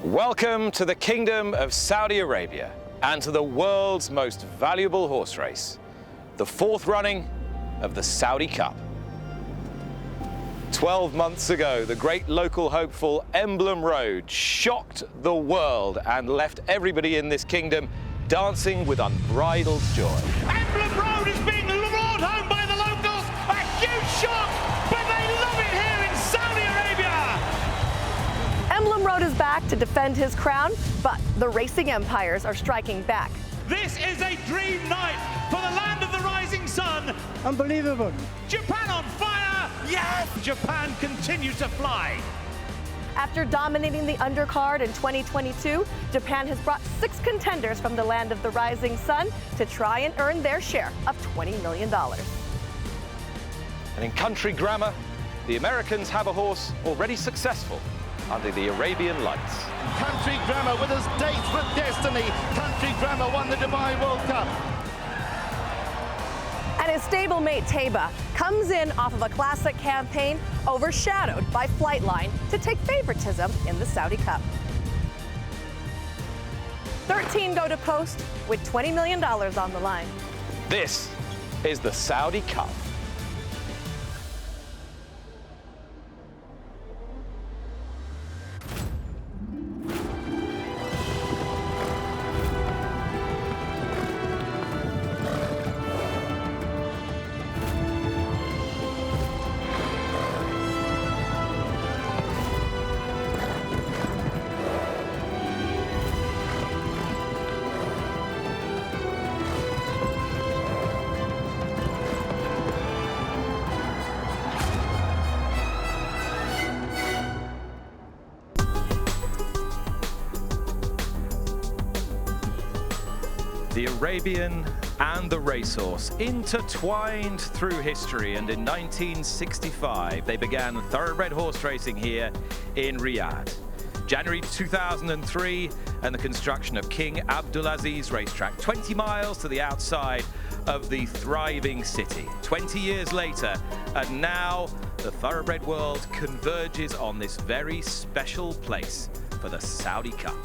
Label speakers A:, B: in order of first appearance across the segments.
A: Welcome to the Kingdom of Saudi Arabia and to the world's most valuable horse race, the fourth running of the Saudi Cup. 12 months ago, the great local hopeful Emblem Road shocked the world and left everybody in this kingdom dancing with unbridled joy.
B: Emblem Road is being roared home by the locals. A huge shock, but they love it here in Saudi Arabia.
C: Emblem Road is back to defend his crown, but the racing empires are striking back.
B: This is a dream night for the land of the rising sun.
D: Unbelievable.
B: Japan on fire. Yes, Japan continues to fly.
C: After dominating the undercard in 2022, Japan has brought 6 contenders from the land of the rising sun to try and earn their share of $20 million.
A: And in country grammar, the Americans have a horse already successful under the Arabian lights.
E: Country Grammar with his dates with destiny. Country Grammar won the Dubai World Cup.
C: And his stablemate Taiba comes in off of a classic campaign overshadowed by Flightline to take favoritism in the Saudi Cup. 13 go to post with $20 million on the line.
A: This is the Saudi Cup. The Arabian and the racehorse intertwined through history, and in 1965 they began thoroughbred horse racing here in Riyadh. January 2003 and the construction of King Abdulaziz racetrack, 20 miles to the outside of the thriving city. 20 years later, and now the thoroughbred world converges on this very special place for the Saudi Cup.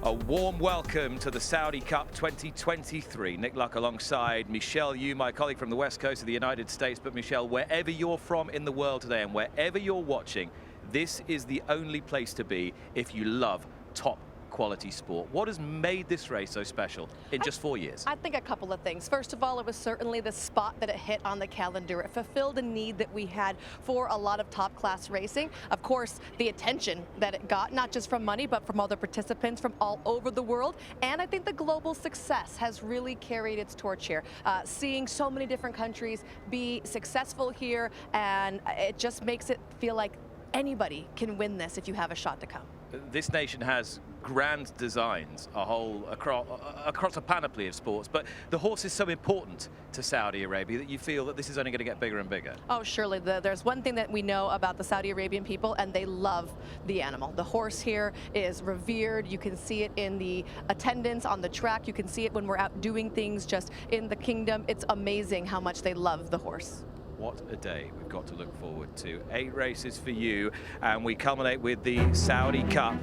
A: A warm welcome to the Saudi Cup 2023. Nick Luck alongside Michelle Yu, my colleague from the west coast of the United States. But Michelle, wherever you're from in the world today and wherever you're watching, this is the only place to be if you love top quality sport. What has made this race so special in just 4 years?
C: I think a couple of things. First of all, it was certainly the spot that it hit on the calendar. It fulfilled a need that we had for a lot of top class racing. Of course, the attention that it got, not just from money, but from other participants from all over the world. And I think the global success has really carried its torch here. Seeing so many different countries be successful here, and it just makes it feel like anybody can win this if you have a shot to come.
A: This nation has grand designs across a panoply of sports, but the horse is so important to Saudi Arabia that you feel that this is only going to get bigger and bigger.
C: Oh, surely. There's one thing that we know about the Saudi Arabian people, and they love the animal. The horse here is revered. You can see it in the attendance on the track. You can see it when we're out doing things just in the kingdom. It's amazing how much they love the horse.
A: What a day we've got to look forward to. 8 races for you, and we culminate with the Saudi Cup,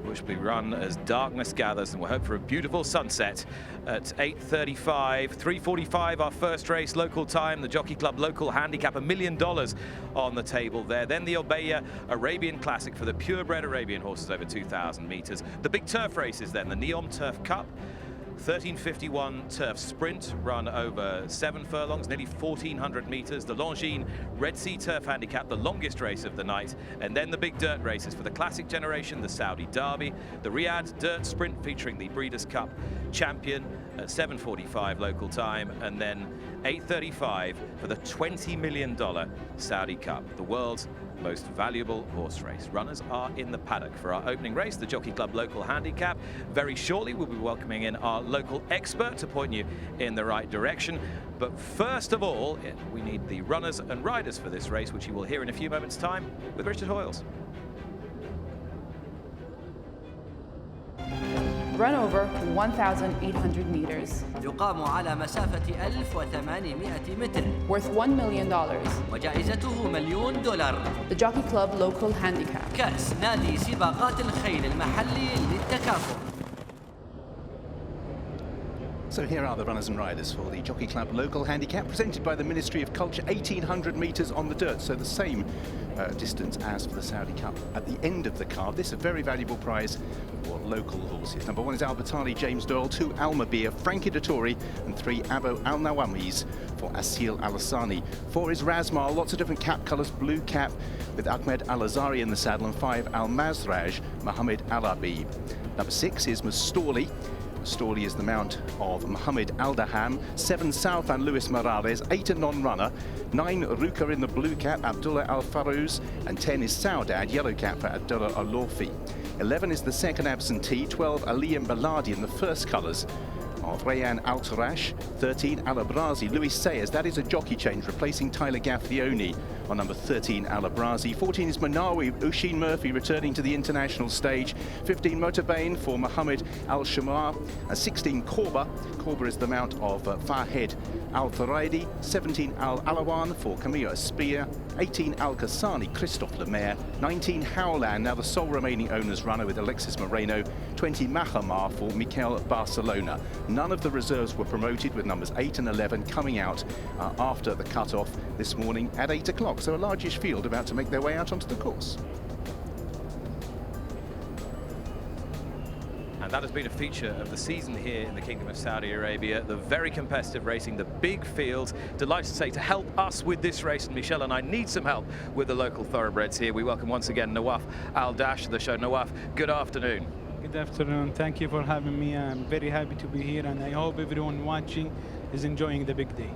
A: which will be run as darkness gathers, and we'll hope for a beautiful sunset at 8:35. 3:45 our first race, local time, the Jockey Club local handicap, $1 million on the table there. Then the Obeya Arabian Classic for the purebred Arabian horses over 2,000 meters. The big turf races then, the Neom Turf Cup, 1351 turf sprint run over 7 furlongs, nearly 1,400 meters. The Longines Red Sea Turf Handicap, the longest race of the night. And then the big dirt races for the classic generation, the Saudi Derby, the Riyadh Dirt Sprint featuring the Breeders' Cup champion at 7:45 local time, and then 8:35 for the $20 million Saudi Cup, the world's most valuable horse race. Runners are in the paddock for our opening race, the Jockey Club local handicap. Very shortly we'll be welcoming in our local expert to point you in the right direction. But first of all, we need the runners and riders for this race, which you will hear in a few moments' time with Richard Hoyles.
D: run over 1,800 meters.
F: يقام على مسافة 1800 متر.
D: Worth $1 million.
F: وجائزته $1,000,000.
D: The Jockey Club Local Handicap.
F: كأس نادي سباقات الخيل المحلي للتكافؤ.
G: So here are the runners and riders for the Jockey Club Local Handicap, presented by the Ministry of Culture, 1,800 metres on the dirt, so the same distance as for the Saudi Cup. At the end of the card, this is a very valuable prize for local horses. Number 1 is Albertali, James Doyle, 2 Almabeer, Frankie Dettori, and 3 Abo Al Nawamis for Asil Al-Hassani. 4 is Razmal, lots of different cap colours, blue cap with Ahmed Al-Azari in the saddle, and 5 Al-Mazraj, Mohammed Al-Habib. Number 6 is Mustoli. Storley is the mount of Mohammed Al-Daham, 7 South and Luis Morales, 8 a non-runner, 9 Ruka in the blue cap, Abdullah Al-Farouz, and 10 is Saudad, yellow cap for Abdullah Al-Lorfi. 11 is the second absentee, 12 Aliyam Baladi in the first colours of Rayan Al-Tarash, 13 Al-Abrazi, Luis Sayers, that is a jockey change, replacing Tyler Gafflioni on number 13 Al-Abrazi. 14 is Manawi, Usheen Murphy returning to the international stage. 15 Motorbane for Mohammed Al-Shamar, and 16 Korba. Korba is the mount of Fahed Al-Tharaidi. 17 Al-Alawan for Camilo Espia. 18 Al-Qassani, Christophe Lemaire. 19 Howland, now the sole remaining owner's runner with Alexis Moreno. 20 Mahamar for Mikel Barcelona. None of the reserves were promoted, with numbers 8 and 11 coming out after the cut-off this morning at 8 o'clock. So a largish field about to make their way out onto the course.
A: And that has been a feature of the season here in the Kingdom of Saudi Arabia. The very competitive racing, the big fields. Delighted to say, to help us with this race, and Michelle and I need some help with the local thoroughbreds here. We welcome once again Nawaf Al-Dash to the show. Nawaf, good afternoon.
H: Good afternoon. Thank you for having me. I'm very happy to be here, and I hope everyone watching is enjoying the big day.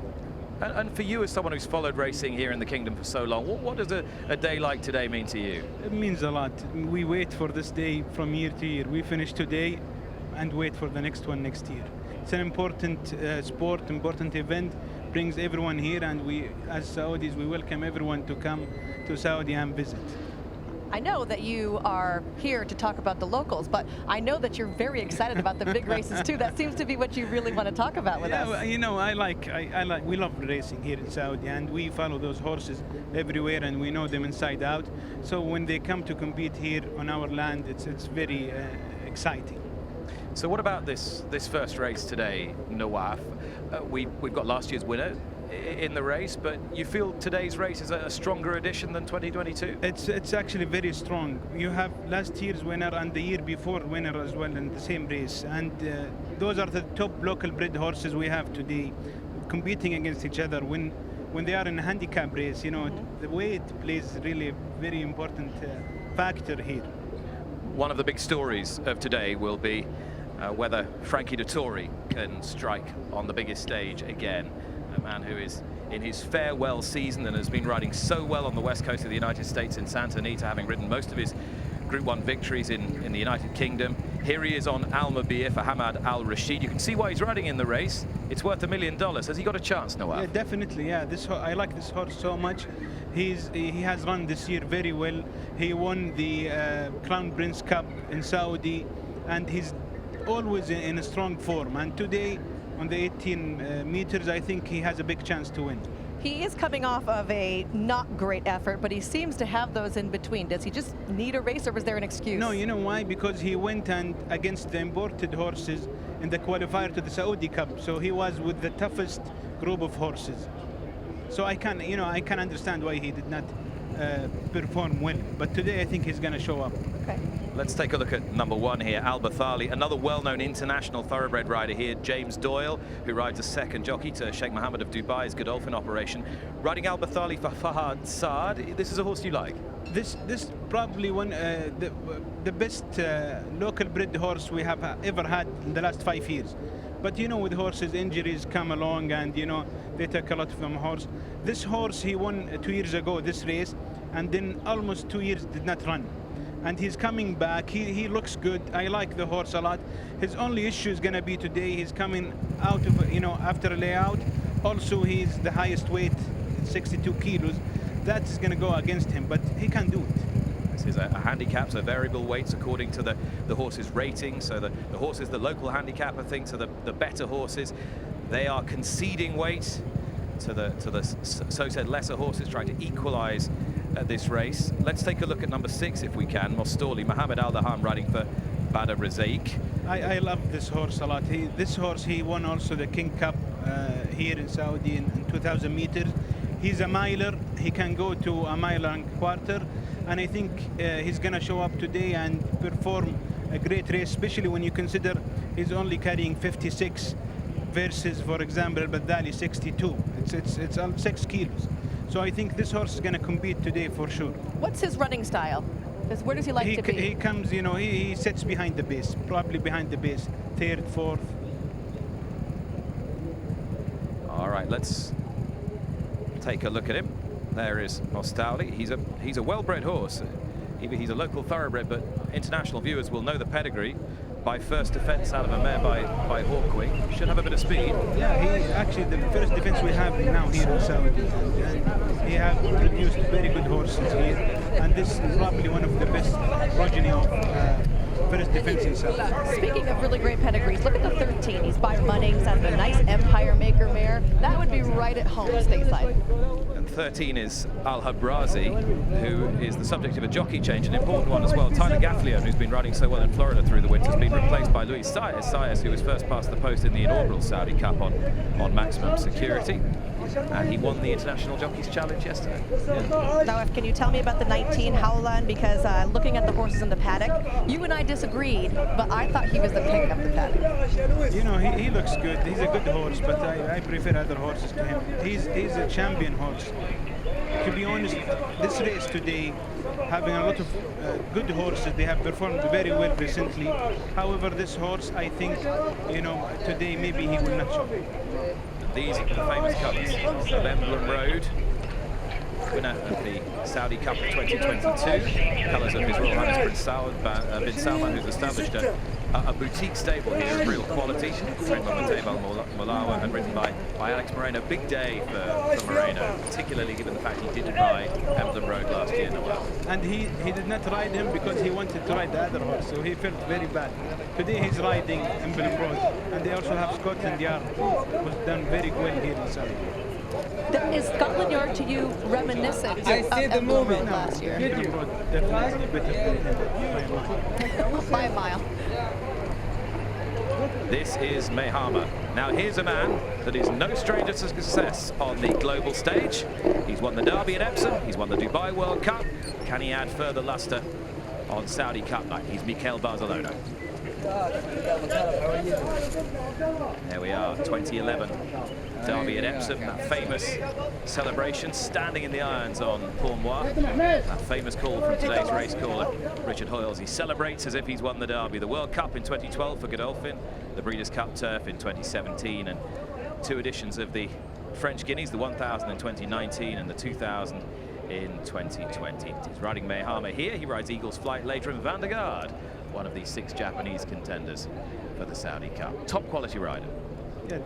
A: And for you, as someone who's followed racing here in the Kingdom for so long, what does a day like today mean to you?
H: It means a lot. We wait for this day from year to year. We finish today and wait for the next one next year. It's an important sport, important event, brings everyone here, and we, as Saudis, we welcome everyone to come to Saudi and visit.
C: I know that you are here to talk about the locals, but I know that you're very excited about the big races too. That seems to be what you really want to talk about with us.
H: Well, you know, we love racing here in Saudi, and we follow those horses everywhere, and we know them inside out. So when they come to compete here on our land, it's very exciting.
A: So what about this first race today, Nawaf? We've got last year's winner in the race, but you feel today's race is a stronger edition than 2022?
H: It's actually very strong. You have last year's winner and the year before winner as well in the same race, and those are the top local bred horses we have today competing against each other. When they are in a handicap race, you know, the weight plays really a very important factor here.
A: One of the big stories of today will be whether Frankie Dettori can strike on the biggest stage again. A man who is in his farewell season and has been riding so well on the west coast of the United States in Santa Anita, having ridden most of his Group 1 victories in the United Kingdom. Here he is on Almabeer for Hamad Al Rashid. You can see why he's riding in the race. It's worth $1 million. Has he got a chance, Nawaf?
H: Yeah, definitely. Yeah, I like this horse so much. He has run this year very well. He won the Crown Prince Cup in Saudi, and he's always in a strong form. And today, on the 18 meters, I think he has a big chance to win.
C: He is coming off of a not great effort, but he seems to have those in between. Does he just need a race, or was there an excuse?
H: No, you know why? Because he went and against the imported horses in the qualifier to the Saudi Cup. So he was with the toughest group of horses. So I can understand why he did not perform well. But today I think he's going to show up.
C: Okay.
A: Let's take a look at number 1 here, Al Bathali, another well-known international thoroughbred rider here, James Doyle, who rides a second jockey to Sheikh Mohammed of Dubai's Godolphin operation. Riding Al Bathali for Fahad Saad, this is a horse you like?
H: This probably one the best local bred horse we have ever had in the last 5 years. But you know, with horses, injuries come along, and you know, they take a lot from a horse. This horse, he won 2 years ago this race, and then almost 2 years did not run. And he's coming back. He looks good. I like the horse a lot. His only issue is going to be today. He's coming out of, you know, after a layout. Also, he's the highest weight, 62 kilos. That is going to go against him, but he can do it.
A: is a handicap, so variable weights according to the horse's rating. So the horses the local handicapper thinks are the better horses, they are conceding weight to the so said lesser horses, trying to equalize this race. Let's take a look at number 6 if we can. Mostoli, Mohammed Al Daham, riding for Badr Razaik.
H: I love this horse a lot. This horse, he won also the King Cup here in Saudi in 2,000 meters. He's a miler. He can go to a mile and quarter, and I think he's going to show up today and perform a great race, especially when you consider he's only carrying 56 versus, for example, Badali 62. It's 6 kilos. So I think this horse is going to compete today for sure.
C: What's his running style? Where does he like to be?
H: He comes, you know, he sits behind the base, probably behind the base, 3rd, 4th.
A: All right, let's take a look at him. There is Mostoli. He's a well-bred horse. He's a local thoroughbred, but international viewers will know the pedigree by first defense out of a mare by Hawkwing. Should have a bit of speed.
H: Yeah, he actually the first defense we have now here in Saudi, and he has produced very good horses here, and this is probably one of the best progeny of first defense in Saudi.
C: Speaking of really great pedigrees, look at the 13. He's by Munnings and the nice Empire Maker mare. That would be right at home stateside.
A: And 13 is Al Habrazi, who is the subject of a jockey change, an important one as well. Tyler Gaffalione, who's been riding so well in Florida through the winter, has been replaced by Luis Saez. Saez, who was first past the post in the inaugural Saudi Cup on maximum security. And he won the International Jockeys Challenge yesterday. Yeah.
C: Now, can you tell me about the 19 Howland? Because looking at the horses in the paddock, you and I disagreed, but I thought he was the pick of the paddock.
H: You know, he looks good. He's a good horse, but I prefer other horses to him. He's a champion horse. To be honest, this race today, having a lot of good horses, they have performed very well recently. However, this horse, I think, you know, today maybe he will not show.
A: These are the famous colours of Emblem Road, winner of the Saudi Cup of 2022. Colours of His Royal Highness Prince bin Salman, who's established a boutique stable here of real quality, trained by Matej Malawa and written by Alex Moreno. Big day for Moreno, particularly given the fact he didn't ride Emblem Road last year, Noel.
H: And he did not ride him because he wanted to ride the other horse, so he felt very bad. Today he's riding Emblem Road, and they also have Scotland Yard, was done very well here in Saudi.
C: Is Scotland Yard to you reminiscent of Emblem Road last year?
H: Emblem Road definitely better
C: By a mile.
A: This is Mehama. Now here's a man that is no stranger to success on the global stage. He's won the Derby at Epsom, he's won the Dubai World Cup. Can he add further luster on Saudi Cup night? He's Mikel Barcelona. There we are, 2011 Derby at Epsom, that famous celebration, standing in the irons on Pourmois. That famous call from today's race caller, Richard Hoyles. He celebrates as if he's won the Derby. The World Cup in 2012 for Godolphin, the Breeders' Cup Turf in 2017, and 2 editions of the French Guineas, the 1000 in 2019 and the 2000 in 2020. He's riding Mehama here. He rides Eagle's Flight later in Van der Garde, one of the 6 Japanese contenders for the Saudi Cup. Top quality rider.
H: Yeah,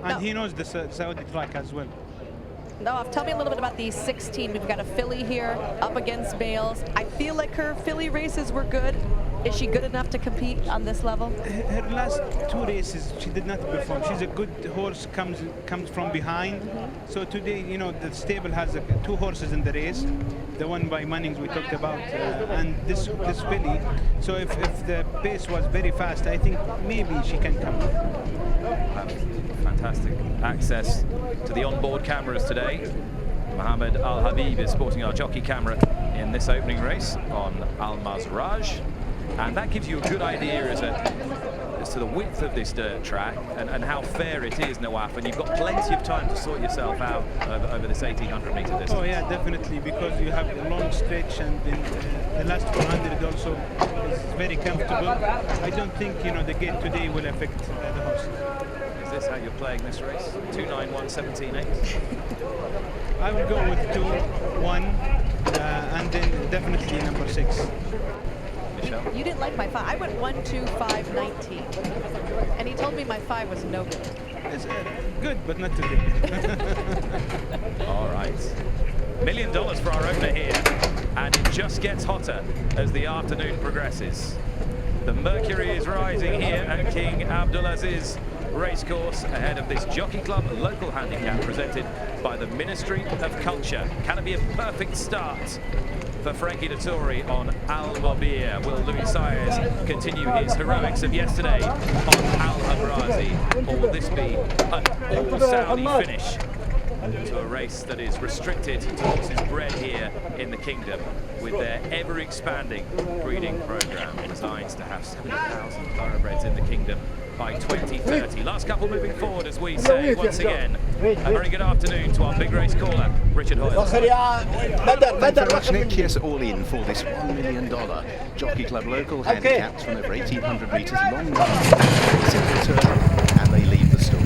H: and he knows the Saudi track as well.
C: Now, tell me a little bit about these 16. We've got a filly here up against males. I feel like her filly races were good. Is she good enough to compete on this level?
H: Her last 2 races, she did not perform. She's a good horse, comes from behind. So today, you know, the stable has 2 horses in the race. The one by Munnings we talked about, and this filly. So if the pace was very fast, I think maybe she can come.
A: Fantastic access to the onboard cameras today. Mohammed Al Habib is sporting our jockey camera in this opening race on Al Mazraj, and that gives you a good idea as to the width of this dirt track and how fair it is, Nawaf, and you've got plenty of time to sort yourself out over this 1800 meter distance.
H: Oh yeah, definitely, because you have a long stretch, and then the last 400 also is very comfortable. I don't think, you know, the gate today will affect the horse.
A: Is this how you're playing this race? 2-9-1, 17-8?
H: I will go with 2-1, and then definitely number 6.
A: Michelle?
C: You didn't like my 5. I went 1-2-5-19, and he told me my 5 was no good.
H: It's good, but not too good.
A: All right. $1 million for our opener here. And and it just gets hotter as the afternoon progresses. The mercury is rising here at King Abdulaziz Racecourse ahead of this Jockey Club local handicap presented by the Ministry of Culture. Can it be a perfect start for Frankie Dettori on Al Mobir? Will Louis Saez continue his heroics of yesterday on Al Habrazi? Or will this be an all-Saudi finish to a race that is restricted to horses bred here in the kingdom with their ever-expanding breeding program designed to have 70,000 thoroughbreds in the kingdom by 2030. Last couple moving forward, as we say once again. A very good afternoon to our big race caller, Richard Hoyle.
G: Nick, yes, all in for this $1 million Jockey Club local handicaps from over 1,800 metres long and they leave the stalls.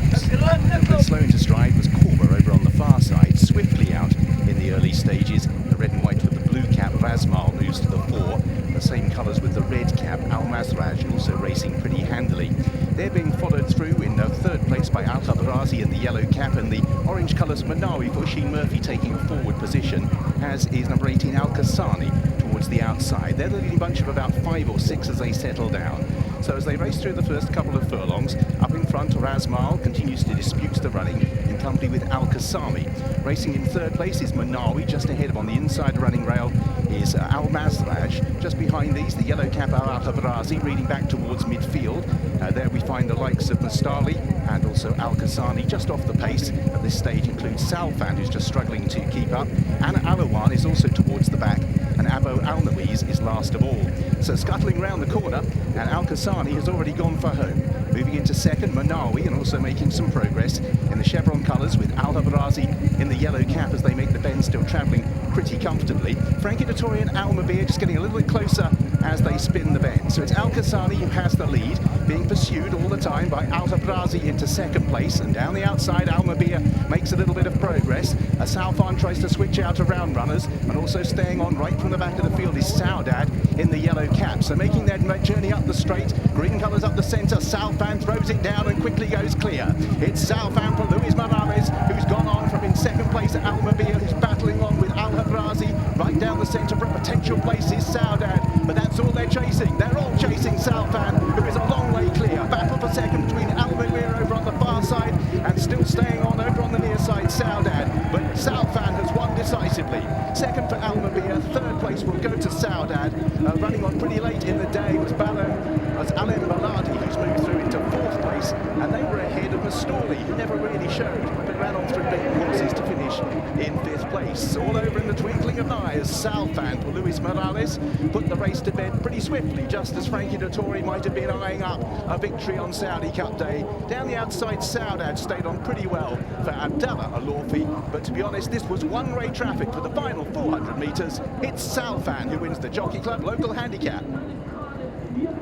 G: The slow into stride was Corba over on the far side, swiftly out in the early stages. The red and white with the blue cap, Razmal moves to the fore. The same colours with the red cap, Al Mazraj also racing pretty handily. They're being followed through in third place by Al Habrazi in the yellow cap, and the orange colours Manawi for Sheen Murphy taking a forward position, as is number 18 Al Kasani towards the outside. They're the leading bunch of about 5 or 6 as they settle down. So as they race through the first couple of furlongs, up in front Razmal continues to dispute the running in company with Al Kasami. Racing in third place is Manawi, just ahead of on the inside running rail is Al Mazraj. Just behind these, the yellow cap Al Habrazi reading back towards midfield. There we find the likes of Mustali and also Al Kasani just off the pace. At this stage includes Salfan, who's just struggling to keep up. Anna Alawan is also towards the back, and Abo Al-Nawiz is last of all. So scuttling round the corner, and Al Kasani has already gone for home. Moving into second, Manawi, and also making some progress in the chevron colours with Al Habrazi in the yellow cap as they make the bend, still travelling pretty comfortably. Frankie Dettori and Al Mobir just getting a little bit closer as they spin the bend. So it's Al Kasani who has the lead, being pursued all the time by Al Habrazi into second place, and down the outside Al Mobir makes a little bit of progress. Salfan tries to switch out around runners, and also staying on right from the back of the field is Saudad in the yellow cap. So making their journey up the straight, green colours up the centre, Salfan throws it down and quickly goes clear. It's Salfan for Luis Morales, who's gone on from in second place at Al Mobir, who's battling on with Al Habrazi. Right down the centre for a potential place is Saudad, but that's all they're chasing. They're all chasing Salfan, who is a long way clear. Battle for second between Al Mobir over on the far side and still staying on over on the near side Saudad, but Salfan has won decisively. Second for Al Mobir, third place will go to Saudad. Running on pretty late in the day was Alem Baladi, who's moved through into fourth place, and they were ahead of Mastoli, who never really showed, but ran on through beaten horses to finish in fifth place. All over in the twinkling of an eye as Salfan for Luis Morales put the race to bed pretty swiftly, just as Frankie Dettori might have been eyeing up a victory on Saudi Cup Day. Down the outside, Saudad stayed on pretty well for Abdallah Alorfi, but to be honest, this was one-way traffic for the final 400 metres. It's Salfan who wins the Jockey Club local handicap.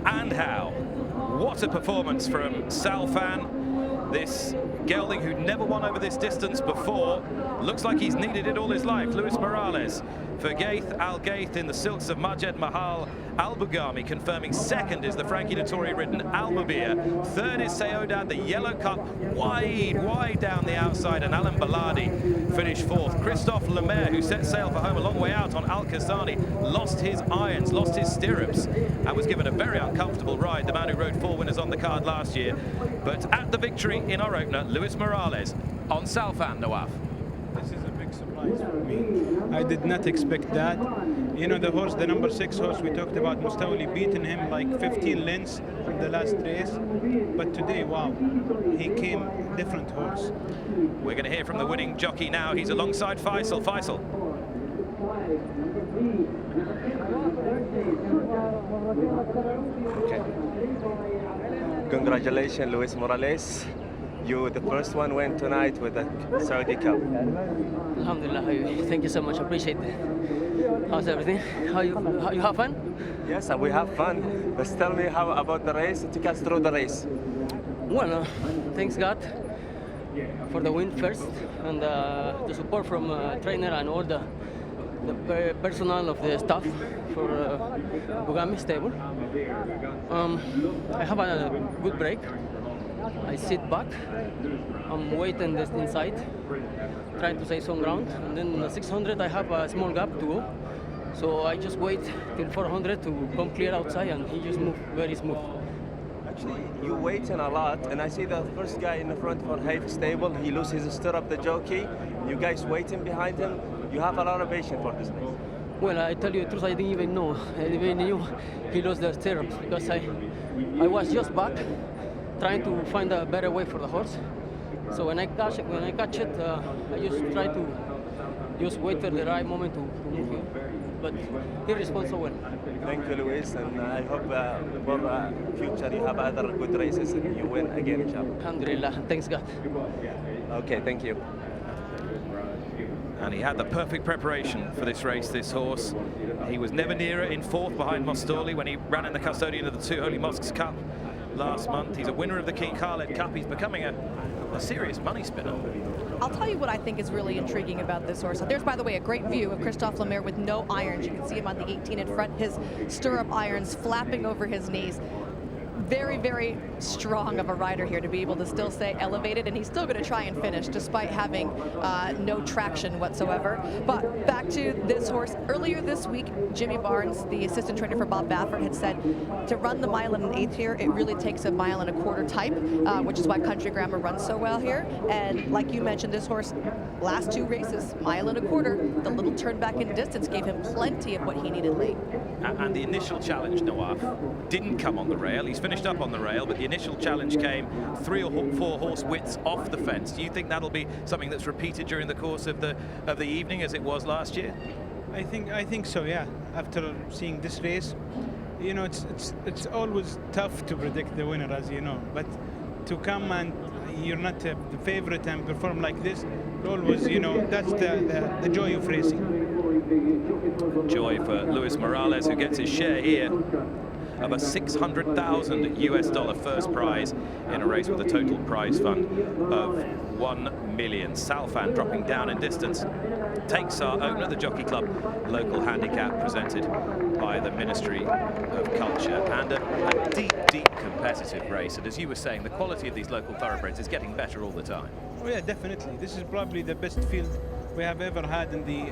A: And how? What a performance from Salfan, this gelding who never won over this distance before. Looks like he's needed it all his life. Luis Morales for Gaith Al Gaith in the silks of Majed Mahal. Al Bugami confirming second is the Frankie Dettori ridden Al Mobir. Third is Saudad, the yellow cup, wide down the outside, and Alan Baladi finished fourth. Christophe Lemaire, who set sail for home a long way out on Al Kasani, lost his irons, lost his stirrups, and was given a very uncomfortable ride. The man who rode 4 winners on the card last year. But at the victory in our opener, Luis Morales on Salfan, Nawaf.
H: This is a big surprise for me. I did not expect that. You know, the horse, the number 6 horse we talked about, Mustawli, beaten him like 15 lengths in the last race. But today, wow, he came different horse.
A: We're going to hear from the winning jockey now. He's alongside Faisal. Faisal.
I: Okay. Congratulations, Luis Morales. You, the first one, went tonight with the Saudi Cup.
J: Alhamdulillah, thank you so much. Appreciate it. How's everything? How you have fun?
I: Yes, and we have fun. But tell me how about the race. Take us through the race.
J: Well, thanks God for the win first, and the support from trainer and all the personnel of the staff for Bugami stable. I have a good break. I sit back, I'm waiting just inside, trying to save some ground, and then in the 600 I have a small gap to go, So I just wait till 400 to come clear outside, and he just moved very smooth.
I: Actually, you waiting a lot, and I see the first guy in the front for half stable. He loses his stirrup, the jockey. You guys waiting behind him. You have a lot of patience for this race.
J: Well, I tell you the truth, I didn't even know. I didn't even knew he lost the stirrups because I was just back trying to find a better way for the horse. So when I catch it, I just try to just wait for the right moment to move him. But he responds so well.
I: Thank you, Luis, and I hope for future you have other good races and you win again, inshallah.
J: Alhamdulillah, thanks God.
I: Okay, thank you.
A: And he had the perfect preparation for this race, this horse. He was never nearer in fourth behind Mostoli when he ran in the custodian of the Two Holy Mosques Cup last month. He's a winner of the King Khaled Cup. He's becoming a serious money spinner.
C: I'll tell you what I think is really intriguing about this horse. There's, by the way, a great view of Christophe Lemaire with no irons. You can see him on the 18 in front, his stirrup irons flapping over his knees. Very, very strong of a rider here to be able to still stay elevated, and he's still going to try and finish despite having no traction whatsoever. But back to this horse. Earlier this week, Jimmy Barnes, the assistant trainer for Bob Baffert, had said to run the mile in an eighth here, it really takes a mile and a quarter type, which is why Country Grammar runs so well here. And like you mentioned, this horse, last two races, mile and a quarter, the little turn back in distance gave him plenty of what he needed late.
A: And the initial challenge, Nawaf, didn't come on the rail. He's finished up on the rail, but the initial challenge came 3 or 4 horse widths off the fence. Do you think that'll be something that's repeated during the course of the evening as it was last year?
H: I think so, yeah. After seeing this race, you know, it's always tough to predict the winner, as you know, but to come and you're not the favorite and perform like this, always, you know, that's the joy of racing.
A: Joy for Luis Morales, who gets his share here of a $600,000 US first prize in a race with a total prize fund of $1 million. Salfan dropping down in distance takes our opener, the Jockey Club local handicap presented by the Ministry of Culture, and a deep, deep competitive race. And as you were saying, the quality of these local thoroughbreds is getting better all the time.
H: Oh yeah, definitely. This is probably the best field we have ever had in the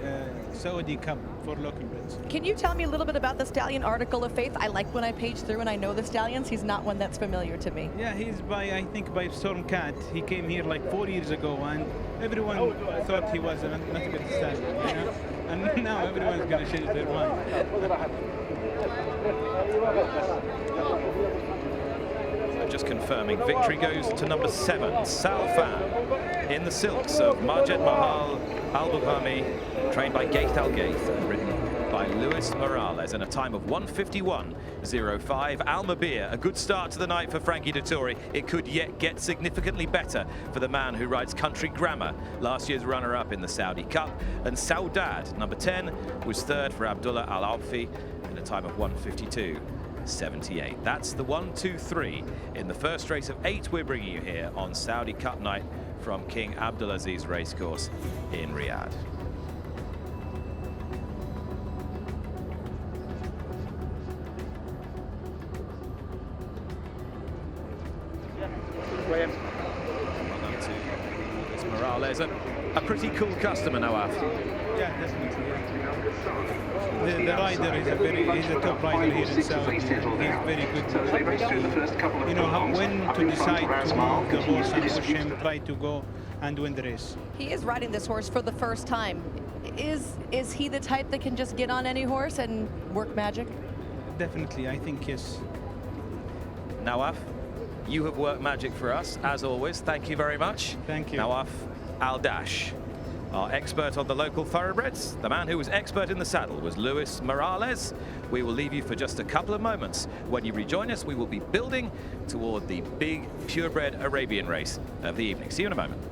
H: Saudi Cup for local breds.
C: Can you tell me a little bit about the stallion Article of Faith? I like when I page through and I know the stallions. He's not one that's familiar to me.
H: Yeah, he's I think by Stormcat. He came here like 4 years ago, and everyone thought he was not a good stallion, you know? And now everyone's going to change their mind.
A: Just confirming, victory goes to number 7, Salfan, in the silks of Majed Mahal Al-Buhami, trained by Gaith Al-Gaith and ridden by Luis Morales in a time of 1:51.05. Almabir, a good start to the night for Frankie Dettori. It could yet get significantly better for the man who rides Country Grammar, last year's runner-up in the Saudi Cup. And Saudad, number 10, was third for Abdullah Al-Abfi in a time of 1:52.78. That's the 1, 2, 3 in the first race of 8 we're bringing you here on Saudi Cup night from King Abdulaziz Racecourse in Riyadh. Well done to Luis Morales, a pretty cool customer, Nawaf.
H: Yeah, definitely. The rider is a top rider here in Saudi. He's very good. You know when to decide to move the horse and push him, try to go and win the race.
C: He is riding this horse for the first time. Is he the type that can just get on any horse and work magic?
H: Definitely, I think yes.
A: Nawaf, you have worked magic for us, as always. Thank you very much.
H: Thank you.
A: Nawaf Al-Dash, our expert on the local thoroughbreds. The man who was expert in the saddle was Luis Morales. We will leave you for just a couple of moments. When you rejoin us, we will be building toward the big purebred Arabian race of the evening. See you in a moment.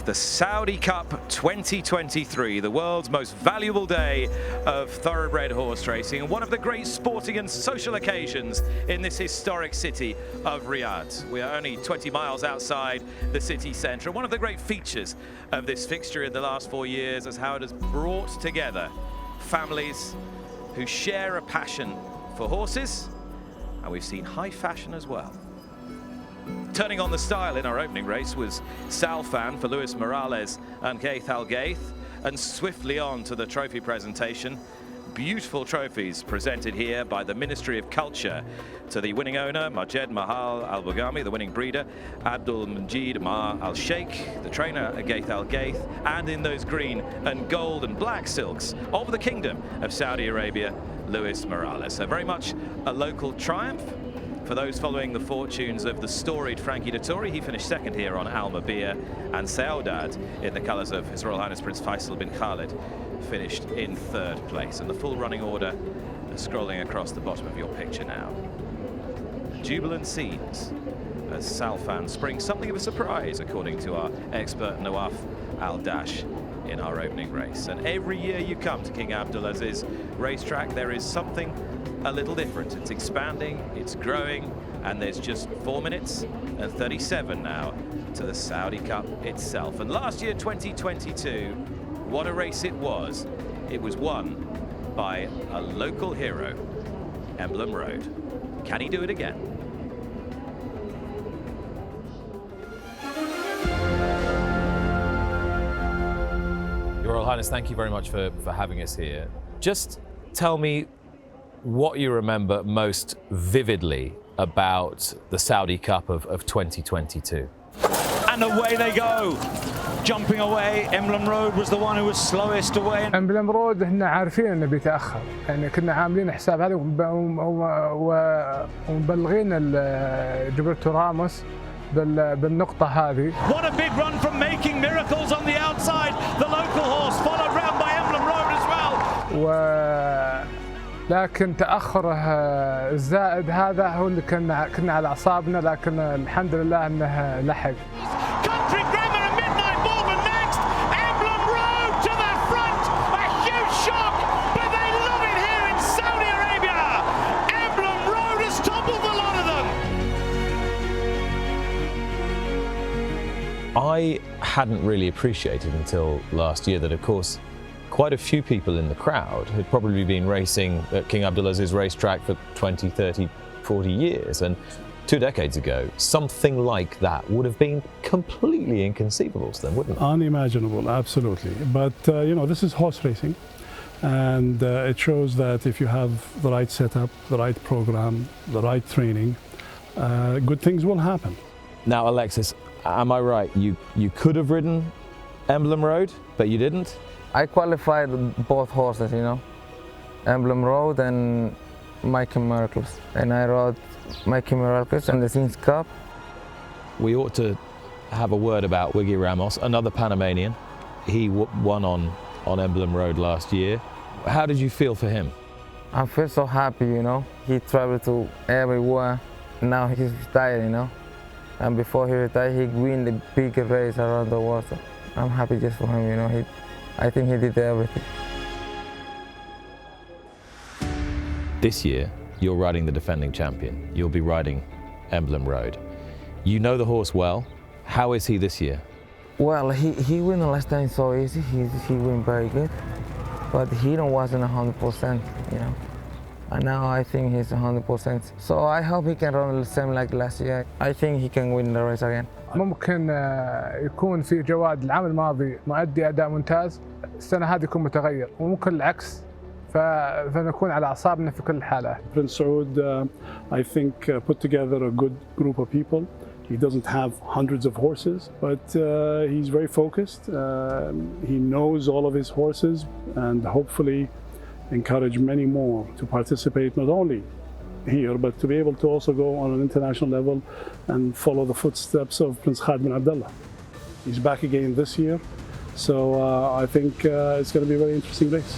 A: the Saudi Cup 2023, the world's most valuable day of thoroughbred horse racing and one of the great sporting and social occasions in this historic city of Riyadh. We are only 20 miles outside the city centre. One of the great features of this fixture in the last 4 years is how it has brought together families who share a passion for horses, and we've seen high fashion as well. Turning on the style in our opening race was Salfan for Luis Morales and Gaith Al Gaith, and swiftly on to the trophy presentation. Beautiful trophies presented here by the Ministry of Culture to the winning owner, Majed Mahal Al Bugami, the winning breeder, Abdul Majid Ma Al Sheikh, the trainer, Gaith Al Gaith, and in those green and gold and black silks of the Kingdom of Saudi Arabia, Luis Morales. So very much a local triumph for those following the fortunes of the storied Frankie Dettori. He finished second here on Al Mabir, and Saudade in the colours of His Royal Highness Prince Faisal bin Khalid finished in third place. And the full running order scrolling across the bottom of your picture now. Jubilant scenes as Salfan springs something of a surprise, according to our expert Nawaf Al-Dash in our opening race. And every year you come to King Abdulaziz racetrack, there is something a little different. It's expanding, it's growing, and there's just 4 minutes and 37 now to the Saudi Cup itself. And last year, 2022, what a race it was. It was won by a local hero, Emblem Road. Can he do it again?
K: Your Royal Highness, thank you very much for having us here. Just tell me what you remember most vividly about the Saudi Cup of 2022.
B: And away they go. Jumping away, Emblem Road was the one who was slowest away.
L: Emblem Road احنا عارفين انه بيتاخر، يعني كنا عاملين حساب هذا ومبلغين جبرتو راموس بالنقطة هذه.
B: What a big run from Making Miracles on the outside. The local horse followed round by Emblem Road as well.
L: لكن تأخره الزائد هذا هو اللي كنا على أعصابنا، لكن الحمد لله انه لحق.
B: Country Grammar and Midnight Bourbon next. Emblem Road to the front. A huge shock, but they love it here in Saudi Arabia. Emblem Road has toppled a lot of them.
K: I hadn't really appreciated until last year that, of course, quite a few people in the crowd had probably been racing at King Abdulaziz racetrack for 20, 30, 40 years. And 2 decades ago, something like that would have been completely inconceivable to them, wouldn't it?
M: Unimaginable, absolutely. But, you know, this is horse racing. And it shows that if you have the right setup, the right program, the right training, good things will happen.
K: Now, Alexis, am I right? You could have ridden Emblem Road, but you didn't?
N: I qualified both horses, you know, Emblem Road and Making Miracles. And I rode Making Miracles in the Scenes Cup.
K: We ought to have a word about Wiggy Ramos, another Panamanian. He won on Emblem Road last year. How did you feel for him?
N: I feel so happy, you know. He traveled to everywhere. Now he's retired, you know. And before he retired, he won the big race around the world. So I'm happy just for him, you know. I think he did everything.
K: This year, you're riding the defending champion. You'll be riding Emblem Road. You know the horse well. How is he this year?
N: Well, he won the last time so easy. He won very good, but he wasn't 100%, you know. And now I think he's 100%. So I hope he can run the same like last year. I think he can win the race again.
L: ممكن يكون في جواد العام الماضي مؤدي أداء ممتاز، السنة هذه يكون متغير، وممكن العكس، فنكون على أعصابنا في كل الحالات.
M: Prince Saud, I think, put together a good group of people. He doesn't have hundreds of horses, but he's very focused. He knows all of his horses, and hopefully encourage many more to participate not only here, but to be able to also go on an international level and follow the footsteps of Prince Khalid bin Abdullah. He's back again this year, so I think it's going to be a very interesting race.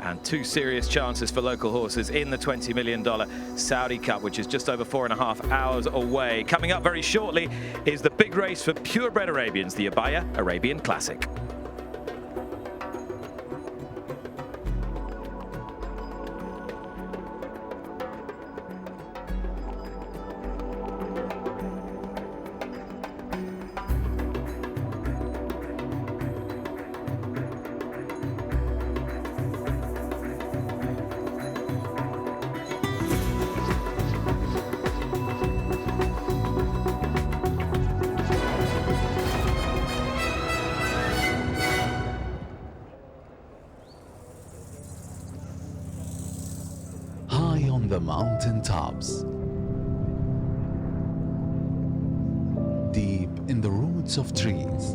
A: And two serious chances for local horses in the $20 million Saudi Cup, which is just over 4.5 hours away. Coming up very shortly is the big race for purebred Arabians, the Abaya Arabian Classic.
O: The mountain tops, deep in the roots of trees,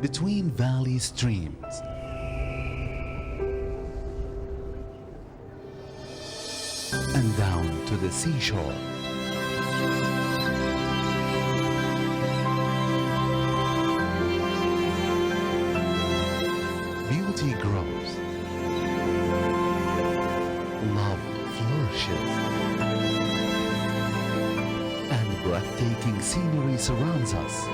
O: between valley streams, and down to the seashore. Beauty grows, love flourishes, and breathtaking scenery surrounds us,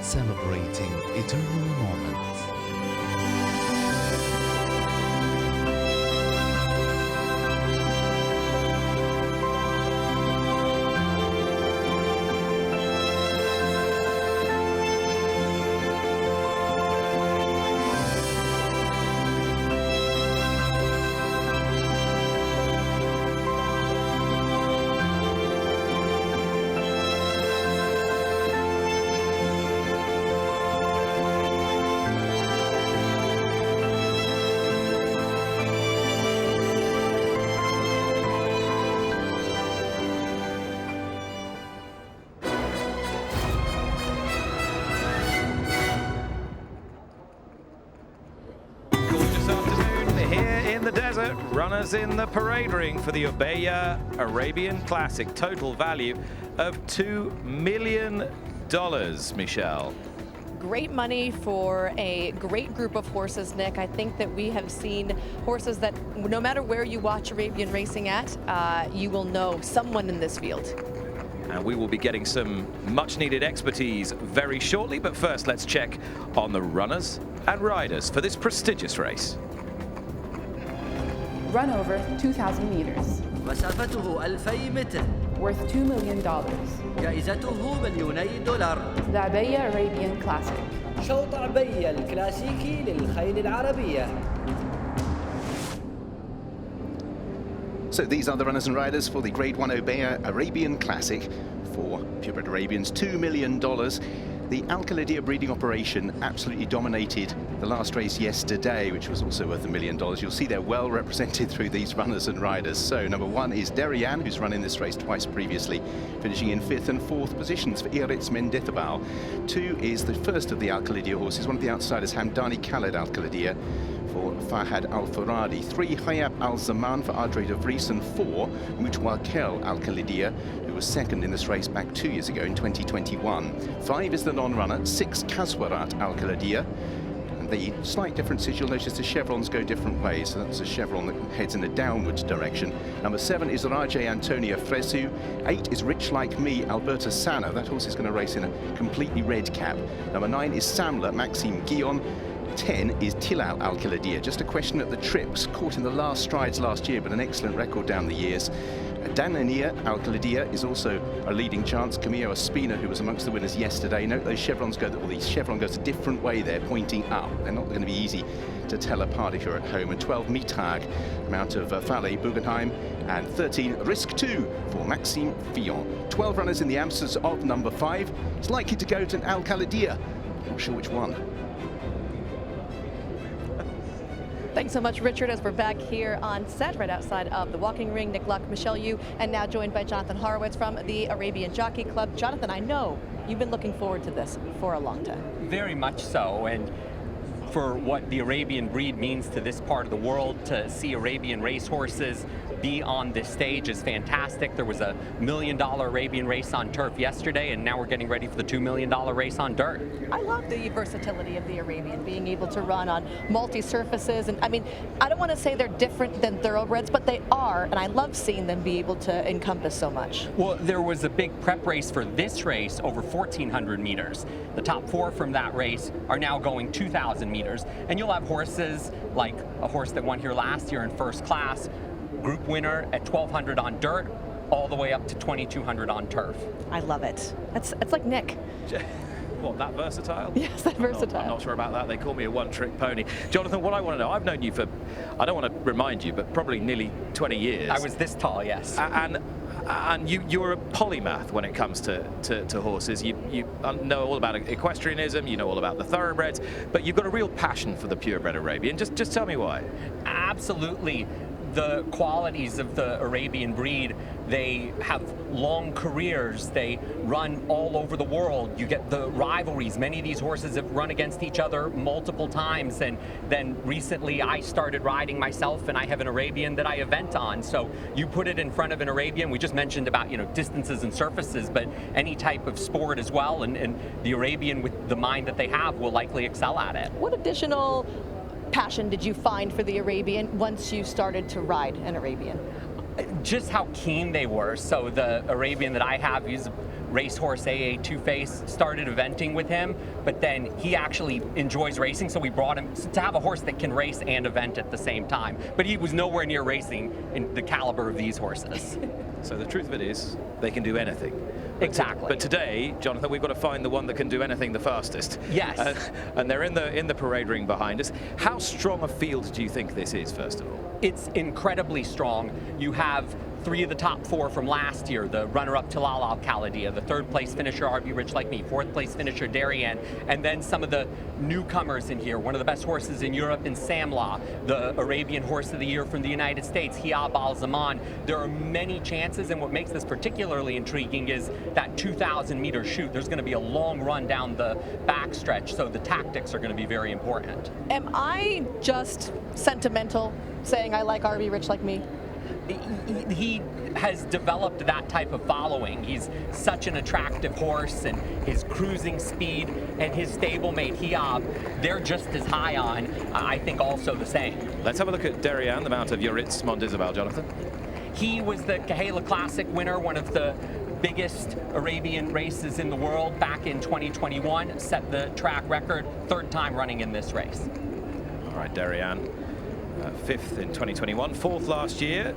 O: celebrating eternal moments.
A: Runners in the parade ring for the Abaya Arabian Classic. Total value of $2 million, Michelle.
C: Great money for a great group of horses, Nick. I think that we have seen horses that no matter where you watch Arabian racing at, you will know someone in this field.
A: And we will be getting some much needed expertise very shortly, but first let's check on the runners and riders for this prestigious race.
D: Run over 2,000 meters.
F: مسافته 2000 متر.
D: Worth $2 million.
F: جائزته $2 مليون.
D: The Abaya Arabian Classic.
F: شوط عبية الكلاسيكي للخيل العربية.
G: So these are the runners and riders for the Grade 1 Abaya Arabian Classic for purebred Arabians, $2 million. The Al Khalidia breeding operation absolutely dominated the last race yesterday, which was also worth $1 million. You'll see they're well represented through these runners and riders. So number one is Derian, who's run in this race twice previously, finishing in 5th and 4th positions for Iritz Mendithabal. 2 is the first of the Al Khalidia horses, one of the outsiders, Hamdani Khaled Al Khalidia for Fahad Al Furadi. 3, Hayab Al Zaman for Adre de Vries, and 4, Mutwakel Al Khalidia, who was second in this race back 2 years ago in 2021. 5 is the non-runner, 6, Kaswarat Al Khalidia. And the slight difference is you'll notice the chevrons go different ways. So that's a chevron that heads in a downwards direction. Number 7 is Rajay Antonia Fresu. 8 is Rich Like Me, Alberta Sana. That horse is going to race in a completely red cap. Number 9 is Samla, Maxime Guillon. 10 is Tilal Al Khalidia. Just a question at the trips, caught in the last strides last year, but an excellent record down the years. Danania Al Khalidia is also a leading chance. Camillo Espina, who was amongst the winners yesterday. Note those chevrons go, all these chevron goes a different way there, pointing up. They're not going to be easy to tell apart if you're at home. And 12 Mitag, Mount of Fale, Bugenheim, and 13 Risk 2 for Maxime Fillon. 12 runners in the absence of number 5. It's likely to go to Al Khalidia. Not sure which one.
C: Thanks so much, Richard, as we're back here on set right outside of the walking ring. Nick Luck, Michelle Yu, and now joined by Jonathan Horowitz from the Arabian Jockey Club. Jonathan, I know you've been looking forward to this for a long time.
P: Very much so, and for what the Arabian breed means to this part of the world, to see Arabian racehorses be on this stage is fantastic. There was a $1 million Arabian race on turf yesterday, and now we're getting ready for the $2 million race on dirt.
C: I love the versatility of the Arabian, being able to run on multi-surfaces. And I mean, I don't want to say they're different than thoroughbreds, but they are, and I love seeing them be able to encompass so much.
P: Well, there was a big prep race for this race over 1,400 meters. The top 4 from that race are now going 2,000 meters. And you'll have horses like a horse that won here last year in first class, group winner at 1,200 on dirt, all the way up to 2,200 on turf.
C: I love it. It's like Nick.
A: What, that versatile?
C: Yes, that versatile.
A: I'm not sure about that. They call me a one-trick pony. Jonathan, what I want to know, I've known you for, I don't want to remind you, but probably nearly 20 years.
P: I was this tall, yes.
A: And you're a polymath when it comes to horses. You know all about equestrianism, you know all about the thoroughbreds, but you've got a real passion for the purebred Arabian. Just tell me why.
P: Absolutely. The qualities of the Arabian breed, they have long careers, they run all over the world. You get the rivalries. Many of these horses have run against each other multiple times, and then recently I started riding myself, and I have an Arabian that I event on. So you put it in front of an Arabian. We just mentioned about, distances and surfaces, but any type of sport as well, and the Arabian, with the mind that they have, will likely excel at it.
C: What additional passion did you find for the Arabian once you started to ride an Arabian?
P: Just how keen they were. So the Arabian that I have, he's a racehorse, AA Two-Face, started eventing with him, but then he actually enjoys racing, so we brought him to have a horse that can race and event at the same time. But he was nowhere near racing in the caliber of these horses.
A: So the truth of it is, they can do anything.
P: Exactly.
A: But today, Jonathan, we've got to find the one that can do anything the fastest.
P: Yes.
A: And they're in the parade ring behind us. How strong a field do you think this is, first of all?
P: It's incredibly strong. You have 3 of the top 4 from last year, the runner-up Talal Al Khalidia, the 3rd place finisher RB Rich Like Me, 4th place finisher Darien, and then some of the newcomers in here. One of the best horses in Europe in Samla, the Arabian Horse of the Year from the United States, Hiab Al Zaman. There are many chances, and what makes this particularly intriguing is that 2,000 meter chute. There's going to be a long run down the backstretch, so the tactics are going to be very important.
C: Am I just sentimental saying I like RB Rich Like Me?
P: He has developed that type of following. He's such an attractive horse, and his cruising speed and his stablemate Hiab, they're just as high on, I think, also the same.
A: Let's have a look at Darien, the mount of Yoritz Mondizabal, Jonathan.
P: He was the Kahela Classic winner, one of the biggest Arabian races in the world back in 2021, set the track record, 3rd time running in this race.
A: All right, Darien, 5th in 2021, 4th last year,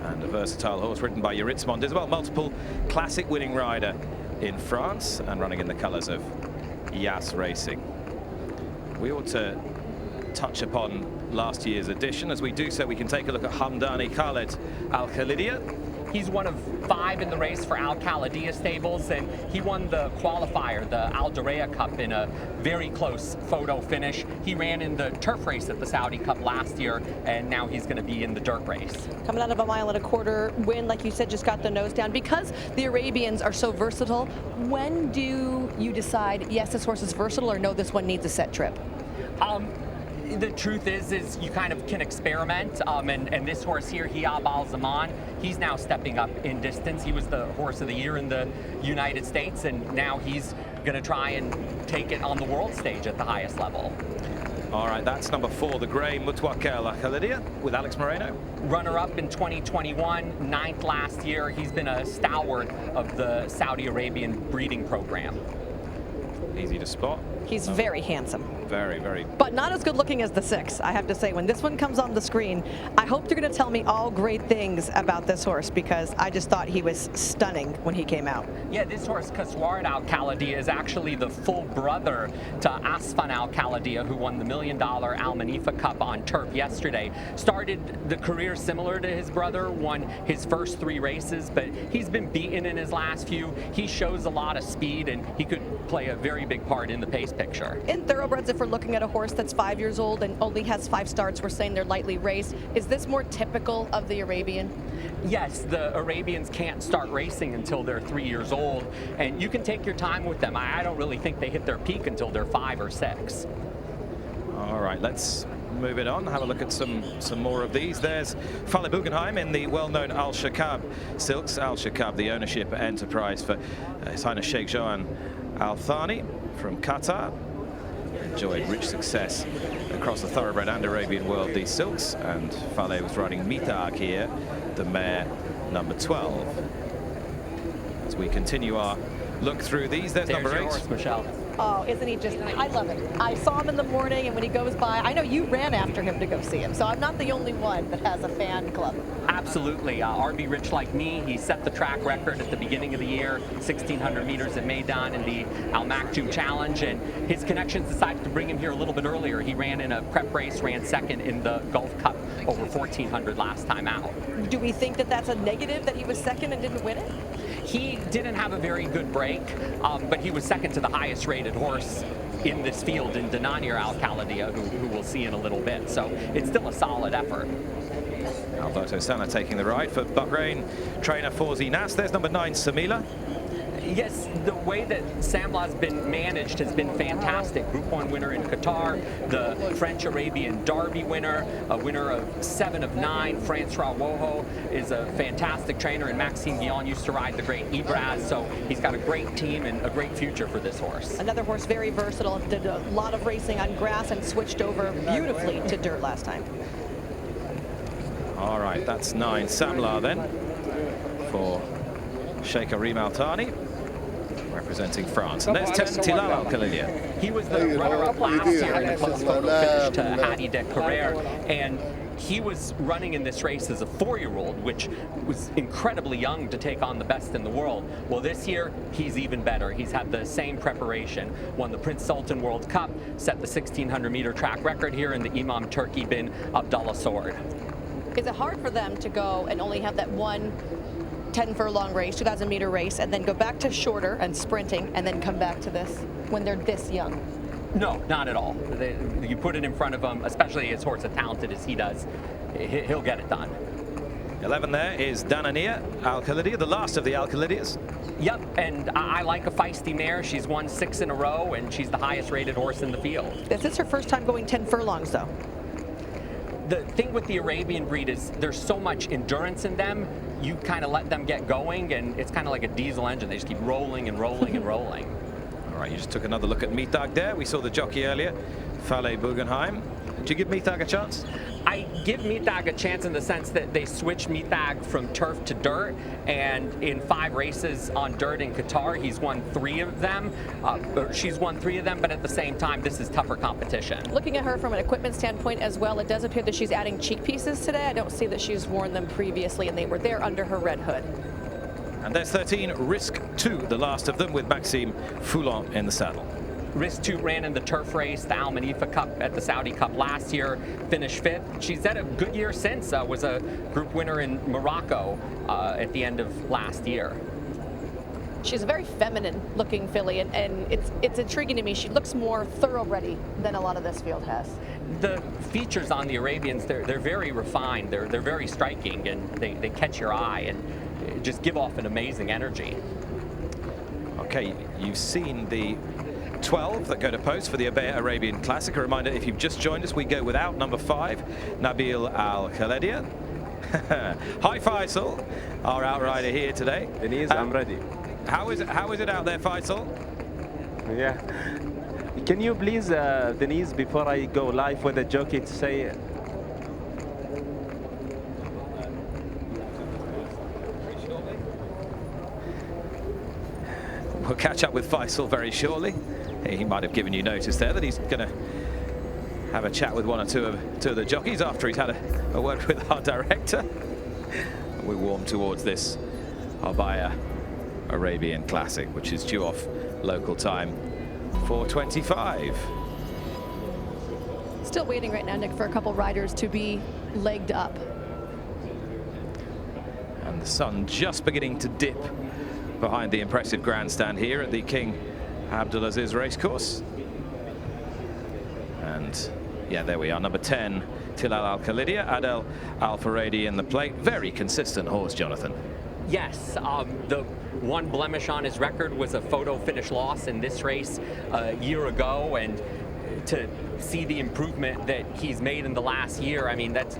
A: and a versatile horse ridden by Yoritz Mondizabal, multiple classic winning rider in France and running in the colours of Yas Racing. We ought to touch upon last year's edition. As we do so, we can take a look at Hamdani Khaled Al Khalidia.
P: He's one of 5 in the race for Al Khalidia stables, and he won the qualifier, the Al Dareya Cup, in a very close photo finish. He ran in the turf race at the Saudi Cup last year, and now he's going to be in the dirt race.
C: Coming out of a 1.25 mile win, like you said, just got the nose down. Because the Arabians are so versatile, when do you decide, yes, this horse is versatile, or no, this one needs a set trip?
P: The truth is you kind of can experiment, and this horse here, Hiab Al Zaman, he's now stepping up in distance. He was the horse of the year in the United States, and now he's going to try and take it on the world stage at the highest level.
A: All right, that's number 4, the grey Mutawakkel Al Khalidia with Alex Moreno.
P: Runner-up in 2021, 9th last year. He's been a stalwart of the Saudi Arabian breeding program.
A: Easy to spot.
C: He's very handsome.
A: very, very.
C: But not as good looking as the 6, I have to say. When this one comes on the screen, I hope you're going to tell me all great things about this horse, because I just thought he was stunning when he came out.
P: Yeah, this horse, Kasward Al Khalidiyah, is actually the full brother to Asfan Al Khalidiyah, who won the $1 million Al Manifa Cup on turf yesterday. Started the career similar to his brother, won his first 3 races, but he's been beaten in his last few. He shows a lot of speed, and he could play a very big part in the pace picture.
C: In thoroughbreds, if we're looking at a horse that's 5 years old and only has 5 starts, we're saying they're lightly raced. Is this more typical of the Arabian?
P: Yes, the Arabians can't start racing until they're 3 years old, and you can take your time with them. I don't really think they hit their peak until they're 5 or 6.
A: All right, let's move it on. Have a look at some more of these. There's Fale Bugenheim in the well-known Al Shakab silks. Al Shakab, the ownership enterprise for His Highness Sheikh Johan Al Thani from Qatar. Enjoyed rich success across the thoroughbred and Arabian world, these silks, and Fale was riding Mithaq here, the mare number 12. As we continue our look through these, there's number 8.
P: Horse, Michelle.
C: Oh, isn't he just, I love it. I saw him in the morning, and when he goes by, I know you ran after him to go see him, so I'm not the only one that has a fan club.
P: Absolutely. RB Rich like me, he set the track record at the beginning of the year, 1,600 meters at Meydan in the Al Maktoum Challenge, and his connections decided to bring him here a little bit earlier. He ran in a prep race, ran second in the Gulf Cup over 1,400 last time out.
C: Do we think that that's a negative, that he was second and didn't win it?
P: He didn't have a very good break, but he was second to the highest rated horse in this field in Dananir Al Khalidiyah, who we'll see in a little bit. So it's still a solid effort.
A: Alberto Senna taking the ride for Bahrain trainer Fawzi Nas. There's number 9, Samila.
P: Yes, the way that Samla's been managed has been fantastic. Group 1 winner in Qatar, the French-Arabian Derby winner, a winner of 7 of 9. Francois Woho is a fantastic trainer, and Maxime Guillon used to ride the great Ibraz, so he's got a great team and a great future for this horse.
C: Another horse very versatile, did a lot of racing on grass and switched over beautifully to dirt last time.
A: All right, that's 9, Samla then, for Sheikh Karim Al Thani, representing France. And there's Tilal Al Khalidiyah.
P: He was the runner-up last year in a close photo finish to Hadi de Carrere, and he was running in this race as a 4-year-old, which was incredibly young to take on the best in the world. Well, this year, he's even better. He's had the same preparation. Won the Prince Sultan World Cup, set the 1,600-meter track record here in the Imam Turki bin Abdullah Sword.
C: Is it hard for them to go and only have that one 10-furlong race, 2,000-meter race, and then go back to shorter and sprinting, and then come back to this when they're this young?
P: No, not at all. You put it in front of him, especially his horse as talented as he does, he'll get it done.
A: 11 there is Dananir Al Khalidiyah, the last of the Al Khalidiyahs.
P: Yep, and I like a feisty mare. She's won 6 in a row, and she's the highest-rated horse in the field.
C: Is this her first time going 10 furlongs, though?
P: The thing with the Arabian breed is there's so much endurance in them, you kind of let them get going, and it's kind of like a diesel engine. They just keep rolling and rolling and rolling.
A: All right, you just took another look at Mithaq there. We saw the jockey earlier, Fale Bugenheim. Did you give Mithaq a chance?
P: I give Mithaq a chance in the sense that they switched Mithaq from turf to dirt, and in 5 races on dirt in Qatar, he's won 3 of them. She's won 3 of them, but at the same time, this is tougher competition.
C: Looking at her from an equipment standpoint as well, it does appear that she's adding cheek pieces today. I don't see that she's worn them previously, and they were there under her red hood.
A: And there's 13, Risk 2, the last of them, with Maxime Foulon in the saddle.
P: Risk 2 ran in the turf race, the Al Manifa Cup at the Saudi Cup last year, finished 5th. She's had a good year since, was a group winner in Morocco at the end of last year.
C: She's a very feminine looking filly, and it's intriguing to me. She looks more thoroughbred than a lot of this field has.
P: The features on the Arabians, they're very refined, they're very striking, and they catch your eye and just give off an amazing energy.
A: Okay, you've seen the 12 that go to post for the Obeya Arabian Classic. A reminder, if you've just joined us, we go without number 5, Nabil Al Khalidiyah. Hi Faisal, our outrider here today.
I: Denise, I'm ready.
A: How is it out there, Faisal?
I: Yeah. Can you please, Denise, before I go live with the jockey, to say
A: we'll catch up with Faisal very shortly. He might have given you notice there that he's going to have a chat with one or two of the jockeys after he's had a word with our director. We warm towards this Albaya Arabian Classic, which is due off local time 4:25.
C: Still waiting right now, Nick, for a couple riders to be legged up.
A: And the sun just beginning to dip behind the impressive grandstand here at the King Abdulaziz Racecourse. And yeah, there we are, number 10, Tilal Al Khalidia, Adel Al Faradi in the plate. Very consistent horse, Jonathan.
P: Yes, the one blemish on his record was a photo finish loss in this race a year ago, and to see the improvement that he's made in the last year, I mean, that's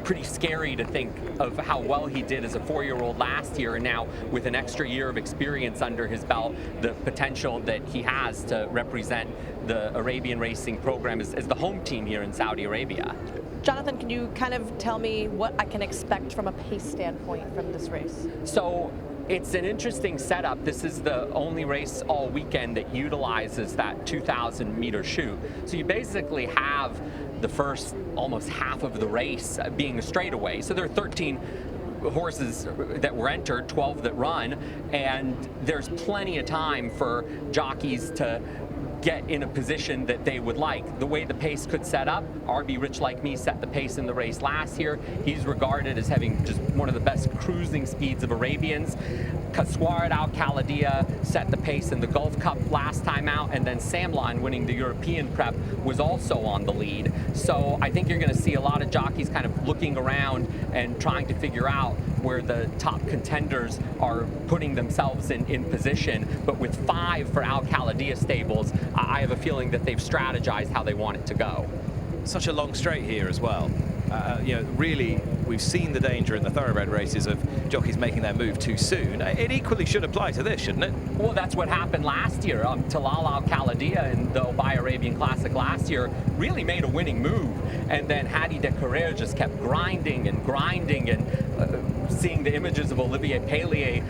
P: pretty scary to think of how well he did as a 4-year-old last year, and now with an extra year of experience under his belt, the potential that he has to represent the Arabian racing program as the home team here in Saudi Arabia.
C: Jonathan, can you kind of tell me what I can expect from a pace standpoint from this race?
P: So it's an interesting setup. This is the only race all weekend that utilizes that 2,000-meter chute. So you basically have the first almost half of the race being a straightaway. So there are 13 horses that were entered, 12 that run, and there's plenty of time for jockeys to get in a position that they would like. The way the pace could set up, RB Rich Like Me set the pace in the race last year. He's regarded as having just one of the best cruising speeds of Arabians. Kaswarat Al Khalidia set the pace in the Gulf Cup last time out, and then Samlan, winning the European prep, was also on the lead. So I think you're going to see a lot of jockeys kind of looking around and trying to figure out where the top contenders are putting themselves in position. But with 5 for Al Khalidia stables, I have a feeling that they've strategized how they want it to go.
A: Such a long straight here as well. You know, really, we've seen the danger in the thoroughbred races of jockeys making their move too soon. It equally should apply to this, shouldn't it?
P: Well, that's what happened last year. Tilal Al Khalidia in the Albaya Arabian Classic last year really made a winning move. And then Hadi de Carrera just kept grinding and grinding, and seeing the images of Olivier Paylier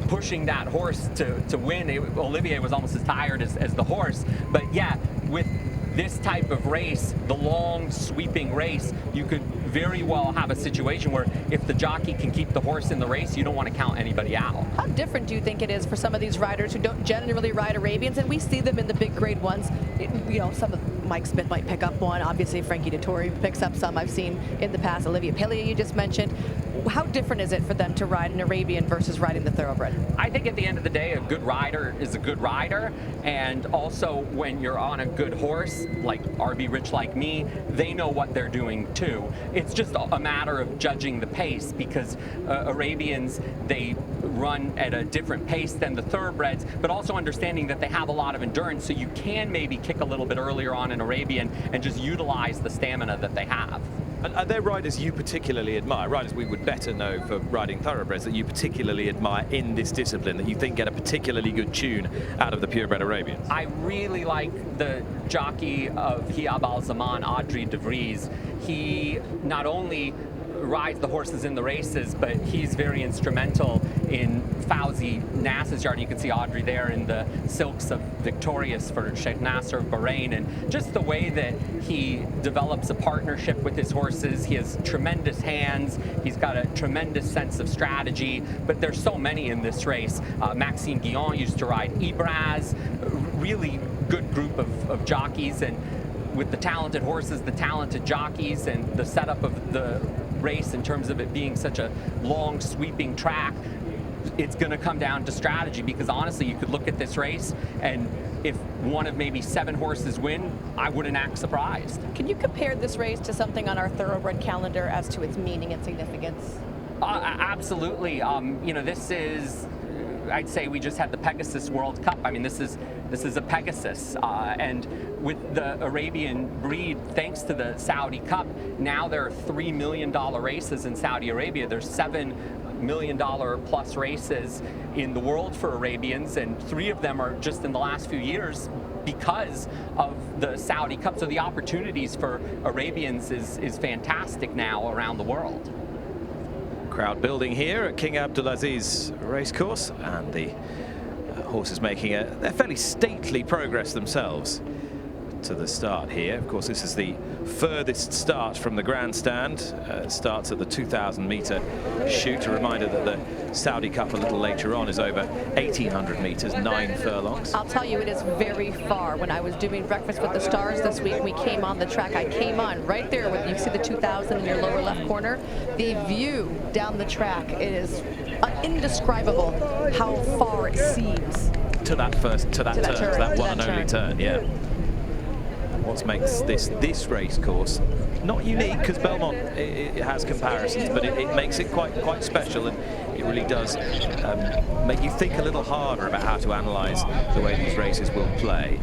P: pushing that horse to win. Olivier was almost as tired as the horse. But yeah, with this type of race, the long sweeping race, you could very well have a situation where if the jockey can keep the horse in the race, you don't want to count anybody out.
C: How different do you think it is for some of these riders who don't generally ride Arabians, and we see them in the big grade ones? You know, some of Mike Smith might pick up one. Obviously, Frankie Dettori picks up some I've seen in the past. Olivia Paylier, you just mentioned. How different is it for them to ride an Arabian versus riding the thoroughbred?
P: I think at the end of the day, a good rider is a good rider. And also when you're on a good horse, like RB Rich Like Me, they know what they're doing too. It's just a matter of judging the pace, because Arabians, they run at a different pace than the thoroughbreds, but also understanding that they have a lot of endurance, so you can maybe kick a little bit earlier on an Arabian and just utilize the stamina that they have.
A: Are there riders you particularly admire, riders we would better know for riding thoroughbreds, that you particularly admire in this discipline, that you think get a particularly good tune out of the purebred Arabians?
P: I really like the jockey of Hiab Al Zaman, Audrey De Vries. He not only rides the horses in the races, but he's very instrumental in Fauzi Nasser's yard. You can see Audrey there in the silks of Victorious for Sheikh Nasser of Bahrain, and just the way that he develops a partnership with his horses. He has tremendous hands. He's got a tremendous sense of strategy, but there's so many in this race. Maxime Guillon used to ride Ibraz, really good group of jockeys, and with the talented horses, the talented jockeys, and the setup of the race in terms of it being such a long sweeping track, it's going to come down to strategy, because honestly you could look at this race and if one of maybe 7 horses win, I wouldn't act surprised.
C: Can you compare this race to something on our thoroughbred calendar as to its meaning and significance?
P: Absolutely. You know, this is, I'd say we just had the Pegasus World Cup. I mean, this is a Pegasus, and with the Arabian breed, thanks to the Saudi Cup, now there are $3 million races in Saudi Arabia. There's $7 million plus races in the world for Arabians, and 3 of them are just in the last few years because of the Saudi Cup. So the opportunities for Arabians is fantastic now around the world.
A: Crowd building here at King Abdulaziz Racecourse, and the horses making a fairly stately progress themselves. to the start here. Of course, this is the furthest start from the grandstand. Starts at the 2,000-meter chute. A reminder that the Saudi Cup a little later on is over 1,800 meters, 9 furlongs.
C: I'll tell you, it is very far. When I was doing Breakfast with the Stars this week, we came on the track. I came on right there with, you see the 2,000 in your lower left corner. The view down the track, it is indescribable how far it seems.
A: To that one and only turn, yeah. What makes this race course not unique, because Belmont it has comparisons, but it makes it quite special, and it really does make you think a little harder about how to analyse the way these races will play.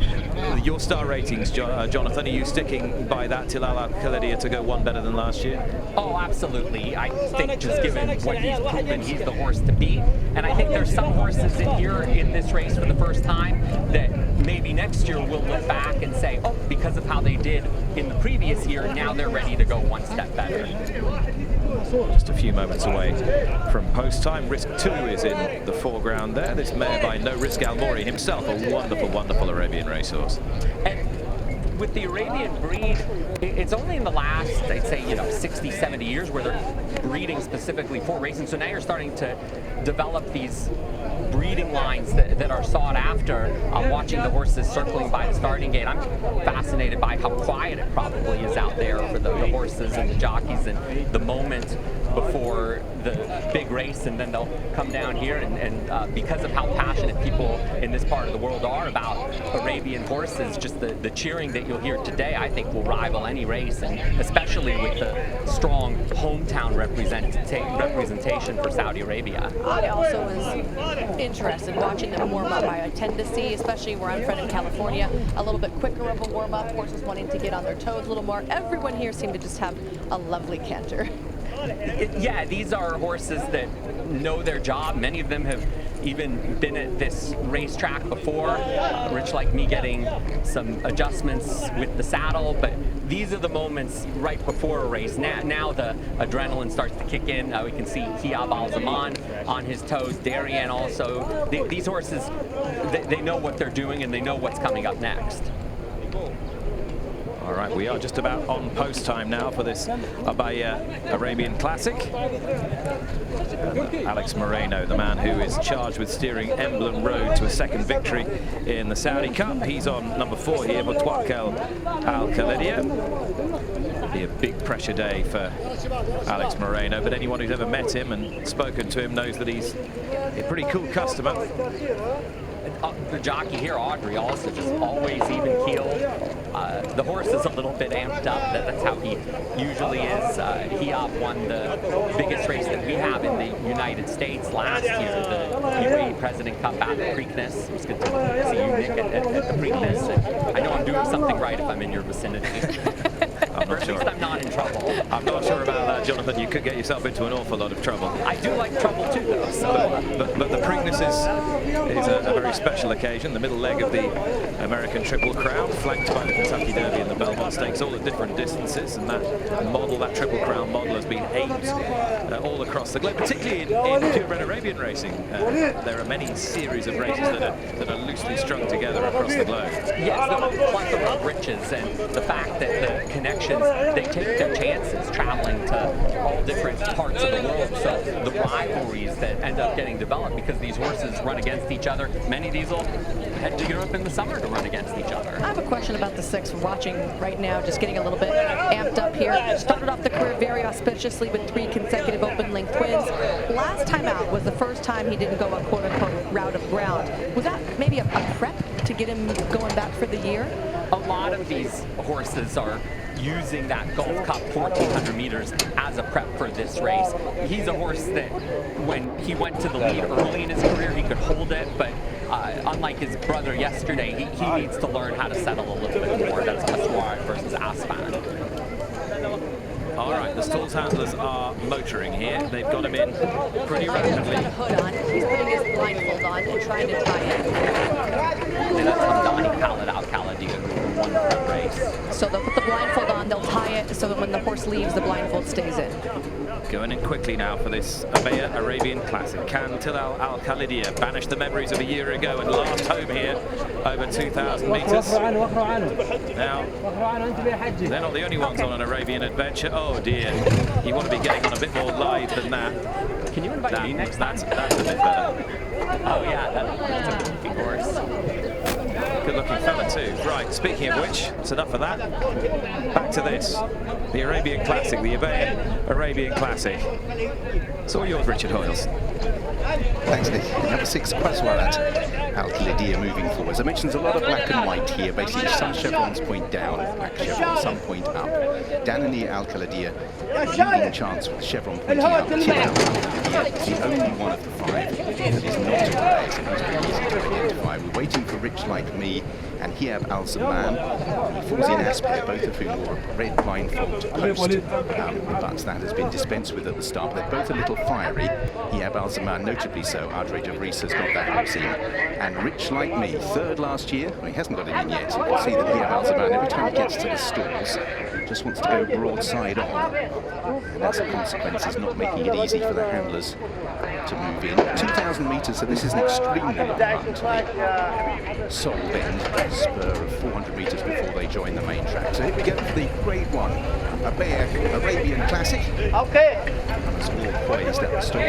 A: Your star ratings, Jonathan, are you sticking by that Tilal Al Khalidia to go one better than last year?
P: Oh, absolutely. I think just given what he's proven, he's the horse to beat. And I think there's some horses in here in this race for the first time that maybe next year we'll look back and say, oh, because of how they did in the previous year, now they're ready to go one step better.
A: Just a few moments away from post time. Risk 2 is in the foreground there. This mare by No Risk Al Mori, himself a wonderful Arabian racehorse.
P: And with the Arabian breed, it's only in the last, I'd say, 60, 70 years where they're breeding specifically for racing. So now you're starting to develop these breeding lines that are sought after. Watching the horses circling by the starting gate, I'm fascinated by how quiet it probably is out there for the horses and the jockeys, and the moment before the big race, and then they'll come down here, and because of how passionate people in this part of the world are about Arabian horses, just the cheering that you'll hear today, I think will rival any race, and especially with the strong hometown representation for Saudi Arabia.
C: I also was interested watching them warm up. I tend to see, especially where I'm from in California, a little bit quicker of a warm up, horses wanting to get on their toes a little more. Everyone here seemed to just have a lovely canter.
P: Yeah, these are horses that know their job. Many of them have even been at this racetrack before. Rich, like me, getting some adjustments with the saddle, but these are the moments right before a race. Now the adrenaline starts to kick in. We can see Hiab Al-Zaman on his toes, Darien also. These horses, they know what they're doing, and they know what's coming up next.
A: All right, we are just about on post time now for this Abaya Arabian Classic. Alex Moreno, the man who is charged with steering Emblem Road to a second victory in the Saudi Cup. He's on number 4 here, Mutawakkel Al Khalidia. Be a big pressure day for Alex Moreno, but anyone who's ever met him and spoken to him knows that he's a pretty cool customer.
P: The jockey here, Audrey, also just always even keeled. The horse is a little bit amped up. That's how he usually is. Hiab won the biggest race that we have in the United States last year, the UAE President Cup at the Preakness. It was good to see you, Nick, at the Preakness. And I know I'm doing something right if I'm in your vicinity.
A: I'm not sure.
P: At least I'm not in trouble.
A: I'm not sure about that, Jonathan. You could get yourself into an awful lot of trouble.
P: I do like trouble too, though. So.
A: But the Preakness is a very special occasion. The middle leg of the American Triple Crown, flanked by the Kentucky Derby and the Belmont Stakes, all at different distances. And that Triple Crown model has been aimed all across the globe, particularly in purebred Arabian racing. There are many series of races that are loosely strung together across the globe.
P: Yes, the plethora of riches, and the fact that the connections, they take their chances traveling to all different parts of the world. So the rivalries that end up getting developed because these horses run against each other. Many of these will head to Europe in the summer to run against each other.
C: I have a question about the 6. We're watching right now, just getting a little bit amped up here. Started off the career very auspiciously with 3 consecutive open length wins. Last time out was the first time he didn't go a quote-unquote route of ground. Was that maybe a prep to get him going back for the year?
P: A lot of these horses are using that Gulf Cup 1,400 meters as a prep for this race. He's a horse that when he went to the lead early in his career, he could hold it, but unlike his brother yesterday, he needs to learn how to settle a little bit more. That's Kaswar versus Aspan.
A: All right, the stalls handlers are motoring here. They've got him in pretty rapidly.
C: He's got a hood on. He's putting his blindfold on and trying to tie in.
P: And that's Hamdani Khalid Al Khalidia, who
A: won that race.
C: So they'll put the blindfold on, they'll tie it so that when the horse leaves, the blindfold stays in.
A: Going in quickly now for this Abeya Arabian Classic. Can Tilal Al Khalidia banish the memories of a year ago and last home here over 2,000 metres? Now, they're not the only ones on an Arabian adventure. Oh dear, you want to be getting on a bit more live than that.
P: Can you invite me next time?
A: That's a bit better.
P: Oh yeah, that's a good looking horse.
A: Good looking fella too. Right, speaking of which, it's enough of that. Back to this. The Arabian Classic, the Abeya Arabian Classic. It's all yours, Richard Hoyles.
G: Thanks, Nick. Number 6, Qaswarat Al Khalidia moving forward. As I mentioned, there's a lot of black and white here. Basically, some chevrons point down, black chevron, some point up. Danani Al Khalidia, leading chance with the chevron pointing up. Tilal is the only one of the 5 that is not a grey, so he's very easy to identify. We're waiting for Rich Like Me and Hiab Al Zaman, Fawzi Nasper, both of whom wore a red blindfold post, but that has been dispensed with at the start. They're both a little fiery. Hiab Al Zaman, notably so. Adre de Vries has got that routine. And Rich Like Me, 3rd last year. Well, he hasn't got it in yet. You can see that Hiab Al Zaman, every time he gets to the stalls, just wants to go broadside on. And as a consequence, is not making it easy for the handlers to move in. 2,000 metres, so this is an extremely long run to the Sol Bend spur of 400 metres before they join the main track. So here we go for the Grade 1 Abeya Arabian Classic. Okay. And it's all poised at the stalls.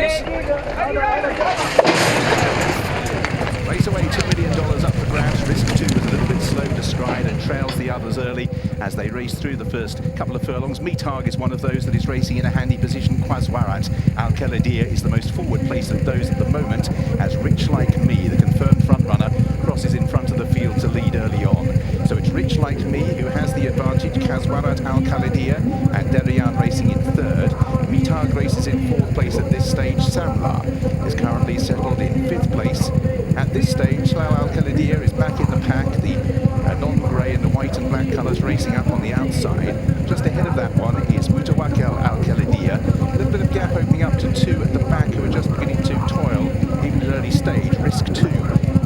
G: Race away, $2 million up for grabs. Risk 2 was a little bit slow to stride and trails the others early as they race through the first couple of furlongs. Mitag is one of those that is racing in a handy position. Qaswarat Al Khalidia is the most forward placed of those at the moment, as Rich Like Me, the confirmed front runner, crosses in front of the field to lead early on. So it's Rich Like Me who has the advantage. Qaswarat Al Khalidia and Derian racing in 3rd. Mitag races in 4th place at this stage. Samla is currently settled in 5th place. At this stage, Tilal Al Khalidia is back in the pack. The non-grey and the white and black colours racing up on the outside. Just ahead of that one is Mutawakkil Al Khalidia. A little bit of gap opening up to 2 at the back who are just beginning to toil even at an early stage. Risk 2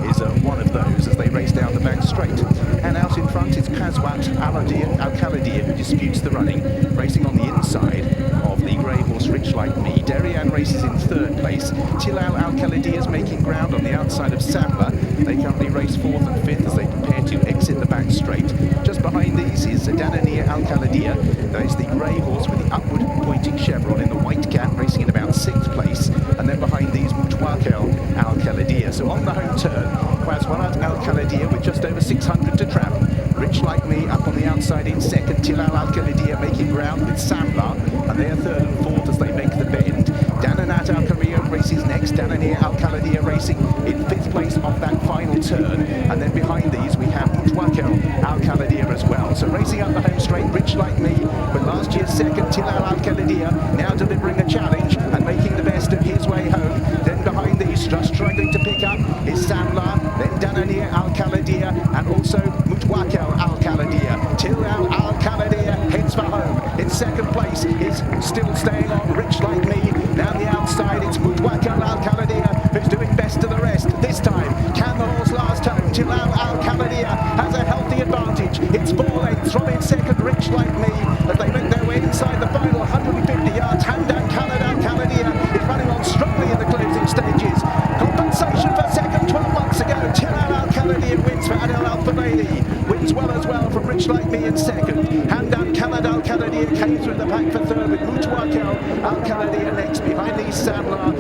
G: is one of those as they race down the back straight. And out in front is Qaswarat Al Khalidia who disputes the running, racing on the inside of the grey horse Rich Like Me. Derian races in 3rd place. Tilal Al Khalidia is making ground on the outside of Samla. They currently race 4th and 5th as they prepare to exit the back straight. Just behind these is Danani Al Khalidia. That is the grey horse with the upward pointing chevron in the white cap, racing in about 6th place. And then behind these, Mutawakkil Al Khalidia. So on the home turn, Qaswarat Al Khalidia with just over 600 to travel. Rich Like Me up on the outside in 2nd. Tilal Al Khalidia making ground with Samla, and they're 3rd and 4th as they make the bend. Dananat Al Khalidia races next. Danani Al Khalidia racing in 5th place off that final turn. And then behind these we have Mutawakkil Al Khalidia as well. So racing up the home straight, Rich Like Me with last year's 2nd, Tilal Al Khalidia, now delivering a challenge and making the best of his way home. Then behind these, just struggling to pick up, is Samla, then Danani Al Khalidia, and also Mutawakkil Al Khalidia. Tilal Al Khalidia heads for home. In 2nd place is still staying on Rich Like Me. Down the outside, it's Mutawakkil Al Khalidia who's doing best of the rest. This time, can the horse last home? Tilal Al Khalidia has a healthy advantage. It's 4 lengths from in 2nd, Rich Like Me, as they make their way inside the final 150 yards. Hamdan Khaled Al Khalidia is running on strongly in the closing stages. Compensation for 2nd 12 months ago. Tilal Al Khalidia wins for Adel Al Fadeli. Wins well as well from Rich Like Me in 2nd. Hamdan Khaled Al Khalidia came through the pack for 3rd with Mutawakkil Al Khalidia next. Behind these, Samla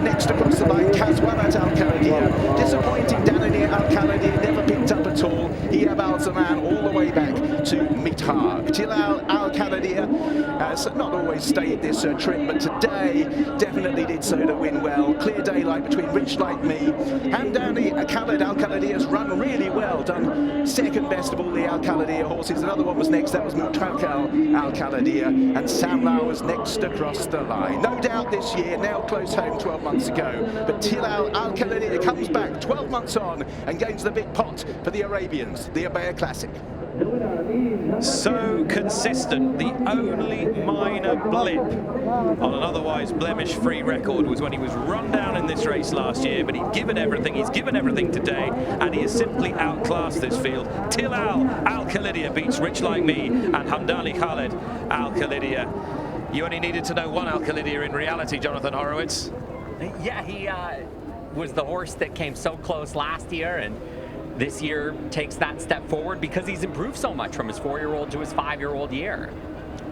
G: next across the line. Qaswarat Al Khalidia. Disappointing Danani Al Khalidia, never picked up at all. Hiab Al Zaman all the way back to Mitag. Tilal Al Khalidia has not always stayed this trip, but today definitely did so to win well. Clear daylight between Rich Like Me and Danani Khaled Al Khalidia has run really well, done 2nd best of all the Al Khalidia horses. Another one was next, that was Mutawakkil Al Khalidia, and Samla was next across the line. No doubt this year, now close home 12 months ago, but Tilal Al Khalidia comes back 12 months on and gains the big pot for the Arabians, the Abeya Classic.
A: So consistent. The only minor blip on an otherwise blemish-free record was when he was run down in this race last year, but he'd given everything. He's given everything today, and he has simply outclassed this field. Tilal Al Khalidia beats Rich Like Me and Hamdani Khaled Al Khalidia. You only needed to know one Al Khalidia in reality, Jonathan Horowitz.
P: Yeah, he was the horse that came so close last year, and this year takes that step forward because he's improved so much from his 4-year-old to his 5-year-old year.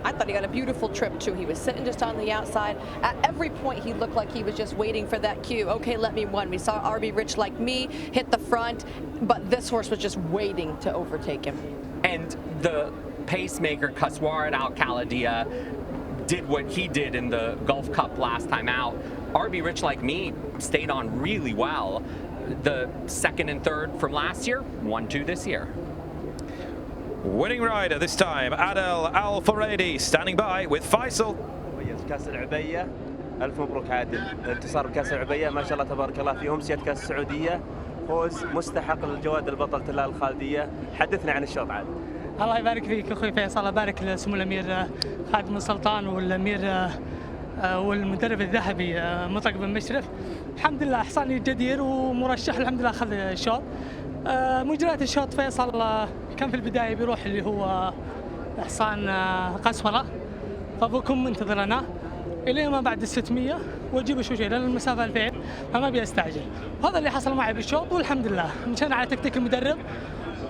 C: I thought he got a beautiful trip too. He was sitting just on the outside. At every point he looked like he was just waiting for that cue. Okay, let me win. We saw RB Rich Like Me hit the front, but this horse was just waiting to overtake him.
P: And the pacemaker Kaswarat Al Khalidia did what he did in the Gulf Cup last time out. RB Rich Like Me stayed on really well. The 2nd and 3rd from last year, 1-2 this year.
A: Winning rider this time, Adel Al Furedi, standing by with Faisal.
I: كاس العبية ألف مبروك عادل، انتصار بكاس العبية ما شاء الله تبارك الله في أمسية كاس السعودية، فوز مستحق للجواد البطل تلال الخالدية. حدثنا عن الشوط عادل.
Q: الله يبارك فيك اخوي فيصل، الله يبارك لسمو الامير خادم السلطان والامير والمدرب الذهبي مطلق بن مشرف. الحمد لله حصاني جدير ومرشح، الحمد لله اخذ الشوط. مجريات الشوط فيصل كان في البدايه بيروح اللي هو حصان قسوره، فابوكم منتظرنا الى ما بعد ال 600 واجيب شوي لان المسافه 2000 فما ابي استعجل. هذا اللي حصل معي بالشوط والحمد لله مشينا على تكتيك المدرب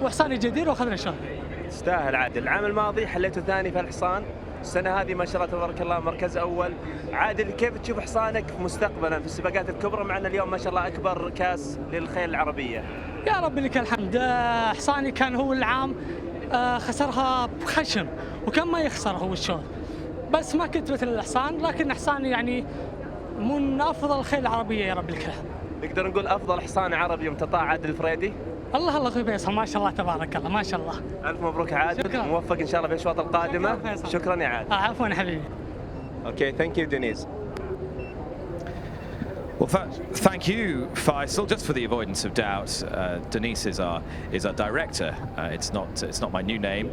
Q: وحصاني جدير واخذنا الشوط.
I: تستاهل عادل. العام الماضي حليته ثاني في الحصان، السنه هذه ما شاء الله تبارك الله مركز اول. عادل كيف تشوف حصانك مستقبلا في السباقات الكبرى مع ان اليوم ما شاء الله اكبر كاس للخيل العربيه؟
Q: يا رب لك الحمد. حصاني كان هو العام خسرها بخشم وكان ما يخسر هو الشوط، بس ما كنت مثل الحصان، لكن حصاني يعني من افضل الخيل العربيه يا رب لك الحمد.
I: نقدر نقول افضل حصان عربي متطاع عادل الفريدي؟
Q: الله الله اخوي فيصل ما شاء الله تبارك الله ما شاء الله.
I: الف مبروك عادل،
Q: شكرا.
I: موفق ان شاء الله في الاشواط القادمه. شكرا يا عادل.
Q: عفوا حبيبي.
I: Okay, thank you Denise.
A: Well, thank you, Faisal. Just for the avoidance of doubt, Denise is our director. It's not my new name.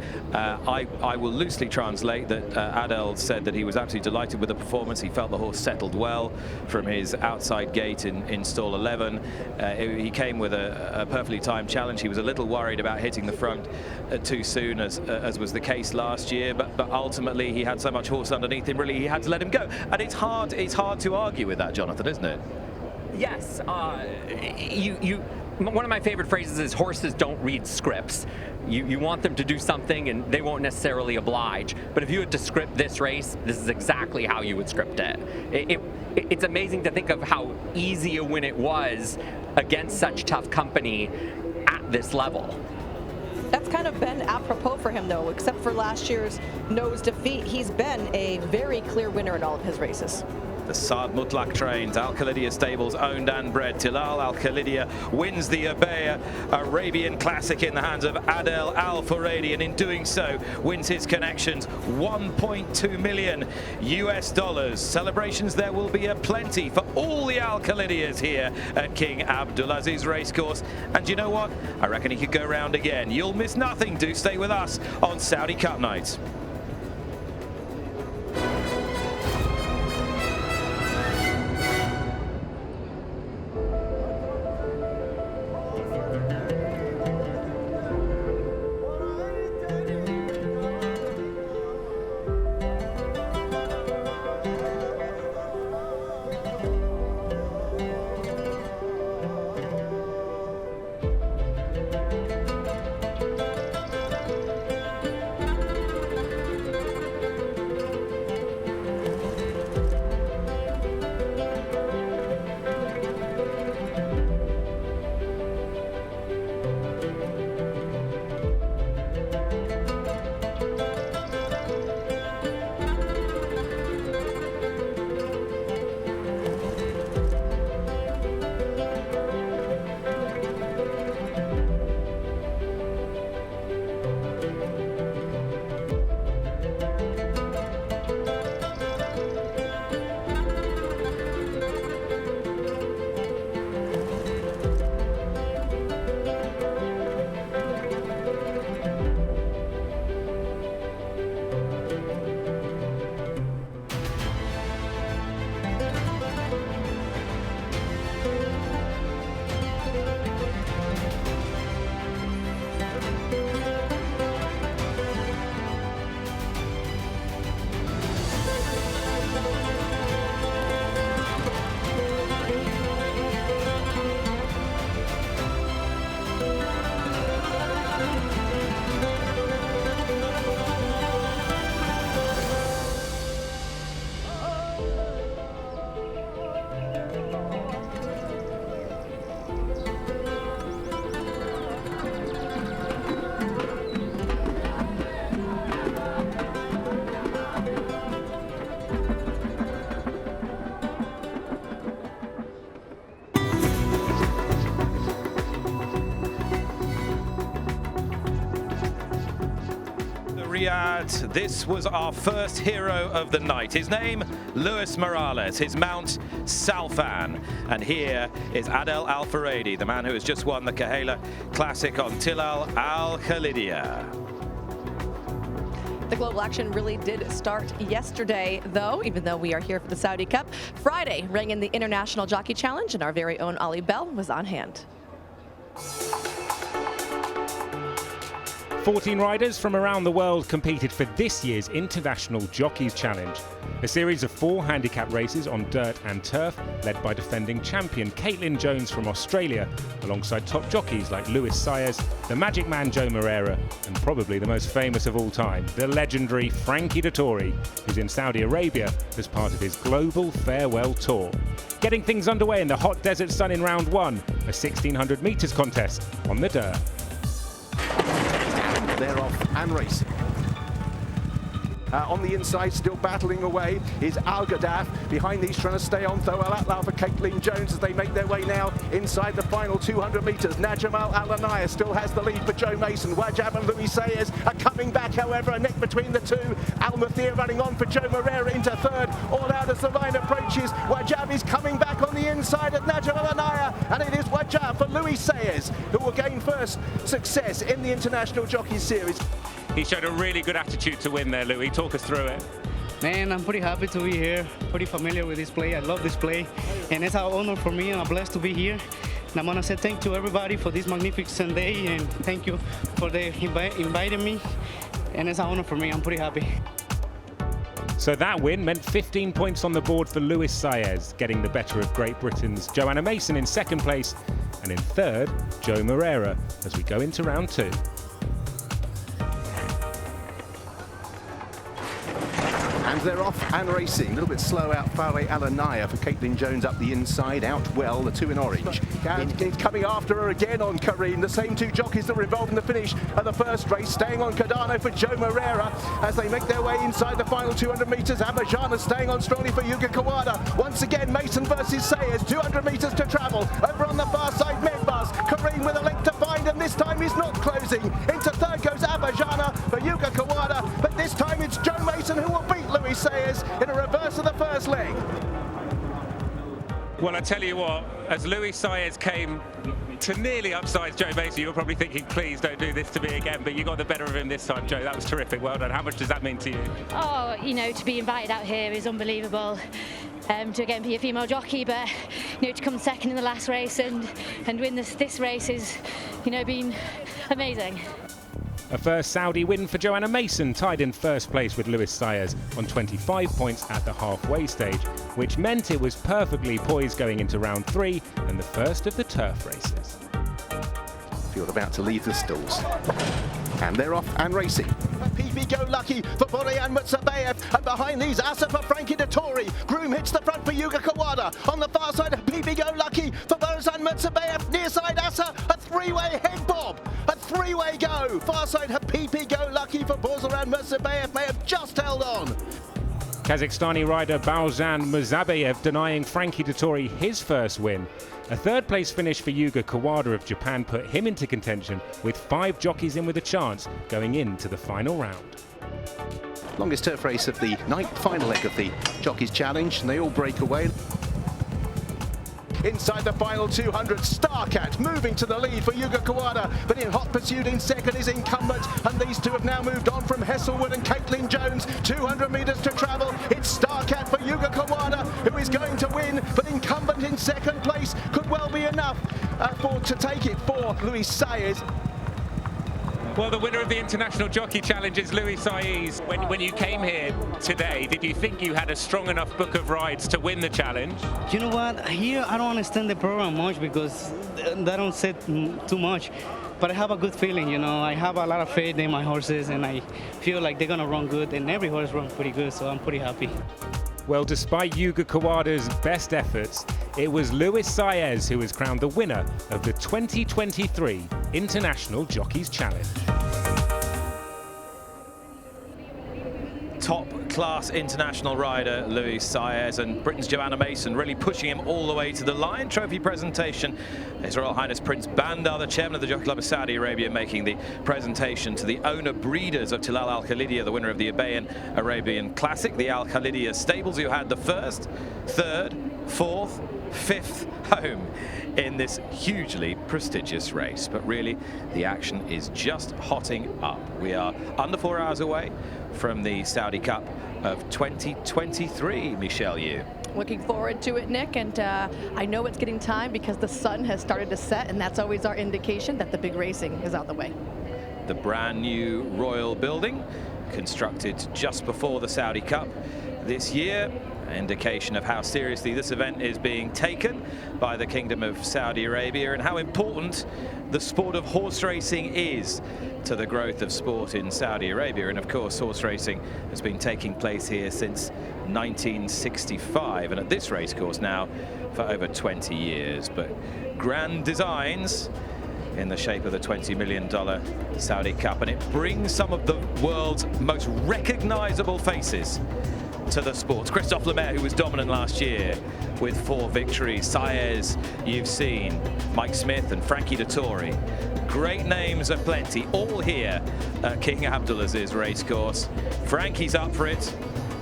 A: I will loosely translate that Adel said that he was absolutely delighted with the performance. He felt the horse settled well from his outside gate in stall 11. He came with a perfectly timed challenge. He was a little worried about hitting the front too soon, as was the case last year. But ultimately, he had so much horse underneath him. Really, he had to let him go. And it's hard to argue with that, Jonathan, isn't it?
P: Yes, one of my favorite phrases is horses don't read scripts. You want them to do something and they won't necessarily oblige. But if you had to script this race, this is exactly how you would script it. It's amazing to think of how easy a win it was against such tough company at this level.
C: That's kind of been apropos for him, though. Except for last year's nose defeat, he's been a very clear winner in all of his races.
A: The Saad Mutlaq trains, Al Khalidia stables owned and bred. Tilal Al Khalidia wins the Abeya Arabian Classic in the hands of Adel Al Furedi, and in doing so wins his connections $1.2 million. Celebrations there will be aplenty for all the Al Khalidias here at King Abdulaziz Racecourse. And you know what? I reckon he could go round again. You'll miss nothing. Do stay with us on Saudi Cup night. But this was our first hero of the night. His name, Luis Morales, his mount, Salfan. And here is Adel Al-Faradi, the man who has just won the Kahala Classic on Tilal Al Khalidia.
C: The global action really did start yesterday, though, even though we are here for the Saudi Cup. Friday rang in the International Jockey Challenge, and our very own Ali Bell was on hand.
R: 14 riders from around the world competed for this year's International Jockeys Challenge, a series of 4 handicap races on dirt and turf, led by defending champion Caitlin Jones from Australia, alongside top jockeys like Luis Saez, the Magic Man Joe Moreira, and probably the most famous of all time, the legendary Frankie Dettori, who's in Saudi Arabia as part of his global farewell tour. Getting things underway in the hot desert sun in round 1, a 1600 metres contest on the dirt.
G: They're off and racing. On the inside, still battling away, is Al Gaddaf. Behind these, trying to stay on, though, Al Atlau for Caitlin Jones as they make their way now inside the final 200 metres. Najamal Al-Anaya still has the lead for Joe Mason. Wajab and Luis Saez are coming back, however, a neck between the two. Al Muthir running on for Joe Moreira into third. All out as the line approaches. Wajab is coming back on the inside of Najamal Al-Anaya, and it is Wajab for Luis Saez, who will gain first success in the International Jockeys Series.
R: He showed a really good attitude to win there, Louis. Talk us through it.
S: Man, I'm pretty happy to be here, pretty familiar with this play. I love this play, and it's an honor for me, and I'm blessed to be here. And I want to say thank you to everybody for this magnificent day, and thank you for inviting me, and it's an honor for me. I'm pretty happy.
R: So that win meant 15 points on the board for Luis Saez, getting the better of Great Britain's Joanna Mason in second place, and in third, Joe Moreira, as we go into round 2.
G: And they're off and racing. A little bit slow out Fareh Al-Anaya for Caitlin Jones up the inside, out well, the 2 in orange. And it's coming after her again on Kareem. The same 2 jockeys that were involved in the finish of the first race, staying on Cardano for Joe Moreira as they make their way inside the final 200 metres. Abajana staying on strongly for Yuga Kawada. Once again, Mason versus Saez, 200 metres to travel. Over on the far side, Medbus. Kareem with a length to find, and this time he's not closing. Into third goes Abajana for Yuga Kawada, but this time it's Joe Mason who will beat Luis Saez in a reverse of the first leg.
R: Well, I tell you what, as Luis Saez came to nearly upsize Joe Mason, you were probably thinking, please don't do this to me again, but you got the better of him this time, Joe. That was terrific. Well done. How much does that mean to you?
T: Oh, you know, to be invited out here is unbelievable. To again be a female jockey, but you know, to come second in the last race and win this race is, you know, been amazing.
R: A first Saudi win for Joanna Mason, tied in first place with Luis Saez on 25 points at the halfway stage, which meant it was perfectly poised going into round 3 and the first of the turf races.
G: Field about to leave the stalls. And they're off and racing. PB Go Lucky for Borean Mutsabayev, and behind these Asa for Frankie Dettori. Groom hits the front for Yuga Kawada. On the far side of PB Go Lucky for Borean Mutsabayev. Near side Asa, a 3-way head bob. A 3-way go. Far side PP Go Lucky for Borean Mutsabayev may have just held on.
R: Kazakhstani rider Bauzan Muzabayev denying Frankie Dettori his first win. A third place finish for Yuga Kawada of Japan put him into contention, with 5 jockeys in with a chance going into the final round.
G: Longest turf race of the night, final leg of the Jockeys Challenge, and they all break away. Inside the final 200, Starcat moving to the lead for Yuga Kawada, but in hot pursuit in second is Incumbent, and these two have now moved on from Hesselwood and Caitlin Jones. 200 metres to travel. It's Starcat for Yuga Kawada, who is going to win, but Incumbent in second place could well be enough to take it for Luis Saez.
R: Well, the winner of the International Jockey Challenge is Luis Saez. When you came here today, did you think you had a strong enough book of rides to win the challenge?
S: You know what? Here I don't understand the program much because they don't say too much. But I have a good feeling, you know. I have a lot of faith in my horses, and I feel like they're gonna run good, and every horse runs pretty good, so I'm pretty happy.
R: Well, despite Yuga Kawada's best efforts, it was Luis Saez who was crowned the winner of the 2023 International Jockeys Challenge.
A: Top world-class international rider Luis Saez, and Britain's Joanna Mason really pushing him all the way to the line. Trophy presentation. His Royal Highness Prince Bandar, the chairman of the Jockey Club of Saudi Arabia, making the presentation to the owner-breeders of Tilal Al Khalidia, the winner of the Ubayan Arabian Classic. The Al Khalidia stables who had the first, third, fourth, fifth home in this hugely prestigious race. But really, the action is just hotting up. We are under 4 hours away from the Saudi Cup of 2023, Michelle Yu.
C: Looking forward to it, Nick, and I know it's getting time because the sun has started to set, and that's always our indication that the big racing is on the way.
A: The brand new Royal Building, constructed just before the Saudi Cup this year, indication of how seriously this event is being taken by the Kingdom of Saudi Arabia and how important the sport of horse racing is to the growth of sport in Saudi Arabia. And of course, horse racing has been taking place here since 1965, and at this racecourse now for over 20 years. But grand designs in the shape of the $20 million Saudi Cup, and it brings some of the world's most recognizable faces to the sports. Christophe Lemaire, who was dominant last year with 4 victories. Saez, you've seen. Mike Smith and Frankie Dettori. Great names aplenty, all here at King Abdulaziz Racecourse. Frankie's up for it.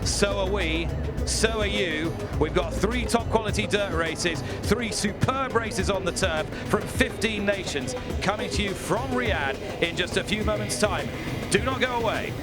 A: So are we. So are you. We've got 3 top quality dirt races, 3 superb races on the turf from 15 nations coming to you from Riyadh in just a few moments' time. Do not go away.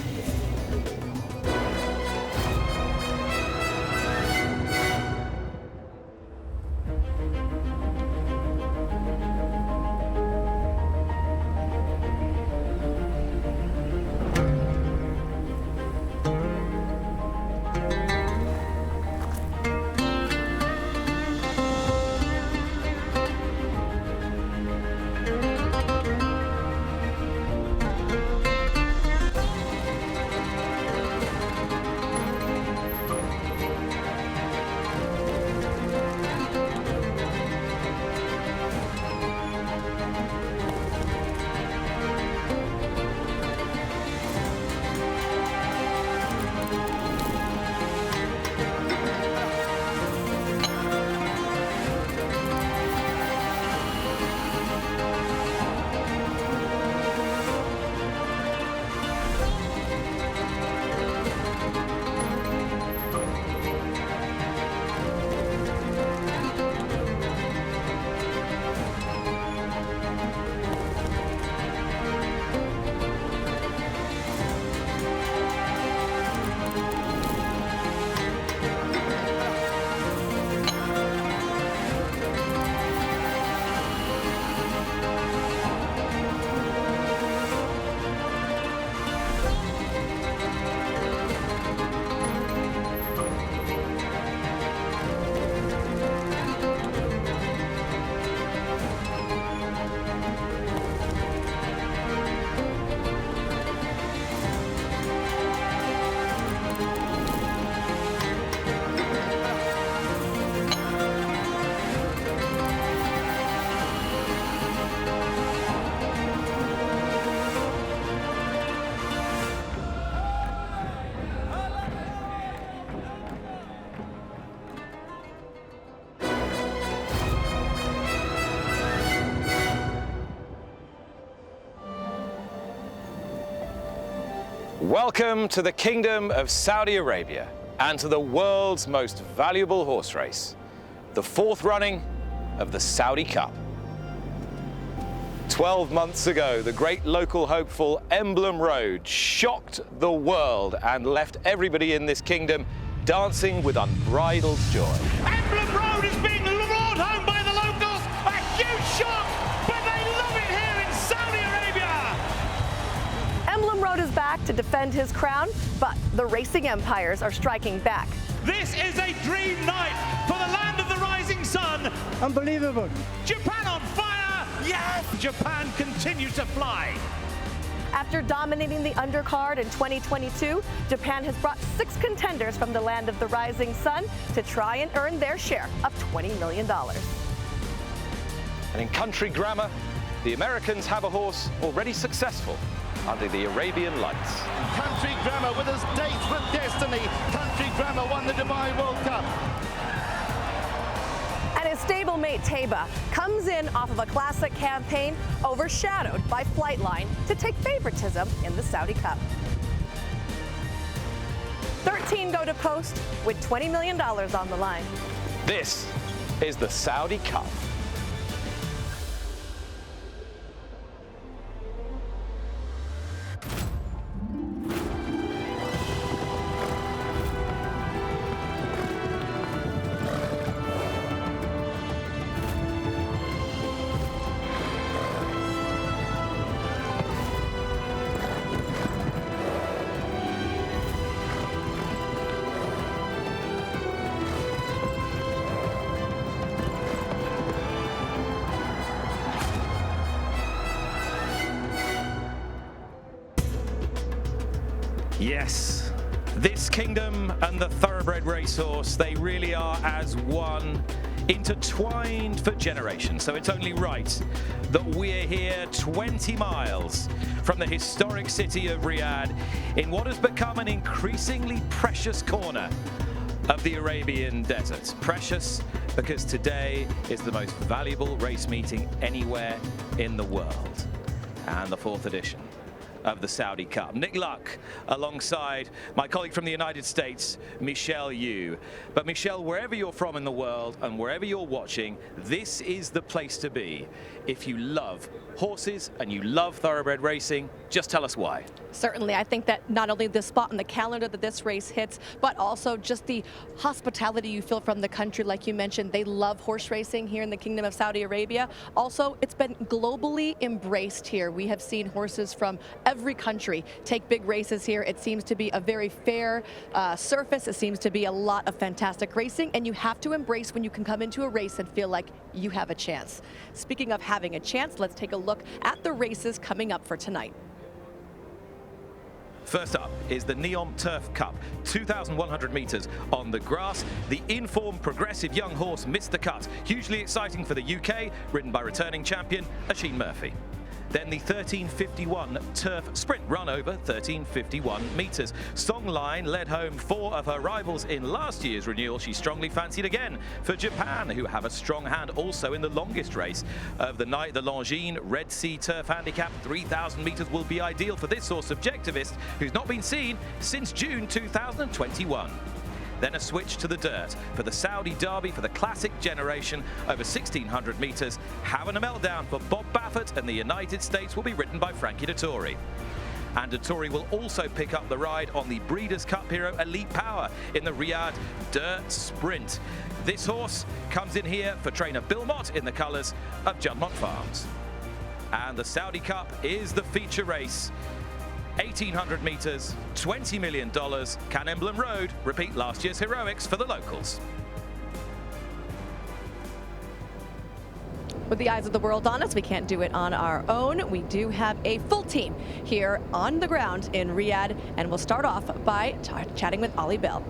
A: Welcome to the Kingdom of Saudi Arabia and to the world's most valuable horse race, the 4th running of the Saudi Cup. 12 months ago, the great local hopeful Emblem Road shocked the world and left everybody in this kingdom dancing with unbridled joy.
B: Emblem Road is being brought home by the locals. A huge shock, but they love it here in Saudi Arabia.
C: Emblem Road is back to defend his crown, but the racing empires are striking back.
B: This is a dream night for the land of the rising sun.
S: Unbelievable.
B: Japan on fire. Yes! Japan continues to fly.
C: After dominating the undercard in 2022, Japan has brought 6 contenders from the land of the rising sun to try and earn their share of $20 million.
A: And in country grammar, the Americans have a horse already successful under the Arabian lights.
E: Country Grammar with his Dates with Destiny. Country Grammar won the Dubai World Cup.
C: And his stablemate Taiba comes in off of a classic campaign overshadowed by Flightline to take favoritism in the Saudi Cup. 13 go to post with $20 million on the line.
A: This is the Saudi Cup. Yes, this kingdom and the thoroughbred racehorse, they really are as one, intertwined for generations. So it's only right that we're here 20 miles from the historic city of Riyadh in what has become an increasingly precious corner of the Arabian desert. Precious because today is the most valuable race meeting anywhere in the world, and the 4th edition of the Saudi Cup. Nick Luck alongside my colleague from the United States, Michelle Yu. But Michelle, wherever you're from in the world and wherever you're watching, this is the place to be. If you love horses and you love thoroughbred racing, just tell us why.
C: Certainly, I think that not only the spot on the calendar that this race hits, but also just the hospitality you feel from the country. Like you mentioned, they love horse racing here in the Kingdom of Saudi Arabia. Also, it's been globally embraced here. We have seen horses from every country take big races here. It seems to be a very fair surface. It seems to be a lot of fantastic racing, and you have to embrace when you can come into a race and feel like you have a chance. Speaking of having a chance, let's take a look at the races coming up for tonight.
A: First up is the Neom Turf Cup, 2,100 meters on the grass. The in-form progressive young horse missed the cut. Hugely exciting for the UK, ridden by returning champion Oisin Murphy. Then the 1351 Turf Sprint run over 1351 meters. Songline led home 4 of her rivals in last year's renewal. She strongly fancied again for Japan, who have a strong hand also in the longest race of the night. The Longines Red Sea Turf Handicap, 3,000 meters will be ideal for this horse subjectivist, who's not been seen since June 2021. Then a switch to the dirt for the Saudi Derby for the classic generation over 1,600 meters. Having a meltdown for Bob Baffert, and the United States will be ridden by Frankie Dettori. And Dettori will also pick up the ride on the Breeders' Cup hero Elite Power in the Riyadh Dirt Sprint. This horse comes in here for trainer Bill Mott in the colours of Juddmonte Farms. And the Saudi Cup is the feature race. 1,800 meters, $20 million. Can Emblem Road repeat last year's heroics for the locals?
C: With the eyes of the world on us, we can't do it on our own. We do have a full team here on the ground in Riyadh, and we'll start off by chatting with Ali Bell.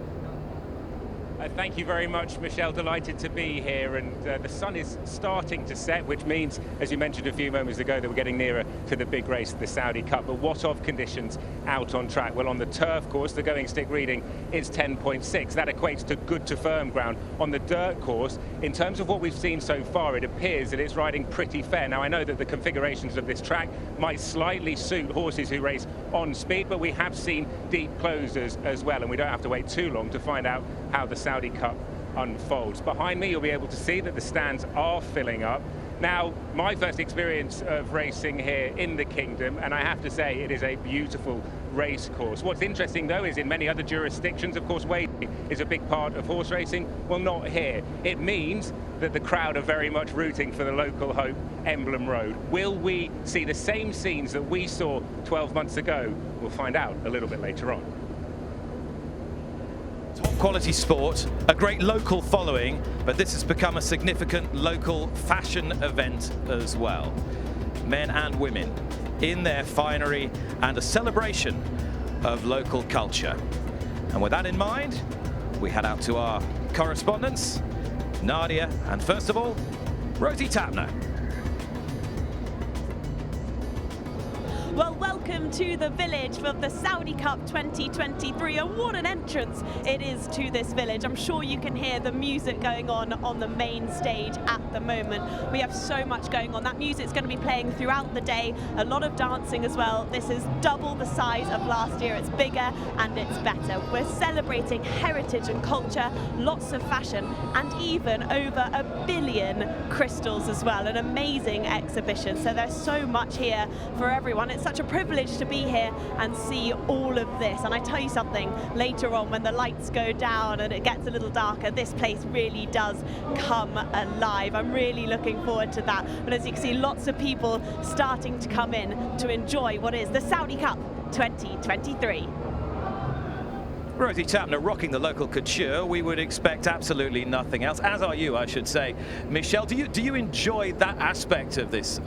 R: Thank you very much, Michelle. Delighted to be here, and the sun is starting to set, which means, as you mentioned a few moments ago, that we're getting nearer to the big race, the Saudi Cup. But what of conditions out on track? Well, on the turf course, the going stick reading is 10.6. That equates to good to firm ground. On the dirt course, in terms of what we've seen so far, it appears that it's riding pretty fair. Now, I know that the configurations of this track might slightly suit horses who race on speed, but we have seen deep closers as well, and we don't have to wait too long to find out how the Saudi Cup unfolds. Behind me, you'll be able to see that the stands are filling up. Now, my first experience of racing here in the Kingdom, and I have to say it is a beautiful race course. What's interesting, though, is in many other jurisdictions, of course, waiting is a big part of horse racing. Well, not here. It means that the crowd are very much rooting for the local hope, Emblem Road. Will we see the same scenes that we saw 12 months ago? We'll find out a little bit later on.
A: Top quality sport, a great local following, but this has become a significant local fashion event as well. Men and women in their finery, and a celebration of local culture. And with that in mind, we head out to our correspondents, Nadia, and first of all, Rosie Tapner.
U: Well, welcome welcome to the village of the Saudi Cup 2023, and what an entrance it is to this village. I'm sure you can hear the music going on the main stage at the moment. We have so much going on. That music's going to be playing throughout the day, a lot of dancing as well. This is double the size of last year. It's bigger and it's better. We're celebrating heritage and culture, lots of fashion, and even over 1 billion crystals as well. An amazing exhibition. So there's so much here for everyone. It's such a privilege to be here and see all of this. And I tell you something, later on when the lights go down and it gets a little darker, this place really does come alive. I'm really looking forward to that. But as you can see, lots of people starting to come in to enjoy what is the Saudi Cup 2023.
A: Rosie Tapner rocking the local couture. We would expect absolutely nothing else, as are you, I should say. Michelle, do you enjoy that aspect of this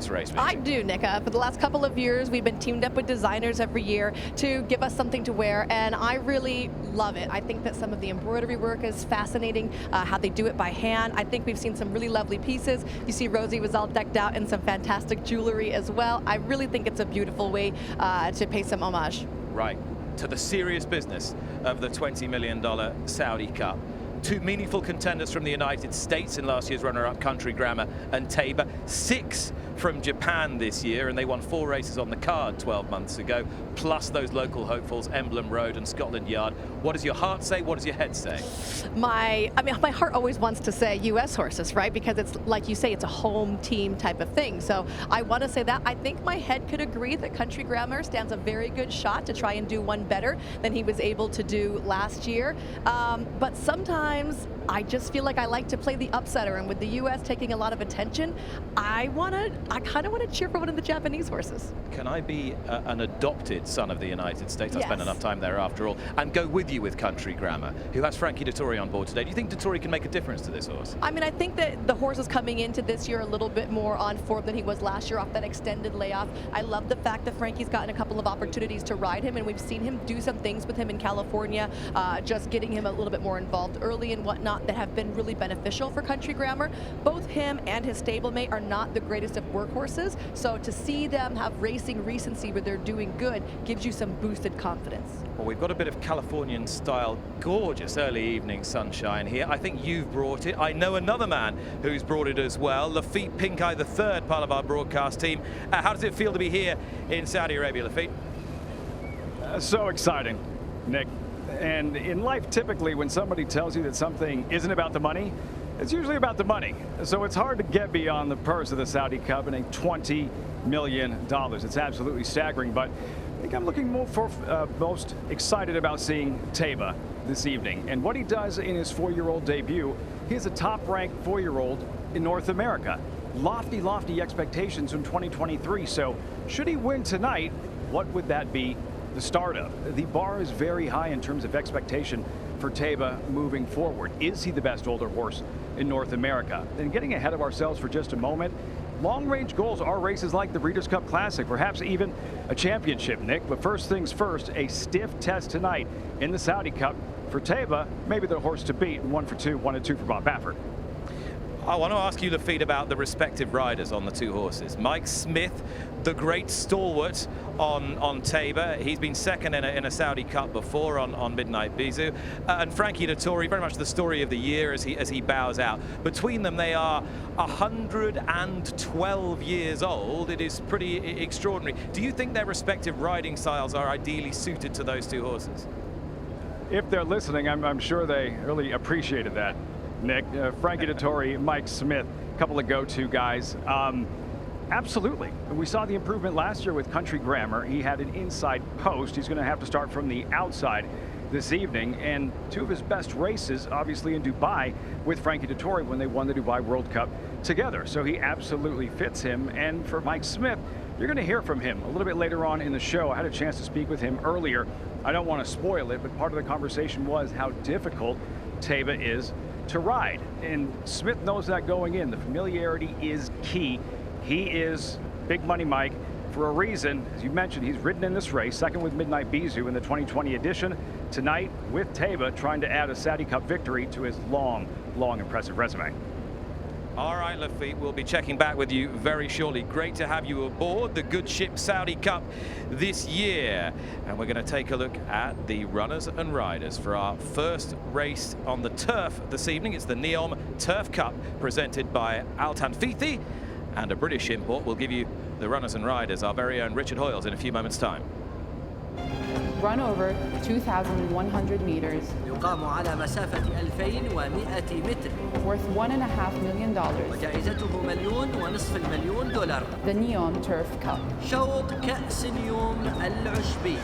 A: race?
C: I do, Nick. For the last couple of years, we've been teamed up with designers every year to give us something to wear, and I really love it. I think that some of the embroidery work is fascinating, how they do it by hand. I think we've seen some really lovely pieces. You see Rosie was all decked out in some fantastic jewelry as well. I really think it's a beautiful way to pay some homage.
A: Right. To the serious business of the $20 million Saudi Cup. Two meaningful contenders from the United States in last year's runner-up, Country Grammar and Tabor. 6 from Japan this year, and they won 4 races on the card 12 months ago, plus those local hopefuls, Emblem Road and Scotland Yard. What does your heart say? What does your head say?
C: My heart always wants to say U.S. horses, right? Because it's, like you say, it's a home team type of thing. So I want to say that. I think my head could agree that Country Grammar stands a very good shot to try and do one better than he was able to do last year. But sometimes I just feel like I like to play the upsetter, and with the U.S. taking a lot of attention, I kind of want to cheer for one of the Japanese horses.
A: Can I be an adopted son of the United States? I
C: Yes.
A: spent enough time there after all, and go with you with Country Grammar, who has Frankie Dettori on board today. Do you think Dettori can make a difference to this horse?
C: I mean, I think that the horse is coming into this year a little bit more on form than he was last year off that extended layoff. I love the fact that Frankie's gotten a couple of opportunities to ride him, and we've seen him do some things with him in California, just getting him a little bit more involved early and whatnot that have been really beneficial for Country Grammar. Both him and his stablemate are not the greatest of workhorses, so to see them have racing recency where they're doing good gives you some boosted confidence.
A: Well, we've got a bit of Californian style, gorgeous early evening sunshine here. I think you've brought it. I know another man who's brought it as well, Lafitte Pincay III, part of our broadcast team. How does it feel to be here in Saudi Arabia, Lafitte?
V: So exciting, Nick. And in life, typically, when somebody tells you that something isn't about the money, it's usually about the money. So it's hard to get beyond the purse of the Saudi Cup and $20 million. It's absolutely staggering, but I think I'm looking most excited about seeing Tabor this evening. And what he does in his 4-year-old debut, he's a top-ranked 4-year-old in North America. Lofty, lofty expectations in 2023. So should he win tonight, what would that be the start of? The bar is very high in terms of expectation for Tabor moving forward. Is he the best older horse in North America? And getting ahead of ourselves for just a moment, long-range goals are races like the Breeders' Cup Classic, perhaps even a championship, Nick. But first things first, a stiff test tonight in the Saudi Cup for Tabor, maybe the horse to beat, and 1 for 2, 1 and 2 for Bob Baffert.
A: I want to ask you, Lafitte, about the respective riders on the 2 horses. Mike Smith, the great stalwart on Tabor. He's been second in a Saudi Cup before on Midnight Bisou. And Frankie Dettori, very much the story of the year as he bows out. Between them, they are 112 years old. It is pretty extraordinary. Do you think their respective riding styles are ideally suited to those 2 horses?
V: If they're listening, I'm sure they really appreciated that, Nick. Frankie Dettori, Mike Smith, a couple of go-to guys. Absolutely. We saw the improvement last year with Country Grammar. He had an inside post. He's going to have to start from the outside this evening. And 2 of his best races, obviously, in Dubai with Frankie Dettori when they won the Dubai World Cup together. So he absolutely fits him. And for Mike Smith, you're going to hear from him a little bit later on in the show. I had a chance to speak with him earlier. I don't want to spoil it, but part of the conversation was how difficult Tabor is to ride. And Smith knows that going in. The familiarity is key. He is Big Money Mike for a reason. As you mentioned, he's ridden in this race, second with Midnight Bisou in the 2020 edition. Tonight with Tabor, trying to add a Saudi Cup victory to his long, long impressive resume.
A: All right, Lafitte, we'll be checking back with you very shortly. Great to have you aboard the Good Ship Saudi Cup this year. And we're going to take a look at the runners and riders for our first race on the turf this evening. It's the NEOM Turf Cup presented by Al Tanfithi, and a British import will give you the runners and riders, our very own Richard Hoyles, in a few moments' time.
D: Run over 2,100 meters.
F: يقام على مسافة 2100 متر.
D: Worth $1.5 million.
F: وجائزته $1,500,000.
D: The NEOM Turf Cup.
F: شوط كأس نيوم العشبي.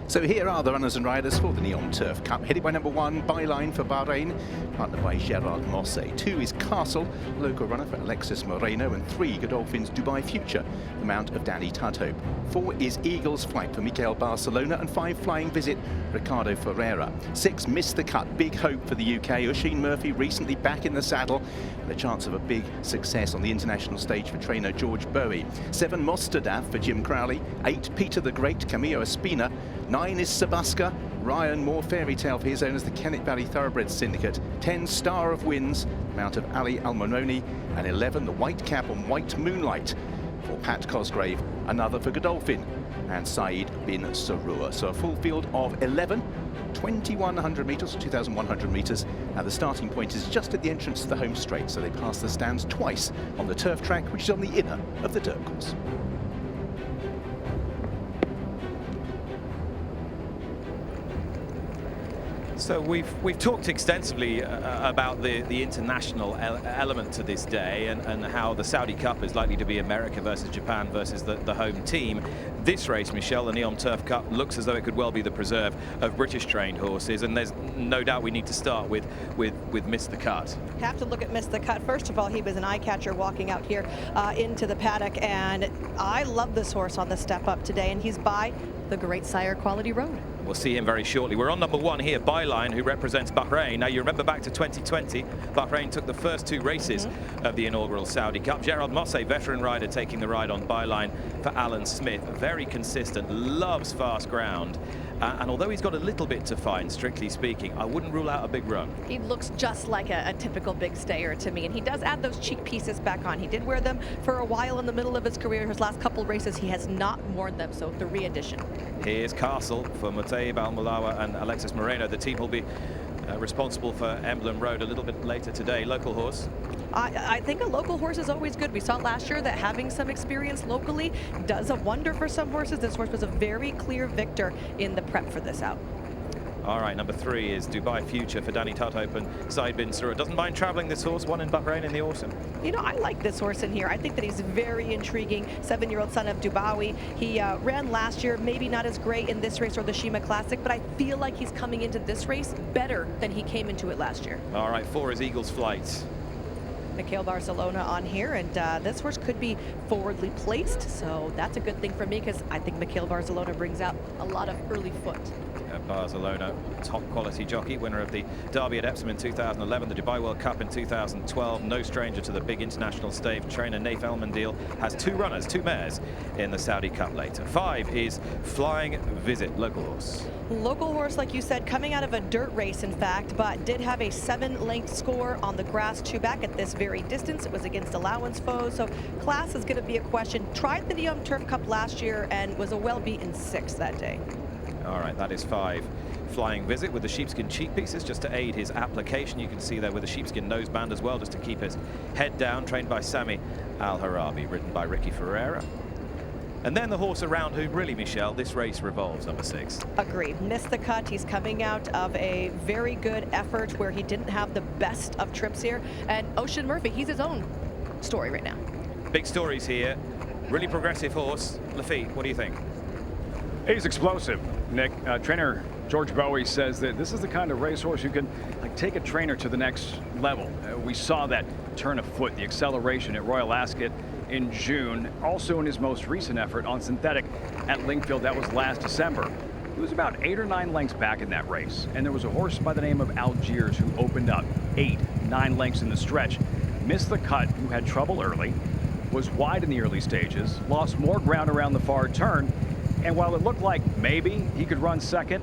G: So here are the runners and riders for the NEOM Turf Cup, headed by number 1, Byline for Bahrain, partnered by Gerard Mosse. 2 is Castle, local runner for Alexis Moreno, and 3, Godolphin's Dubai Future, the mount of Danny Tudhope. 4 is Eagle's Flight for Mikel Barcelona, and 5, Flying Visit, Ricardo Ferreira. 6, Miss the Cut, big hope for the UK. Oisin Murphy recently back in the saddle, and a chance of a big success on the international stage for trainer George Bowie. 7, Mostadaf for Jim Crowley. 8, Peter the Great, Camillo Espina. 9 is Sabuska, Ryan Moore Fairy Tale for his own as the Kennet Valley Thoroughbred Syndicate. 10, Star of Winds, mount of Ali Almononi. And 11, the White Cap on White Moonlight for Pat Cosgrave, another for Godolphin and Saeed bin Sarur. So a full field of 11, 2,100 metres, 2,100 metres, and the starting point is just at the entrance to the home straight, so they pass the stands twice on the turf track, which is on the inner of the dirt course.
A: So we've talked extensively about the international element to this day, and how the Saudi Cup is likely to be America versus Japan versus the home team. This race, Michelle, the NEOM Turf Cup, looks as though it could well be the preserve of British trained horses, and there's no doubt we need to start with Miss the Cut.
C: Have to look at Miss the Cut. First of all, he was an eye catcher walking out here into the paddock, and I love this horse on the step up today, and he's by the Great Sire Quality Road.
A: We'll see him very shortly. We're on number 1 here, Byline, who represents Bahrain. Now, you remember back to 2020, Bahrain took the first 2 races of the inaugural Saudi Cup. Gerard Mosse, veteran rider, taking the ride on Byline for Alan Smith. Very consistent, loves fast ground. And although he's got a little bit to find, strictly speaking, I wouldn't rule out a big run.
C: He looks just like a typical big stayer to me, and he does add those cheek pieces back on. He did wear them for a while in the middle of his career. His last couple races, he has not worn them, so the re-edition. Here's
A: Castle for Muteib Al-Mulawa and Alexis Moreno. The team will be responsible for Emblem Road a little bit later today. Local horse.
C: I think a local horse is always good. We saw last year that having some experience locally does a wonder for some horses. This horse was a very clear victor in the prep for this out.
A: All right, number 3 is Dubai Future for Danny Tudhope and Saeed bin Sarur. Doesn't mind traveling this horse, won in Bahrain in the autumn.
C: You know, I like this horse in here. I think that he's very intriguing. 7-year-old son of Dubawi. He ran last year, maybe not as great in this race or the Shima Classic, but I feel like he's coming into this race better than he came into it last year.
A: All right, 4 is Eagle's Flight.
C: Mikel Barcelona on here, and this horse could be forwardly placed, so that's a good thing for me because I think Mikel Barcelona brings out a lot of early foot.
A: Barcelona, top quality jockey, winner of the Derby at Epsom in 2011, the Dubai World Cup in 2012, no stranger to the big international stage. Trainer Naif Elmendil has 2 runners, 2 mares in the Saudi Cup later. 5 is Flying Visit, local horse.
C: Local horse, like you said, coming out of a dirt race, in fact, but did have a 7-length score on the grass 2 back at this very distance. It was against allowance foes, so class is going to be a question. Tried the NEOM Turf Cup last year and was a well-beaten 6th that day.
A: All right, that is 5. Flying Visit with the sheepskin cheek pieces just to aid his application. You can see there with the sheepskin noseband as well, just to keep his head down, trained by Sami Al-Harabi, ridden by Ricky Ferreira. And then the horse around whom really, Michelle, this race revolves, number 6.
C: Agreed. Miss the Cut. He's coming out of a very good effort where he didn't have the best of trips here. And Oisin Murphy, he's his own story right now.
A: Big stories here. Really progressive horse. Lafitte, what do you think?
V: He's explosive, Nick. Trainer George Bowie says that this is the kind of racehorse who can take a trainer to the next level. We saw that turn of foot, the acceleration at Royal Ascot in June. Also in his most recent effort on synthetic at Lingfield, that was last December. He was about 8 or 9 lengths back in that race. And there was a horse by the name of Algiers who opened up 8, 9 lengths in the stretch. Missed the cut, who had trouble early, was wide in the early stages, lost more ground around the far turn. And while it looked like maybe he could run second,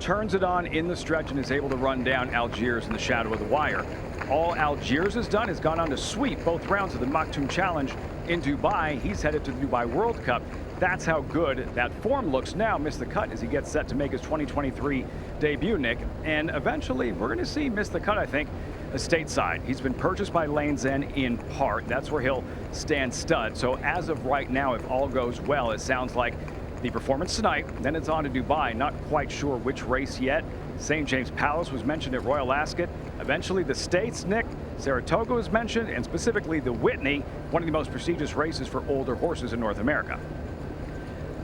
V: turns it on in the stretch and is able to run down Algiers in the shadow of the wire. All Algiers has done is gone on to sweep both rounds of the Maktoum Challenge in Dubai. He's headed to the Dubai World Cup. That's how good that form looks now. Missed the cut as he gets set to make his 2023 debut, Nick. And eventually, we're going to see Miss the Cut, I think, stateside. He's been purchased by Lane's End in part. That's where he'll stand stud. So as of right now, if all goes well, it sounds like the performance tonight, then it's on to Dubai. Not quite sure which race yet. St. James Palace was mentioned at Royal Ascot. Eventually the States, Nick. Saratoga was mentioned, and specifically the Whitney, one of the most prestigious races for older horses in North America.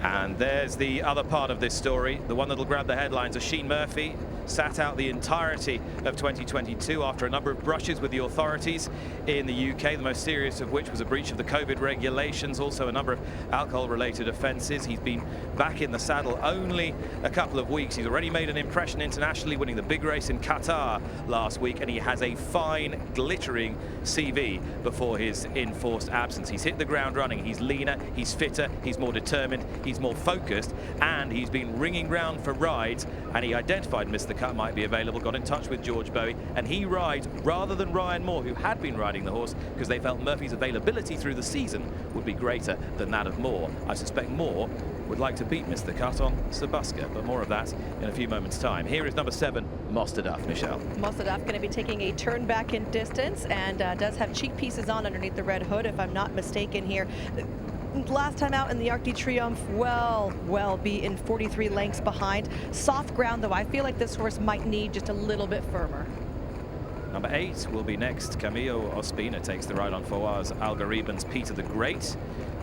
A: And there's the other part of this story, the one that'll grab the headlines. Oisin Murphy sat out the entirety of 2022 after a number of brushes with the authorities in the UK, the most serious of which was a breach of the COVID regulations, also a number of alcohol-related offences. He's been back in the saddle only a couple of weeks. He's already made an impression internationally, winning the big race in Qatar last week, and he has a fine, glittering CV before his enforced absence. He's hit the ground running. He's leaner, he's fitter, he's more determined, he's more focused, and he's been ringing round for rides, and he identified Mr. Cut might be available, got in touch with George Bowie, and he rides rather than Ryan Moore, who had been riding the horse, because they felt Murphy's availability through the season would be greater than that of Moore. I suspect Moore would like to beat Mr. Cut on Sebaska, but more of that in a few moments' time. Here is number 7, Mostadaf, Michelle.
C: Mostadaf going to be taking a turn back in distance and does have cheek pieces on underneath the red hood, if I'm not mistaken here. Last time out in the Arc de Triomphe, well be in 43 lengths behind. Soft ground, though. I feel like this horse might need just a little bit firmer.
A: Number 8 will be next. Camillo Ospina takes the ride on Fawaz Algariban's Peter the Great,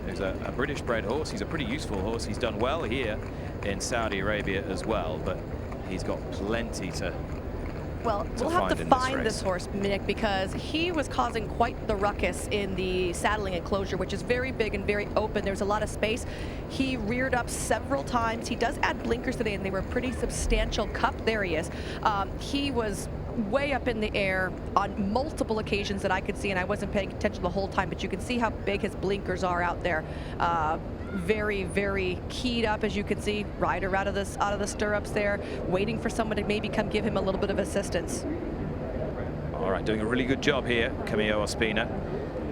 A: who's a British-bred horse. He's a pretty useful horse. He's done well here in Saudi Arabia as well, but he's got plenty to
C: Well, we'll have to find this horse, Nick, because he was causing quite the ruckus in the saddling enclosure, which is very big and very open. There's a lot of space. He reared up several times. He does add blinkers today, and they were pretty substantial cup. There he is. He was way up in the air on multiple occasions that I could see, and I wasn't paying attention the whole time, but you can see how big his blinkers are out there. Very, very keyed up, as you can see. Rider out of the stirrups there, waiting for someone to maybe come give him a little bit of assistance.
A: All right, doing a really good job here, Camillo Ospina.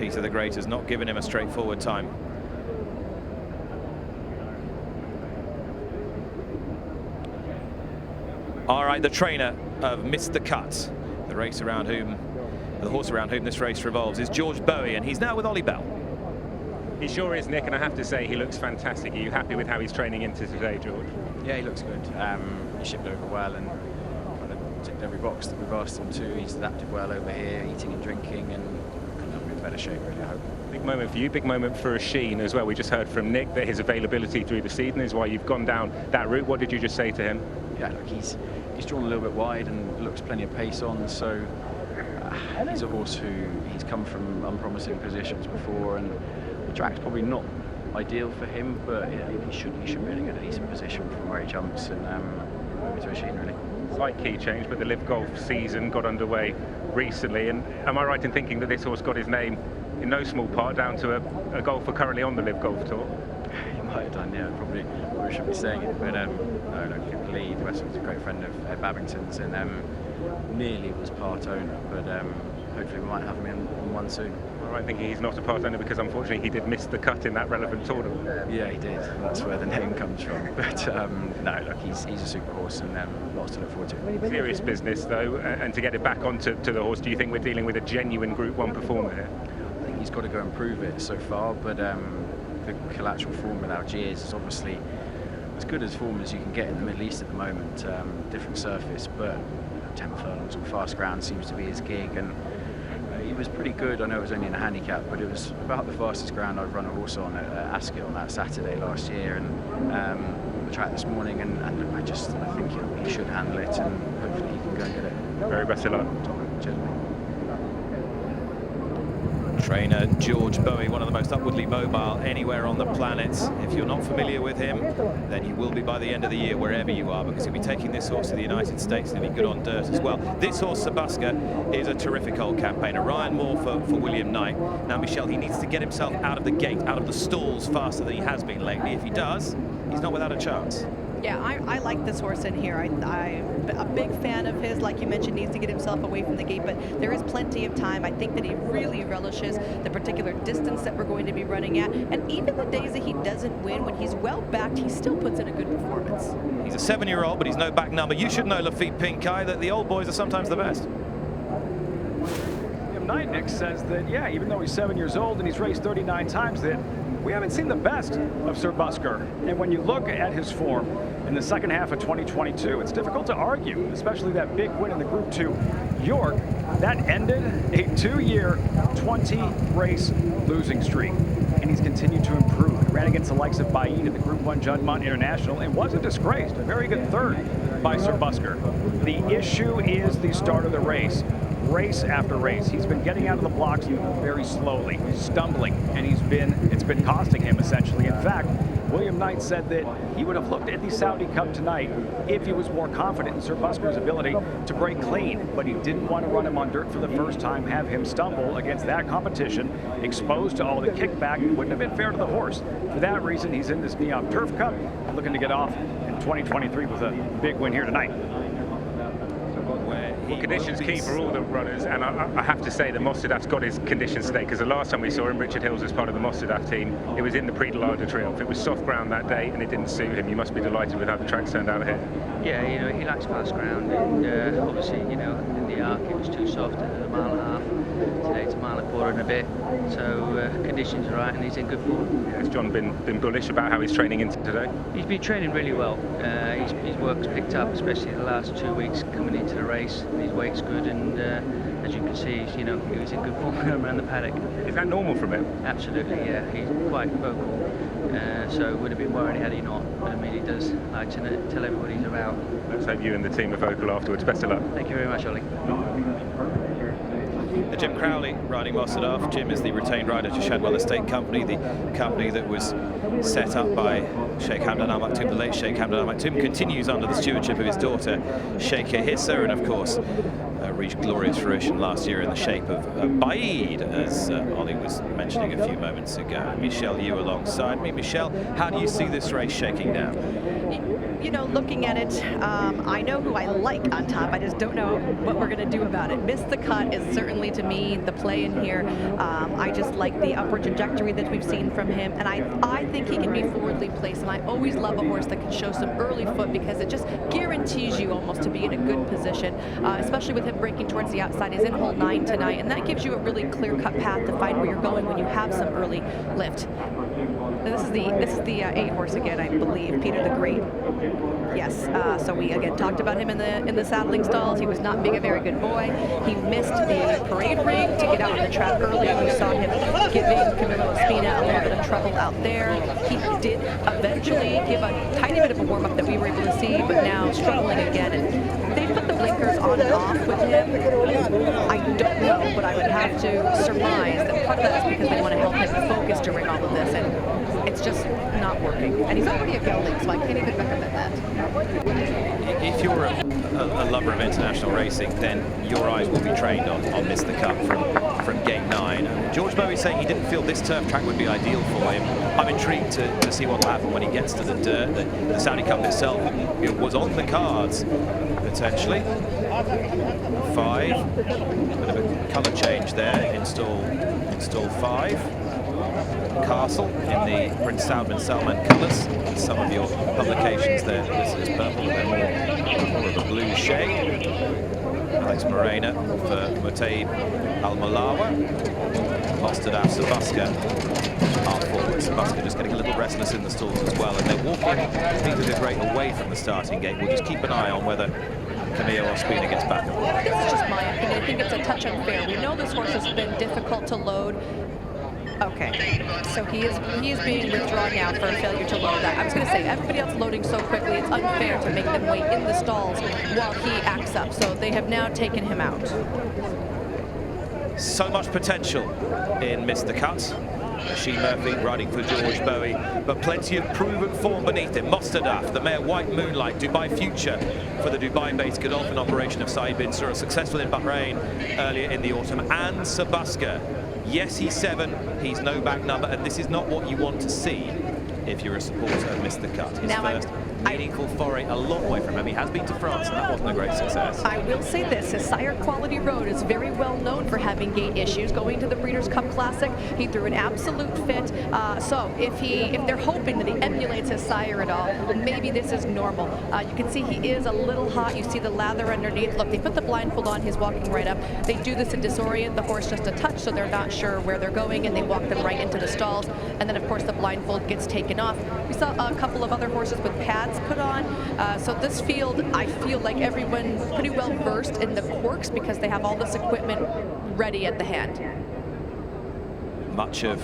A: Peter the Great has not given him a straightforward time. All right, the trainer of Mr. Cut, the horse around whom this race revolves, is George Bowie, and he's now with Ollie Bell.
R: He sure is, Nick, and I have to say he looks fantastic. Are you happy with how he's training into today, George?
H: Yeah, he looks good. He shipped over well and kind of ticked every box that we've asked him to. He's adapted well over here, eating and drinking, and couldn't be in better shape, really, I hope.
R: Big moment for you, big moment for Oisin as well. We just heard from Nick that his availability through the season is why you've gone down that route. What did you just say to him?
H: Yeah, look, he's drawn a little bit wide and looks plenty of pace on, so he's a horse who he's come from unpromising positions before, and the track's probably not ideal for him, but yeah, he should really get a decent position from where he jumps and move to Oisin, really.
R: Slight key change, but the Live Golf season got underway recently, and am I right in thinking that this horse got his name in no small part down to a golfer currently on the Live Golf Tour?
H: He might have done, yeah, probably shouldn't be saying it, but no, look, Lee Westwood's a great friend of Ed Babington's, and nearly was part owner, but hopefully we might have him in one soon.
R: All right, thinking he's not a part owner because unfortunately he did miss the cut in that relevant tournament.
H: Yeah, he did. That's where the name comes from. But no, look, he's a super horse and lots to look forward to.
R: Serious business though, and to get it back onto the horse, do you think we're dealing with a genuine Group 1 performer here?
H: I think he's got to go and prove it so far, but the collateral form with Algiers is obviously as good as form as you can get in the Middle East at the moment. Different surface, but 10 furlongs on fast ground seems to be his gig, and he was pretty good. I know it was only in a handicap, but it was about the fastest ground I've run a horse on at Ascot on that Saturday last year, and the track this morning, and I think he should handle it, and hopefully he can go and get it.
R: Very best of luck.
H: Cheers, mate.
A: Trainer George Bowie, one of the most upwardly mobile anywhere on the planet. If you're not familiar with him, then you will be by the end of the year wherever you are, because he'll be taking this horse to the United States and he'll be good on dirt as well. This horse, Sebaska, is a terrific old campaigner. Ryan Moore for William Knight. Now, Michelle, he needs to get himself out of the gate, out of the stalls faster than he has been lately. If he does, he's not without a chance.
C: Yeah, I like this horse in here. I'm a big fan of his. Like you mentioned, needs to get himself away from the gate, but there is plenty of time. I think that he really relishes the particular distance that we're going to be running at. And even the days that he doesn't win, when he's well backed, he still puts in a good performance.
A: He's a 7-year-old, but he's no back number. You should know, Lafitte Pincay, that the old boys are sometimes the best.
V: Knight, Nick, says that, yeah, even though he's 7 years old and he's raced 39 times, that we haven't seen the best of Sir Busker. And when you look at his form in the second half of 2022, it's difficult to argue, especially that big win in the Group 2 York. That ended a 2-year, 20-race losing streak. And he's continued to improve. He ran against the likes of Baaeed at the Group 1 Juddmonte International and wasn't disgraced. A very good third by Sir Busker. The issue is the start of the race. Race after race, he's been getting out of the blocks very slowly, stumbling, and it's been costing him essentially. In fact, William Knight said that he would have looked at the Saudi Cup tonight if he was more confident in Sir Busker's ability to break clean, but he didn't want to run him on dirt for the first time, have him stumble against that competition, exposed to all the kickback. It wouldn't have been fair to the horse. For that reason, he's in this NEOM Turf Cup, looking to get off in 2023 with a big win here tonight.
R: Well, conditions key for all the runners, and I have to say that Mostadaf's got his conditions today, because the last time we saw him, Richard Hills was part of the Mostadaf team. It was in the Prix de l'Arc de Triomphe. It was soft ground that day, and it didn't suit him. You must be delighted with how the track's turned out ahead.
J: Yeah, you know, he likes fast ground, and obviously, you know, in the Arc it was too soft at a mile and a half. Today it's a mile and a quarter and a bit, so conditions are right, and he's in good form.
R: Yeah, has John been bullish about how he's training into today?
J: He's been training really well. His work's picked up, especially the last 2 weeks coming into the race. His weight's good, and as you can see, he was in good form around the paddock.
R: Is that normal from him?
J: Absolutely, yeah. He's quite vocal, so would have been worried had he not. I mean, he does like to tell everybody he's around.
R: Let's hope you and the team are vocal afterwards. Best of luck.
J: Thank you very much, Ollie.
A: Jim Crowley riding Mostadaf. Jim is the retained rider to Shadwell Estate Company, the company that was set up by Sheikh Hamdan Al Maktoum. The late Sheikh Hamdan Al Maktoum continues under the stewardship of his daughter, Sheikha Hissa, and of course reached glorious fruition last year in the shape of Baaeed, as Ollie was mentioning a few moments ago. Michelle, you alongside me. Michelle, how do you see this race shaking down?
C: You know, looking at it, I know who I like on top. I just don't know what we're going to do about it. Miss the Cut is certainly, to me, the play in here. I just like the upward trajectory that we've seen from him, and I think he can be forwardly placed, and I always love a horse that can show some early foot, because it just guarantees you almost to be in a good position, especially with him breaking towards the outside. He's in hole 9 tonight, and that gives you a really clear-cut path to find where you're going when you have some early lift. Now, this is the 8 horse again, I believe, Peter the Great. Yes, so we again talked about him in the saddling stalls. He was not being a very good boy. He missed the parade ring to get out on the track early. We saw him giving Camilo Espina a little bit of trouble out there. He did eventually give a tiny bit of a warm-up that we were able to see, but now struggling again. And they put the blinkers on and off with him. I don't know, but I would have to surmise that part of that is because they want to help him focus during all of this, and it's just not working. And he's already a gelding, so I can't even recommend that.
A: If you're a lover of international racing, then your eyes will be trained on Miss the Cup from Gate 9. George Bowie saying he didn't feel this turf track would be ideal for him. I'm intrigued to see what will happen when he gets to the dirt. The Saudi Cup itself, it was on the cards, potentially. 5, bit of a colour change there, install 5. Castle in the Prince Salman colours. Some of your publications there listed as purple, they're more of a blue shade. Alex Morena for Mutaib Al-Malawa. Mostadaf Sabuska are forward. Sabuska just getting a little restless in the stalls as well, and they're walking Peter the Great away from the starting gate. We'll just keep an eye on whether Camilo Ospina gets back.
C: This is just my opinion. I think it's a touch unfair. We know this horse has been difficult to load. Okay, so he is being withdrawn now for a failure to load that. I was going to say, everybody else loading so quickly, it's unfair to make them wait in the stalls while he acts up. So they have now taken him out.
A: So much potential in Miss the Cut. Sheen Murphy riding for George Bowie, but plenty of proven form beneath him. Mostadaf, the mare White Moonlight, Dubai Future for the Dubai-based Godolphin operation of Saeed bin Suroor, successful in Bahrain earlier in the autumn, and Sabuska. Yes, he's 7, he's no back number, and this is not what you want to see if you're a supporter of Mr. Cut. His
C: Now
A: first meaningful foray a long way from him. He has been to France, and that wasn't a great success.
C: I will say this, his Sire Quality Road is very well known for having gait issues. Going to the Breeders' Cup Classic, he threw an absolute fit. So if they're hoping that he emulates his sire at all, maybe this is normal. You can see he is a little hot. You see the lather underneath. Look, they put the blindfold on. He's walking right up. They do this to disorient the horse just a touch, so they're not sure where they're going, and they walk them right into the stalls. And then, of course, the blindfold gets taken off. We saw a couple of other horses with pads put on. So this field, I feel like everyone's pretty well versed in the quirks because they have all this equipment ready at the hand.
A: Much of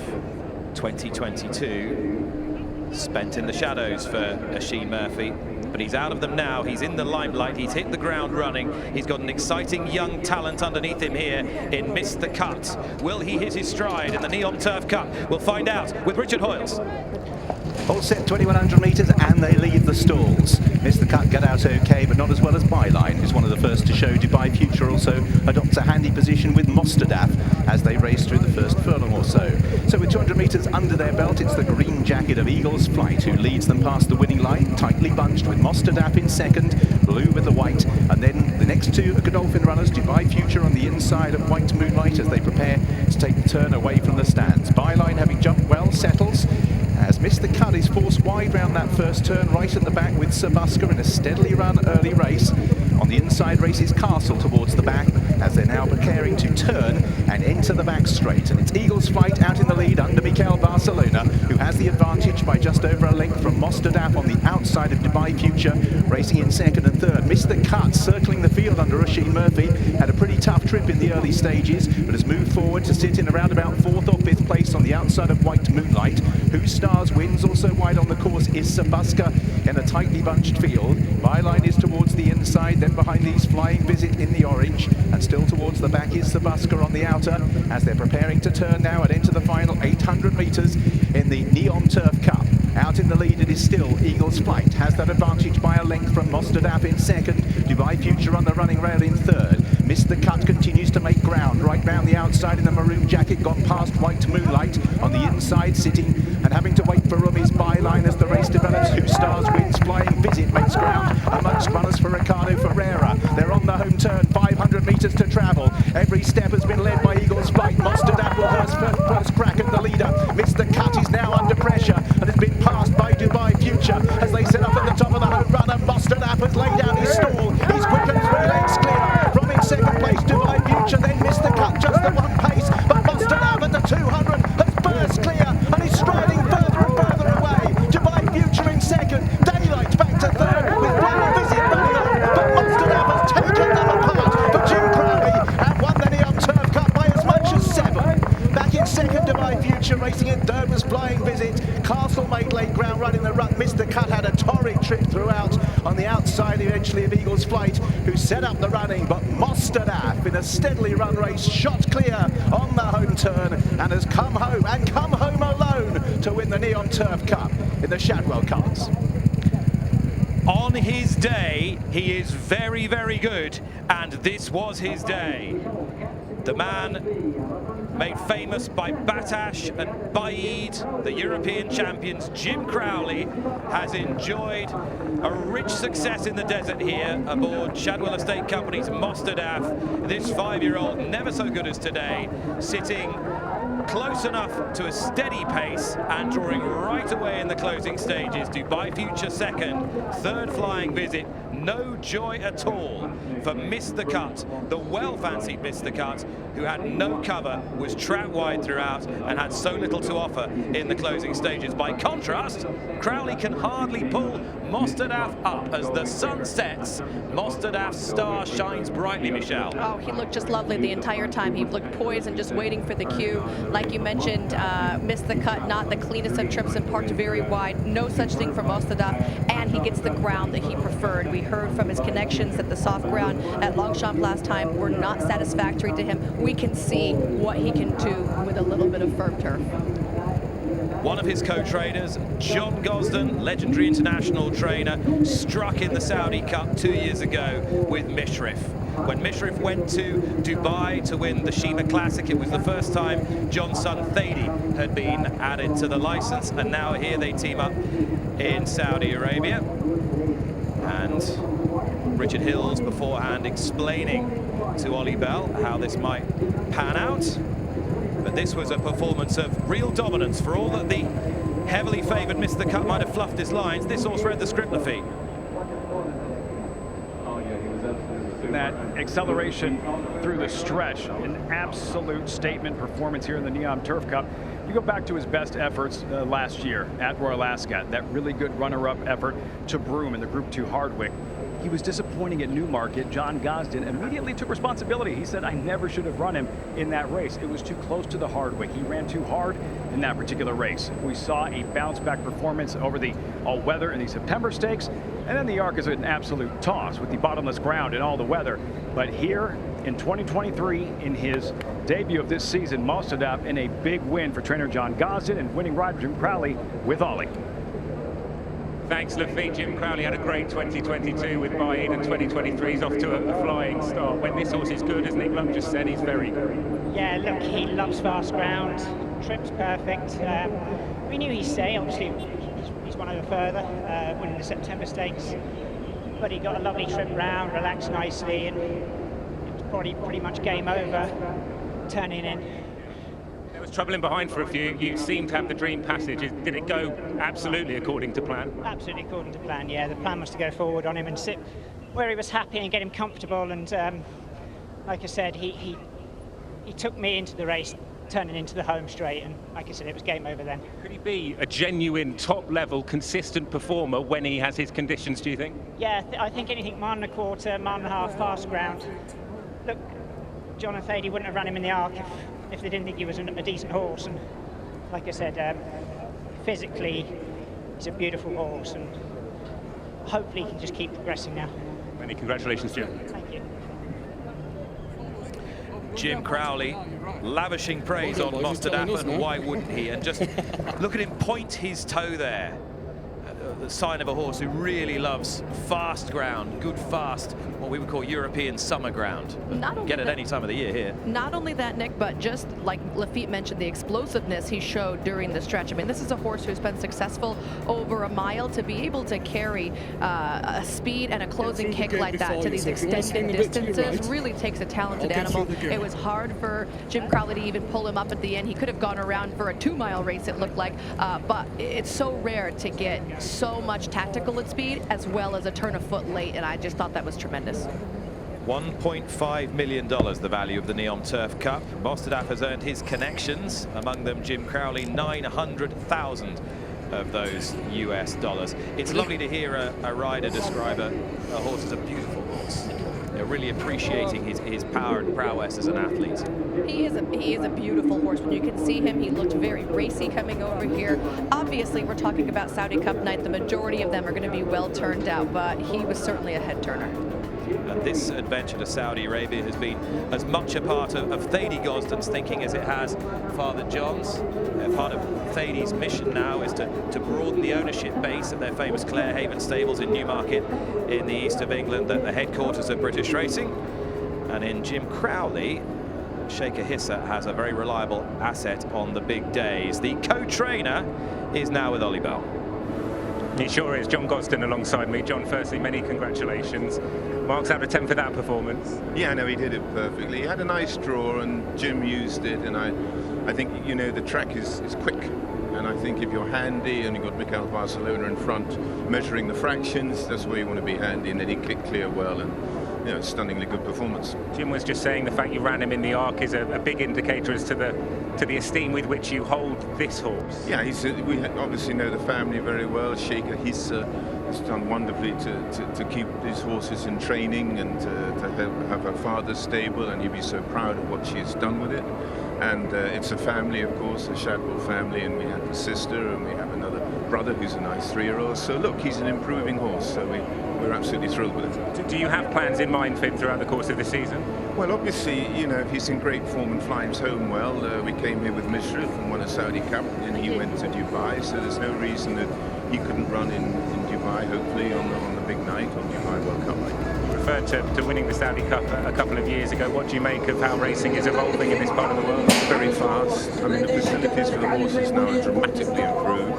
A: 2022 spent in the shadows for Oisin Murphy, but he's out of them now. He's in the limelight. He's hit the ground running. He's got an exciting young talent underneath him here in Mr. Cut. Will he hit his stride in the Neom Turf Cup? We'll find out with Richard Hoyles.
G: All set 2100 metres and they leave the stalls. Mr. Cut got out okay, but not as well as Byline, who's one of the first to show. Dubai Future also adopts a handy position with Mostadaf as they race through the first furlong or so. So with 200 metres under their belt, it's the green jacket of Eagles Flight who leads them past the winning line, tightly bunched with Mostadaf in second, blue with the white, and then the next two are Godolphin runners, Dubai Future on the inside of White Moonlight as they prepare to take the turn away from the stands. Byline, having jumped well, settles as Mr. Cut is forced wide round that first turn, right at the back with Sabuska in a steadily run early race. On the inside races Castle towards the back as they're now preparing to turn and enter the back straight. And it's Eagles Flight out in the lead under Mikel Barcelona, who has the advantage by just over a length from Mostadaf on the outside of Dubai Future, racing in second and third. Mr. Cut circling the field under Oisin Murphy, had a pretty tough trip in the early stages, but has moved forward to sit in around about 4th or 5th place on the outside of White Moonlight. Who Stars wins, also wide on the course is Sabuska in a tightly bunched field. Byline is towards the inside, then behind these Flying Visit in the orange, and still towards the back is Sabuska on the outer as they're preparing to turn now and enter the final 800 metres in the Neom Turf Cup. Out in the lead it is still Eagles Flight, has that advantage by a length from Mostadaf in second, Dubai Future on the running rail in third. Mr. Cut continues to make ground right round the outside in the maroon jacket, gone past White Moonlight. On the inside sitting and having to wait for room is Byline as the race develops. Who Stars wins, Flying Visit makes ground amongst runners for Ricardo Ferreira. They're on the home turn, 500 metres to travel. Every step has been led by Eagles Flight. Mostadaf will have first crack at the leader. Mr. Cut is now under pressure and has been passed by Dubai Future as they set up at the top of the home run, and Mostadaf has laid down his stall. He's quick and 3 lengths clear from in second place. Dubai Future, then Mr. Cut just the one pace, but Mostadaf at the 200 has burst clear and is striding further and further away. Dubai Future in second, Daylight back to third with Flying Visit running on, but Mostadaf has taken them apart for Jim Crowley and won the Neom Turf Cup by as much as 7. Back in second, Dubai Future, racing in third was Flying Visit. Castle made late ground running the run. Mr. Cut had a torrid trip throughout on the outside eventually of Eagles Flight, who set up the running, but Mostadaf in a steadily run race shot clear on the home turn and has come home alone to win the Neom Turf Cup in the Shadwell colours.
A: On his day, he is very, very good, and this was his day. The man made famous by Batash and Baid, the European champions, Jim Crowley, has enjoyed a rich success in the desert here aboard Shadwell Estate Company's Mostadaf. This 5-year-old, never so good as today, sitting close enough to a steady pace and drawing right away in the closing stages. Dubai Future second, third Flying Visit. No joy at all for Mr. Cut, the well-fancied Mr. Cut, who had no cover, was trapped wide throughout and had so little to offer in the closing stages. By contrast, Crowley can hardly pull Mostadaf up as the sun sets. Mostadaf's star shines brightly, Michelle.
C: Oh, he looked just lovely the entire time. He looked poised and just waiting for the cue. Like you mentioned, Mr. Cut, not the cleanest of trips and parked very wide. No such thing for Mostadaf, and he gets the ground that he preferred. We heard from his connections that the soft ground at Longchamp last time were not satisfactory to him. We can see what he can do with a little bit of firm turf.
A: One of his co-trainers, John Gosden, legendary international trainer, struck in the Saudi Cup 2 years ago with Mishrif. When Mishrif went to Dubai to win the Shima Classic, it was the first time John's son Thady had been added to the license, and now here they team up in Saudi Arabia. And Richard Hills beforehand explaining to Ollie Bell how this might pan out. But this was a performance of real dominance. For all that the heavily favoured Mr. Cup might have fluffed his lines, this horse read the script, Lafitte.
V: That acceleration through the stretch, an absolute statement performance here in the Neom Turf Cup. You go back to his best efforts last year at Royal Ascot, that really good runner-up effort to Broome in the Group 2 Hardwick. He was disappointing at Newmarket. John Gosden immediately took responsibility. He said, I never should have run him in that race. It was too close to the Hardwick. He ran too hard in that particular race. We saw a bounce-back performance over the all-weather in the September Stakes, and then the Arc is an absolute toss with the bottomless ground and all the weather. But here in 2023, in his debut of this season, Mostadap in a big win for trainer John Gosden and winning rider Jim Crowley with Ollie.
R: Thanks, Lafitte. Jim Crowley had a great 2022 with Baaeed, and 2023 is off to a flying start. When this horse is good, as Nick Lumb just said, he's very good.
K: Yeah, look, he loves fast ground. Trip's perfect. We knew he'd stay. Obviously, he's one over further, winning the September Stakes. But he got a lovely trip round, relaxed nicely, and it was probably pretty much game over, turning in.
R: There was trouble in behind for a few. You seem to have the dream passage. Did it go absolutely according to plan?
K: Absolutely according to plan, yeah. The plan was to go forward on him and sit where he was happy and get him comfortable. And like I said, he took me into the race, turning into the home straight. And like I said, it was game over then.
R: Could he be a genuine top-level, consistent performer when he has his conditions, do you think?
K: Yeah, I think anything mile and a quarter, mile and a half, fast ground. Look, John and Thady wouldn't have run him in the Arc if they didn't think he was a decent horse. And like I said, physically, he's a beautiful horse, and hopefully he can just keep progressing now.
R: Many congratulations, Jim.
K: Thank you.
A: Jim Crowley lavishing praise on Mostadap, and why wouldn't he? And just look at him point his toe there. The sign of a horse who really loves fast ground, good fast, what we would call European summer ground. Get it any time of the year here.
C: Not only that, Nick, but just like Lafitte mentioned, the explosiveness he showed during the stretch. I mean, this is a horse who's been successful over a mile. To be able to carry a speed and a closing kick like that to these extended distances really takes a talented animal. It was hard for Jim Crowley to even pull him up at the end. He could have gone around for a 2-mile race, it looked like, but it's so rare to get so much tactical at speed as well as a turn of foot late, and I just thought that was tremendous.
A: $1.5 million the value of the Neom Turf Cup. Mostadap has earned his connections, among them Jim Crowley, 900,000 of those US dollars. It's lovely to hear a rider describe a horse as a beautiful horse. They're really appreciating his power and prowess as an athlete.
C: He is a beautiful horse. When you can see him, he looked very racy coming over here. Obviously, we're talking about Saudi Cup night. The majority of them are going to be well turned out, but he was certainly a head turner.
A: And this adventure to Saudi Arabia has been as much a part of Thady Gosden's thinking as it has Father John's. Part of Thady's mission now is to broaden the ownership base of their famous Clarehaven stables in Newmarket in the east of England, the headquarters of British racing. And in Jim Crowley, Shaker Hissa has a very reliable asset on the big days. The co-trainer is now with Ollie Bell.
R: He sure is. John Gosden alongside me. John, firstly, many congratulations. Marks out of 10 for that performance.
N: Yeah, no, he did it perfectly. He had a nice draw, and Jim used it, and I think, you know, the track is quick. And I think if you're handy and you've got Mikel Barcelona in front measuring the fractions, that's where you want to be handy, and then he kicked clear well, and you know, stunningly good performance.
R: Jim was just saying the fact you ran him in the Arc is a big indicator as to the esteem with which you hold this horse.
N: Yeah, we obviously know the family very well. Shaker Hissa has done wonderfully to keep these horses in training and to have her father stable, and you'd be so proud of what she has done with it. And it's a family, of course, a Shadwell family, and we have a sister and we have another brother who's a nice 3-year-old. So look, he's an improving horse, so we're absolutely thrilled with it.
R: Do you have plans in mind for him throughout the course of the season?
N: Well, obviously, you know, if he's in great form and flies home well, we came here with Mishrif and won a Saudi Cup, and he went to Dubai, so there's no reason that he couldn't run in Dubai, hopefully, on the big night, on Dubai World Cup night.
R: referred to winning the Saudi Cup a couple of years ago. What do you make of how racing is evolving in this part of the world?
N: Very fast. I mean, the facilities for the horses now are dramatically improved.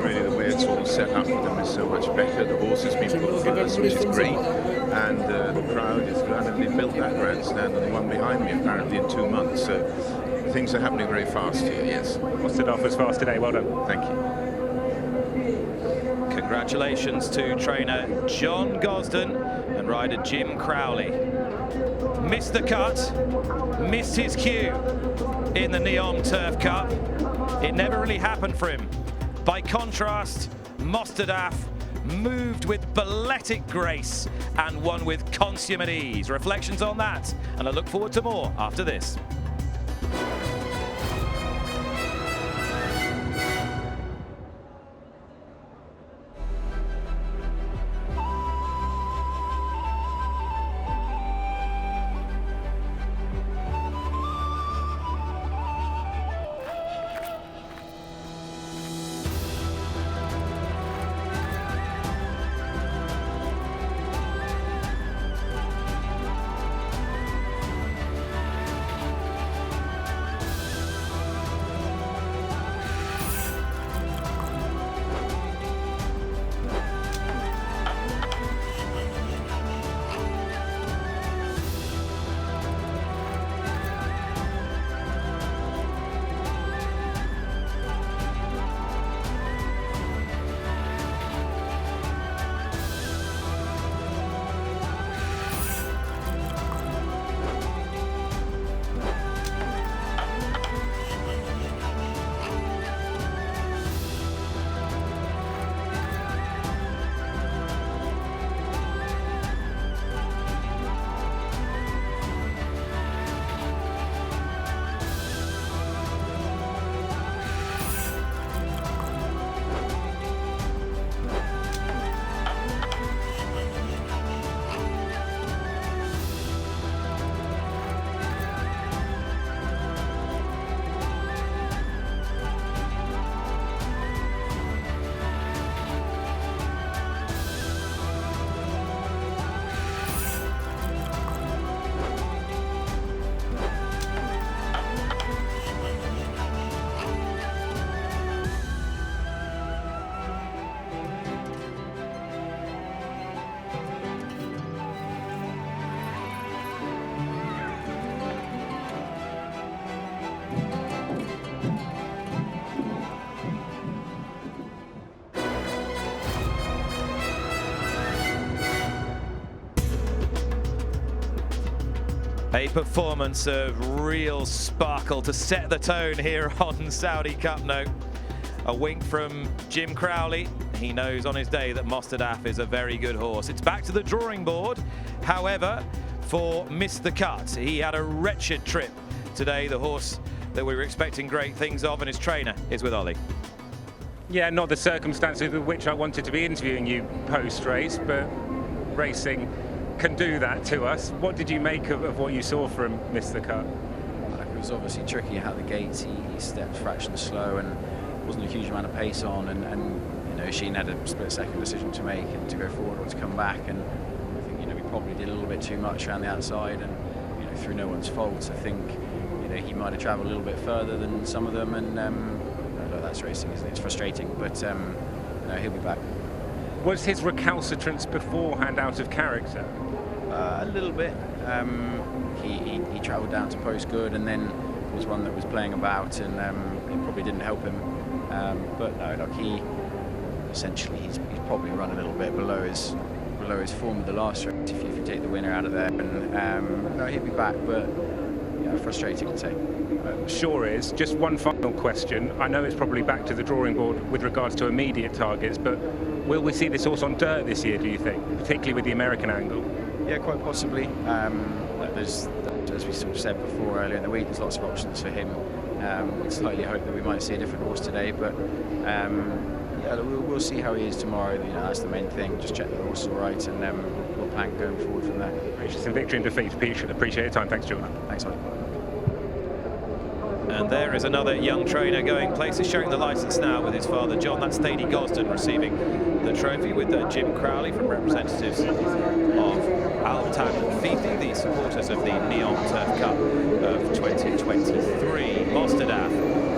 N: Really, the way it's all set up for them is so much better. The horse has been put first, which is great, and the crowd is glad that they built that grandstand and the one behind me apparently in 2 months. So things are happening very fast here. Yes.
R: Mostadaf was fast today. Well done.
N: Thank you.
A: Congratulations to trainer John Gosden and rider Jim Crowley. Missed the cut, missed his cue in the Neom Turf Cup. It never really happened for him. By contrast, Mostadaf moved with balletic grace and won with consummate ease. Reflections on that, and I look forward to more after this. A performance of real sparkle to set the tone here on Saudi Cup Note. A wink from Jim Crowley. He knows on his day that Mostadaf is a very good horse. It's back to the drawing board. However, for Missed the Cut, he had a wretched trip today. The horse that we were expecting great things of, and his trainer is with Ollie.
R: Yeah, not the circumstances with which I wanted to be interviewing you post-race, but racing can do that to us. What did you make of what you saw from Missed the Cut?
H: It was obviously tricky out the gates. He stepped fraction slow and wasn't a huge amount of pace on, and you know, Sheen had a split-second decision to make, and to go forward or to come back. And I think, you know, we probably did a little bit too much around the outside, and you know, through no one's fault. I think, you know, he might have travelled a little bit further than some of them, and that's racing, isn't it? It's frustrating, but no, he'll be back.
R: Was his recalcitrance beforehand out of character?
H: A little bit. He travelled down to post good, and then was one that was playing about, and it probably didn't help him. But no, look, he essentially he's probably run a little bit below his form of the last race. If you take the winner out of there, and no, he'll be back. But yeah, frustrating to say.
R: Sure is. Just one final question. I know it's probably back to the drawing board with regards to immediate targets, but will we see this horse on dirt this year, do you think, particularly with the American angle?
H: Yeah, quite possibly. There's, as we sort of said before earlier in the week, there's lots of options for him. We slightly hope that we might see a different horse today, but yeah, we'll see how he is tomorrow. You know, that's the main thing. Just check that the horse is all right, and we'll plan going forward from there.
R: Some victory and defeat. Appreciate your time. Thanks, John.
H: Thanks, Ollie.
A: And there is another young trainer going places, showing the licence now with his father, John. That's Thady Gosden receiving the trophy with Jim Crowley from representatives of Altan Fifi, the supporters of the Neom Turf Cup of 2023. Mostadaf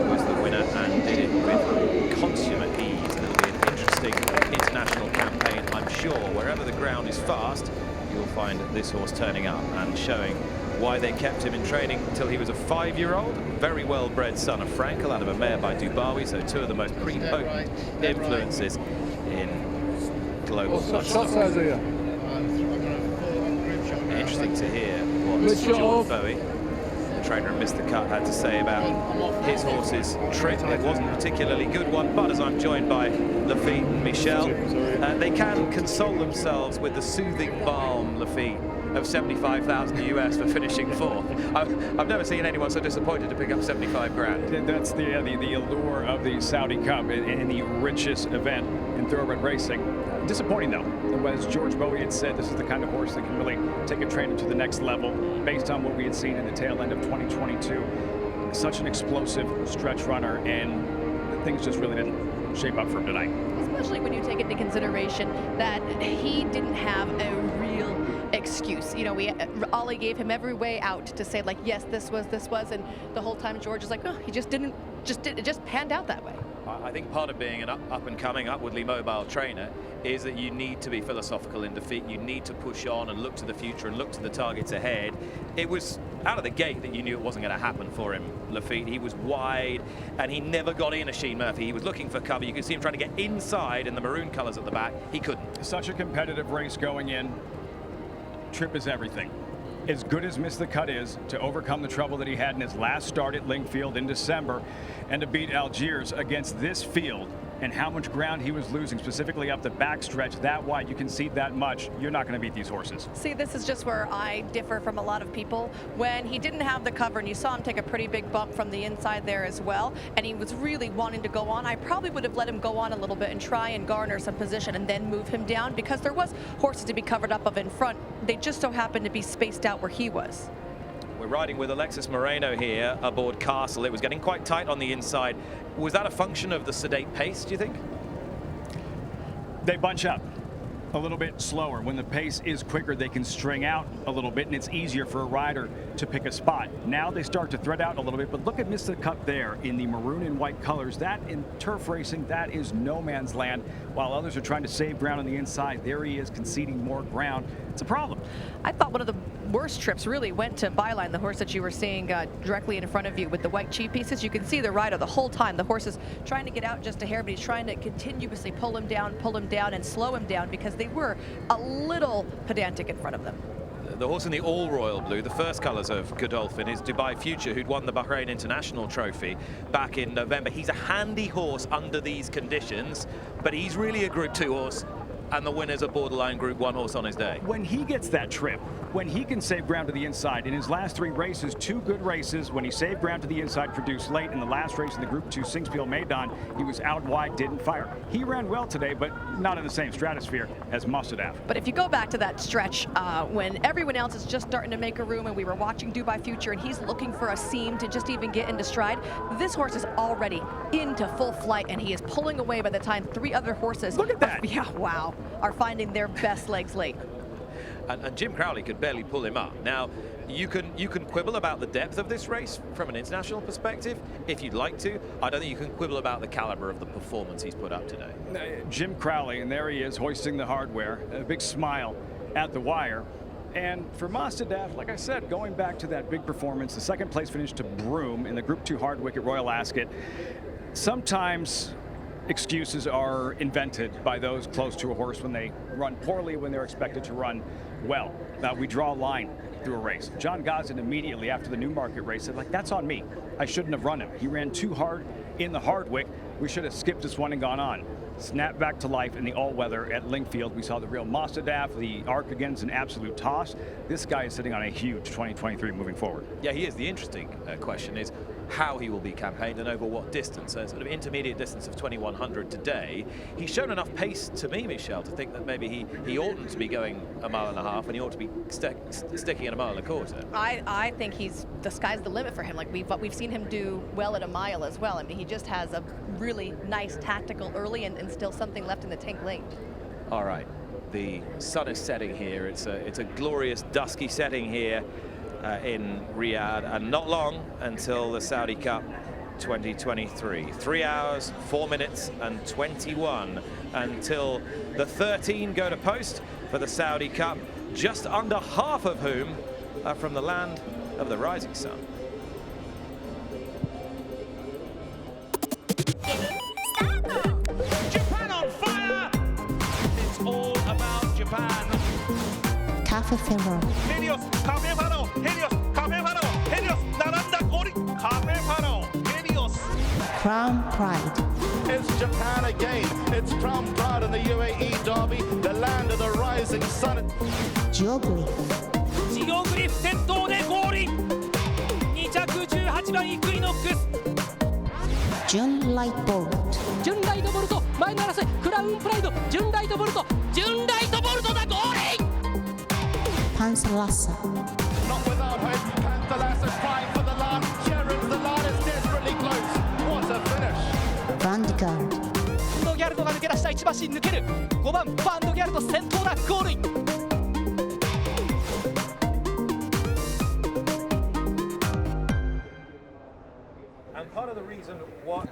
A: was the winner and did it with consummate ease. It'll be an interesting international campaign, I'm sure. Wherever the ground is fast, you'll find this horse turning up and showing why they kept him in training until he was a 5-year-old. Very well-bred son of Frankel out of a mare by Dubawi, so two of the most prepotent influences in global bloodstock. Interesting to hear what John Bowie, the trainer of Mr. Cut, had to say about his horse's trip. It wasn't a particularly good one, but as I'm joined by Lafitte and Michel, they can console themselves with the soothing balm, Lafitte, of 75,000 US for finishing fourth. I've never seen anyone so disappointed to pick up 75 grand.
V: That's the allure of the Saudi Cup in the richest event in thoroughbred racing. Disappointing though, as George Bowie had said, this is the kind of horse that can really take a trainer to the next level based on what we had seen in the tail end of 2022. Such an explosive stretch runner, and things just really didn't shape up for him tonight.
C: Especially when you take into consideration that he didn't have a real excuse. You know, Ollie gave him every way out to say, like, yes, this was, and the whole time George is like, no, he just didn't, it just panned out that way.
A: I think part of being an up-and-coming, upwardly mobile trainer is that you need to be philosophical in defeat. You need to push on and look to the future and look to the targets ahead. It was out of the gate that you knew it wasn't going to happen for him, Lafitte. He was wide, and he never got in Oisin Murphy. He was looking for cover. You could see him trying to get inside in the maroon colours at the back. He couldn't.
V: Such a competitive race going in. Trip is everything. As good as Mr. Cut is to overcome the trouble that he had in his last start at Lingfield in December and to beat Algiers against this field and how much ground he was losing, specifically up the backstretch that wide, you concede that much, you're not going to beat these horses.
C: See, this is just where I differ from a lot of people. When he didn't have the cover and you saw him take a pretty big bump from the inside there as well, and he was really wanting to go on, I probably would have let him go on a little bit and try and garner some position and then move him down, because there was horses to be covered up of in front. They just so happened to be spaced out where he was.
A: We're riding with Alexis Moreno here aboard Castle. It was getting quite tight on the inside. Was that a function of the sedate pace, do you think?
V: They bunch up a little bit slower. When the pace is quicker, they can string out a little bit, and it's easier for a rider to pick a spot. Now they start to thread out a little bit, but look at Mr. Cut there in the maroon and white colors. That in turf racing, that is no man's land. While others are trying to save ground on the inside, there he is conceding more ground. It's a problem.
C: I thought one of the worst trips really went to Byline, the horse that you were seeing directly in front of you with the white cheek pieces. You can see the rider the whole time. The horse is trying to get out just a hair, but he's trying to continuously pull him down, and slow him down, because they were a little pedantic in front of them.
A: The horse in the all royal blue, the first colours of Godolphin, is Dubai Future, who'd won the Bahrain International Trophy back in November. He's a handy horse under these conditions, but he's really a Group 2 horse, and the winner's a borderline Group 1 horse on his day.
V: When he gets that trip, when he can save ground to the inside, in his last 3 races, 2 good races, when he saved ground to the inside, produced late. In the last race in the Group 2 Singspiel Maidan, he was out wide, didn't fire. He ran well today, but not in the same stratosphere as Mostadaf.
C: But if you go back to that stretch when everyone else is just starting to make a room, and we were watching Dubai Future, and he's looking for a seam to just even get into stride, this horse is already into full flight, and he is pulling away by the time 3 other horses,
V: look at that,
C: yeah, wow, are finding their best legs late.
A: And Jim Crowley could barely pull him up. Now, you can quibble about the depth of this race from an international perspective, if you'd like to. I don't think you can quibble about the caliber of the performance he's put up today.
V: Jim Crowley, and there he is hoisting the hardware, a big smile at the wire. And for Mostadaf, like I said, going back to that big performance, the 2nd place finish to Broome in the Group 2 Hardwick at Royal Ascot, sometimes excuses are invented by those close to a horse when they run poorly, when they're expected to run well. Now, we draw a line through a race. John Gosden immediately after the Newmarket race said, like, that's on me. I shouldn't have run him. He ran too hard in the Hardwick. We should have skipped this one and gone on. Snap back to life in the all-weather at Lingfield. We saw the real Mostadaf. The Arc-Again's an absolute toss. This guy is sitting on a huge 2023 moving forward.
A: Yeah, he is. The interesting question is how he will be campaigned and over what distance. So sort of intermediate distance of 2100 today. He's shown enough pace to me, Michel, to think that maybe he oughtn't to be going 1.5 miles, and he ought to be sticking at 1.25 miles.
C: I think the sky's the limit for him. Like we've seen him do well at 1 mile as well. I mean, he just has a really nice tactical early and still something left in the tank late.
A: All right. the sun is setting here. It's a glorious dusky setting here in Riyadh, and not long until the Saudi Cup 2023. 3 hours, 4 minutes and 21 until the 13 go to post for the Saudi Cup, just under half of whom are from the land of the rising sun.
B: Japan on fire! It's all about Japan.
L: Cafe Ferro.
B: Helios, Cafe Faro, Helios, Cafe Faro, Helios, Naranda Gori, Cafe Faro, Helios.
L: Crown Pride.
E: It's Japan again. It's Crown Pride in the UAE Derby, the land of the rising sun.
L: Geoglyph.
B: ジオグリフ先頭でゴールイン。2着18番イクイノックス。
L: June Light Bolt.
M: ジュンライトボルト前の争いクラウンプライドジュンライトボルトだゴールイン
L: Pansalasa.
E: Not without hope. Pantalassa's trying for the line. Sharon, the line is desperately close. What a finish.
L: Vanguard.
M: バンドギャルトが抜け出した1馬身抜ける5番バンドギャルト先頭だゴールイン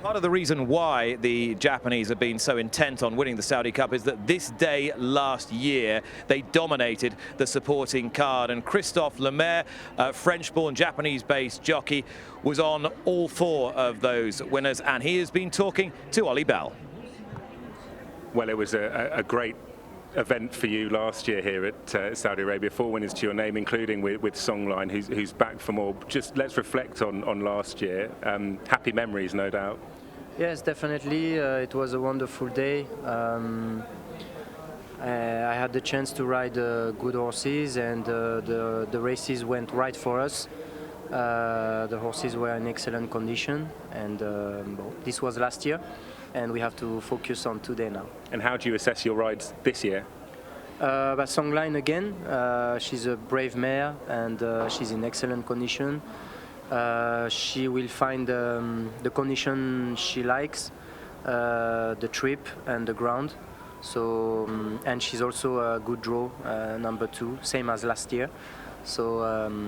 A: Part of the reason why the Japanese have been so intent on winning the Saudi Cup is that this day last year they dominated the supporting card, and Christophe Lemaire, a French-born Japanese-based jockey, was on all 4 of those winners, and he has been talking to Ollie Bell.
R: Well, it was a great event for you last year here at Saudi Arabia. 4 winners to your name, including with Songline, who's back for more. Just let's reflect on last year. Happy memories, no doubt.
W: Yes, definitely. It was a wonderful day. I had the chance to ride good horses, and the races went right for us. The horses were in excellent condition, and this was last year, and we have to focus on today now.
R: And how do you assess your rides this year?
W: But Songline again, she's a brave mare, and she's in excellent condition. She will find the condition she likes, the trip and the ground. So, and she's also a good draw, number 2, same as last year. So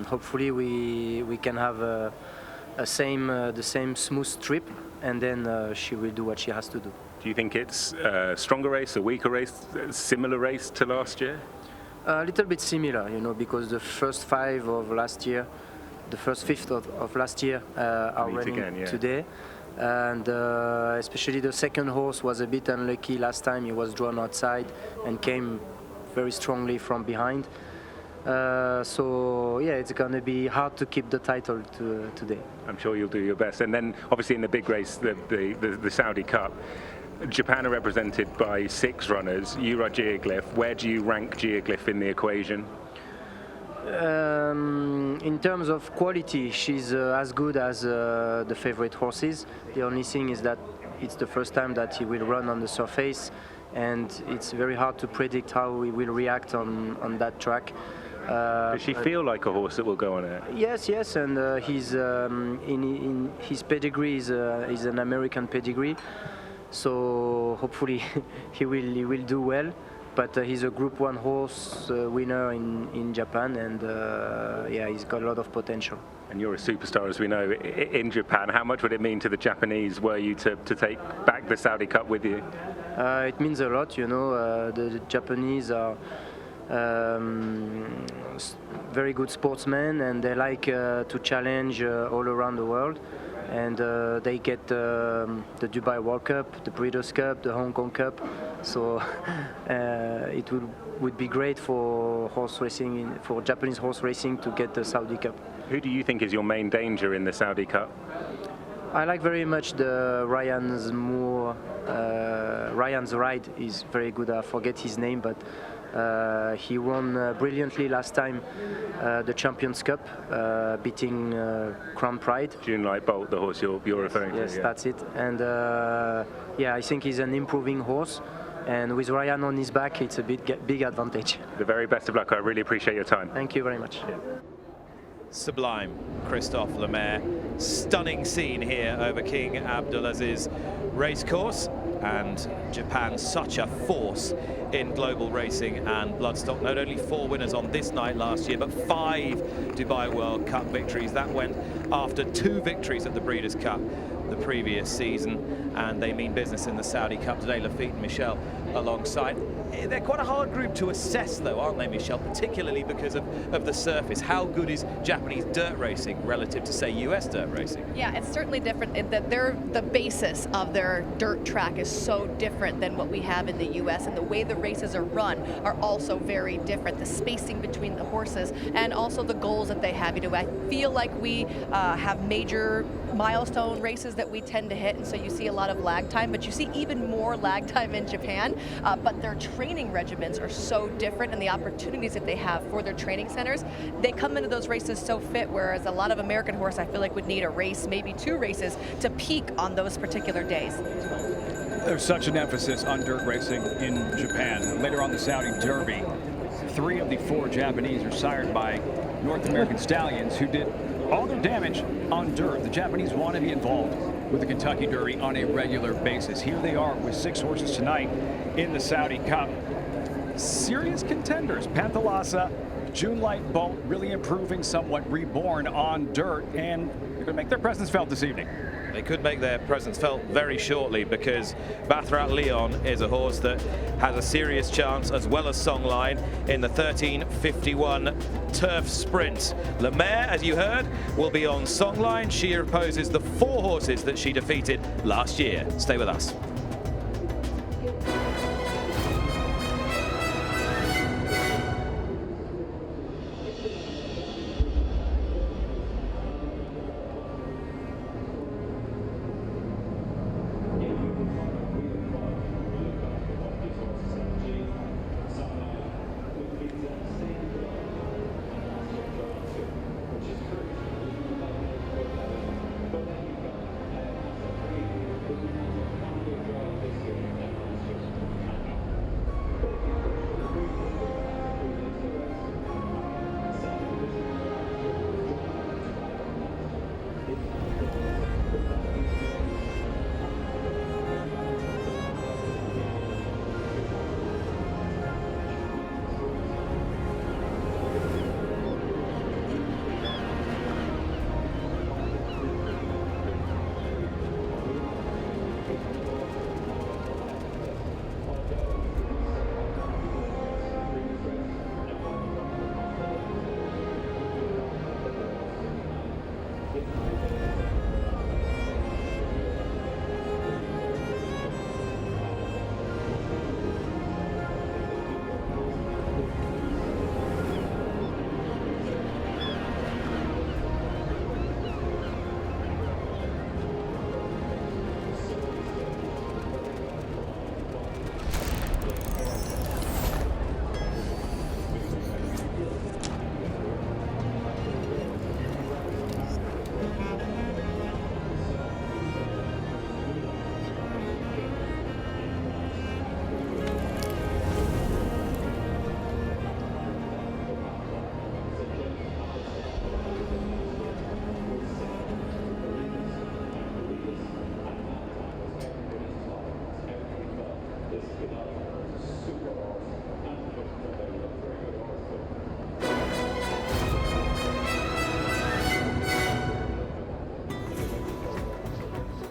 W: hopefully we can have the same smooth trip, and then she will do what she has to do.
R: Do you think it's a stronger race, a weaker race, a similar race to last year?
W: A little bit similar, you know, because the first 5 of last year, the first 5th of last year are running again, today. And especially the second horse was a bit unlucky last time. He was drawn outside and came very strongly from behind. So yeah, it's going to be hard to keep the title today.
R: I'm sure you'll do your best. And then obviously in the big race, the Saudi Cup, Japan are represented by 6 runners. You ride Geoglyph. Where do you rank Geoglyph in the equation?
W: In terms of quality, she's as good as the favorite horses. The only thing is that it's the first time that he will run on the surface, and it's very hard to predict how he will react on that track.
R: Does she feel like a horse that will go on it?
W: Yes, and in his pedigree is an American pedigree, so hopefully he will do well. But he's a Group 1 horse winner in Japan, and yeah, he's got a lot of potential.
R: And you're a superstar, as we know, in Japan. How much would it mean to the Japanese were you to take back the Saudi Cup with you?
W: It means a lot, you know. The Japanese are very good sportsmen, and they like to challenge all around the world. And they get the Dubai World Cup, the Breeders' Cup, the Hong Kong Cup. So it would be great for horse racing, for Japanese horse racing, to get the Saudi Cup.
R: Who do you think is your main danger in the Saudi Cup?
W: I like very much the Ryan's Moore. Ryan's ride is very good. I forget his name, but he won brilliantly last time the Champions Cup, beating Crown Pride.
R: June Light Bolt, the horse you're referring to.
W: Yes,
R: yeah.
W: That's it. And yeah, I think he's an improving horse. And with Ryan on his back, it's a big advantage.
R: The very best of luck. I really appreciate your time.
W: Thank you very much. Yeah.
A: Sublime, Christophe Lemaire. Stunning scene here over King Abdulaziz Racecourse. and Japan such a force in global racing and bloodstock. Not only 4 winners on this night last year, but 5 Dubai World Cup victories. That went after 2 victories at the Breeders' Cup the previous season, and they mean business in the Saudi Cup today. Laffite and Michel alongside. They're quite a hard group to assess though, aren't they, Michel, particularly because of the surface. How good is Japanese dirt racing relative to, say, US dirt racing?
C: Yeah, it's certainly different in that the basis of their dirt track is so different than what we have in the US, and the way the races are run are also very different. The spacing between the horses and also the goals that they have. You know, I feel like we have major milestone races that we tend to hit, and so you see a lot of lag time, but you see even more lag time in Japan, but their training regimens are so different, and the opportunities that they have for their training centers, they come into those races so fit, whereas a lot of American horse I feel like would need a race, maybe 2 races, to peak on those particular days.
V: There's such an emphasis on dirt racing in Japan. Later on the Saudi Derby, 3 of the 4 Japanese are sired by North American stallions who did all their damage on dirt. The Japanese want to be involved with the Kentucky Derby on a regular basis. Here they are with 6 horses tonight in the Saudi Cup. Serious contenders. Panthalassa, June Light Bolt really improving somewhat, reborn on dirt, and they're going to make their presence felt this evening.
A: They could make their presence felt very shortly, because Bathrat Leon is a horse that has a serious chance, as well as Songline, in the 1351 Turf Sprint. Le Maire, as you heard, will be on Songline. She opposes the 4 horses that she defeated last year. Stay with us.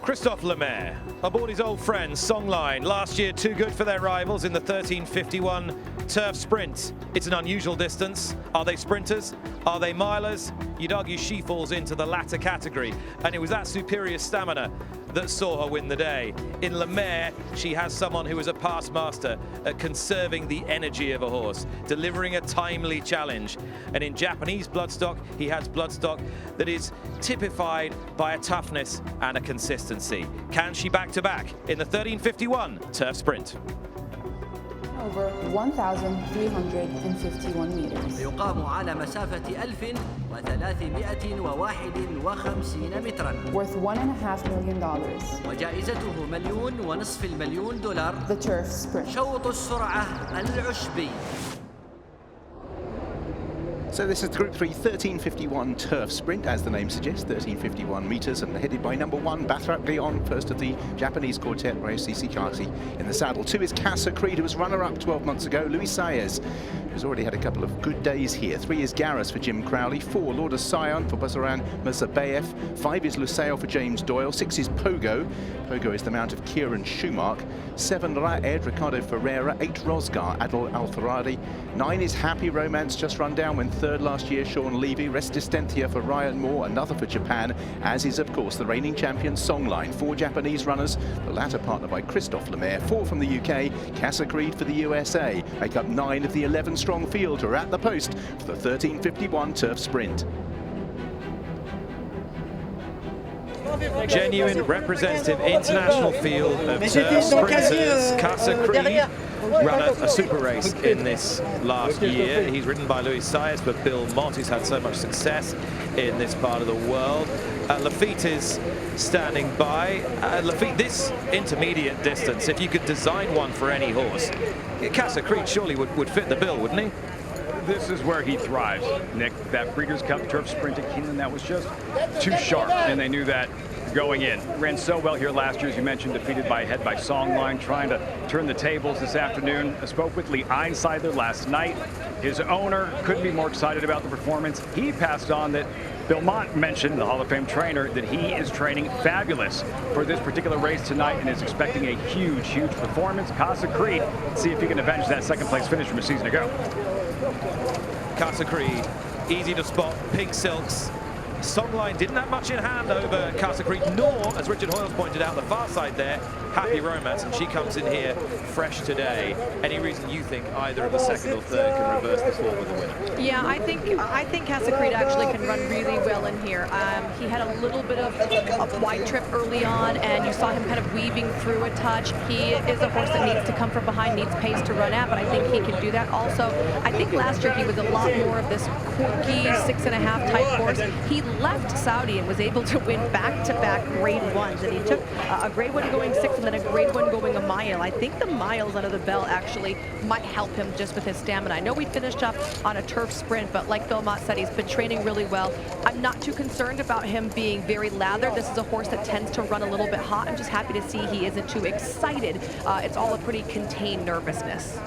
A: Christophe Le Maire aboard his old friend Songline. Last year, too good for their rivals in the 1351 Turf Sprint. It's an unusual distance. Are they sprinters? Are they milers? You'd argue she falls into the latter category, and it was that superior stamina that saw her win the day. In Le Maire, she has someone who is a past master at conserving the energy of a horse, delivering a timely challenge. And in Japanese bloodstock, he has bloodstock that is typified by a toughness and a consistency. Can she back-to-back in the 1351 Turf Sprint?
D: Over 1,351 meters.
F: يقام على مسافة 1351 مترا.
D: Worth $1.5 million.
F: وجائزته $1.5 مليون.
D: The Turf Sprint.
F: شوط السرعة العشبي.
G: So this is the Group 3 13:51 turf sprint, as the name suggests, 13:51 metres, and headed by number 1, Bathrat Leon, first of the Japanese quartet, Ryoshi Sakashi in the saddle. 2 is Casa Creed, who was runner-up 12 months ago, Luis Saez, who's already had a couple of good days here. 3 is Garrus for Jim Crowley, 4 Lord of Sion for Bazaran Mirzabayev, 5 is Lusail for James Doyle, 6 is Pogo. Pogo is the mount of Kieran Schumark. 7 Raed, Ricardo Ferreira, 8 Rosgar, Adol Alfaradi, 9 is Happy Romance, just run down when third last year, Sean Levy, Resistentia for Ryan Moore, another for Japan, as is of course the reigning champion Songline. 4 Japanese runners, the latter partnered by Christophe Lemaire, 4 from the UK, Casa Creed for the USA, make up 9 of the 11 strong field who are at the post for the 13:51 turf sprint.
A: Genuine representative international field of turf sprinters. Casa Creed ran a super race in this last year. He's ridden by Luis Saez, but Bill Mott, who's had so much success in this part of the world. Lafitte is standing by. Lafitte, this intermediate distance, if you could design one for any horse, Casa Creed surely would fit the bill, wouldn't he?
V: This is where he thrives, Nick. That Breeders' Cup Turf Sprint at Keeneland, that was just too sharp, and they knew that going in. Ran so well here last year, as you mentioned, defeated by Songline, trying to turn the tables this afternoon. I spoke with Lee Einsiedler last night. His owner couldn't be more excited about the performance. He passed on that Bill Mott mentioned, the Hall of Fame trainer, that he is training fabulous for this particular race tonight and is expecting a huge, huge performance. Casa Creed, see if he can avenge that second place finish from a season ago.
A: Casa Creed, easy to spot, pink silks. Songline didn't have much in hand over Casa Creed, nor, as Richard Hoyles pointed out, the far side there, Happy Romance, and she comes in here fresh today. Any reason you think either of the second or third can reverse the form with the winner?
C: Yeah, I think Casa Creed actually can run really well in here. He had a little bit of a wide trip early on, and you saw him kind of weaving through a touch. He is a horse that needs to come from behind, needs pace to run at, but I think he can do that. Also, I think last year he was a lot more of this quirky 6.5 type horse. He left Saudi and was able to win back-to-back grade 1s, and he took a grade 1 going 6 and then a grade 1 going a mile. I think the miles under the belt actually might help him just with his stamina. I know we finished up on a turf sprint, but like Bill Mott said, he's been training really well. I'm not too concerned about him being very lathered. This is a horse that tends to run a little bit hot. I'm just happy to see he isn't too excited. It's all a pretty contained nervousness.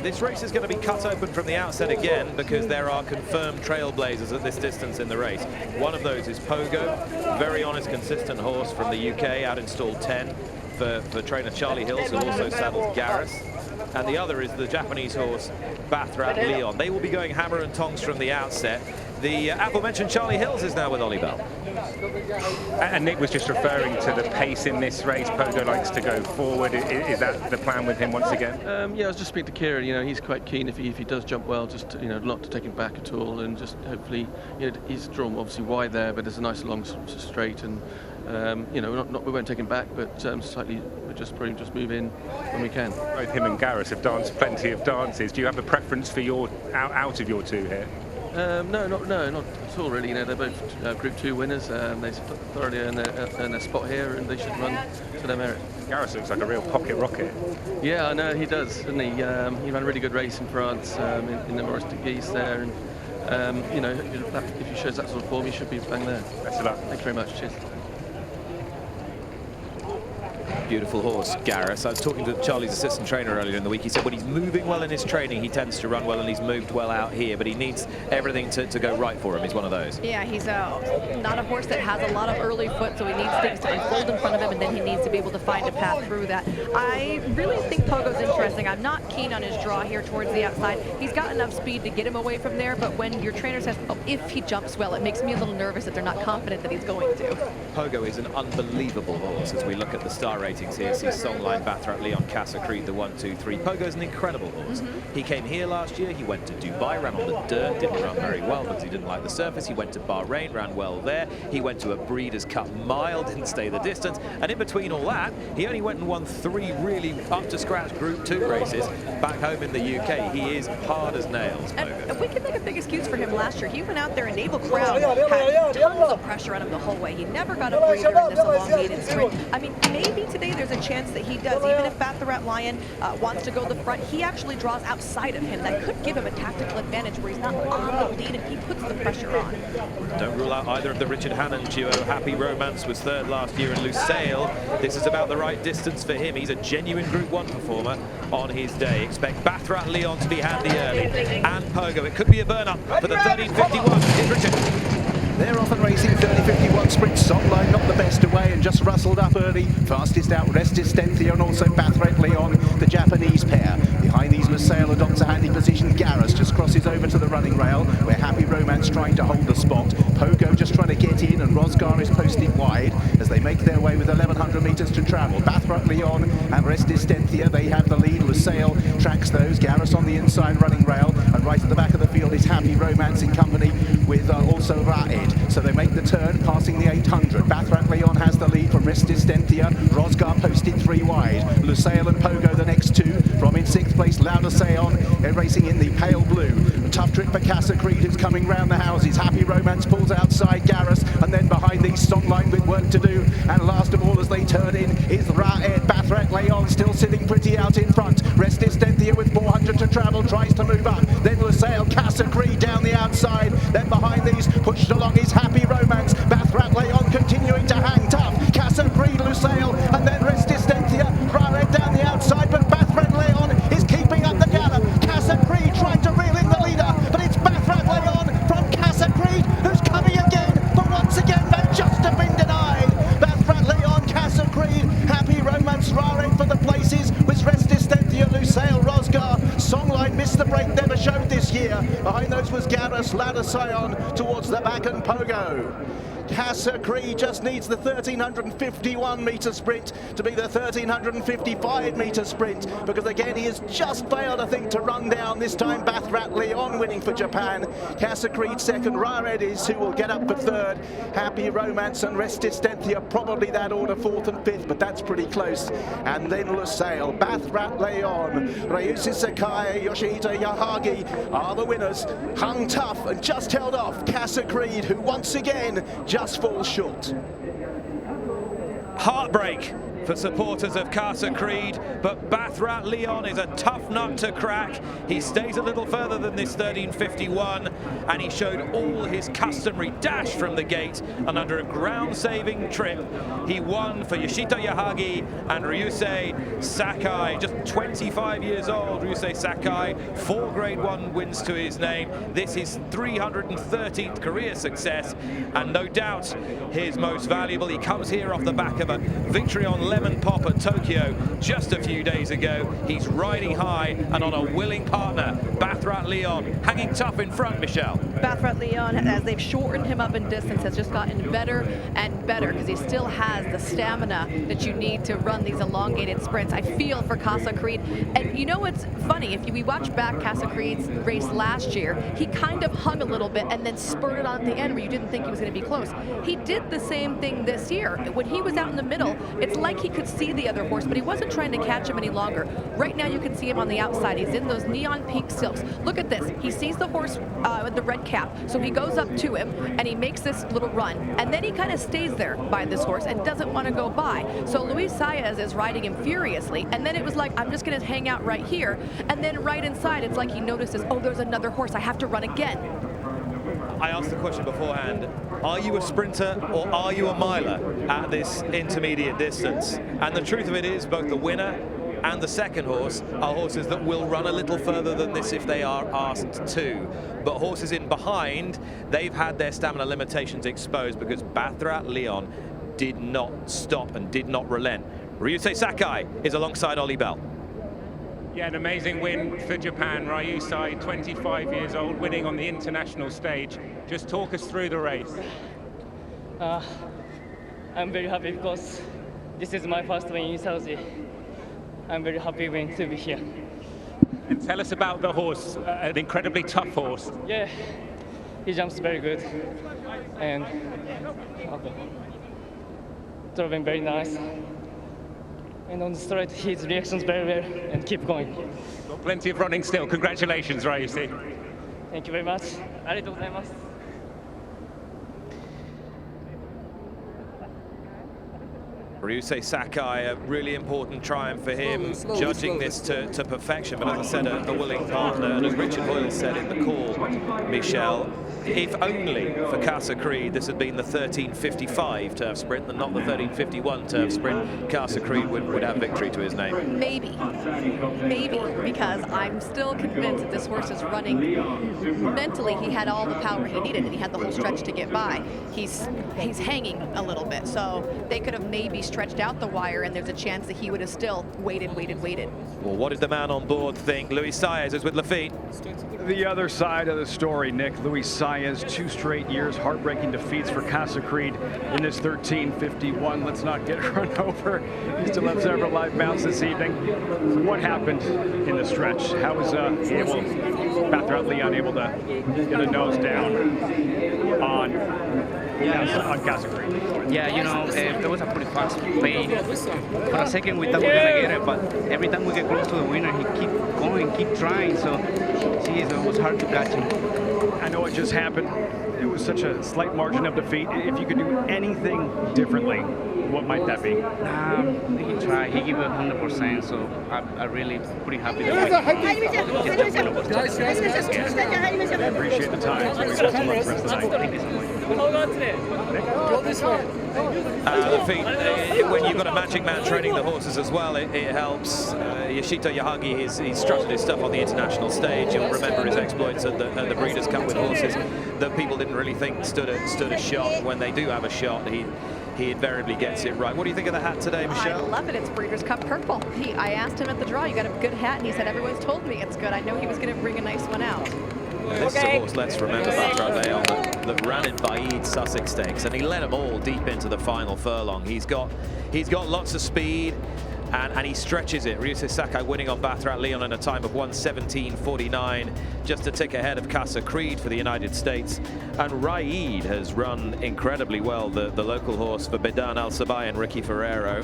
A: This race is going to be cut open from the outset again because there are confirmed trailblazers at this distance in the race. One of those is Pogo, very honest, consistent horse from the UK, out installed 10 for trainer Charlie Hills, who also saddles Garrus. And the other is the Japanese horse Bathrat Leon. They will be going hammer and tongs from the outset. The aforementioned Charlie Hills is now with Ollie Bell.
R: And Nick was just referring to the pace in this race. Pogo likes to go forward. Is that the plan with him once again?
I: Yeah, I was just speaking to Kieran. You know, he's quite keen if he does jump well, just not to take him back at all, and just hopefully, he's drawn obviously wide there, but there's a nice long straight, and we won't take him back, but slightly we'll probably just move in when we can.
R: Both him and Garrus have danced plenty of dances. Do you have a preference for your out of your two here?
I: No, not at all really. They're both Group 2 winners. They thoroughly earn their spot here, and they should run to their merit.
R: Garrus looks like a real pocket rocket.
I: Yeah, I know he does, doesn't he? He ran a really good race in France in the Maurice de Guise there, and if he shows that sort of form, he should be bang there.
R: Best of luck.
I: Thank you very much. Cheers.
A: Beautiful horse, Garrus. I was talking to Charlie's assistant trainer earlier in the week. He said when he's moving well in his training, he tends to run well, and he's moved well out here, but he needs everything to go right for him. He's one of those.
C: Yeah, he's not a horse that has a lot of early foot, so he needs things to unfold in front of him, and then he needs to be able to find a path through that. I really think Pogo's interesting. I'm not keen on his draw here towards the outside. He's got enough speed to get him away from there, but when your trainer says, oh, if he jumps well, it makes me a little nervous that they're not confident that he's going to.
A: Pogo is an unbelievable horse as we look at the star ratings here. See Songline, Bathrat Leon, Casa Creed, the 1, 2, 3. Pogo's an incredible horse. He came here last year, he went to Dubai, ran on the dirt, didn't run very well because he didn't like the surface. He went to Bahrain, ran well there. He went to a Breeders' Cup mile, didn't stay the distance. And in between all that, he only went and won 3 really up-to-scratch Group 2 races back home in the UK. He is hard as nails, Pogo.
C: And we can make a big excuse for him last year. He went out there and Naval Crown had tons of pressure on him the whole way. He never about a breather in this elongated sprint. I mean, maybe today there's a chance that he does. Even if Baccarat Lion wants to go the front, he actually draws outside of him. That could give him a tactical advantage where he's not on the lead and he puts the pressure on.
A: Don't rule out either of the Richard Hannon duo. Happy Romance was third last year, and Lusail, this is about the right distance for him. He's a genuine Group 1 performer on his day. Expect Baccarat Leon to be handy early, and Pogo. It could be a burn-up for the 13.51. Here's Richard.
G: They're often racing 30.51 sprints. Songline not the best away and just rustled up early. Fastest out, Resistencia and also Baccarat Leon, the Japanese pair. Behind these, Lusail adopts a handy position. Garrus just crosses over to the running rail, where Happy Romance trying to hold the spot. Pogo just trying to get in, and Rosgar is posted wide as they make their way with 1,100 meters to travel. Baccarat Leon and Resistencia, they have the lead. Lusail tracks those. Garrus on the inside running rail, and right at the back of the field is Happy Romance in company with also Raed. So they make the turn, passing the 800. Baccarat Leon has the lead from Resistencia. Rosgar posted 3 wide. Lusail and Pogo the next two. From in 6th place, Laudaseon racing in the pale blue. A tough trip for Casa Creed, who's coming round the houses. Happy Romance pulls outside Garrus, and then behind these Songline with work to do. And last of all, as they turn in, is Raed. Baccarat Leon still sitting pretty out in front. Resistencia with 400 to travel, tries to move up. Then Lusail, Casa Creed down the outside. Then behind these, pushed along is Happy Romance. Baccarat Leon continuing to hang tough. Casa Creed, Lusail, and then Resistencia. Raed down the outside, but Baccarat Leon is keeping up the gallop. Casa Creed trying to reel in the leader, but it's Baccarat Leon from Casa Creed who's coming again, but once again they've just been denied. Baccarat Leon, Casa Creed, Happy Romance, Raed for the places with Resistencia, Lusail, Rosgar. Songline missed the break, never showed this year. Behind those was Garrus, Laudaseon towards the back, and Pogo. Casa Creed just needs the 1,351 meter sprint to be the 1,355 meter sprint, because again he has just failed, I think, to run down. This time Baccarat Leon winning for Japan. Casa Creed second. Raed is who will get up for third. Happy Romance and Resistencia probably that order 4th and 5th, but that's pretty close. And then Lusail, Baccarat Leon, Ryusu Sakai, Yoshihito Yahagi are the winners. Hung tough and just held off Casa Creed, who once again just falls short.
A: Heartbreak for supporters of Casa Creed, but Baccarat Leon is a tough nut to crack. He stays a little further than this 13.51, and he showed all his customary dash from the gate, and under a ground-saving trip, he won for Yoshihito Yahagi and Ryusei Sakai. Just 25 years old, Ryusei Sakai, 4 Grade 1 wins to his name. This is 313th career success, and no doubt his most valuable. He comes here off the back of a victory on Lemon Pop at Tokyo just a few days ago. He's riding high and on a willing partner. Baccarat Leon hanging tough in front, Michelle.
C: Baccarat Leon, as they've shortened him up in distance, has just gotten better and better, because he still has the stamina that you need to run these elongated sprints. I feel for Casa Creed. And you know what's funny? If we watch back Casa Creed's race last year, he kind of hung a little bit and then spurted on at the end where you didn't think he was going to be close. He did the same thing this year. When he was out in the middle, it's like he could see the other horse, but he wasn't trying to catch him any longer. Right now you can see him on the outside. He's in those neon pink silks. Look at this. He sees the horse with the red cap, so he goes up to him and he makes this little run, and then he kind of stays there by this horse and doesn't want to go by. So Luis Saez is riding him furiously, and then it was like, I'm just going to hang out right here, and then right inside it's like he notices, oh, there's another horse, I have to run again.
A: I asked the question beforehand, are you a sprinter or are you a miler at this intermediate distance? And the truth of it is, both the winner and the second horse are horses that will run a little further than this if they are asked to. But horses in behind, they've had their stamina limitations exposed, because Baccarat Leon did not stop and did not relent. Ryusei Sakai is alongside Ollie Bell.
O: Yeah, an amazing win for Japan. Ryusei, 25 years old, winning on the international stage. Just talk us through the race.
P: I'm very happy because this is my first win in Saudi. I'm very happy to be here.
O: And tell us about the horse, an incredibly tough horse.
P: Yeah, he jumps very good. And driving very nice. And on the straight, his reactions very well, and keep going.
O: Got plenty of running still. Congratulations, Ryusei.
P: Thank you very much. ありがとうございます。
A: Ryusei Sakai, a really important triumph for him, judging this to perfection. But as I said, a willing partner. And as Richard Hoyle said in the call, Michelle, if only for Casa Creed this had been the 13:55 turf sprint and not the 13:51 turf sprint, Casa Creed would have victory to his name.
C: Maybe, because I'm still convinced that this horse is running. Mentally, he had all the power he needed, and he had the whole stretch to get by. He's hanging a little bit, so they could have maybe stretched out the wire, and there's a chance that he would have still waited.
A: Well, what did the man on board think? Luis Saez is with Lafitte.
V: The other side of the story, Nick. Luis Saez, 2 straight years, heartbreaking defeats for Casa Creed in this 13:51. Let's not get run over. He still has several live mounts this evening. What happened in the stretch? How was Bathrat Leon able to get a nose down on Casa Creed?
J: Yeah, you know, that was a pretty fast play. For a second we thought we were gonna get it, but every time we get close to the winner, he keep going, keep trying. So, geez, it was hard to catch him.
V: I know it just happened. It was such a slight margin of defeat. If you could do anything differently, what might that be?
J: He tried. He gave it 100%. So I'm really pretty happy that
V: I appreciate the time. So we best of luck the rest of the night. Thank you so much.
M: Hold on to it. Go this way.
A: When you've got a magic man training the horses as well, it helps. Yoshito Yahagi, he's strutted his stuff on the international stage. You'll remember his exploits at the Breeders' Cup with horses that people didn't really think stood a shot. When they do have a shot, he invariably gets it right. What do you think of the hat today, Michelle?
C: I love it. It's Breeders' Cup purple. I asked him at the draw, you got a good hat, and he said everyone's told me it's good. I know he was going to bring a nice one out.
A: This is a horse, let's remember, Bathrat Leon, that ran in Baaid Sussex Stakes, and he led them all deep into the final furlong. He's got lots of speed, and he stretches it. Ryusei Sakai winning on Bathrat Leon in a time of 1:17.49, just a tick ahead of Casa Creed for the United States. And Raid has run incredibly well, the local horse for Bedan Al Sabai and Ricky Ferrero.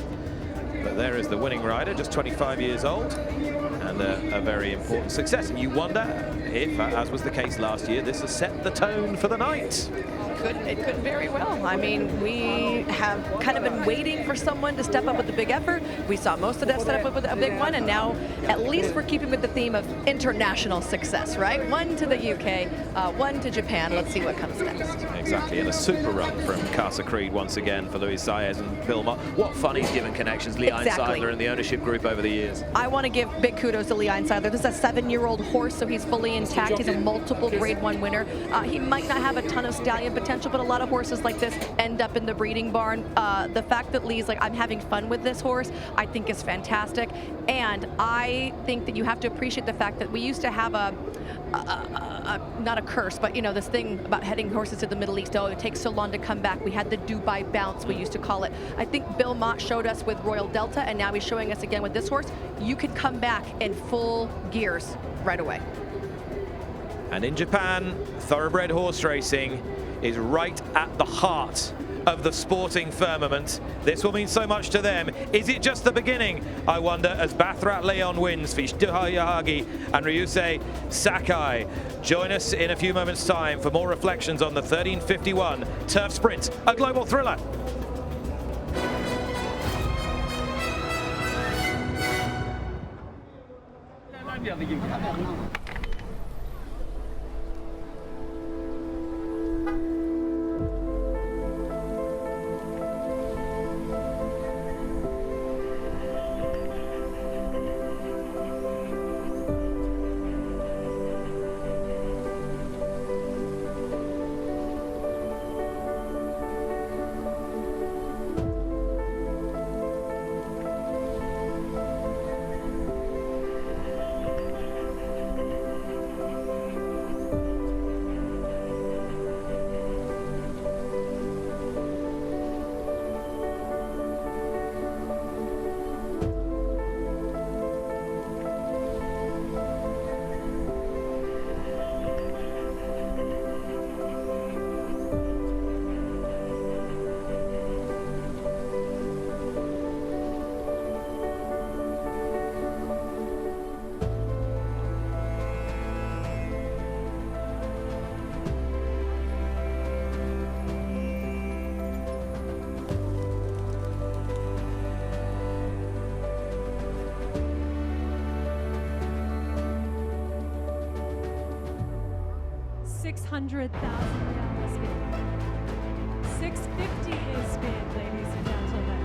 A: But there is the winning rider, just 25 years old, and a very important success. And you wonder if, as was the case last year, this has set the tone for the night.
C: It could very well. I mean, we have kind of been waiting for someone to step up with a big effort. We saw most of that step up with a big one, and now at least we're keeping with the theme of international success, right? One to the UK, one to Japan. Let's see what comes next.
A: Exactly, and a super run from Casa Creed once again for Luis Saez and Bill Mott. What fun he's given Connections, Lee Einsiedler and the ownership group over the years.
C: I want to give big kudos to Lee Einsiedler. This is a 7-year-old horse, so he's fully intact. He's a multiple Grade 1 winner. He might not have a ton of stallion potential, but a lot of horses like this end up in the breeding barn. The fact that Lee's like, I'm having fun with this horse, I think is fantastic. And I think that you have to appreciate the fact that we used to have not a curse, but you know, this thing about heading horses to the Middle East. Oh, it takes so long to come back. We had the Dubai bounce, we used to call it. I think Bill Mott showed us with Royal Delta, and now he's showing us again with this horse. You could come back in full gears right away.
A: And in Japan, thoroughbred horse racing is right at the heart of the sporting firmament. This will mean so much to them. Is it just the beginning, I wonder, as Bathrat Leon wins for Yoshito Yahagi and Ryusei Sakai? Join us in a few moments' time for more reflections on the 13:51 Turf Sprint, a global thriller.
Q: 600,000 is bid. 650 is bid, ladies and gentlemen.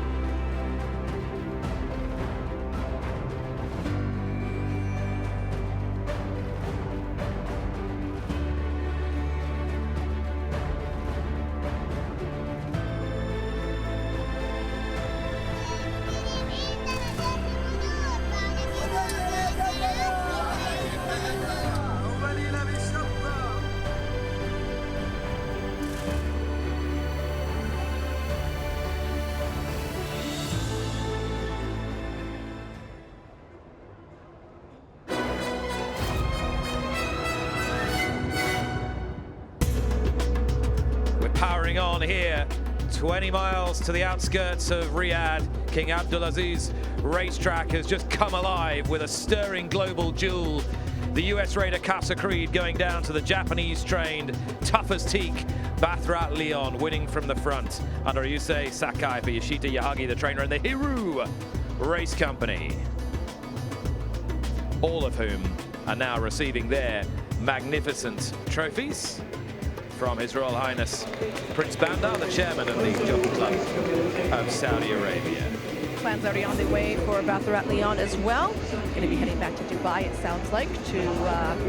A: Powering on here, 20 miles to the outskirts of Riyadh. King Abdulaziz racetrack has just come alive with a stirring global jewel. The US raider Casa Creed going down to the Japanese-trained, tough as teak, Bathrat Leon winning from the front under Yusei Sakai for Yoshita Yahagi, the trainer, and the Hiru Race Company. All of whom are now receiving their magnificent trophies from His Royal Highness Prince Bandar, the chairman of the Jockey Club of Saudi Arabia.
C: Plans already on the way for Bathrat Leon as well. Going to be heading back to Dubai, it sounds like, to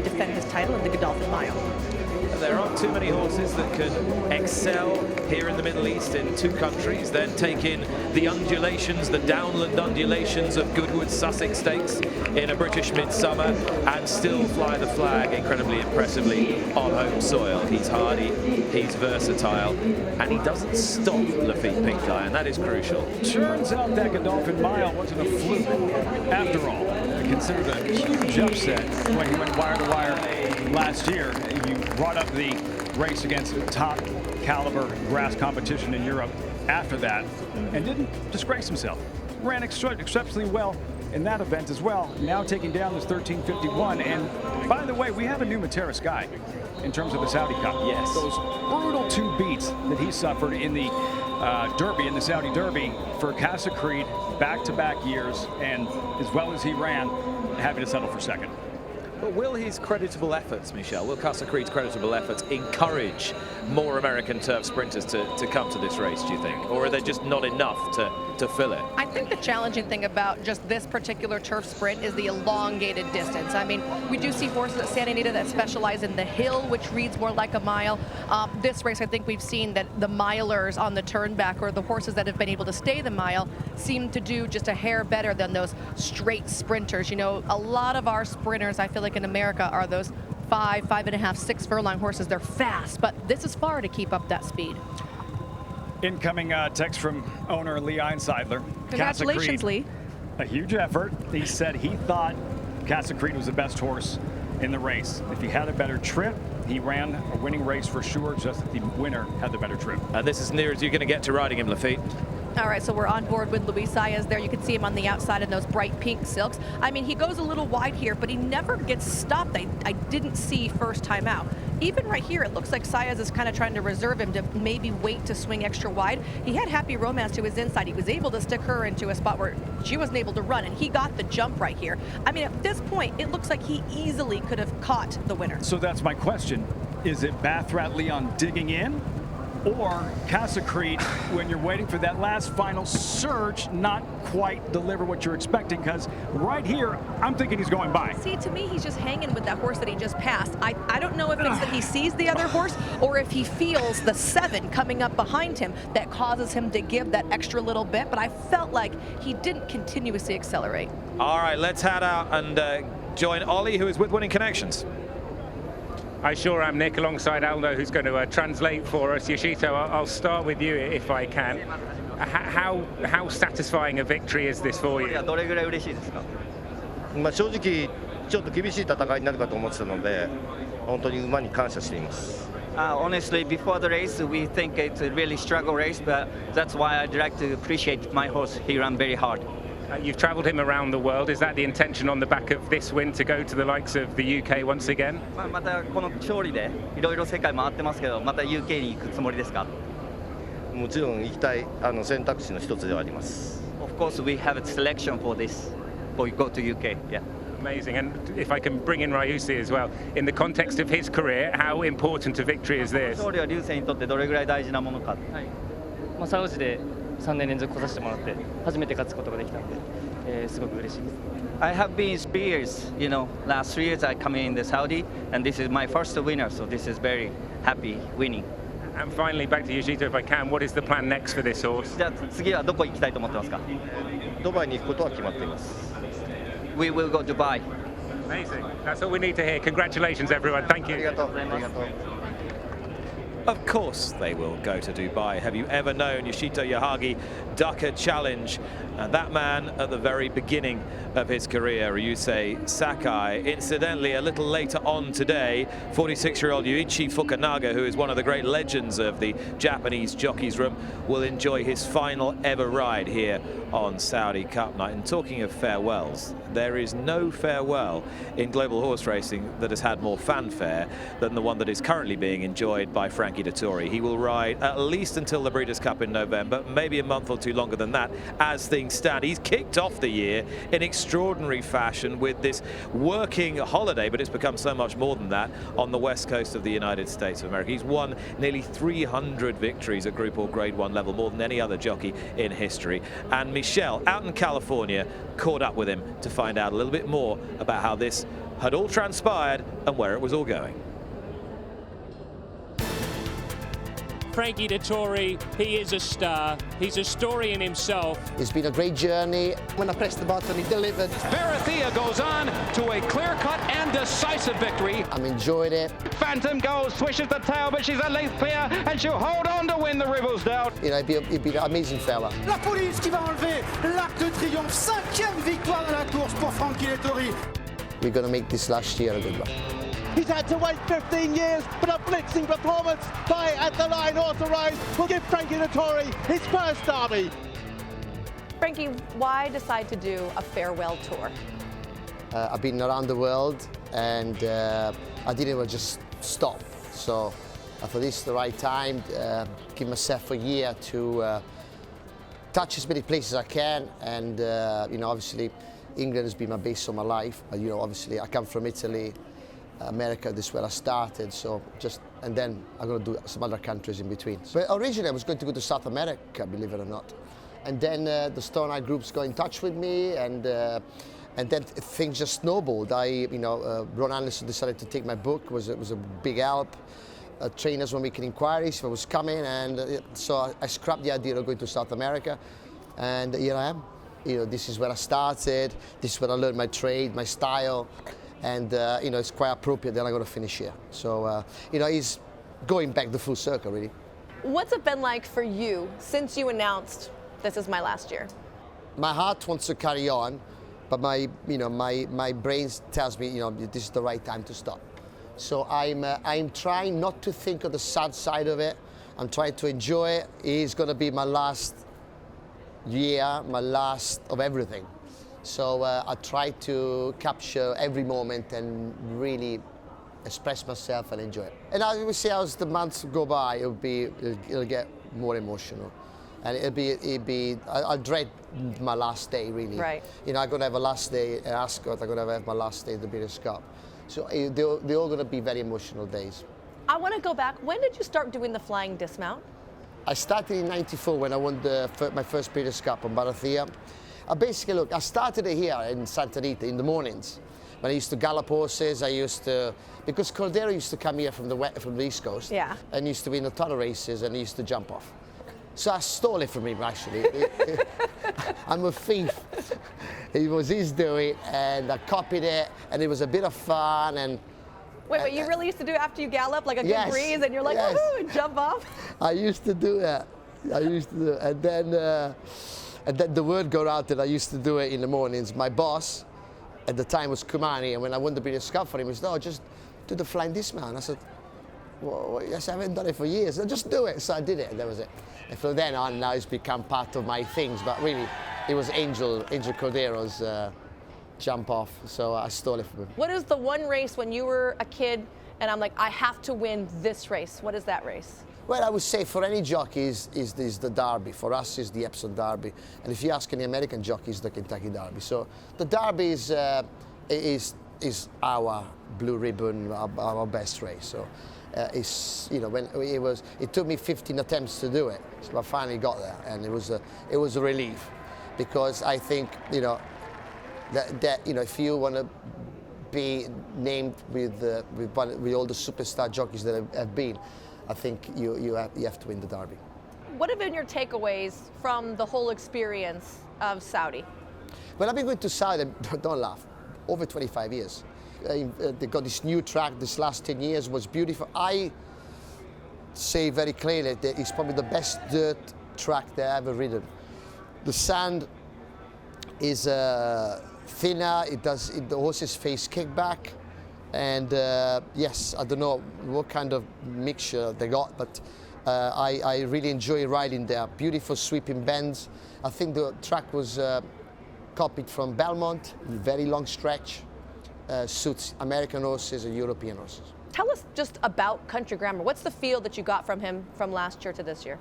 C: defend his title in the Godolphin Mile.
A: There aren't too many horses that can excel here in the Middle East in two countries, then take in the undulations, the downland undulations of Goodwood Sussex Stakes in a British midsummer, and still fly the flag incredibly impressively on home soil. He's hardy, he's versatile, and he doesn't stop Lafitte Pincay, and that is crucial.
V: Turns out that Godolphin Mile wasn't a fluke after all. Considered a huge upset when he went wire to wire last year. You brought up the race against top caliber grass competition in Europe after that and didn't disgrace himself. Ran exceptionally well in that event as well. Now taking down this 1351. And by the way, we have a new Matera Sky in terms of the Saudi Cup.
A: Yes.
V: Those brutal two beats that he suffered in the Derby, in the Saudi Derby, for Casa Creed, back-to-back years, and as well as he ran, having to settle for second.
A: But will his creditable efforts, Michelle, will Casa Creed's creditable efforts encourage more American turf sprinters to come to this race, do you think? Or are they just not enough to fill it?
C: I think the challenging thing about just this particular turf sprint is the elongated distance. I mean, we do see horses at Santa Anita that specialize in the hill, which reads more like a mile. This race, I think we've seen that the milers on the turnback, or the horses that have been able to stay the mile, seem to do just a hair better than those straight sprinters. You know, a lot of our sprinters, I feel like in America, are those 5.5, 6 furlong horses. They're fast, but this is far to keep up that speed.
V: Incoming text from owner Lee Einseidler.
C: Congratulations, Lee.
V: A huge effort. He said he thought Casa Creed was the best horse in the race. If he had a better trip, he ran a winning race for sure, just that the winner had the better trip.
A: And this is near as you're going to get to riding him, Lafitte.
C: All right, so we're on board with Luis Saez there. You can see him on the outside in those bright pink silks. I mean, he goes a little wide here, but he never gets stopped. I didn't see first time out. Even right here, it looks like Saez is kind of trying to reserve him to maybe wait to swing extra wide. He had Happy Romance to his inside. He was able to stick her into a spot where she wasn't able to run, and he got the jump right here. I mean, at this point, it looks like he easily could have caught the winner.
V: So that's my question. Is it Bathrat Leon digging in, or Casa Creed, when you're waiting for that last final surge, not quite deliver what you're expecting? Because right here, I'm thinking he's going by.
C: See, to me, he's just hanging with that horse that he just passed. I don't know if it's that he sees the other horse or if he feels the 7 coming up behind him that causes him to give that extra little bit, but I felt like he didn't continuously accelerate.
A: All right, let's head out and join Ollie, who is with Winning Connections.
O: I sure am, Nick, alongside Aldo, who's going to translate for us. Yoshito, I'll start with you if I can. How satisfying a victory is this for you?
S: 正直ちょっと厳しい戦いになるかと思ってたので、本当に馬に感謝しています。
T: Honestly, before the race, we think it's a really struggle race, but that's why I'd like to appreciate my horse. He ran very hard.
O: You've travelled him around the world. Is that the intention on the back of this win to go to the likes of the UK once again?
T: またこの勝利でいろいろ世界回ってますけど、また UK に行くつもりですか？
S: もちろん行きたい選択肢の一つではあります。
T: Of course, we have a selection for this, for you go to UK. Yeah.
O: Amazing, and if I can bring in Ryusi as well, in the context of his career, how important a victory is this?
T: 勝利はリュウセイにとってどれぐらい大事なものか。
P: まあ、サウジで3年連続来させてもらって初めて勝つことができたので、すごく嬉しいです。
T: I have been 3 years, you know, last 3 years I come in the Saudi, and this is my first winner, so this is very happy winning.
O: And finally, back to Yoshito, if I can, what is the plan next for this horse?
T: じゃあ次はどこ行きたいと思ってますか？
S: ドバイに行くことは決まっています。
T: We will go to Dubai.
O: Amazing. That's all we need to hear. Congratulations, everyone. Thank you.
S: ありがとう。ありがとう。
A: Of course they will go to Dubai. Have you ever known Yoshito Yahagi duck a challenge? And that man at the very beginning of his career, Ryusei Sakai. Incidentally, a little later on today, 46-year-old Yuichi Fukunaga, who is one of the great legends of the Japanese jockeys room, will enjoy his final ever ride here on Saudi Cup night. And talking of farewells, there is no farewell in global horse racing that has had more fanfare than the one that is currently being enjoyed by Frankie Dettori. He will ride at least until the Breeders' Cup in November, maybe a month or two longer than that, as things stand. He's kicked off the year in extraordinary fashion with this working holiday, but it's become so much more than that on the west coast of the United States of America. He's won nearly 300 victories at Group or Grade 1 level, more than any other jockey in history. And Michelle, out in California, caught up with him to find out a little bit more about how this had all transpired and where it was all going.
B: Frankie Dettori, he is a star. He's a story in himself.
K: It's been a great journey. When I pressed the button, he delivered.
E: Barathea goes on to a clear-cut and decisive victory.
K: I'm enjoying it.
E: Phantom goes, swishes the tail, but she's a length clear, and she'll hold on to win the Ribblesdale.
K: You know, he'd be an amazing fella.
M: La police qui va enlever l'Arc de Triomphe. 5e victoire de la course pour Frankie Dettori.
K: We're going to make this last year a good one.
M: He's had to wait 15 years, but a blitzing performance by At the Line Authorised will give Frankie Dettori his first derby.
C: Frankie, why decide to do a farewell tour?
K: I've been around the world, and I didn't want to just stop. So I thought this is the right time, give myself a year to touch as many places as I can. And, you know, obviously England has been my base of my life. But, you know, obviously I come from Italy. America, this is where I started, so and then I'm going to do some other countries in between. But originally I was going to go to South America, believe it or not. And then the Stone Eye groups got in touch with me, and then things just snowballed. Ron Anderson decided to take my book. It was a big help. Trainers were making inquiries if I was coming, and so I scrapped the idea of going to South America, and here I am. You know, this is where I started. This is where I learned my trade, my style. And, you know, it's quite appropriate that I'm going to finish here. So, you know, he's going back the full circle, really.
C: What's it been like for you since you announced this is my last year?
K: My heart wants to carry on, but my brain tells me, you know, this is the right time to stop. So I'm trying not to think of the sad side of it. I'm trying to enjoy it. It's going to be my last year, my last of everything. So I try to capture every moment and really express myself and enjoy it. And I will see as the months go by, it'll get more emotional, and I'll dread my last day, really.
C: Right.
K: You know, I'm gonna have a last day at Ascot. I'm gonna have my last day at the Breeders' Cup. So they're all gonna be very emotional days.
C: I want to go back. When did you start doing the flying dismount?
K: I started in '94 when I won my first Breeders' Cup on Barathea. Basically, look, I started it here in Santa Rita in the mornings. When I used to gallop horses, because Cordero used to come here from the East Coast.
C: Yeah.
K: And used to win a ton of races, and he used to jump off. So I stole it from him, actually. I'm a thief. It was his doing, and I copied it, and it was a bit of fun. And
C: Wait, you really used to do it after you gallop, like a good breeze, and you're like, woohoo, and jump off?
K: I used to do that. And then the word got out that I used to do it in the mornings. My boss at the time was Kumani, and when I won the Breeders' Cup for him, he said, "No, just do the flying dismount." I said, "Well, yes, I haven't done it for years. So just do it." So I did it, and that was it. And from then on, now it's become part of my things. But really, it was Angel Cordero's jump off, so I stole it from him.
C: What is the one race when you were a kid, and I'm like, I have to win this race? What is that race?
K: Well, I would say for any jockey is the Derby. For us, is the Epsom Derby. And if you ask any American jockeys, the Kentucky Derby. So the Derby is is our blue ribbon, our best race. So it's, you know, when it took me 15 attempts to do it, so I finally got there, and it was a relief, because I think, you know, that you know, if you want to be named with all the superstar jockeys that have been, I think you have to win the Derby.
C: What have been your takeaways from the whole experience of Saudi?
K: Well, I've been going to Saudi, don't laugh, over 25 years. They got this new track. This last 10 years was beautiful. I say very clearly that it's probably the best dirt track that I've ever ridden. The sand is thinner. The horses face kickback, and yes, I don't know what kind of mixture they got, but I really enjoy riding there. Beautiful sweeping bends. I think the track was copied from Belmont, very long stretch. Suits American horses and European horses.
C: Tell us just about Country Grammar. What's the feel that you got from him from last year to this year?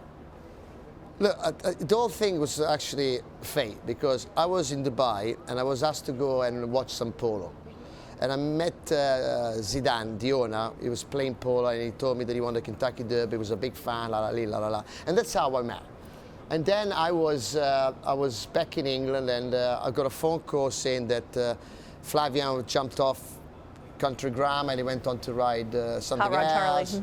K: Look, the whole thing was actually fate, because I was in Dubai and I was asked to go and watch some polo. And I met Zidane, the owner. He was playing polo, and he told me that he won the Kentucky Derby. He was a big fan, la la la la. And that's how I met. And then I was back in England, and I got a phone call saying that Flavien jumped off Country Grammar and he went on to ride something else.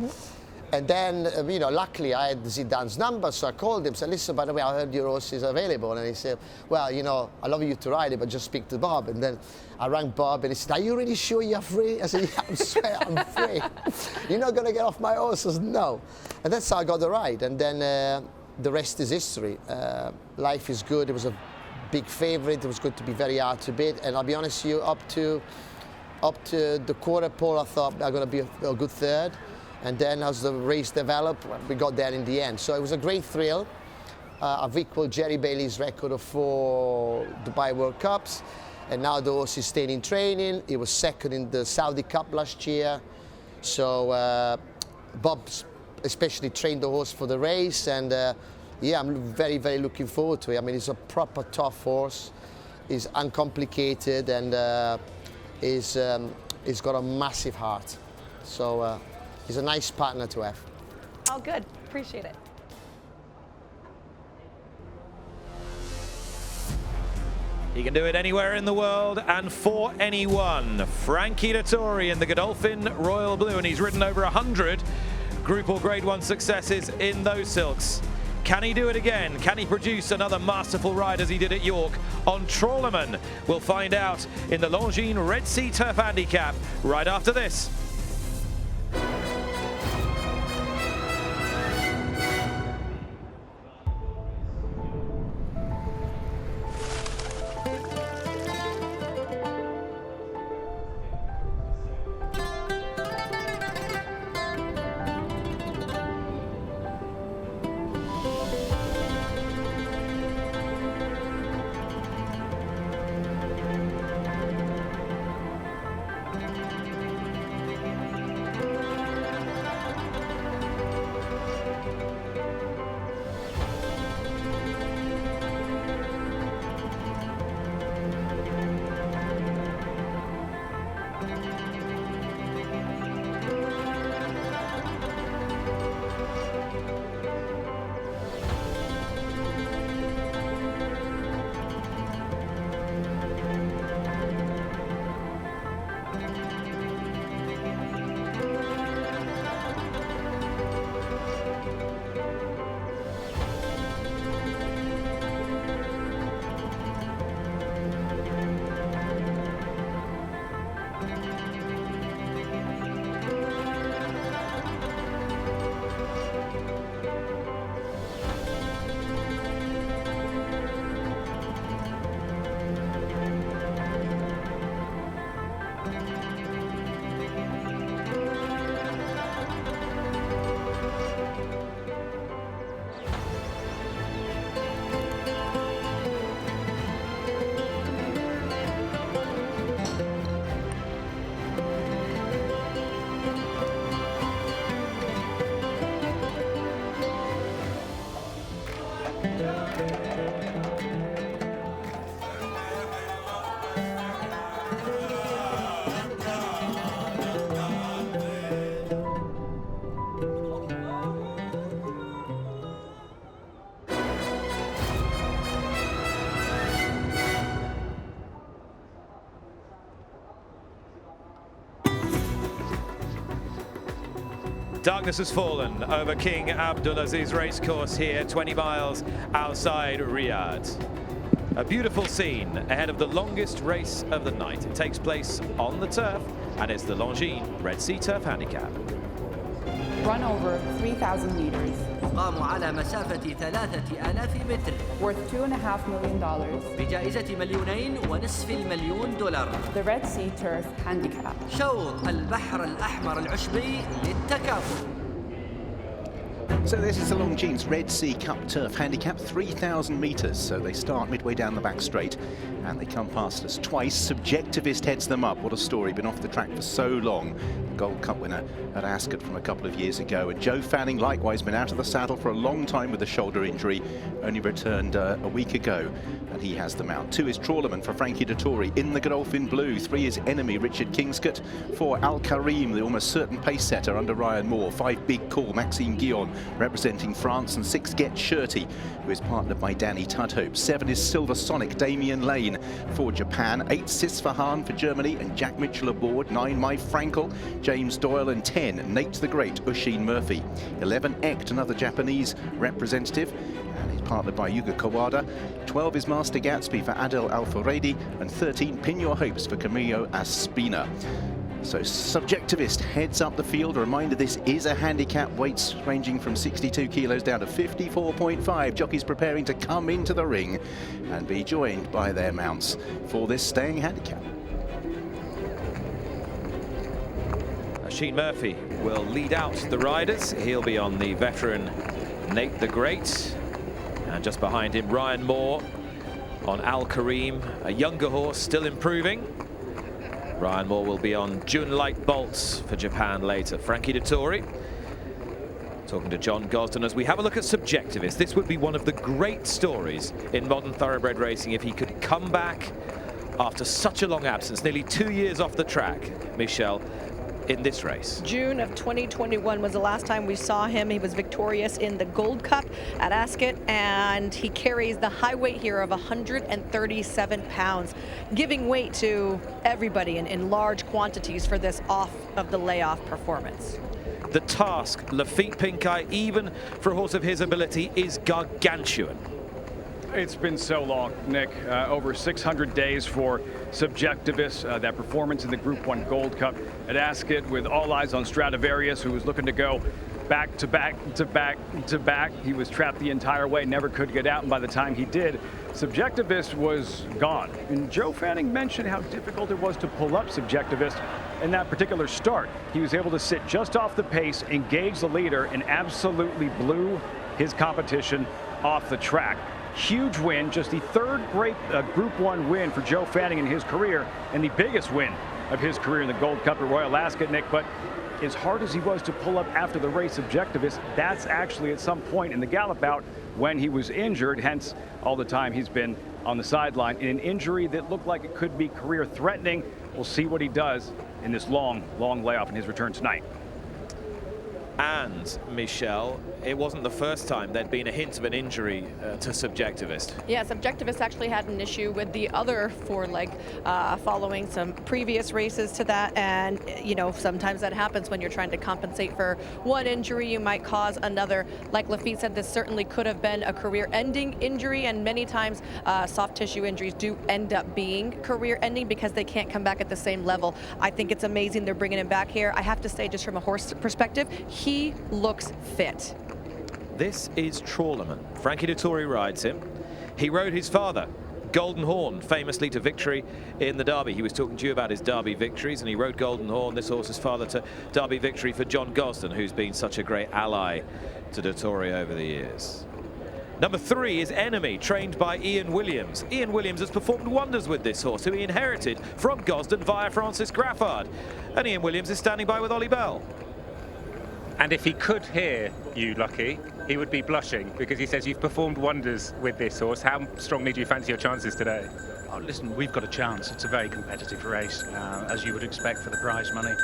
K: And then, you know, luckily I had Zidane's number, so I called him, said, listen, by the way, I heard your horse is available. And he said, well, you know, I love you to ride it, but just speak to Bob. And then I rang Bob, and he said, are you really sure you're free? I said, yeah, I swear I'm free. You're not going to get off my horse? I said, no. And that's how I got the ride. And then the rest is history. Life is good. It was a big favorite. It was going to be very hard to beat, and I'll be honest with you, up to the quarter pole, I thought I'm going to be a good third, and then as the race developed, we got there in the end. So it was a great thrill. I've equaled Jerry Bailey's record of 4 Dubai World Cups, and now the horse is staying in training. He was second in the Saudi Cup last year, so Bob especially trained the horse for the race, and yeah, I'm very, very looking forward to it. I mean, he's a proper tough horse. He's uncomplicated, and he's got a massive heart. So he's a nice partner to have.
C: Oh, good. Appreciate it.
A: He can do it anywhere in the world and for anyone. Frankie Dettori in the Godolphin Royal Blue, and he's ridden over 100 Group or Grade 1 successes in those silks. Can he do it again? Can he produce another masterful ride as he did at York on Trawlerman? We'll find out in the Longines Red Sea Turf Handicap right after this. Darkness has fallen over King Abdulaziz racecourse here, 20 miles outside Riyadh. A beautiful scene ahead of the longest race of the night. It takes place on the turf, and it's the Longines Red Sea Turf Handicap.
D: Run over 3,000 meters.
F: قاموا على مسافة 3000 متر.
D: Worth $2.5 million.
F: بجائزة $2.5 مليون.
D: The Red Sea Turf Handicap.
F: شوط البحر الأحمر العشبي للتكافؤ.
G: So this is the Longines Red Sea Cup Turf Handicap, 3,000 metres. So they start midway down the back straight and they come past us twice. Subjectivist heads them up. What a story, been off the track for so long. The Gold Cup winner at Ascot from a couple of years ago. And Joe Fanning likewise been out of the saddle for a long time with a shoulder injury, only returned a week ago. And he has the mount. 2 is Trawlerman for Frankie Dettori in the Godolphin Blue. 3 is Enemy, Richard Kingscott. 4, Al Karim, the almost certain pace setter under Ryan Moore. 5, Big Call, Maxime Guillon representing France. And 6, Get Shirty, who is partnered by Danny Tudhope. 7 is Silver Sonic, Damien Lane for Japan. 8, Sisfahan for Germany and Jack Mitchell aboard. 9, My Frankel, James Doyle. And 10, Nate the Great, Usheen Murphy. 11, Echt, another Japanese representative, and he's partnered by Yuga Kawada. 12 is Master Gatsby for Adel Al-Furedi, and 13, Pin Your Hopes for Camillo Aspina. So Subjectivist heads up the field. A reminder, this is a handicap, weights ranging from 62 kilos down to 54.5. Jockeys preparing to come into the ring and be joined by their mounts for this staying handicap.
A: Usheen Murphy will lead out the riders. He'll be on the veteran Nate the Great. And just behind him, Ryan Moore on Al Karim, a younger horse, still improving. Ryan Moore will be on June Light Bolts for Japan later. Frankie Dettori talking to John Gosden as we have a look at Subjectivist. This would be one of the great stories in modern thoroughbred racing if he could come back after such a long absence, nearly 2 years off the track, Michelle, in this race.
C: June of 2021 was the last time we saw him. He was victorious in the Gold Cup at Ascot, and he carries the high weight here of 137 pounds, giving weight to everybody in large quantities for this off of the layoff performance.
A: The task, Lafitte Pincay, even for a horse of his ability, is gargantuan.
V: It's been so long, Nick. Over 600 days for Subjectivist. That performance in the Group 1 Gold Cup at Ascot with all eyes on Stradivarius, who was looking to go back to back to back to back. He was trapped the entire way, never could get out, and by the time he did, Subjectivist was gone. And Joe Fanning mentioned how difficult it was to pull up Subjectivist in that particular start. He was able to sit just off the pace, engage the leader, and absolutely blew his competition off the track. Huge win, just the 3rd great Group 1 win for Joe Fanning in his career, and the biggest win of his career in the Gold Cup at Royal Ascot, Nick. But as hard as he was to pull up after the race, Subjectivist, that's actually at some point in the Gallop bout when he was injured, hence all the time he's been on the sideline in an injury that looked like it could be career threatening. We'll see what he does in this long layoff in his return tonight.
A: And, Michelle, it wasn't the first time there'd been a hint of an injury to Subjectivist.
C: Yeah, Subjectivist actually had an issue with the other foreleg following some previous races to that. And, you know, sometimes that happens when you're trying to compensate for one injury, you might cause another. Like Lafitte said, this certainly could have been a career-ending injury, and many times soft tissue injuries do end up being career-ending because they can't come back at the same level. I think it's amazing they're bringing him back here. I have to say, just from a horse perspective, he looks fit.
A: This is Trawlerman. Frankie Dettori rides him. He rode his father, Golden Horn, famously to victory in the Derby. He was talking to you about his Derby victories, and he rode Golden Horn, this horse's father, to Derby victory for John Gosden, who's been such a great ally to Dettori over the years. Number 3 is Enemy, trained by Ian Williams. Ian Williams has performed wonders with this horse, who he inherited from Gosden via Francis Graffard. And Ian Williams is standing by with Ollie Bell.
O: And if he could hear you, Lucky, he would be blushing, because he says you've performed wonders with this horse. How strongly do you fancy your chances today?
H: Oh, listen, we've got a chance. It's a very competitive race, as you would expect for the prize money.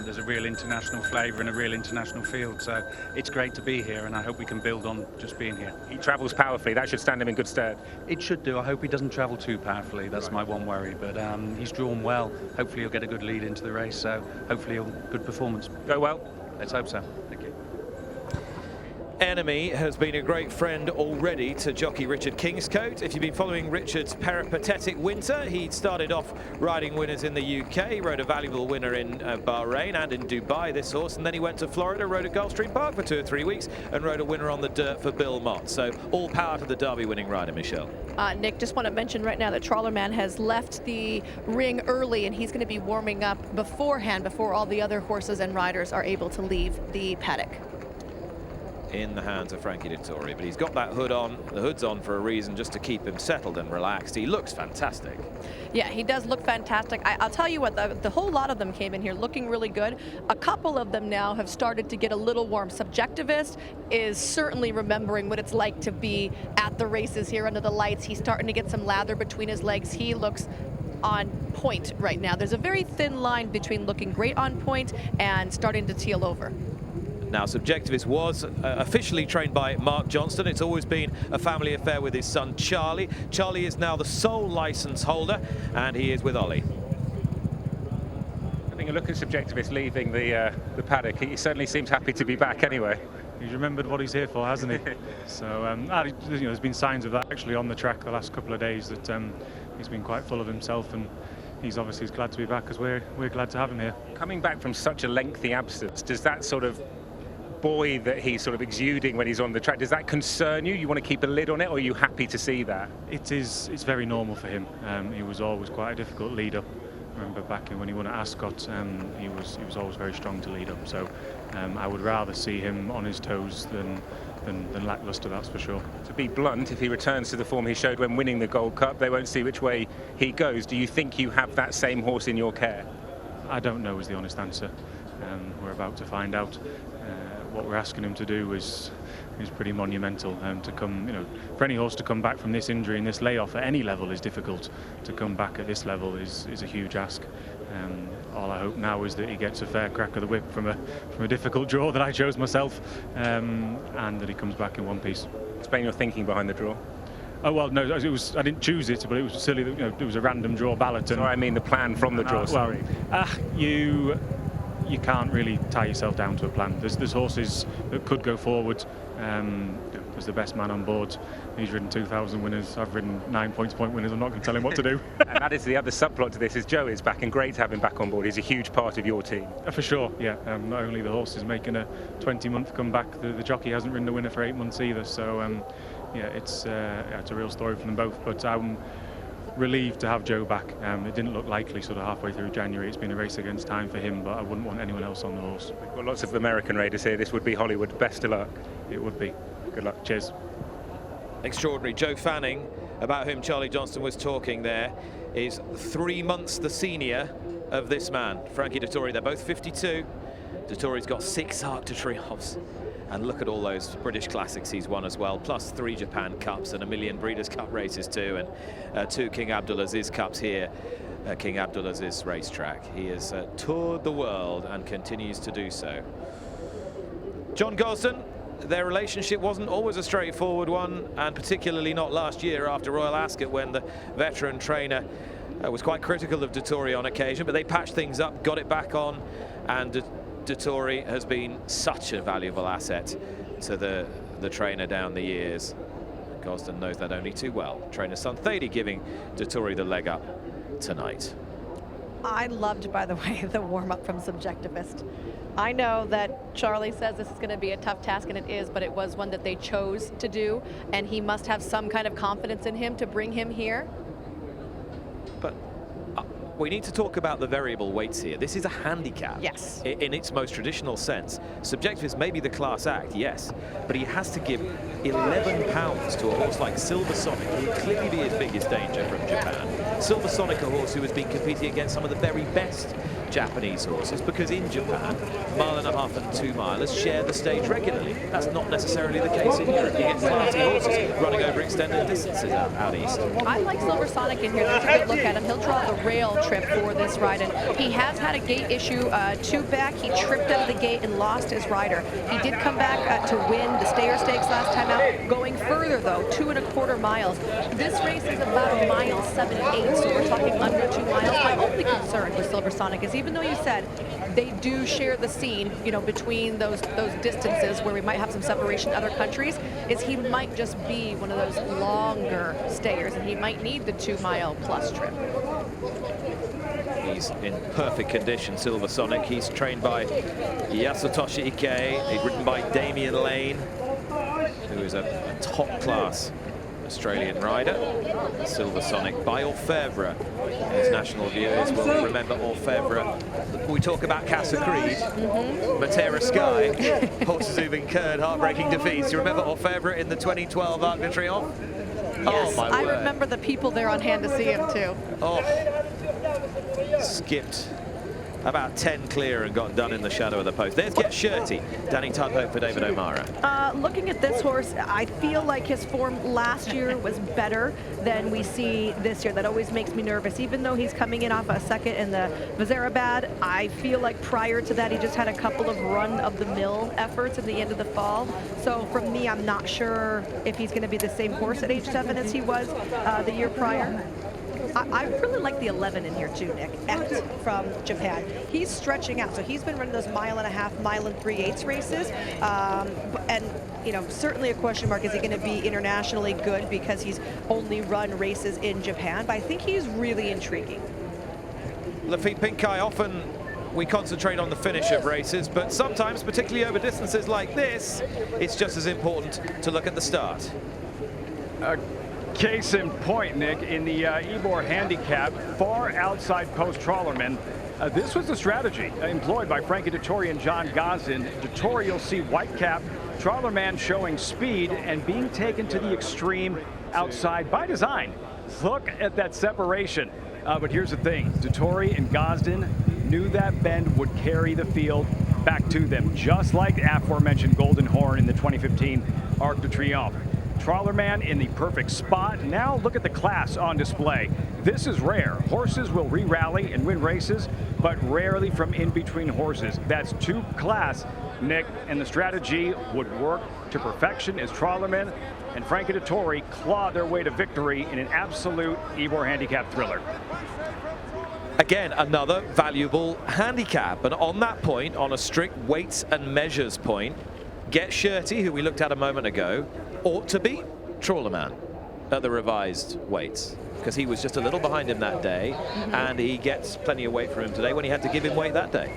H: There's a real international flavour and a real international field, so it's great to be here, and I hope we can build on just being here.
O: He travels powerfully. That should stand him in good stead.
H: It should do. I hope he doesn't travel too powerfully. That's my one worry, but he's drawn well. Hopefully he'll get a good lead into the race, so hopefully good performance.
O: Go well.
H: Let's hope so. Thank you.
A: enemy has been a great friend already to jockey Richard Kingscote. If you've been following Richard's peripatetic winter, he started off riding winners in the UK. He rode a valuable winner in Bahrain and in Dubai, this horse, and then he went to Florida, rode at Gulfstream Park for 2 or 3 weeks and rode a winner on the dirt for Bill Mott. So all power to the Derby winning rider, Michelle.
C: Nick, just want to mention right now that Trawlerman has left the ring early, and he's going to be warming up beforehand, before all the other horses and riders are able to leave the paddock.
A: In the hands of Frankie Dettori, but he's got that hood on. The hood's on for a reason, just to keep him settled and relaxed. He looks fantastic.
C: Yeah, he does look fantastic. I'll tell you what, the whole lot of them came in here looking really good. A couple of them now have started to get a little warm. Subjectivist is certainly remembering what it's like to be at the races here under the lights. He's starting to get some lather between his legs. He looks on point right now. There's a very thin line between looking great on point and starting to teal over.
A: Now, Subjectivist was officially trained by Mark Johnston. It's always been a family affair with his son, Charlie. Charlie is now the sole license holder, and he is with Ollie.
O: Having a look at Subjectivist leaving the paddock, he certainly seems happy to be back anyway.
L: He's remembered what he's here for, hasn't he? So, there's been signs of that actually on the track the last couple of days, that he's been quite full of himself, and he's obviously glad to be back, because we're glad to have him here.
O: Coming back from such a lengthy absence, does that sort of boy that he's sort of exuding when he's on the track, does that concern you? You want to keep a lid on it, or are you happy to see that?
L: It's very normal for him. He was always quite a difficult leader. I remember back when he won at Ascot, he was always very strong to lead up. So I would rather see him on his toes than lacklustre, that's for sure.
O: To be blunt, if he returns to the form he showed when winning the Gold Cup, they won't see which way he goes. Do you think you have that same horse in your care?
L: I don't know is the honest answer. We're about to find out. What we're asking him to do is pretty monumental. To come, for any horse to come back from this injury and this layoff at any level is difficult. To come back at this level is a huge ask. All I hope now is that he gets a fair crack of the whip from a difficult draw that I chose myself, and that he comes back in one piece.
O: Explain your thinking behind the draw.
L: Oh well, no, I didn't choose it, but it was silly that it was a random draw ballot. And
O: I mean the plan from the draw. Sorry.
L: You can't really tie yourself down to a plan. There's horses that could go forward. There's the best man on board. He's ridden 2,000 winners. I've ridden 9 point winners. I'm not going to tell him what to do.
O: And that is the other subplot to this, is Joe is back, and great to have him back on board. He's a huge part of your team.
L: For sure, yeah. Not only the horse is making a 20-month comeback, the jockey hasn't ridden a winner for 8 months either. So, it's a real story for them both. But I'm relieved to have Joe back. It didn't look likely sort of halfway through January. It's been a race against time for him, but I wouldn't want anyone else on the horse.
O: We've got lots of American raiders here. This would be Hollywood. Best of luck.
L: It would be. Good luck. Cheers.
A: Extraordinary. Joe Fanning, about whom Charlie Johnston was talking there, is 3 months the senior of this man, Frankie Dettori. They're both 52. Dettori's got 6 Arc de Triomphes. And look at all those British Classics he's won as well, plus 3 Japan Cups and 1 million Breeders' Cup races too, and 2 King Abdulaziz Cups here at King Abdulaziz racetrack. He has toured the world and continues to do so. John Gosden, their relationship wasn't always a straightforward one, and particularly not last year after Royal Ascot, when the veteran trainer was quite critical of Dettori on occasion, but they patched things up, got it back on, and Dettori has been such a valuable asset to the trainer down the years. Gosden knows that only too well. Trainer Sunthady giving Dettori the leg up tonight.
C: I loved, by the way, the warm-up from Subjectivist. I know that Charlie says this is going to be a tough task, and it is, but it was one that they chose to do, and he must have some kind of confidence in him to bring him here.
A: But we need to talk about the variable weights here. This is a handicap.
C: Yes.
A: In its most traditional sense. Subjectivist may be the class act, yes, but he has to give 11 pounds to a horse like Silver Sonic, who would clearly be his biggest danger from Japan. Silver Sonic, a horse who has been competing against some of the very best Japanese horses, because in Japan, 1.5 and 2 milers share the stage regularly. That's not necessarily the case in Europe. You get classy horses running over extended distances out east.
C: I like Silver Sonic in here. Let's take a look at him. He'll draw the rail trip for this ride, and he has had a gate issue 2 back. He tripped out of the gate and lost his rider. He did come back to win the Stayer Stakes last time out, going Going further though, 2 1/4 miles. This race is about 1 mile 7 1/8, so we're talking under 2 miles. My only concern with Silver Sonic is, even though you said they do share the scene, you know, between those distances where we might have some separation in other countries, is he might just be one of those longer stayers, and he might need the 2 mile plus trip.
A: He's in perfect condition, Silver Sonic. He's trained by Yasutoshi Ike. He's ridden by Damien Lane, who is a top-class Australian rider. Silver Sonic by Orfevre. International viewers will remember Orfevre. We talk about Casa Creed, Matera Sky, horses who've incurred heartbreaking defeats. You remember Orfevre in the 2012 Arc de Triomphe?
C: Yes,
A: oh, my
C: I
A: word.
C: remember the people there on hand to see him too.
A: Oh, skipped about 10 clear and got done in the shadow of the post. There's Get Shirty. Danny Tudhope for David O'Mara.
C: Looking at this horse, I feel like his form last year was better than we see this year. That always makes me nervous. Even though he's coming in off a second in the Vizarabad, I feel like prior to that he just had a couple of run-of-the-mill efforts at the end of the fall. So for me, I'm not sure if he's going to be the same horse at age 7 as he was the year prior. I really like the 11 in here too, Nick. Echt from Japan. He's stretching out, so he's been running those 1.5 mile, 1 3/8 races, and you know, certainly a question mark, is he going to be internationally good because he's only run races in Japan? But I think he's really intriguing.
A: Lafitte Pincay, often we concentrate on the finish of races, but sometimes, particularly over distances like this, it's just as important to look at the start.
V: Case in point, Nick, in the Ybor Handicap, far outside post Trawlerman. This was the strategy employed by Frankie Dettori and John Gosden. Dettori, you'll see white cap, Trawlerman showing speed and being taken to the extreme outside by design. Look at that separation. But here's the thing, Dettori and Gosden knew that bend would carry the field back to them, just like aforementioned Golden Horn in the 2015 Arc de Triomphe. Trawlerman in the perfect spot. Now look at the class on display. This is rare. Horses will re-rally and win races, but rarely from in between horses. That's 2 class, Nick, and the strategy would work to perfection as Trawlerman and Frankie Dettori claw their way to victory in an absolute Ybor Handicap thriller.
A: Again, another valuable handicap, and on that point, on a strict weights and measures point, Get Shirty, who we looked at a moment ago, ought to beat Trawlerman at the revised weights, because he was just a little behind him that day, and he gets plenty of weight from him today when he had to give him weight that day.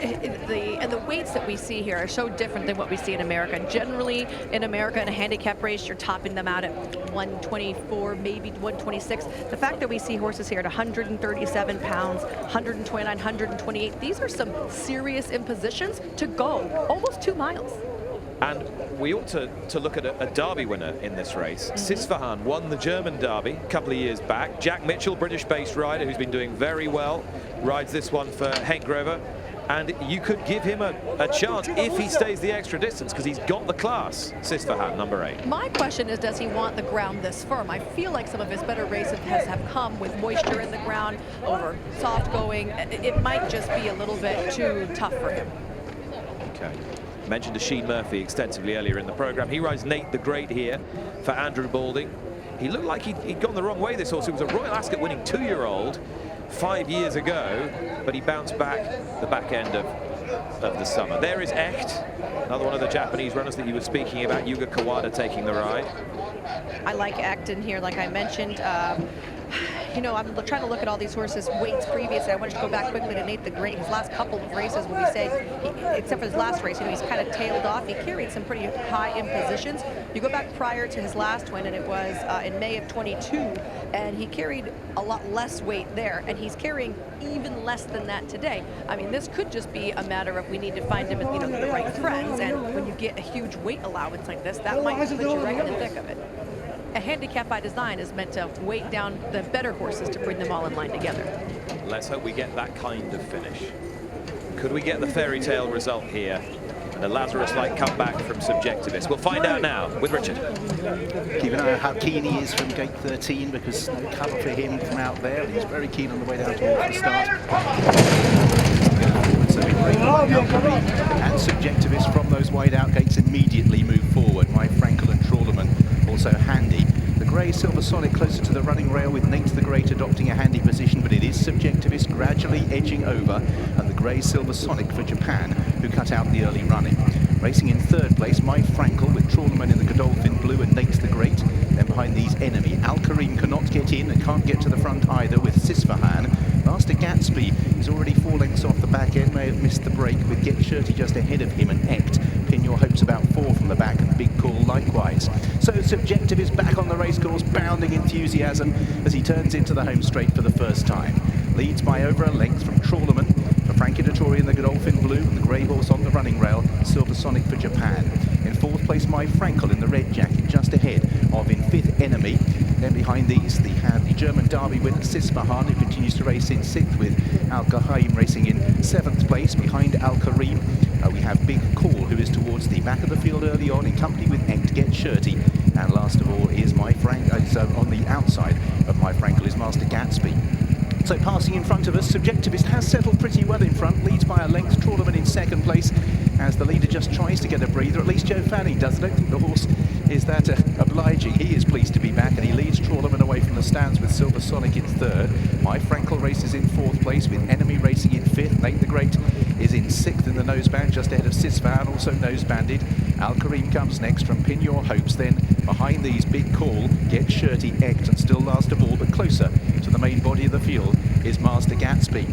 C: And the weights that we see here are so different than what we see in America. Generally, in America, in a handicap race, you're topping them out at 124, maybe 126. The fact that we see horses here at 137 pounds, 129, 128, these are some serious impositions to go almost 2 miles.
A: And we ought to look at a Derby winner in this race. Sisfahan won the German Derby a couple of years back. Jack Mitchell, British-based rider who's been doing very well, rides this one for Henk Grove. And you could give him a chance if he stays the extra distance, because he's got the class, Sisfahan, number 8.
C: My question is, does he want the ground this firm? I feel like some of his better races have come with moisture in the ground, over soft going. It might just be a little bit too tough for him.
A: Okay. Mentioned Asheen Murphy extensively earlier in the program. He rides Nate the Great here for Andrew Balding. He looked like he'd gone the wrong way, this horse. He was a Royal Ascot winning 2-year-old 5 years ago, but he bounced back the back end of the summer. There is Echt, another one of the Japanese runners that you were speaking about, Yuga Kawada taking the ride.
C: I like Echt in here, like I mentioned. You know, I'm trying to look at all these horses' weights previously. I wanted to go back quickly to Nate the Great. His last couple of races, when we say, except for his last race, you know, he's kind of tailed off. He carried some pretty high impositions. You go back prior to his last win, and it was in May of 22, and he carried a lot less weight there, and he's carrying even less than that today. I mean, this could just be a matter of we need to find him, you know, the right friends, and when you get a huge weight allowance like this, that might put you right in the thick of it. A handicap by design is meant to weight down the better horses to bring them all in line together.
A: Let's hope we get that kind of finish. Could we get the fairy tale result here? And a Lazarus-like comeback from Subjectivist. We'll find out now with Richard.
G: Keep an eye on how keen he is from gate 13, because no cover for him from out there. He's very keen on the way down towards the start. So and Subjectivist from those wide out gates immediately move forward. My Frankel and Trawlerman also handy. The grey Silver Sonic closer to the running rail with Nate the Great adopting a handy position, but it is Subjectivist gradually edging over, and the grey Silver Sonic for Japan, who cut out the early running. Racing in third place, My Frankel with Trawlerman in the Godolphin Blue and Nate the Great. Then behind these, Enemy. Al Karim cannot get in and can't get to the front either with Sisfahan. Master Gatsby is already 4 lengths off the back end, may have missed the break with Get Shirty just ahead of him and Ect. Pin Your Hopes about 4 from the back and Big Call likewise. So Subjective is back on the racecourse, bounding enthusiasm as he turns into the home straight for the first time. Leads by over a length from Trawlerman for Frankie Dettori in the Godolphin Blue and the grey horse on the running rail, Silver Sonic for Japan. In fourth place, My Frankel in the red jacket, just ahead of in fifth Enemy. Then behind these, the German Derby winner Sisfahan, who continues to race in sixth with Al Karim racing in seventh place. Behind Al Karim, we have Big Call, who is towards the back of the field early on in company with Ect, Get Shirty. And last of all is My Frankel, so on the outside of My Frankel is Master Gatsby. So passing in front of us, Subjectivist has settled pretty well in front, leads by a length, Trawlerman in second place, as the leader just tries to get a breather. At least Joe Fanning does. I don't think the horse is that obliging. He is pleased to be back, and he leads Trawlerman away from the stands with Silver Sonic in third. My Frankel races in fourth place with Enemy racing in fifth. Nate the Great is in sixth in the noseband, just ahead of Sisfahan, also nosebanded. Al Karim comes next from Pin Your Hopes. Then behind these, Big Call, Get Shirty, Ect, and still last of all, but closer to the main body of the field, is Master Gatsby.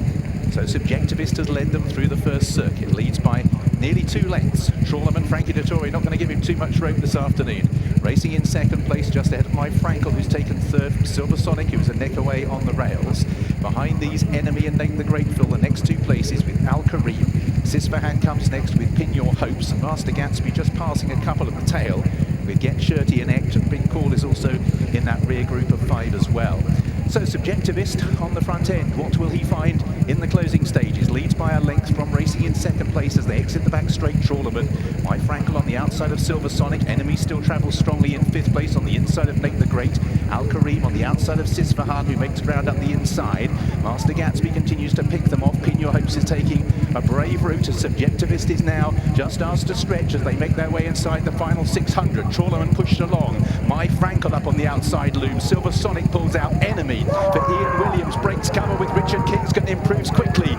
G: So Subjectivist has led them through the first circuit, leads by nearly 2 lengths. Trawlerman, Frankie Dettori, not going to give him too much rope this afternoon. Racing in second place, just ahead of My Frankel, who's taken third from Silver Sonic, who's a neck away on the rails. Behind these, Enemy and Nate the Great fill the next 2 places with Al Karim. Sisfahan comes next with Pin Your Hopes, and Master Gatsby just passing a couple at the tail with Get Shirty and Ect, and Big Call is also in that rear group of 5 as well. So Subjectivist on the front end, what will he find in the closing stages? Leads by a length from racing in second place as they exit the back straight, Trawlerman. My Frankel on the outside of Silver Sonic. Enemy still travels strongly in fifth place on the inside of Nate the Great. Al Karim on the outside of Sisfahan, who makes ground up the inside. Master Gatsby continues to pick them off. Pin Your Hopes is taking a brave route as Subjectivist is now just asked to stretch as they make their way inside the final 600. Trawlerman pushed along. My Frankel up on the outside loom. Silver Sonic pulls out Enemy for Ian Williams. Breaks cover with Richard Kingston, improves quickly.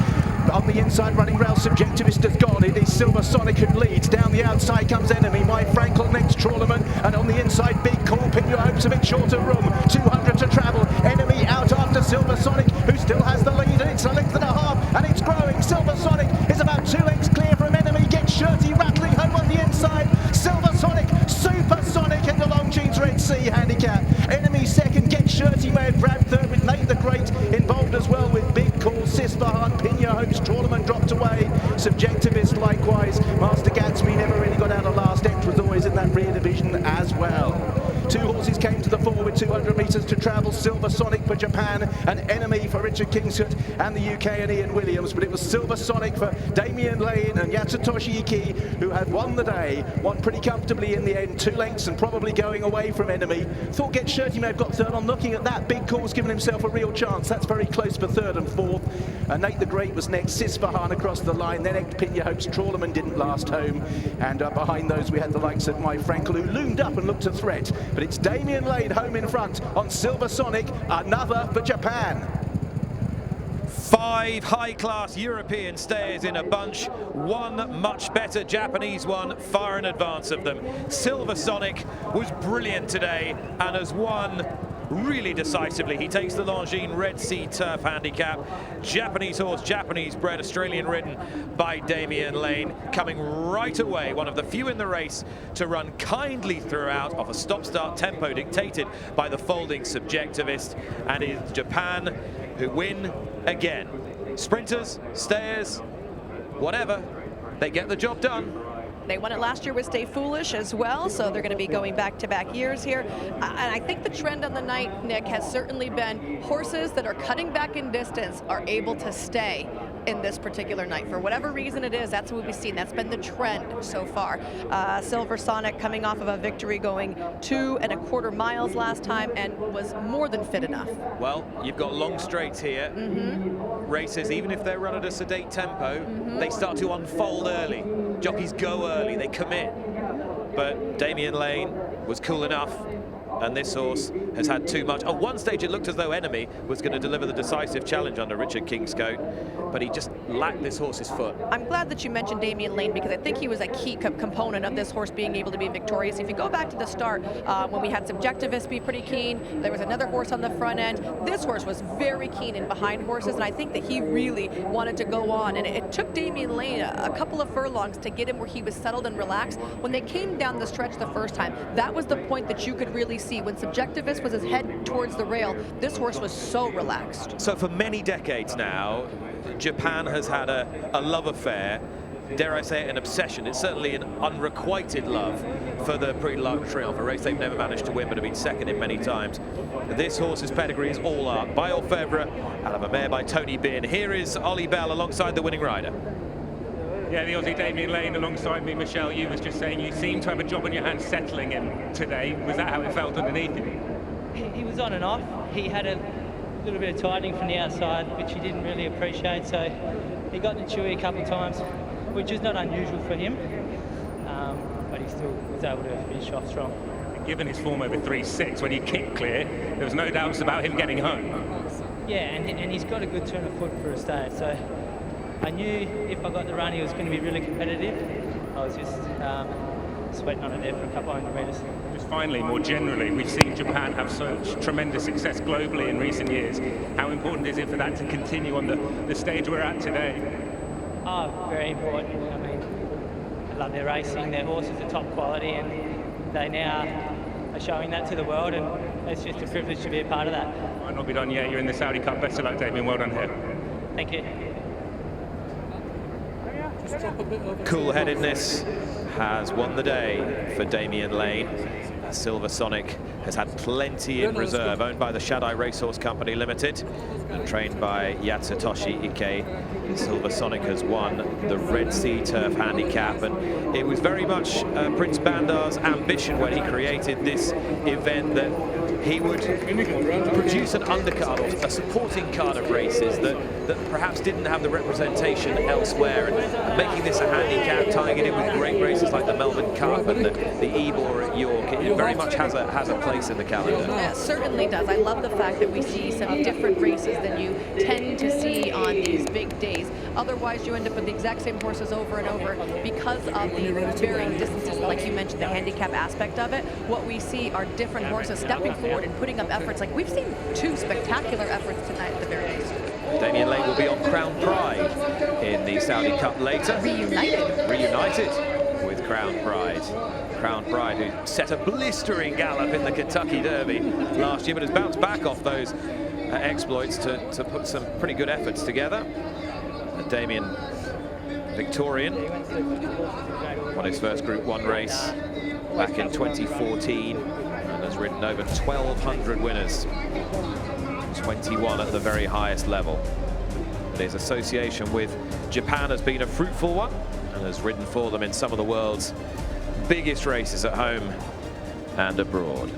G: On the inside running rail, Subjectivist has gone. It is Silver Sonic who leads. Down the outside comes Enemy. My Frankel next, Trawlerman. And on the inside, Big Call. Pin Your Hopes a bit shorter room. 200 to travel. Enemy out after Silver Sonic, who still has the lead. And it's a length and a half, and it's growing. Silver Sonic is about 2 lengths clear from Enemy. Get Shirty rattling home on the inside. Silver Sonic, Super Sonic in the Longines Red Sea handicap. Enemy second, Get Shirty may have grabbed third with Nate the Great involved as well with Big Call. Sisfahan, Pin Your Hopes, Trawlerman dropped away. Subjectivist likewise. Master Gatsby never really got out of last. Ect was always in that rear division as well. 2 horses came to the fore with 200 metres to travel. Silver Sonic for Japan and Enemy for Richard Kingston and the UK and Ian Williams. But it was Silver Sonic for Damian Lane and Yasutoshi Iki, who had won the day. Won pretty comfortably in the end, 2 lengths and probably going away from Enemy. Thought Get Shirty may have got third on. Looking at that, Big Call's given himself a real chance. That's very close for third and fourth. Nate the Great was next. Sisfahan across the line. Then Ect, Pin Your Hopes. Trawlerman didn't last home. And behind those we had the likes of My Frankel, who loomed up and looked a threat. But it's Damian Lane home in front on Silver Sonic. Another for Japan.
A: 5 high-class European stayers in a bunch, 1 much better Japanese one far in advance of them. Silver Sonic was brilliant today and has won really decisively. He takes the Longines Red Sea Turf handicap. Japanese horse, Japanese bred, Australian ridden by Damian Lane, coming right away, one of the few in the race to run kindly throughout off a stop-start tempo dictated by the folding Subjectivist, and it's Japan who win again. Sprinters, stayers, whatever, they get the job done.
C: They won it last year with Stay Foolish as well, so they're going to be going back-to-back years here. And I think the trend on the night, Nick, has certainly been horses that are cutting back in distance are able to stay in this particular night. For whatever reason it is, that's what we've seen. That's been the trend so far. Silver Sonic coming off of a victory going 2 1/4 miles last time and was more than fit enough.
A: Well, you've got long straights here. Races, even if they're run at a sedate tempo, they start to unfold early. Jockeys go early, they commit. But Damian Lane was cool enough and this horse has had too much. At one stage, it looked as though Enemy was going to deliver the decisive challenge under Richard Kingscote, but he just lacked this horse's foot.
C: I'm glad that you mentioned Damian Lane, because I think he was a key component of this horse being able to be victorious. If you go back to the start, when we had Subjectivist be pretty keen, there was another horse on the front end. This horse was very keen in behind horses, and I think that he really wanted to go on. And it took Damian Lane a couple of furlongs to get him where he was settled and relaxed. When they came down the stretch the first time, that was the point that you could really see. When Subjectivist was his head towards the rail, this horse was so relaxed.
A: So for many decades now, Japan has had a love affair, dare I say it, an obsession. It's certainly an unrequited love for the Prix de l'Arc de Triomphe, a race they've never managed to win but have been second in many times. This horse's pedigree is all art. By Orfevre, out of a mare by Tony Bean. Here is Ollie Bell alongside the winning rider.
O: Yeah, the Aussie Damian Lane alongside me. Michelle, you was just saying you seem to have a job on your hands settling him today. Was that how it felt underneath you?
N: He was on and off. He had a little bit of tightening from the outside, which he didn't really appreciate, so he got in the chewy a couple of times, which is not unusual for him, but he still was able to finish off strong.
O: Given his form over 3.6, when he kicked clear, there was no doubts about him getting home.
N: Yeah, and he's got a good turn of foot for a start, so I knew if I got the run he was going to be really competitive. I was just sweating on it there for a couple of 100 metres.
O: Just finally, more generally, we've seen Japan have such tremendous success globally in recent years. How important is it for that to continue on the stage we're at today?
N: Oh, very important. I mean, I love their racing, their horses are top quality, and they now are showing that to the world, and it's just a privilege to be a part of that.
O: Might not be done yet. You're in the Saudi Cup. Best of luck, Damien. Well done here.
N: Thank you.
A: Cool-headedness has won the day for Damian Lane. Silver Sonic has had plenty in reserve, owned by the Shadai Racehorse Company Limited and trained by Yatsutoshi Ike. Silver Sonic has won the Red Sea Turf Handicap, and it was very much Prince Bandar's ambition when he created this event that he would produce an undercard or a supporting card of races that perhaps didn't have the representation elsewhere, and making this a handicap, tying it in with great races like the Melbourne Cup and the Ebor at York. It very much has a place in the calendar.
C: Yeah, it certainly does. I love the fact that we see some different races than you tend to see on these big days. Otherwise, you end up with the exact same horses over and over because of the varying distances, like you mentioned, the handicap aspect of it. What we see are different horses stepping forward and putting up efforts. Like we've seen two spectacular efforts tonight at the very least.
A: Damian Lane will be on Crown Pride in the Saudi Cup later. Reunited with Crown Pride. Crown Pride, who set a blistering gallop in the Kentucky Derby last year, but has bounced back off those exploits to put some pretty good efforts together. Damian Victorian won his first Group 1 race back in 2014 and has ridden over 1,200 winners, 21 at the very highest level. But his association with Japan has been a fruitful one and has ridden for them in some of the world's biggest races at home and abroad.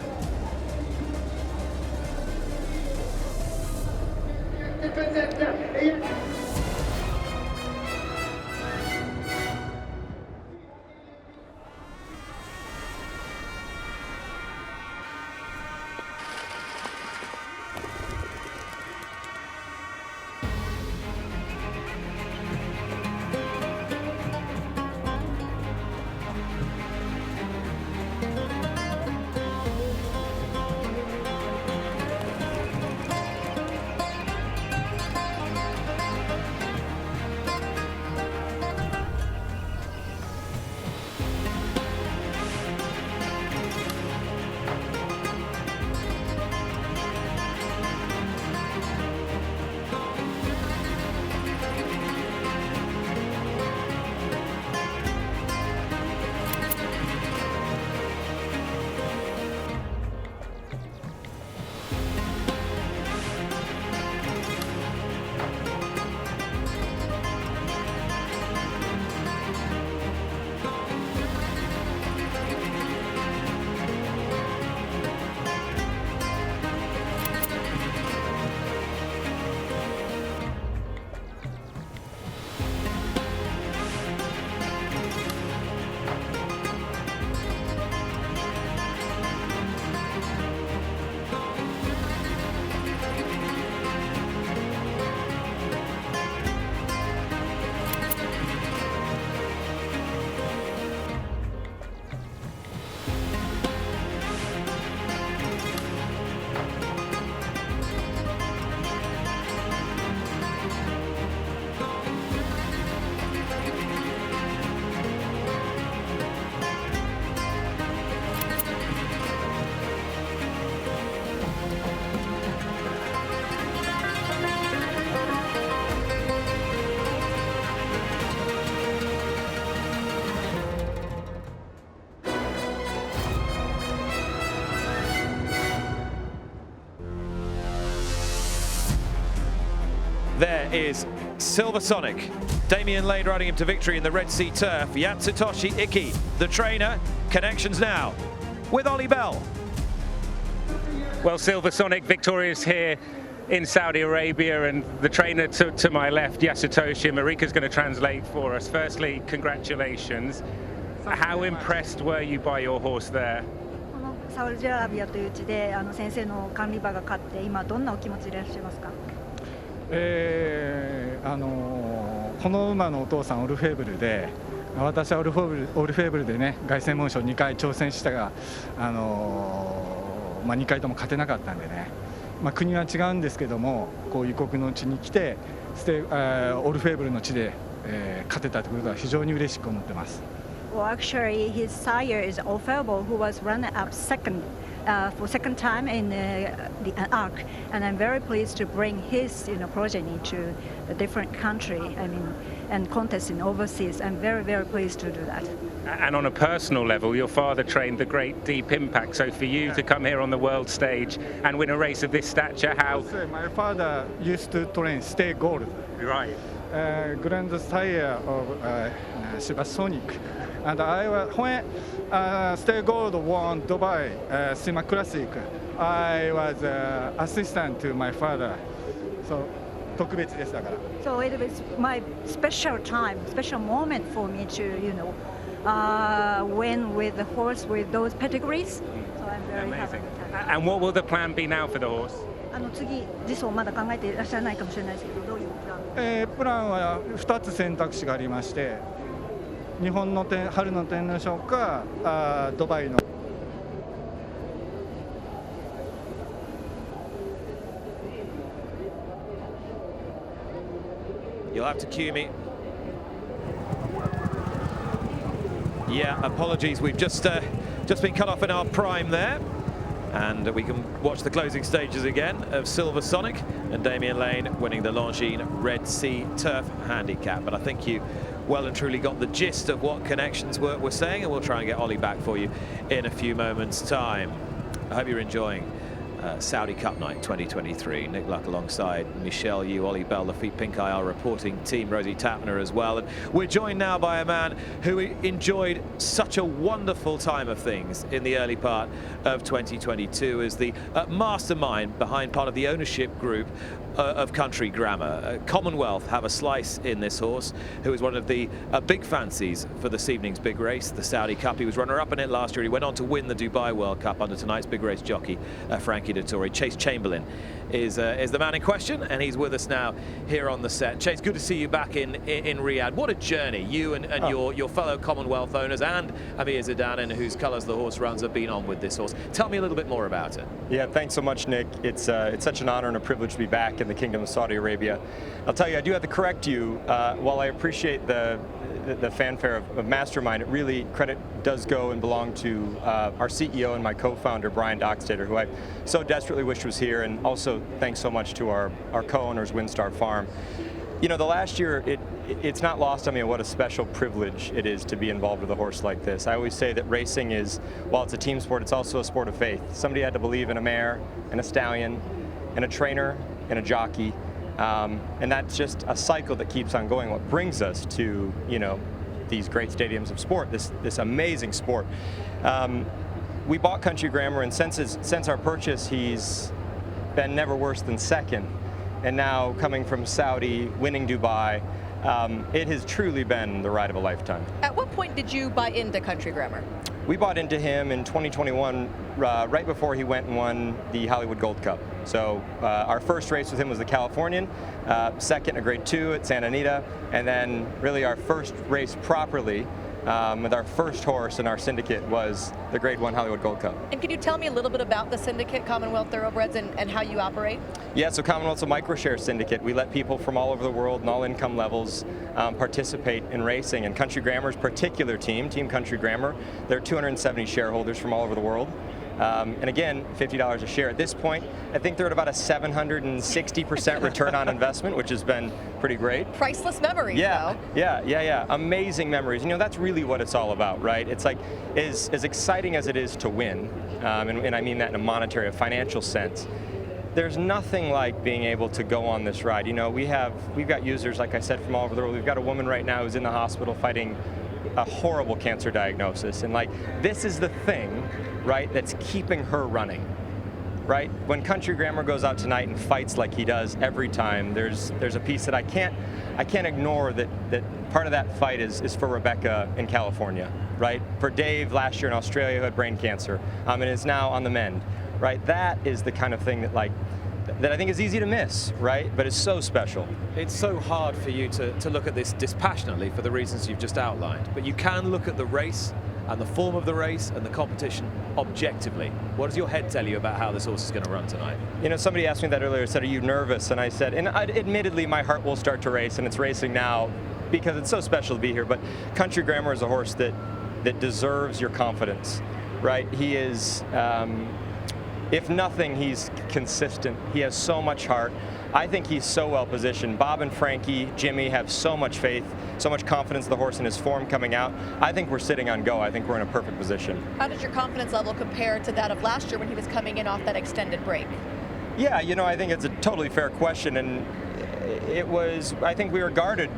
A: There is Silver Sonic. Damian Lane riding him to victory in the Red Sea Turf. Yatsutoshi Iki, the trainer. Connections now with Ollie Bell.
O: Well, Silver Sonic victorious here in Saudi Arabia, and the trainer to my left, Yasutoshi, Marika's going to translate for us. Firstly, congratulations. How impressed were you by your horse there?
R: サウジアラビアという地で先生の管理馬が勝って今どんなお気持ちでいらっしゃいますか？
U: この馬のお父さんオルフェーブルで、私はオルフェーブルでね凱旋門賞2回挑戦したが、2回とも勝てなかったんでね、国は違うんですけども、こう異国の地に来てオルフェーブルの地で、勝てたということは非常に嬉しく思ってます。
R: Well, actually, his sire is Orfeo, who was runner-up second for second time in the ARC, and I'm very pleased to bring his progeny to a different country. I mean, and contest in overseas. I'm very, very pleased to do that.
O: And on a personal level, your father trained the great Deep Impact. So for you to come here on the world stage and win a race of this stature, how?
U: My father used to train Stay Gold.
O: Right.
U: Grand Sire of Supersonic. And I was, when Stay Gold won Dubai SEMA Classic, I was assistant to my father. So, 特別でしたから。
R: So it was my special time, special moment for me to, win with the horse with those pedigrees. So I'm very happy with that.
O: And what will the plan be now for the horse?
R: 次、次走まだ考えていらっしゃらないかもしれないですけど、どういうプラン？
U: プランは2つ選択肢がありまして、日本の春の天皇賞かドバイの。
A: You'll have to cue me. Yeah, apologies. We've just been cut off in our prime there. And we can watch the closing stages again of Silver Sonic and Damian Lane winning the Longines Red Sea Turf Handicap. But I think you well and truly got the gist of what Connections were saying, and we'll try and get Ollie back for you in a few moments' time. I hope you're enjoying Saudi Cup Night 2023. Nick Luck alongside Michelle Yu, Ollie Bell, the Feet Pink Eye, our reporting team, Rosie Tapner as well. And we're joined now by a man who enjoyed such a wonderful time of things in the early part of 2022 as the mastermind behind part of the ownership group of Country Grammar. Commonwealth have a slice in this horse, who is one of the big fancies for this evening's big race, the Saudi Cup. He was runner-up in it last year. He went on to win the Dubai World Cup under tonight's big race jockey, Frankie Dettori. Chase Chamberlain is the man in question, and he's with us now here on the set. Chase, good to see you back in Riyadh. What a journey you and your fellow Commonwealth owners and Amir Zidane, whose colours the horse runs, have been on with this horse. Tell me a little bit more about it.
W: Yeah, thanks so much, Nick. It's such an honor and a privilege to be back in the Kingdom of Saudi Arabia. I'll tell you, I do have to correct you. While I appreciate the fanfare of Mastermind, it really, credit does go and belong to our CEO and my co-founder, Brian Dockstader, who I so desperately wish was here, and also thanks so much to our co-owners, Windstar Farm. You know, the last year, it's not lost on me what a special privilege it is to be involved with a horse like this. I always say that racing is, while it's a team sport, it's also a sport of faith. Somebody had to believe in a mare, and a stallion, and a trainer, and a jockey. And that's just a cycle that keeps on going. What brings us to, these great stadiums of sport, this amazing sport. We bought Country Grammar, and since our purchase, he's been never worse than second. And now coming from Saudi, winning Dubai, it has truly been the ride of a lifetime.
C: At what point did you buy into Country Grammar?
W: We bought into him in 2021, right before he went and won the Hollywood Gold Cup. So our first race with him was the Californian, second a Grade 2 at Santa Anita, and then really our first race properly with our first horse in our syndicate was the Grade 1 Hollywood Gold Cup.
C: And can you tell me a little bit about the syndicate, Commonwealth Thoroughbreds, and how you operate?
W: Yeah, so Commonwealth's a microshare syndicate. We let people from all over the world and all income levels participate in racing. And Country Grammar's particular team, Team Country Grammar, there are 270 shareholders from all over the world. And again, $50 a share. At this point, I think they're at about a 760% return on investment, which has been pretty great.
C: Priceless memories, though.
W: Yeah. Amazing memories. That's really what it's all about, right? It's like, as exciting as it is to win, and I mean that in a monetary, a financial sense, there's nothing like being able to go on this ride. You know, we've got users, like I said, from all over the world. We've got a woman right now who's in the hospital fighting a horrible cancer diagnosis, and like this is the thing, right, that's keeping her running. Right? When Country Grammar goes out tonight and fights like he does every time, there's a piece that I can't ignore, that part of that fight is for Rebecca in California, right? For Dave last year in Australia who had brain cancer, and is now on the mend, right? That is the kind of thing that I think is easy to miss, right? But it's so special.
A: It's so hard for you to look at this dispassionately for the reasons you've just outlined, but you can look at the race and the form of the race and the competition objectively. What does your head tell you about how this horse is going to run tonight?
W: You know, somebody asked me that earlier, said, are you nervous? And I said, admittedly, my heart will start to race, and it's racing now because it's so special to be here, but Country Grammar is a horse that deserves your confidence, right? He is, if nothing, he's consistent. He has so much heart. I think he's so well positioned. Bob and Frankie, Jimmy have so much faith, so much confidence in the horse and his form coming out. I think we're sitting on go. I think we're in a perfect position.
C: How does your confidence level compare to that of last year when he was coming in off that extended break?
W: Yeah, you know, I think it's a totally fair question, and I think we were guarded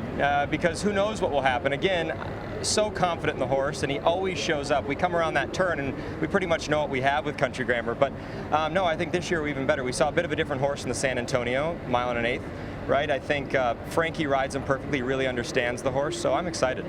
W: because who knows what will happen. Again, so confident in the horse, and he always shows up. We come around that turn and we pretty much know what we have with Country Grammar, but no, I think this year we're even better. We saw a bit of a different horse in the San Antonio, mile and an eighth, right? I think Frankie rides him perfectly, really understands the horse, so I'm excited.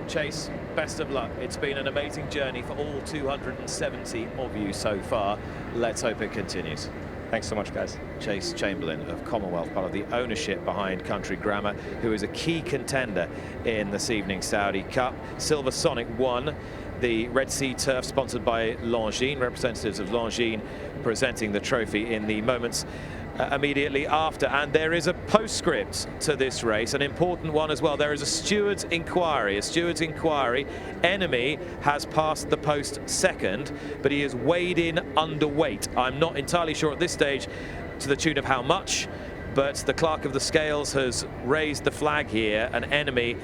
A: Chase, best of luck. It's been an amazing journey for all 270 of you so far. Let's hope it continues.
W: Thanks so much, guys.
A: Chase Chamberlain of Commonwealth, part of the ownership behind Country Grammar, who is a key contender in this evening's Saudi Cup. Silver Sonic won the Red Sea Turf, sponsored by Longines, representatives of Longines presenting the trophy in the moments immediately after. And there is a postscript to this race, an important one as well. There is a steward's inquiry. Enemy has passed the post second, but he is weighed in underweight. I'm not entirely sure at this stage to the tune of how much, but the clerk of the scales has raised the flag here, and Enemy,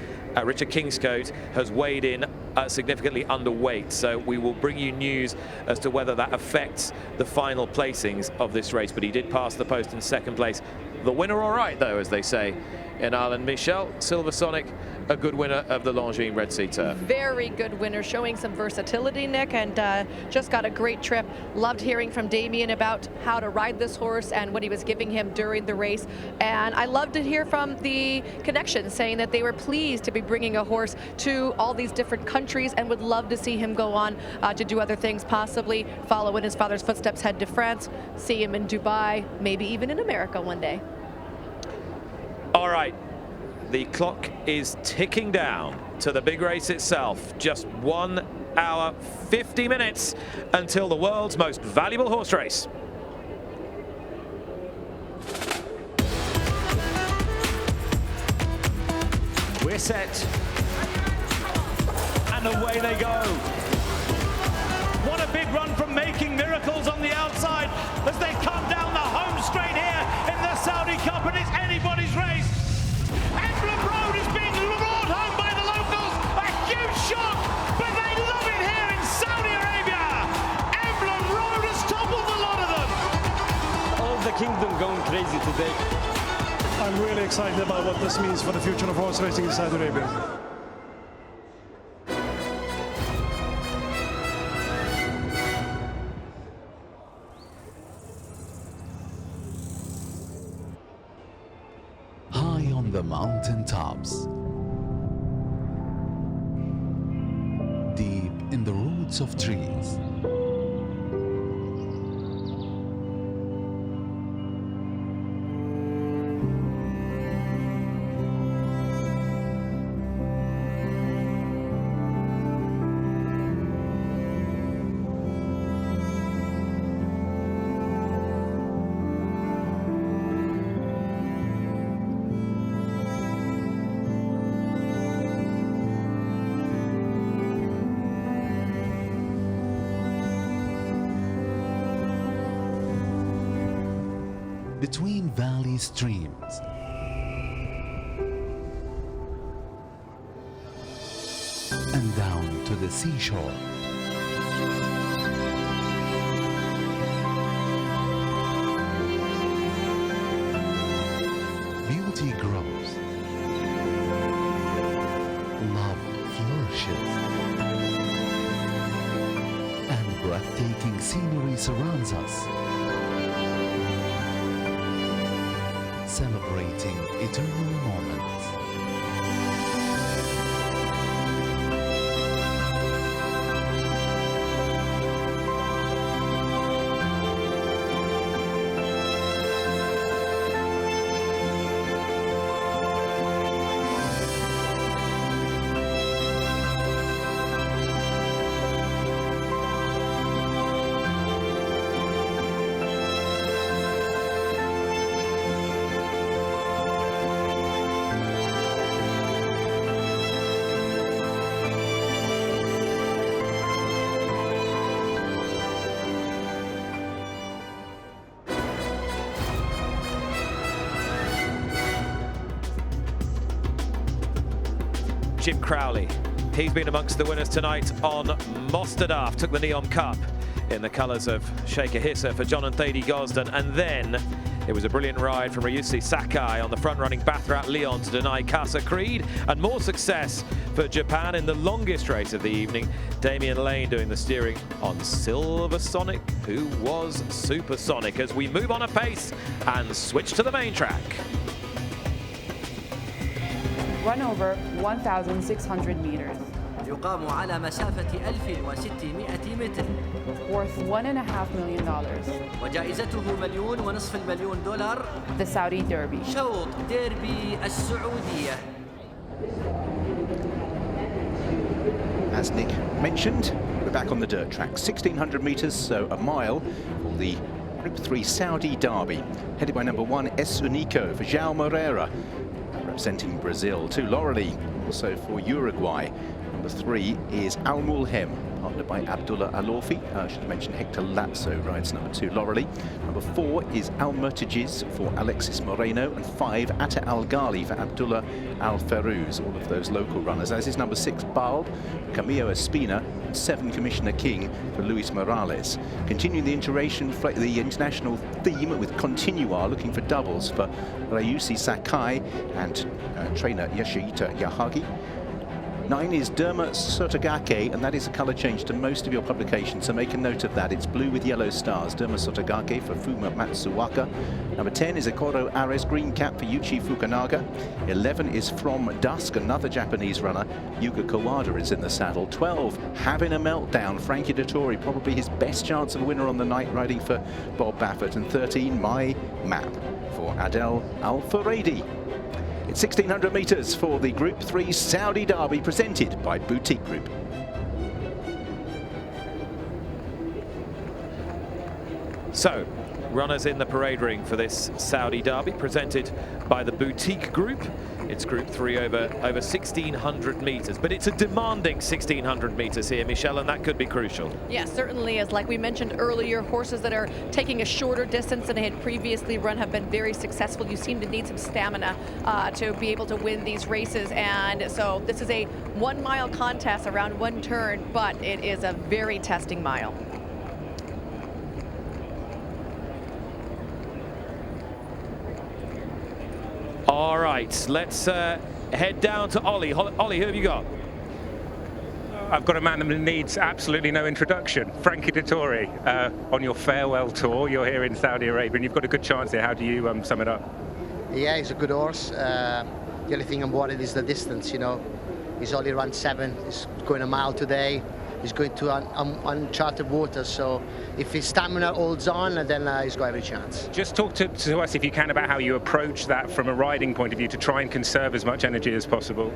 A: Richard Kingscote, has weighed in significantly underweight. So we will bring you news as to whether that affects the final placings of this race, but he did pass the post in second place. The winner all right, though, as they say in Ireland. Michelle, Silver Sonic, a good winner of the Longines Red Sea Turf.
C: Very good winner, showing some versatility, Nick, and just got a great trip. Loved hearing from Damien about how to ride this horse and what he was giving him during the race. And I loved to hear from the connection saying that they were pleased to be bringing a horse to all these different countries and would love to see him go on to do other things, possibly follow in his father's footsteps, head to France, see him in Dubai, maybe even in America one day.
A: All right, the clock is ticking down to the big race itself. Just 1 hour, 50 minutes until the world's most valuable horse race.
B: We're set. And away they go. What a big run from Making Miracles on the outside as they come down the home straight here in the Saudi Cup, and it's anybody's race. Emblem Road is being brought home by the locals. A huge shock, but they love it here in Saudi Arabia. Emblem Road has toppled a lot of them.
I: All the kingdom going crazy today.
J: I'm really excited about what this means for the future of horse racing in Saudi Arabia.
Q: High on the mountain tops, deep in the roots of trees, between valley streams, and down to the seashore. breathtaking scenery surrounds us, celebrating eternal moments.
A: Jim Crowley, he's been amongst the winners tonight on Mosterdaf, took the Neom Cup in the colours of Shaker Hissa for John and Thady Gosden, and then it was a brilliant ride from Ryusuke Sakai on the front-running Bathrat Leon to deny Casa Creed, and more success for Japan in the longest race of the evening. Damian Lane doing the steering on Silver Sonic, who was supersonic, as we move on a pace and switch to the main track.
D: Run over 1,600 meters.
F: يقام على مسافة 1600 متر.
D: Worth $1.5 million.
F: وجائزته $1.5 مليون.
D: The Saudi Derby.
F: شوط ديربي السعودية.
G: As Nick mentioned, we're back on the dirt track. 1,600 meters, so a mile for the Group 3 Saudi Derby. Headed by number 1, Es Unico for João Moreira, representing Brazil. 2, Laurelie, also for Uruguay. Number 3 is Al Mulhem, partnered by Abdullah Alorfi. I should mention Hector Lazzo rides number 2, Laurelie. Number 4 is Al Murtajiz for Alexis Moreno, and 5, Atta Al Ghali for Abdullah Al Ferruz, all of those local runners, as is number 6, Balb, Camillo Espina, and 7, Commissioner King for Luis Morales. Continuing the international theme with Continua, looking for doubles for Ryusuke Sakai and trainer Yoshihito Yahagi. 9 is Derma Sotogake, and that is a colour change to most of your publications, so make a note of that. It's blue with yellow stars. Derma Sotogake for Fuma Matsuwaka. Number 10 is Ekoro Ares, green cap for Yuichi Fukunaga. 11 is From Dusk, another Japanese runner. Yuga Kawada is in the saddle. 12, Having a Meltdown, Frankie Dettori, probably his best chance of a winner on the night, riding for Bob Baffert. And 13, My Map for Adel Al-Furedi. It's 1,600 metres for the Group 3 Saudi Derby, presented by Boutique Group.
A: So, runners in the parade ring for this Saudi Derby, presented by the Boutique Group. It's Group 3 over 1,600 metres, but it's a demanding 1,600 metres here, Michelle, and that could be crucial.
C: Yeah, certainly is. Like we mentioned earlier, horses that are taking a shorter distance than they had previously run have been very successful. You seem to need some stamina to be able to win these races, and so this is a 1 mile contest around one turn, but it is a very testing mile.
A: All right, let's head down to Ollie. Ollie, who have you got?
O: I've got a man that needs absolutely no introduction. Frankie Dettori, on your farewell tour. You're here in Saudi Arabia, and you've got a good chance here. How do you sum it up?
K: Yeah, he's a good horse. The only thing I'm worried is the distance, you know. He's only run 7. He's going a mile today. He's going to uncharted waters, so if his stamina holds on, then he's got every chance.
O: Just talk to us, if you can, about how you approach that from a riding point of view to try and conserve as much energy as possible.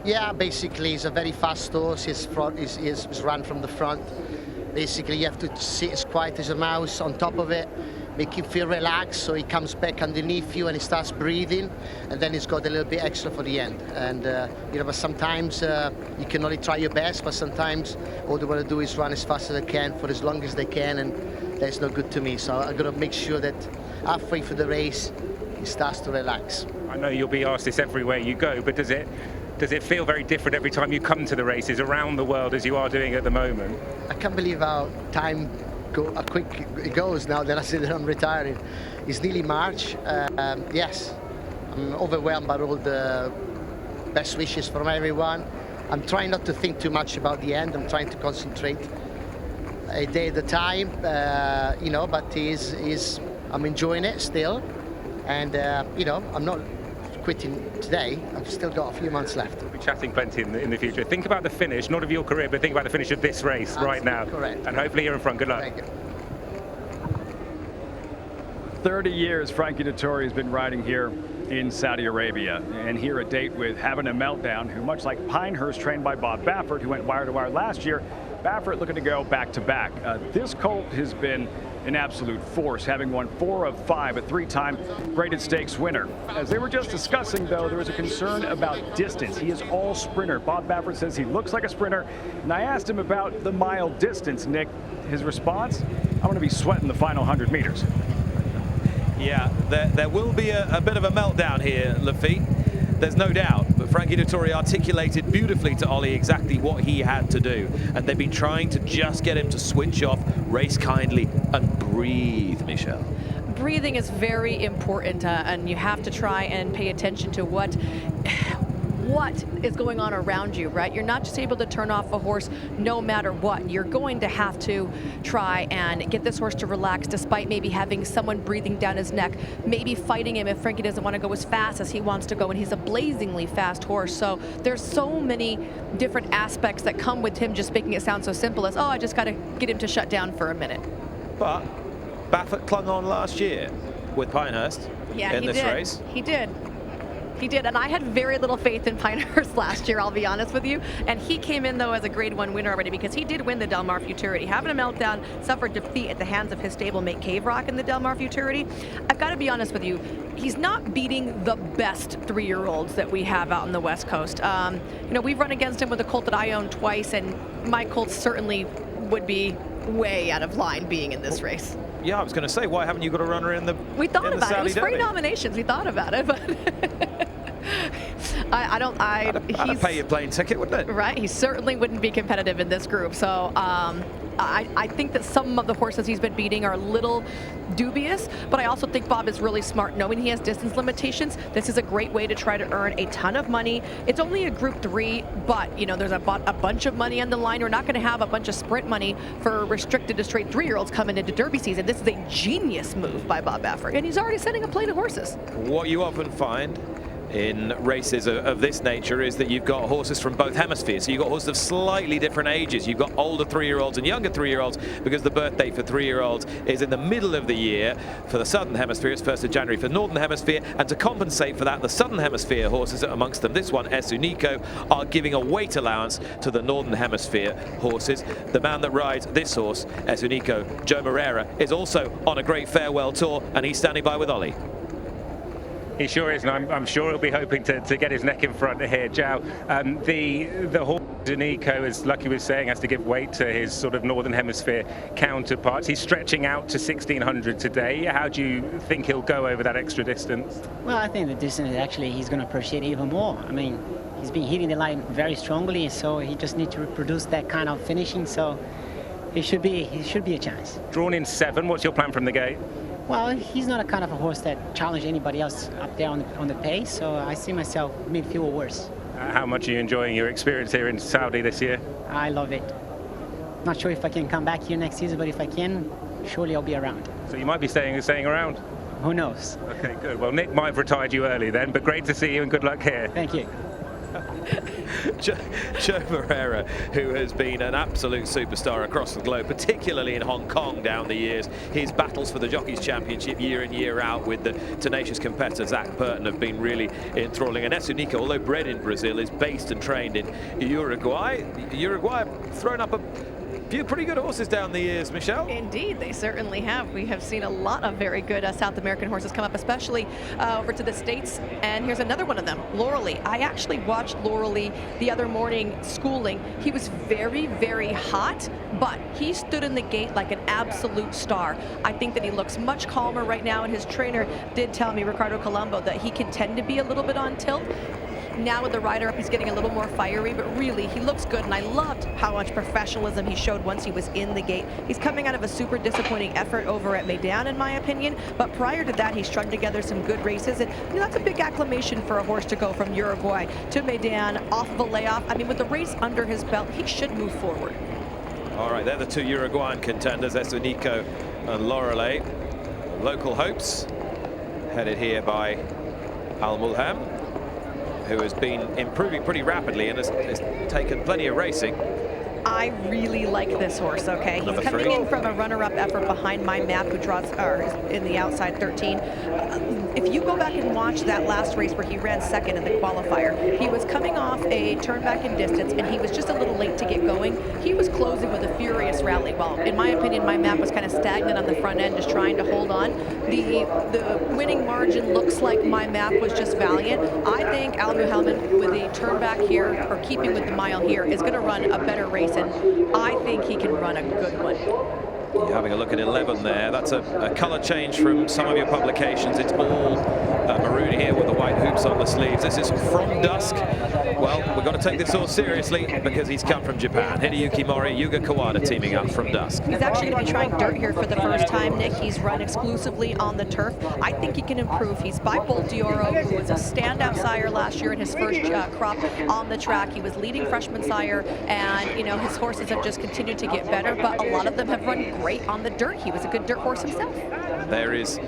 K: Yeah, basically, he's a very fast horse. He's run from the front. Basically, you have to sit as quiet as a mouse on top of it, make him feel relaxed, so he comes back underneath you and he starts breathing, and then he's got a little bit extra for the end. And you know, but sometimes you can only try your best, but sometimes all they want to do is run as fast as they can for as long as they can, and that's not good to me. So I've got to make sure that halfway through the race he starts to relax.
O: I know you'll be asked this everywhere you go, but does it feel very different every time you come to the races around the world as you are doing at the moment?
K: I can't believe how quick it goes now that I say that I'm retiring. It's nearly March. Yes, I'm overwhelmed by all the best wishes from everyone. I'm trying not to think too much about the end. I'm trying to concentrate a day at a time, you know, but I'm enjoying it still. And, you know, I'm not quitting today. I've still got a few months left.
O: We'll be chatting plenty in the future. Think about the finish, not of your career, but think about the finish of this race. Absolutely right now.
K: Correct.
O: And hopefully you're in front. Good luck.
K: Thank you.
V: 30 years Frankie Dettori has been riding here in Saudi Arabia, and here a date with Having a Meltdown, who, much like Pinehurst, trained by Bob Baffert, who went wire to wire last year, Baffert looking to go back to back. This colt has been an absolute force, having won 4 of 5, a 3-time graded stakes winner. As they were just discussing, though, there was a concern about distance. He is all sprinter. Bob Baffert says he looks like a sprinter, and I asked him about the mile distance, Nick. His response, I'm going to be sweating the final 100 meters.
A: Yeah, there will be a bit of a meltdown here, Lafitte. There's no doubt, but Frankie Dettori articulated beautifully to Ollie exactly what he had to do, and they've been trying to just get him to switch off, race kindly, and breathe, Michelle.
C: Breathing is very important, and you have to try and pay attention to what is going on around you, right? You're not just able to turn off a horse no matter what. You're going to have to try and get this horse to relax despite maybe having someone breathing down his neck, maybe fighting him if Frankie doesn't want to go as fast as he wants to go, and he's a blazingly fast horse. So there's so many different aspects that come with him just making it sound so simple as, oh, I just got to get him to shut down for a minute.
A: But Baffert clung on last year with Pinehurst in this race.
C: He did. He did, and I had very little faith in Pinehurst last year, I'll be honest with you. And he came in, though, as a Grade 1 winner already because he did win the Del Mar Futurity. Having a Meltdown suffered defeat at the hands of his stablemate Cave Rock in the Del Mar Futurity. I've got to be honest with you, he's not beating the best 3-year-olds that we have out on the West Coast. You know, we've run against him with a colt that I own twice, and my colt certainly would be way out of line being in this race.
A: Yeah, I was going to say, why haven't you got a runner in the
C: We thought about it. It was free
A: Derby?
C: nominations. We thought about it, but
A: I'd pay your plane ticket, wouldn't it?
C: Right, he certainly wouldn't be competitive in this group. So I think that some of the horses he's been beating are a little dubious, but I also think Bob is really smart knowing he has distance limitations. This is a great way to try to earn a ton of money. It's only a Group 3, but you know, there's a bunch of money on the line. We're not going to have a bunch of sprint money for restricted to straight 3-year-olds coming into Derby season. This is a genius move by Bob Baffert, and he's already sending a plane of horses.
A: What you often find in races of this nature is that you've got horses from both hemispheres. So you've got horses of slightly different ages. You've got older 3-year-olds and younger 3-year-olds because the birth date for 3-year-olds is in the middle of the year. For the Southern Hemisphere, it's 1st of January for the Northern Hemisphere. And to compensate for that, the Southern Hemisphere horses, amongst them this one, Esunico, are giving a weight allowance to the Northern Hemisphere horses. The man that rides this horse, Esunico, Joe Moreira, is also on a great farewell tour, and he's standing by with Ollie.
O: He sure is, and I'm sure he'll be hoping to get his neck in front here, Joe. The horse, Nico, as Lucky was saying, has to give weight to his sort of Northern Hemisphere counterparts. He's stretching out to 1600 today. How do you think he'll go over that extra distance?
P: Well, I think the distance, actually, he's going to appreciate even more. I mean, he's been hitting the line very strongly, so he just needs to reproduce that kind of finishing, so he should be a chance.
O: Drawn in 7, what's your plan from the gate?
P: Well, he's not a kind of a horse that challenges anybody else up there on the pace, so I see myself midfield or worse.
O: How much are you enjoying your experience here in Saudi this year?
P: I love it. Not sure if I can come back here next season, but if I can, surely I'll be around.
O: So you might be staying around?
P: Who knows?
O: Okay, good. Well, Nick might have retired you early then, but great to see you and good luck here.
P: Thank you.
A: Joe Moreira, who has been an absolute superstar across the globe, particularly in Hong Kong down the years. His battles for the Jockeys Championship year in, year out with the tenacious competitor Zach Burton have been really enthralling. And Esunico, although bred in Brazil, is based and trained in Uruguay. Uruguay have thrown up a few pretty good horses down the years, Michelle.
C: Indeed, they certainly have. We have seen a lot of very good South American horses come up, especially over to the States. And here's another one of them, Lauralee. I actually watched Lauralee the other morning schooling. He was very, very hot, but he stood in the gate like an absolute star. I think that he looks much calmer right now, and his trainer did tell me, Ricardo Colombo, that he can tend to be a little bit on tilt. Now with the rider up, he's getting a little more fiery, but really, he looks good, and I loved how much professionalism he showed once he was in the gate. He's coming out of a super disappointing effort over at Meydan, in my opinion, but prior to that, he strung together some good races, and you know, that's a big acclamation for a horse to go from Uruguay to Meydan, off of a layoff. I mean, with the race under his belt, he should move forward.
A: All right, they're the two Uruguayan contenders, Esunico and Lorelei. Local hopes, headed here by Al Mulham, who has been improving pretty rapidly and has taken plenty of racing.
C: I really like this horse, okay? He's coming in from a runner-up effort behind My Map, who draws in the outside 13. If you go back and watch that last race where he ran second in the qualifier, he was coming off a turn back in distance, and he was just a little late to get going. He was closing with a furious rally. Well, in my opinion, My Map was kind of stagnant on the front end, just trying to hold on. The winning margin looks like My Map was just valiant. I think Al Muhammad, with a turn back here, or keeping with the mile here, is going to run a better race, and I think he can run a good one.
A: You're having a look at 11 there. That's a colour change from some of your publications. It's all maroon here with the white hoops on the sleeves. This is From Dusk. Well, we've got to take this all seriously because he's come from Japan. Hideyuki Mori, Yuga Kawada teaming up From Dusk.
C: He's actually going to be trying dirt here for the first time, Nick. He's run exclusively on the turf. I think he can improve. He's by Bolt D'Oro, who was a standout sire last year in his first crop on the track. He was leading freshman sire, and you know his horses have just continued to get better, but a lot of them have run great on the dirt. He was a good dirt horse himself.
A: There is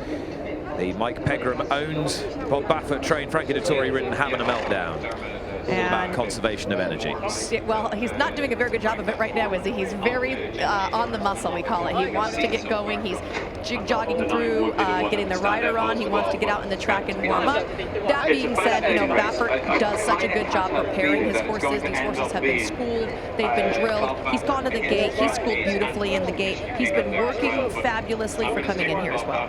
A: the Mike Pegram owned, Bob Baffert trained, Frankie Dettori ridden Having a Meltdown. All about conservation of energy.
C: Well, he's not doing a very good job of it right now, is he? He's very on the muscle, we call it. He wants to get going. He's jogging through, getting the rider on. He wants to get out in the track and warm up. That being said, you know, Baffert does such a good job preparing his horses. These horses have been schooled. They've been drilled. He's gone to the gate. He's schooled beautifully in the gate. He's been working fabulously for coming in here as well.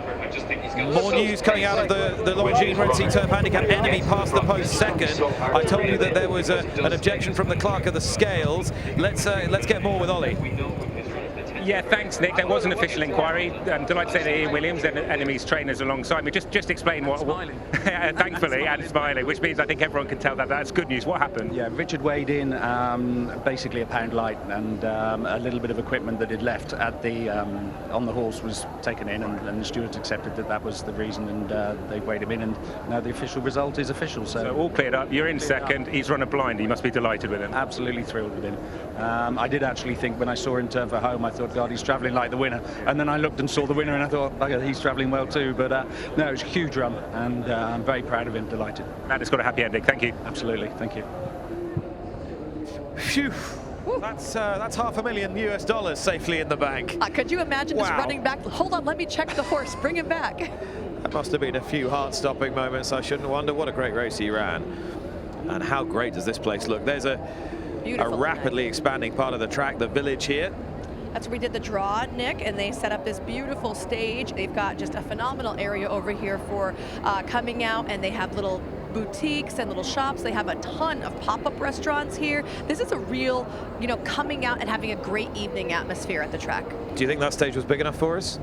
A: More news coming out of the Longines Red Sea Turf Handicap. Enemy past the post second. I told you that there was an objection from the clerk of the scales. Let's get more with Ollie.
O: Yeah, thanks, Nick. There was an official inquiry. I'm delighted to say that Ian Williams and Enemy's trainers alongside me. Just explain what. Thankfully, and smiling, which means I think everyone can tell that that's good news. What happened?
H: Yeah, Richard weighed in basically a pound light, and a little bit of equipment that he'd left at the on the horse was taken in, and the stewards accepted that was the reason, and they weighed him in, and now the official result is official. So
O: all cleared up. You're in second. He's run a blind. You must be delighted with him.
H: Absolutely thrilled with him. I did actually think when I saw him turn for home, I thought, God, he's travelling like the winner. And then I looked and saw the winner, and I thought, okay, he's travelling well too. But no, it was a huge run, and I'm very proud of him, delighted.
O: And it's got a happy ending. Thank you.
H: Absolutely, thank you.
A: Phew. That's $500,000 US safely in the bank.
C: Could you imagine just running back? Hold on, let me check the horse. Bring him back.
A: That must have been a few heart-stopping moments. I shouldn't wonder. What a great race he ran. And how great does this place look? There's a rapidly expanding part of the track, the village here.
C: That's where we did the draw, Nick, and they set up this beautiful stage. They've got just a phenomenal area over here for coming out, and they have little boutiques and little shops. They have a ton of pop-up restaurants here. This is a real, you know, coming out and having a great evening atmosphere at the track.
A: Do you think that stage was big enough for us?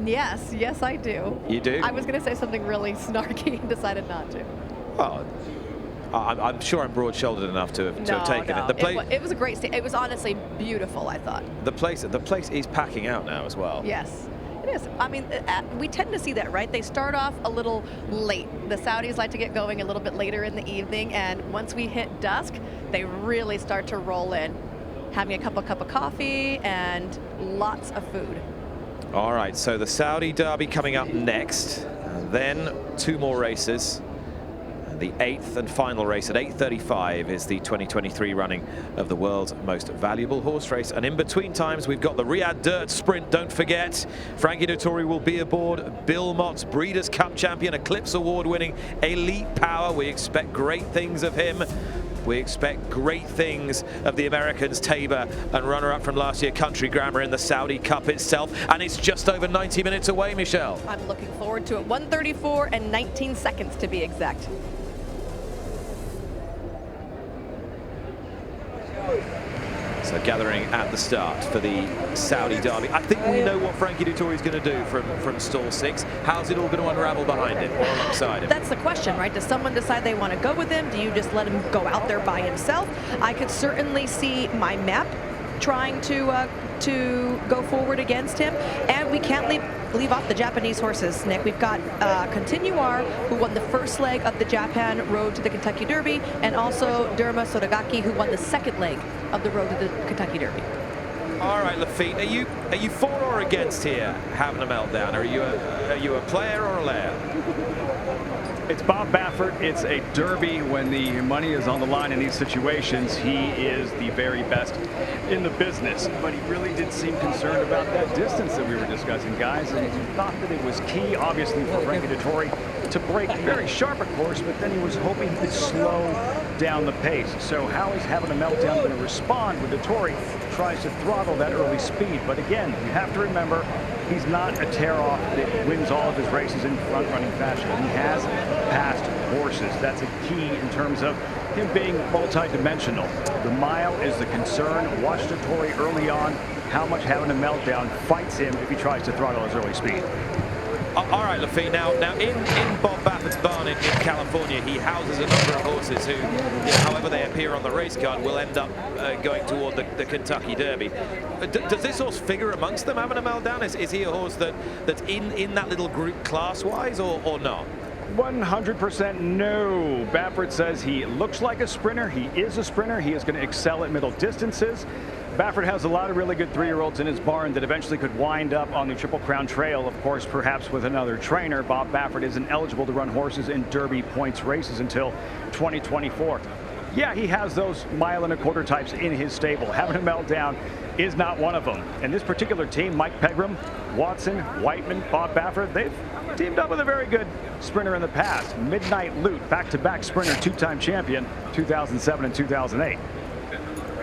C: Yes, I do.
A: You do?
C: I was going to say something really snarky and decided not to.
A: Well, I'm sure I'm broad-shouldered enough to have taken it.
C: It was a great stage. It was honestly beautiful, I thought.
A: The place is packing out now as well.
C: Yes, it is. I mean, we tend to see that, right? They start off a little late. The Saudis like to get going a little bit later in the evening, and once we hit dusk, they really start to roll in, having a cup of coffee and lots of food.
A: All right, so the Saudi Derby coming up next, and then two more races. The 8th and final race at 8:35 is the 2023 running of the world's most valuable horse race. And in between times, we've got the Riyadh Dirt Sprint. Don't forget, Frankie Dettori will be aboard. Bill Mott's Breeders' Cup champion, Eclipse Award-winning Elite Power. We expect great things of him. We expect great things of the Americans, Tabor, and runner-up from last year, Country Grammar, in the Saudi Cup itself. And it's just over 90 minutes away, Michelle.
C: I'm looking forward to it. 1:34 and 19 seconds to be exact.
A: So gathering at the start for the Saudi Derby. I think we know what Frankie Dettori is going to do from stall 6. How's it all going to unravel behind him or alongside him?
C: That's the question, right? Does someone decide they want to go with him? Do you just let him go out there by himself? I could certainly see My Map trying to go forward against him, and we can't leave off the Japanese horses, Nick. We've got Continuar, who won the first leg of the Japan Road to the Kentucky Derby, and also Derma Sotogake, who won the second leg of the Road to the Kentucky Derby.
A: All right, Laffite, are you for or against here having a meltdown? Are you a player or a layer?
V: It's Bob Baffert. It's a derby. When the money is on the line in these situations, he is the very best in the business. But he really did seem concerned about that distance that we were discussing, guys. And he thought that it was key, obviously, for Frankie Dettori to break very sharp, of course, but then he was hoping he could slow down the pace. So how is having a meltdown going to respond when Dettori tries to throttle that early speed? But again, you have to remember, he's not a tear-off that wins all of his races in front-running fashion. He has passed horses. That's a key in terms of him being multi-dimensional. The mile is the concern. Watch Dettori early on, how much having a meltdown fights him if he tries to throttle his early speed.
A: All right, Laffite, now in Bob Baffert's barn in California, he houses a number of horses who, however they appear on the race card, will end up going toward the Kentucky Derby. Does this horse figure amongst them having a meltdown? Is he a horse that's in that little group class-wise or not?
V: 100% no. Baffert says he looks like a sprinter. He is a sprinter. He is going to excel at middle distances. Baffert has a lot of really good 3-year-olds in his barn that eventually could wind up on the Triple Crown Trail, of course, perhaps with another trainer. Bob Baffert isn't eligible to run horses in Derby points races until 2024. Yeah, he has those 1.25 mile types in his stable. Having a meltdown is not one of them. And this particular team, Mike Pegram, Watson, Whiteman, Bob Baffert, they've teamed up with a very good sprinter in the past. Midnight Loot, back-to-back sprinter, 2-time champion, 2007 and 2008.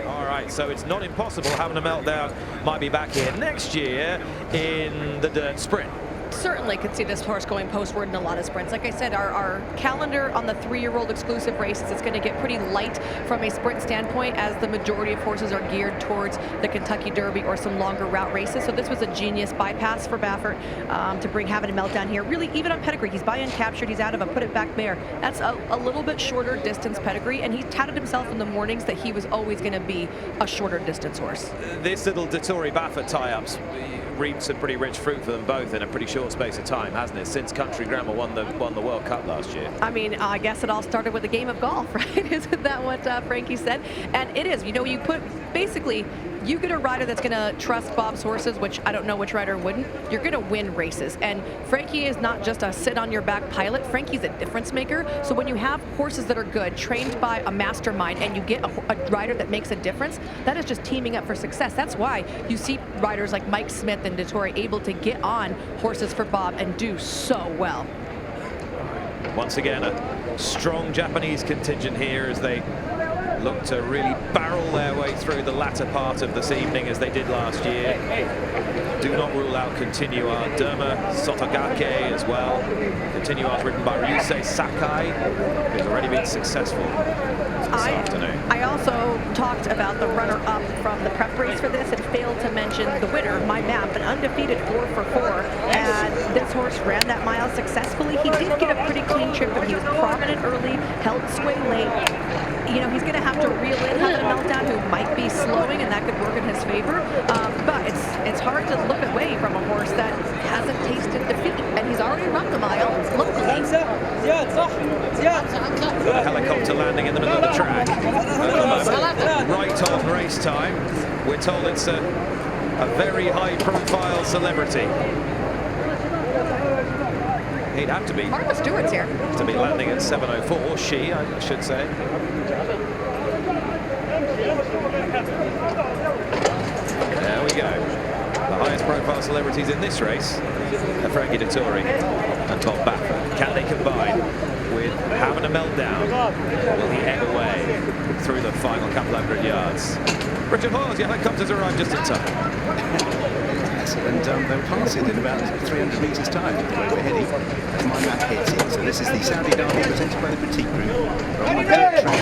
A: All right, so it's not impossible having a meltdown might be back here next year in the dirt sprint.
C: Certainly could see this horse going postward in a lot of sprints. Like I said, our calendar on the 3-year-old exclusive races is going to get pretty light from a sprint standpoint, as the majority of horses are geared towards the Kentucky Derby or some longer route races. So this was a genius bypass for Baffert to bring having a meltdown here. Really, even on pedigree, he's by uncaptured, he's out of a put it back mare. That's a little bit shorter distance pedigree, and he touted himself in the mornings that he was always going to be a shorter distance horse.
A: This little Dettori Baffert tie-ups reaped some pretty rich fruit for them both in a pretty short space of time, hasn't it? Since Country Grammar won the World Cup last year.
C: I mean, I guess it all started with a game of golf, right? Isn't that what Frankie said? And it is. You know, you put basically. You get a rider that's going to trust Bob's horses, which I don't know which rider wouldn't. You're going to win races. And Frankie is not just a sit-on-your-back pilot. Frankie's a difference maker. So when you have horses that are good, trained by a mastermind, and you get a rider that makes a difference, that is just teaming up for success. That's why you see riders like Mike Smith and Dettori able to get on horses for Bob and do so well.
A: Once again, a strong Japanese contingent here as they look to really barrel their way through the latter part of this evening as they did last year. Do not rule out Continuar. Derma Sotogake as well. Continuar is ridden by Ryusei Sakai, who's already been successful this afternoon.
C: I also talked about the runner-up from the prep race for this and failed to mention the winner, My Map, an undefeated 4-for-4. And this horse ran that mile successfully. He did get a pretty clean trip, but he was prominent early, held sway late. You know, he's going to have to reel in having a meltdown, who might be slowing, and that could work in his favor. But it's hard to look away from a horse that hasn't tasted defeat, and he's already run the mile locally.
A: A helicopter landing in the middle of the track at the moment, right on race time. We're told it's a very high-profile celebrity. He'd have to be.
C: Martha Stewart's here.
A: To be landing at 7:04, she, I should say. There we go. The highest profile celebrities in this race are Frankie Dettori and Bob Baffert. Can they combine with having a meltdown? Will he egg away through the final couple hundred yards? Richard Hawes, your helicopters arrived just in time.
G: And they'll pass it in about 300 metres time. We're heading as My Map hits it. So this is the Saudi Derby presented by the Petit Group. We're on the dirt track.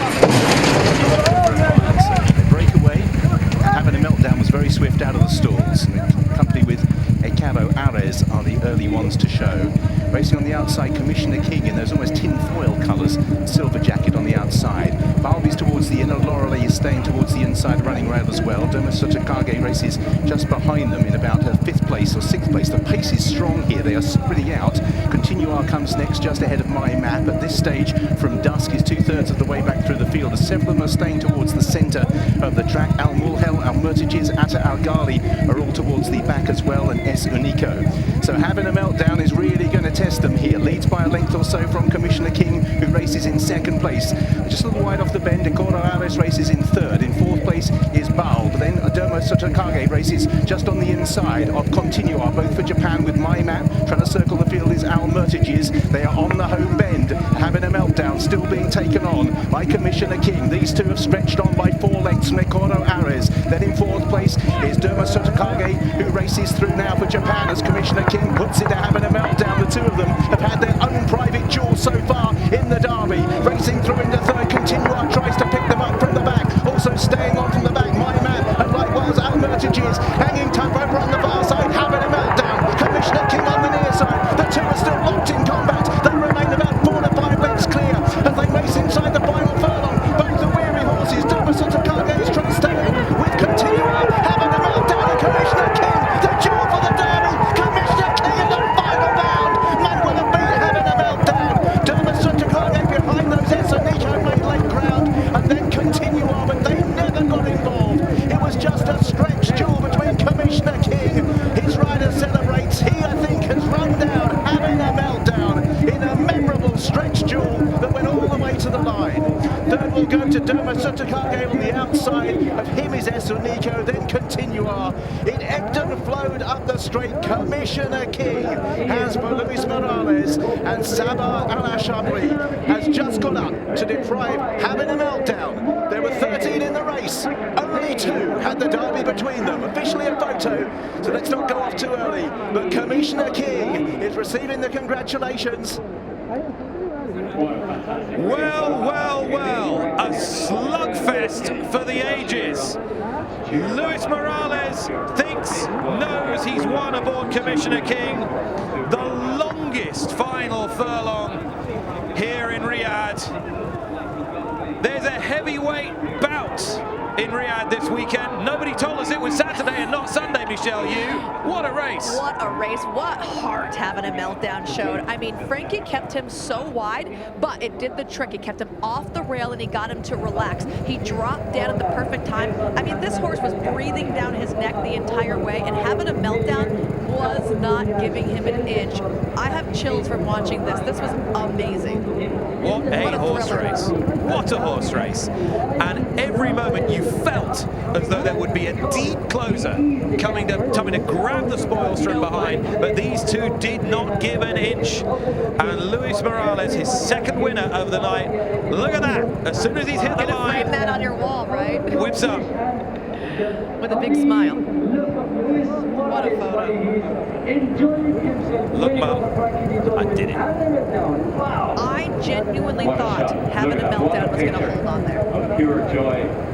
G: So they break away, and having a meltdown was very swift out of the stalls. And the company with Ecavo Ares are the early ones to show. Racing on the outside, Commissioner King in those almost tin foil colours, silver jacket on the outside. Balby's towards the inner, Lorelei is staying towards the inside running rail as well. Dermot Sotakage races just behind them in about her 5th place or 6th place. The pace is strong here, they are spreading out. Continuar comes next just ahead of My Map. At this stage, from dusk is 2/3 of the way back through the field. Several of them are staying towards the centre of the track. Al Mulhel, Al Murtajiz, Atta Al Ghali are all towards the back as well, and S Unico. So having a meltdown is really going to test them here. Leads by a length or so from Commissioner King, who races in 2nd place. Just a little wide off the bend, Decoro Ares races in 3rd. In 4th place is Baal, but then Dermot Sotakage races just on the inside of Continuar, both for Japan with My Map. Trying to circle the field is Al Murtajiz. They are on the home bend, having a meltdown, still being taken on by Commissioner King. These two have stretched on by 4 lengths, Decoro Ares. Then in 4th place is Dermot Sotakage, who races through now for Japan as Commissioner King puts it to having a meltdown. The two of them have had their own private duel so far in the derby. Racing through into 3rd, Continuar tries to pick them up from the back. Also staying on from the back, My Map, and likewise Al Murtajiz hanging tough over on the far side, having a meltdown. Commissioner King on the near side. The two are still locked in combat. They remain about 4 to 5 lengths clear as they race inside the final furlong. Both the weary horses, Dermot Sotakage is trying to stay with Continuar, having a meltdown, and Commissioner King, the duel for the derby. Commissioner King in the final bound. Manuel Beat having a meltdown. Dermot Sotakage behind those Esonico made late ground, and then Continuar, but they never got involved. It was just a stretch duel between Commissioner King. His rider celebrates. He, I think, has run down, having a meltdown in a memorable stretch duel that went all the way to the line. 3rd will go to Dermot Sotakage on the outside. Of him is Esonico, then Continuar. In Egdon flowed up the straight, Commissioner King has for Luis Morales, and Sabah Al-Ashabri has just got up to deprive, having a meltdown. There were 13 in the race. Only 2 had the derby between them. Officially a photo, so let's not go off too early. But Commissioner King is receiving the congratulations.
A: Well, well, well, a slugfest for the ages. Luis Morales knows he's won aboard Commissioner King. The longest final furlong here in Riyadh. There's a heavyweight bout in Riyadh this weekend. Nobody told us it was Saturday and not Sunday, Michelle Yu. What a race.
C: What a race. What heart having a meltdown showed. I mean, Frankie kept him so wide, but it did the trick. It kept him off the rail and he got him to relax. He dropped down at the perfect time. I mean, this horse was breathing down his neck the entire way, and having a meltdown was not giving him an inch. I have chills from watching this. This was amazing.
A: What a horse race. What a horse race. And every moment you felt as though there would be a deep closer coming to grab the spoils from behind, but these two did not give an inch. And Luis Morales, his 2nd winner of the night. Look at that. As soon as he's hit the line,
C: frame that on your wall, right?
A: Whips up.
C: With a big smile. What a photo.
A: Look, Mum, I did it.
C: I genuinely thought having a meltdown was going to hold on there.
A: Pure joy.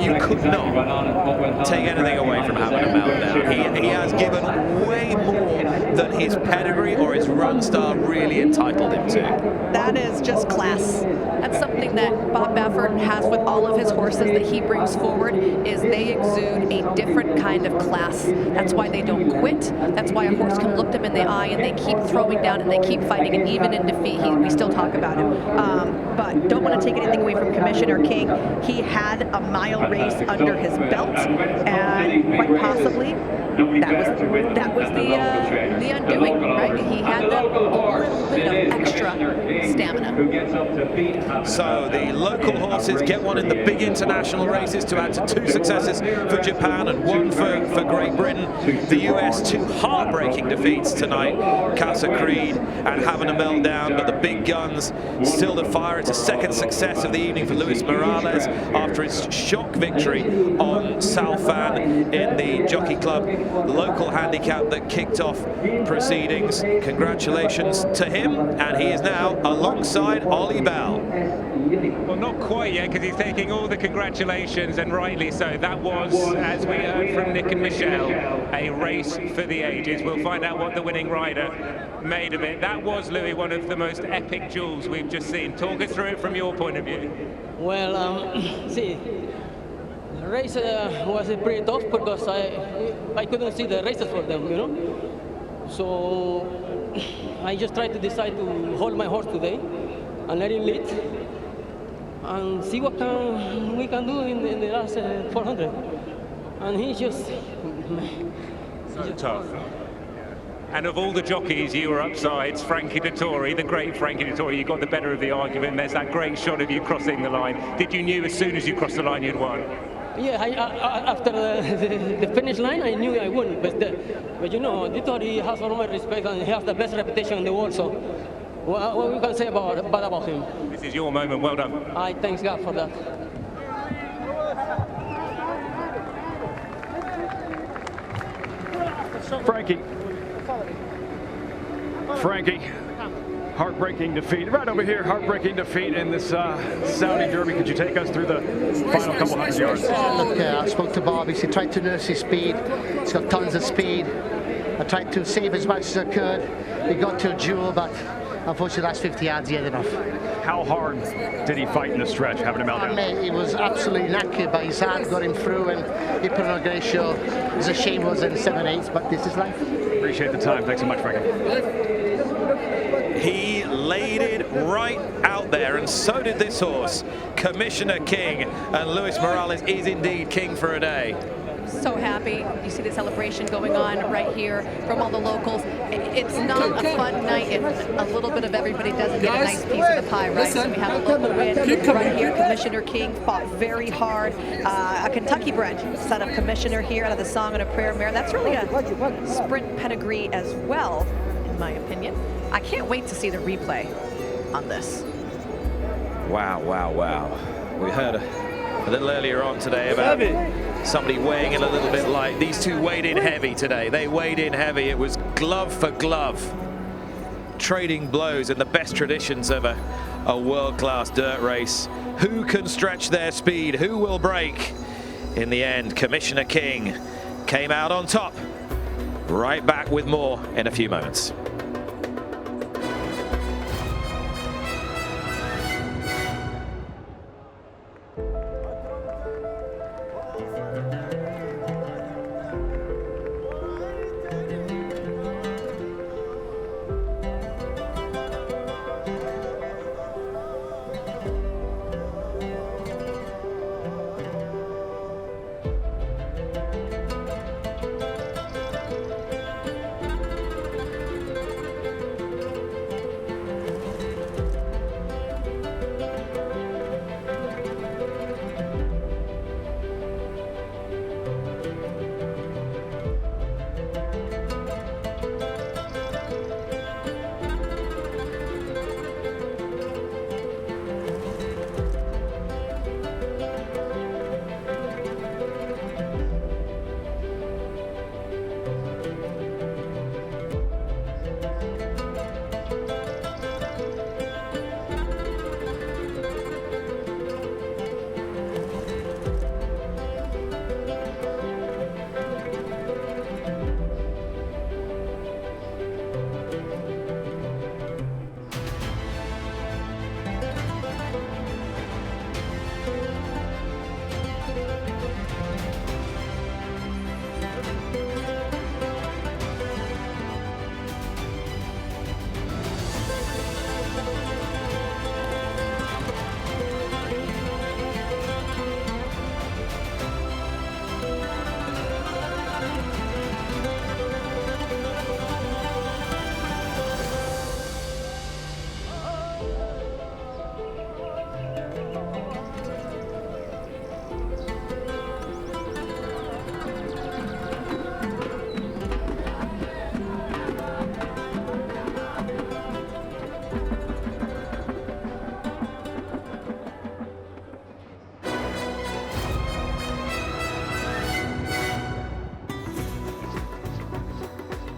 A: You could not take anything away from having a meltdown. He has given way more than his pedigree or his run style really entitled him to.
C: That is just class. That's something that Bob Baffert has with all of his horses that he brings forward, is they exude a different kind of class. That's why they don't quit. That's why a horse can look them in the eye and they keep throwing down and they keep fighting, and even in defeat, we still talk about him. But don't want to take anything away from Commissioner King. He had a mile race under his belt, and quite possibly that was the undoing, right? He had that little bit of extra stamina.
A: So the local horses get one in the big international races to add to 2 successes for Japan and 1 for Great Britain. The US, 2 heartbreaking defeats tonight. Casa Creed and having a meltdown, but the big guns still to fire. It's a 2nd success of the evening for Luis Morales after his shock victory on Salfan in the Jockey Club local handicap that kicked off proceedings. Congratulations to him, and he is now alongside side, Ollie Bell.
O: Well, not quite yet, because he's taking all the congratulations, and rightly so. That was, as we heard from Nick and Michelle, a race for the ages. We'll find out what the winning rider made of it. That was, Louis, one of the most epic duels we've just seen. Talk us through it from your point of view.
E: Well, see, the race was pretty tough because I couldn't see the races for them, you know. So I just tried to decide to hold my horse today and let him lead and see what we can do in the last 400. And he's just
O: so tough. And of all the jockeys, you were upsides. Frankie Dettori, the great Frankie Dettori, you got the better of the argument. There's that great shot of you crossing the line. Did you knew as soon as you crossed the line you'd won?
E: Yeah, after the finish line, I knew I won. But you know, Dettori has all my respect and he has the best reputation in the world. So what we can say about him?
O: This is your moment. Well done.
E: I thank God for that.
V: Frankie, heartbreaking defeat. Right over here, heartbreaking defeat in this Saudi Derby. Could you take us through the final couple hundred yards?
K: Look, I spoke to Bobby. He tried to nurse his speed. He's got tons of speed. I tried to save as much as I could. He got to a duel, but unfortunately, last 50 yards, he had enough.
V: How hard did he fight in the stretch, having him out down?
K: Mate, he was absolutely knackered, but his hand got him through, and he put on a great show. It's a shame it wasn't 7/8, but this is life.
V: Appreciate the time. Thanks so much, Frankie.
A: He laid it right out there, and so did this horse. Commissioner King, and Luis Morales is indeed king for a day.
C: So happy. You see the celebration going on right here from all the locals. It's not a fun night if a little bit of everybody doesn't get a nice piece of the pie, right? So we have a local win right here. Commissioner King fought very hard. A Kentucky bred son of Commissioner here out of the Song and a Prayer mare. That's really a sprint pedigree as well, in my opinion. I can't wait to see the replay on this.
A: Wow, wow, wow. We heard a little earlier on today about somebody weighing in a little bit light. These two weighed in heavy today. They weighed in heavy. It was glove for glove. Trading blows in the best traditions of a world-class dirt race. Who can stretch their speed? Who will break? In the end, Commissioner King came out on top. Right back with more in a few moments.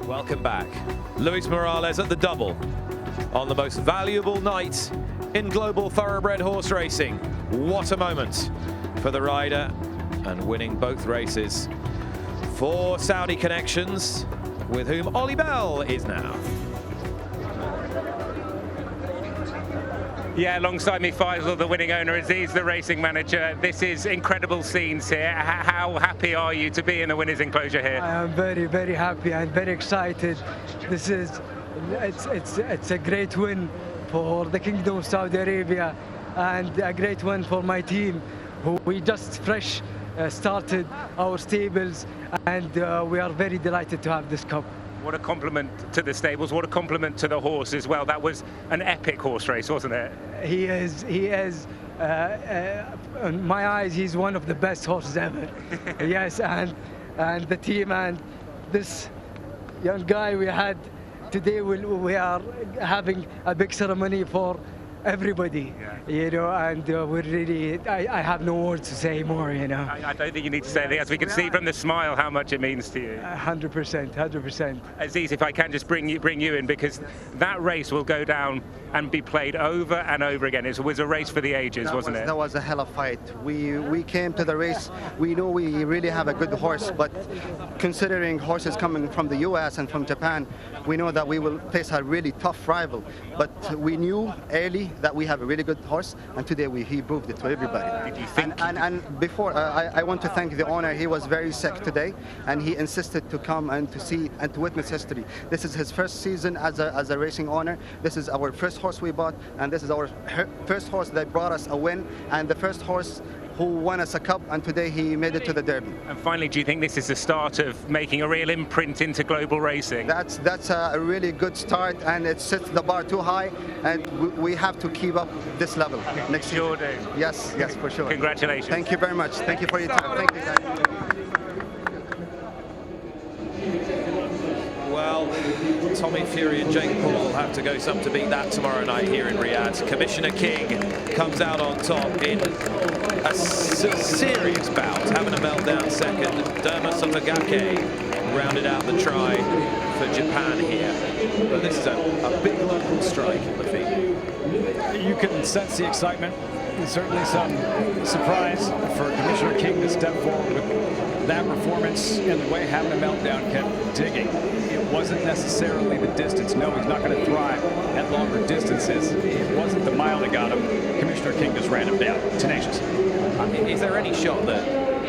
A: Welcome back. Luis Morales at the double on the most valuable night in global thoroughbred horse racing. What a moment for the rider, and winning both races for Saudi Connections, with whom Ollie Bell is now.
O: Yeah, alongside me, Faisal, the winning owner, Aziz, the racing manager. This is incredible scenes here. How happy are you to be in the winner's enclosure here?
M: I am very, very happy and very excited. It's a great win for the Kingdom of Saudi Arabia, and a great win for my team, who we just fresh started our stables, and we are very delighted to have this cup.
O: What a compliment to the stables, what a compliment to the horse as well. That was an epic horse race, wasn't it?
M: He is, in my eyes, he's one of the best horses ever. Yes, and the team and this young guy we had today, we are having a big ceremony for everybody, you know, and we're really, I have no words to say more, you know.
O: I don't think you need to say anything else. We can see from the smile how much it means to you.
M: 100%, 100%.
O: Aziz, if I can just bring you in, because that race will go down and be played over and over again. It was a race for the ages, wasn't it?
S: That was a hell of a fight. We came to the race, we know we really have a good horse, but considering horses coming from the US and from Japan, we know that we will face a really tough rival. But we knew early that we have a really good horse, and today he proved it to everybody.
O: Did you think?
S: And before, I want to thank the owner. He was very sick today, and he insisted to come and to see and to witness history. This is his first season as a racing owner. This is our first horse we bought, and this is our first horse that brought us a win, and the first horse who won us a cup, and today he made it to the Derby.
O: And finally, do you think this is the start of making a real imprint into global racing?
S: That's a really good start, and it sets the bar too high, and we have to keep up this level next year.
O: Sure do.
S: Yes, for sure.
O: Congratulations.
S: Thank you very much. Thank you for your time. Thank you, guys.
A: Well, Tommy Fury and Jake Paul will have to go some to beat that tomorrow night here in Riyadh. Commissioner King comes out on top in a serious bout, having a meltdown second. Derma Sotogake rounded out the try for Japan here. But this is a big local strike in the field.
V: You can sense the excitement. There's certainly some surprise for Commissioner King to step forward with that performance, and the way having a meltdown kept digging. It wasn't necessarily the distance. No, he's not going to thrive at longer distances. It wasn't the mile that got him. Commissioner King just ran him down. Tenacious.
A: I mean, is there any shot that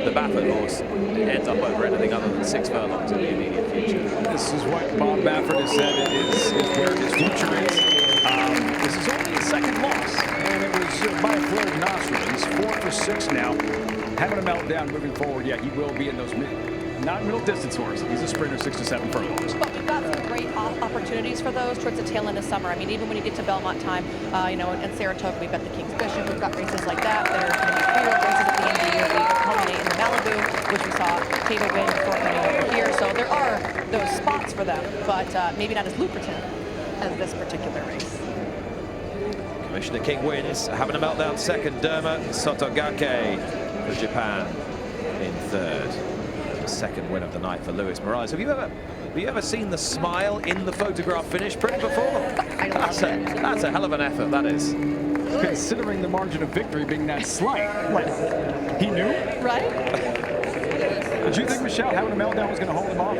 A: the Baffert horse ends up over anything other than 6 furlongs in the immediate future?
V: This is what Bob Baffert has said is where his future is. This is only his second loss, and it was by a flurry of nostrils. He's 4 for 6 now. Having a meltdown moving forward, yeah, he will be in those not middle distance horse. He's a sprinter, 6 to 7 furlongs.
C: But we've got some great opportunities for those towards the tail end of summer. I mean, even when you get to Belmont time, you know, in Saratoga, we've got the King's Bishop, we've got races like that. There are going to be 3 races at the end of the year. We culminate in the Malibu, which we saw Table win before coming over here. So there are those spots for them, but maybe not as lucrative as this particular race.
A: Commissioner King wins, having a meltdown second. Derma Sotogake for Japan in third. The second win of the night for Luis Morales. Have you ever seen the smile in the photograph finish print before? That's a hell of an effort, that is.
V: Considering the margin of victory being that slight, like, he knew?
C: Right?
V: Did you think, Michelle, having a meltdown was going to hold him off?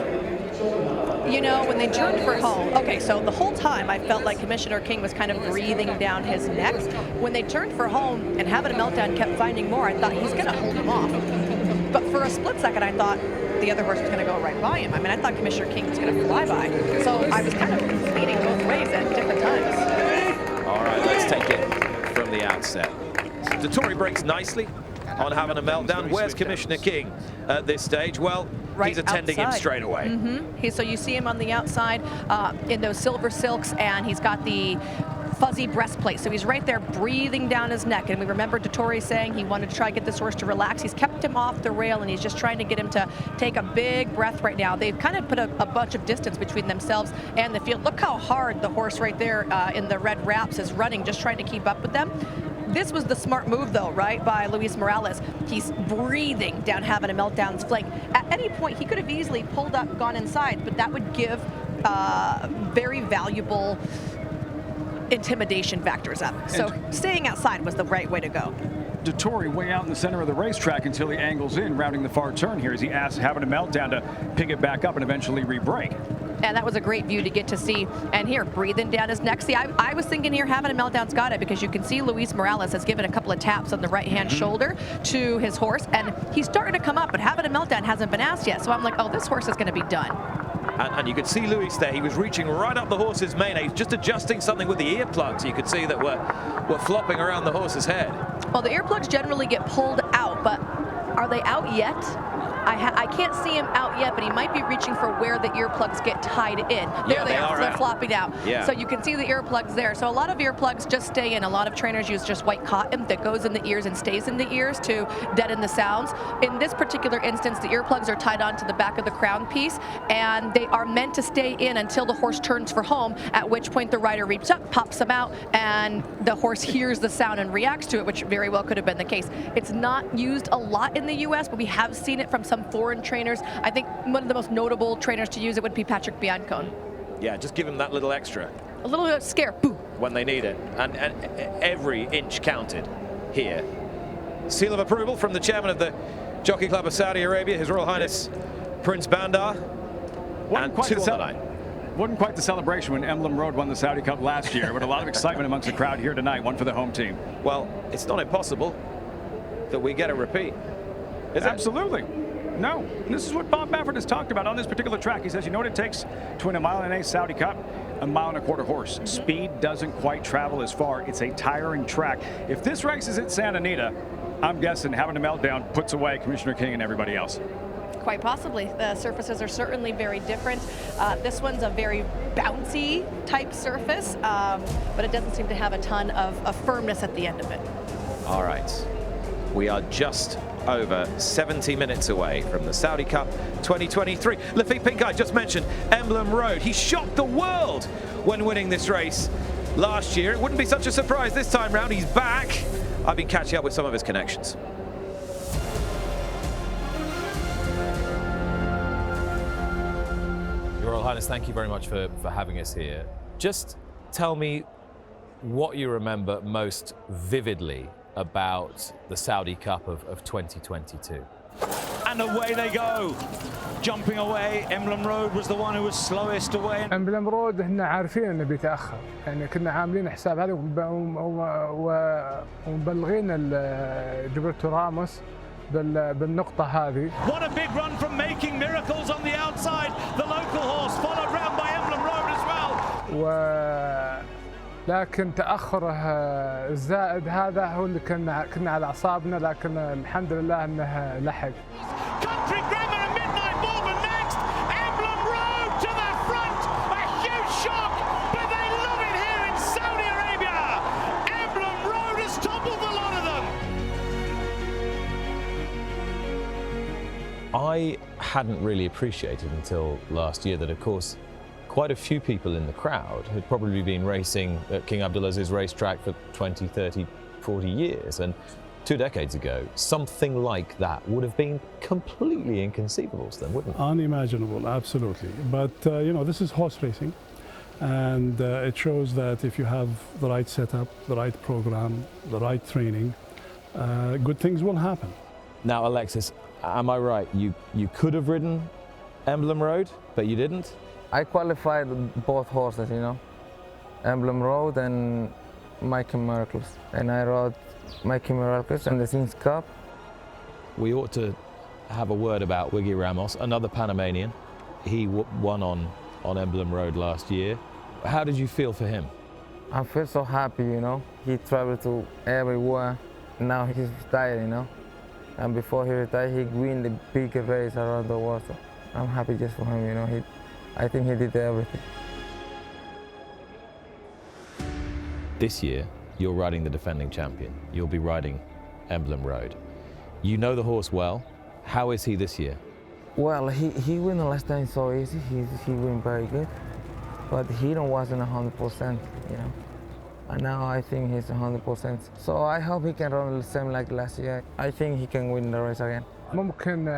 C: You know, when they turned for home, okay, so the whole time I felt like Commissioner King was kind of breathing down his neck. When they turned for home and having a meltdown kept finding more, I thought he's going to hold him off. But for a split second, I thought the other horse was going to go right by him. I mean, I thought Commissioner King was going to fly by. So I was kind of leaning both ways at different times.
A: All right, let's take it from the outset. Dettori breaks nicely on having a meltdown. Where's Commissioner King at this stage? Well,
C: right
A: he's attending
C: outside.
A: him straight away.
C: So you see him on the outside in those silver silks, and he's got the fuzzy breastplate. So he's right there breathing down his neck. And we remember Dettori saying he wanted to try to get this horse to relax. He's kept him off the rail, and he's just trying to get him to take a big breath right now. They've kind of put a bunch of distance between themselves and the field. Look how hard the horse right there in the red wraps is running, just trying to keep up with them. This was the smart move, though, right, by Luis Morales. He's breathing down having a meltdown's flank. At any point, he could have easily pulled up, gone inside, but that would give very valuable intimidation factors up. So staying outside was the right way to go.
V: Dettori way out in the center of the racetrack until he angles in, rounding the far turn here as he asks, having a meltdown to pick it back up and eventually re-brake.
C: And that was a great view to get to see. And here, breathing down his neck. See, I was thinking here, having a meltdown's got it, because you can see Luis Morales has given a couple of taps on the right-hand shoulder to his horse, and he's starting to come up, but having a meltdown hasn't been asked yet. So I'm like, oh, this horse is going to be done.
A: And you could see Luis there. He was reaching right up the horse's mane. He was just adjusting something with the earplugs. You could see that were flopping around the horse's head.
C: Well, the earplugs generally get pulled out, but are they out yet? I can't see him out yet, but he might be reaching for where the earplugs get tied in. There they are. They're flopping out.
A: Yeah.
C: So you can see the earplugs there. So a lot of earplugs just stay in. A lot of trainers use just white cotton that goes in the ears and stays in the ears to deaden the sounds. In this particular instance, the earplugs are tied onto the back of the crown piece, and they are meant to stay in until the horse turns for home, at which point the rider reaches up, pops them out, and the horse hears the sound and reacts to it, which very well could have been the case. It's not used a lot in the U.S., but we have seen it from some foreign trainers. I think one of the most notable trainers to use it would be Patrick Biancone.
A: Yeah, just give him that little extra.
C: A little bit of scare, boo.
A: When they need it. And every inch counted here. Seal of approval from the chairman of the Jockey Club of Saudi Arabia, His Royal Highness Prince Bandar. And 2 on the line.
V: Wasn't quite the celebration when Emblem Road won the Saudi Cup last year, but a lot of excitement amongst the crowd here tonight, one for the home team.
A: Well, it's not impossible that we get a repeat. Is
V: Absolutely. No. This is what Bob Baffert has talked about on this particular track. He says, you know what it takes to win a mile and a Saudi Cup? A mile and a quarter horse. Speed doesn't quite travel as far. It's a tiring track. If this race is at Santa Anita, I'm guessing having a meltdown puts away Commissioner King and everybody else.
C: Quite possibly. The surfaces are certainly very different. This one's a very bouncy type surface, but it doesn't seem to have a ton of firmness at the end of it.
A: All right. We are just over 70 minutes away from the Saudi Cup 2023. Lafitte Pinckaert just mentioned Emblem Road. He shocked the world when winning this race last year. It wouldn't be such a surprise this time round. He's back. I've been catching up with some of his connections.
L: Your Royal Highness, thank you very much for having us here. Just tell me what you remember most vividly about the Saudi Cup of 2022.
B: And away they go. Jumping away, Emblem Road was the one who was slowest away.
N: Emblem Road احنا عارفين انه بيتاخر، يعني كنا عاملين حساب هذا ومبلغين جبرتو راموس بالنقطة هذه.
B: What a big run from Making Miracles on the outside. The local horse followed round by Emblem Road as well.
N: لكن تأخره الزائد هذا هو اللي كنا على أعصابنا، لكن الحمد لله أنه لحق.
B: Country Grammar and Midnight Bourbon next. Emblem Road to the front. A huge shock, but they love it here in Saudi Arabia. Emblem Road has toppled a lot of them.
L: I hadn't really appreciated until last year that, of course, quite a few people in the crowd had probably been racing at King Abdulaziz's racetrack for 20, 30, 40 years. And 2 decades ago, something like that would have been completely inconceivable to them, wouldn't it?
J: Unimaginable, absolutely. But, you know, this is horse racing. And it shows that if you have the right setup, the right program, the right training, good things will happen.
L: Now, Alexis, am I right? You could have ridden Emblem Road, but you didn't?
T: I qualified both horses, you know, Emblem Road and Making Miracles. And I rode Making Miracles in the King's Cup.
L: We ought to have a word about Wiggy Ramos, another Panamanian. He won on Emblem Road last year. How did you feel for him?
T: I feel so happy, you know. He traveled to everywhere. Now he's retired, you know. And before he retired, he won the big race around the world. So I'm happy just for him, you know. I think he did everything.
L: This year, you're riding the defending champion. You'll be riding Emblem Road. You know the horse well. How is he this year?
T: Well, he won the last time so easy. He won very good. But he wasn't 100%, you know. And now I think he's 100%. So I hope he can run the same like last year. I think he can win the race again.
N: ممكن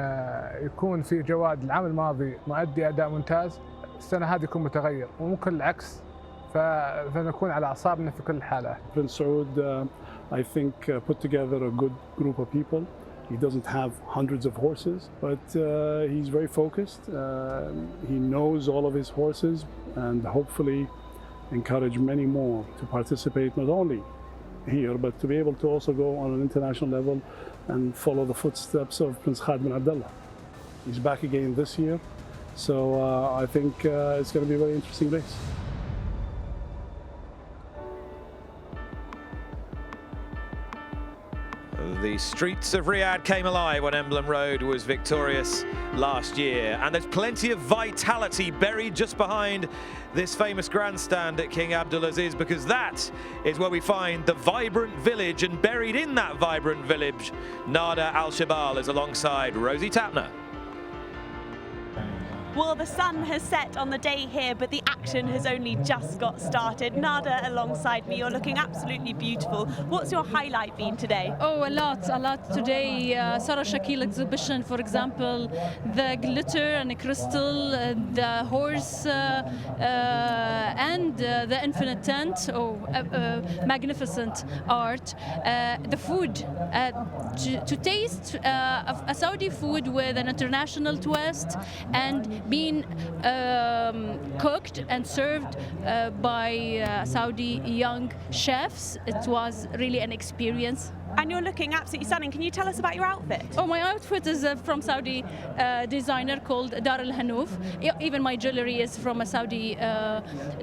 N: يكون في جواد العام الماضي مؤدي أداء ممتاز، السنة هذه يكون متغير، وممكن العكس فنكون على أعصابنا في كل الحالات.
J: Prince Saud, I think, put together a good group of people. He doesn't have hundreds of horses, but he's very focused. He knows all of his horses, and hopefully encourage many more to participate, not only here, but to be able to also go on an international level and follow the footsteps of Prince Khalid bin Abdullah. He's back again this year, so I think it's going to be a very interesting race.
A: The streets of Riyadh came alive when Emblem Road was victorious last year, and there's plenty of vitality buried just behind this famous grandstand at King Abdulaziz, because that is where we find the vibrant village, and buried in that vibrant village, Nada Al Shibal is alongside Rosie Tapner.
R: Well, the sun has set on the day here, but the action has only just got started. Nada alongside me, you're looking absolutely beautiful. What's your highlight been today?
U: Oh, a lot today. Sarah Shakil exhibition, for example, the glitter and the crystal, the horse, and the infinite tent. Oh, magnificent art. The food, to taste a Saudi food with an international twist and being cooked and served by Saudi young chefs. It was really an experience.
R: And you're looking absolutely stunning. Can you tell us about your outfit?
U: Oh, my outfit is from Saudi designer called Dar Al Hanouf. Even my jewelry is from a Saudi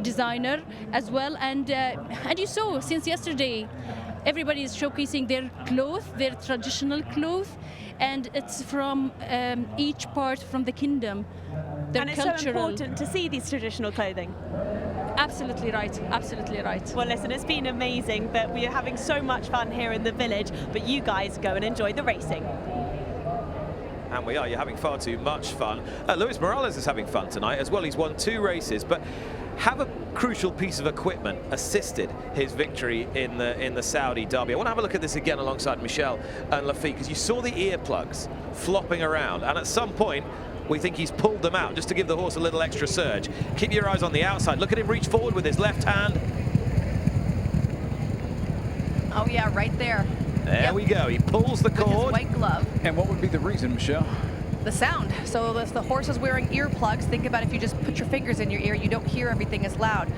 U: designer as well. And you saw since yesterday, everybody is showcasing their clothes, their traditional clothes, and it's from each part from the kingdom.
R: And it's so important to see these traditional clothing.
U: Absolutely right, absolutely right.
R: Well, listen, it's been amazing, but we are having so much fun here in the village, but you guys go and enjoy the racing.
A: And we are, you're having far too much fun. Luis Morales is having fun tonight as well. He's won 2 races, but have a crucial piece of equipment assisted his victory in the Saudi Derby. I want to have a look at this again alongside Michelle and Lafitte, because you saw the earplugs flopping around, and at some point we think he's pulled them out just to give the horse a little extra surge. Keep your eyes on the outside. Look at him reach forward with his left hand.
C: Oh yeah, right there.
A: There we go. He pulls the cord.
C: With his white glove.
V: And what would be the reason, Michelle?
C: The sound. So if the horse is wearing earplugs, think about if you just put your fingers in your ear, you don't hear everything as loud.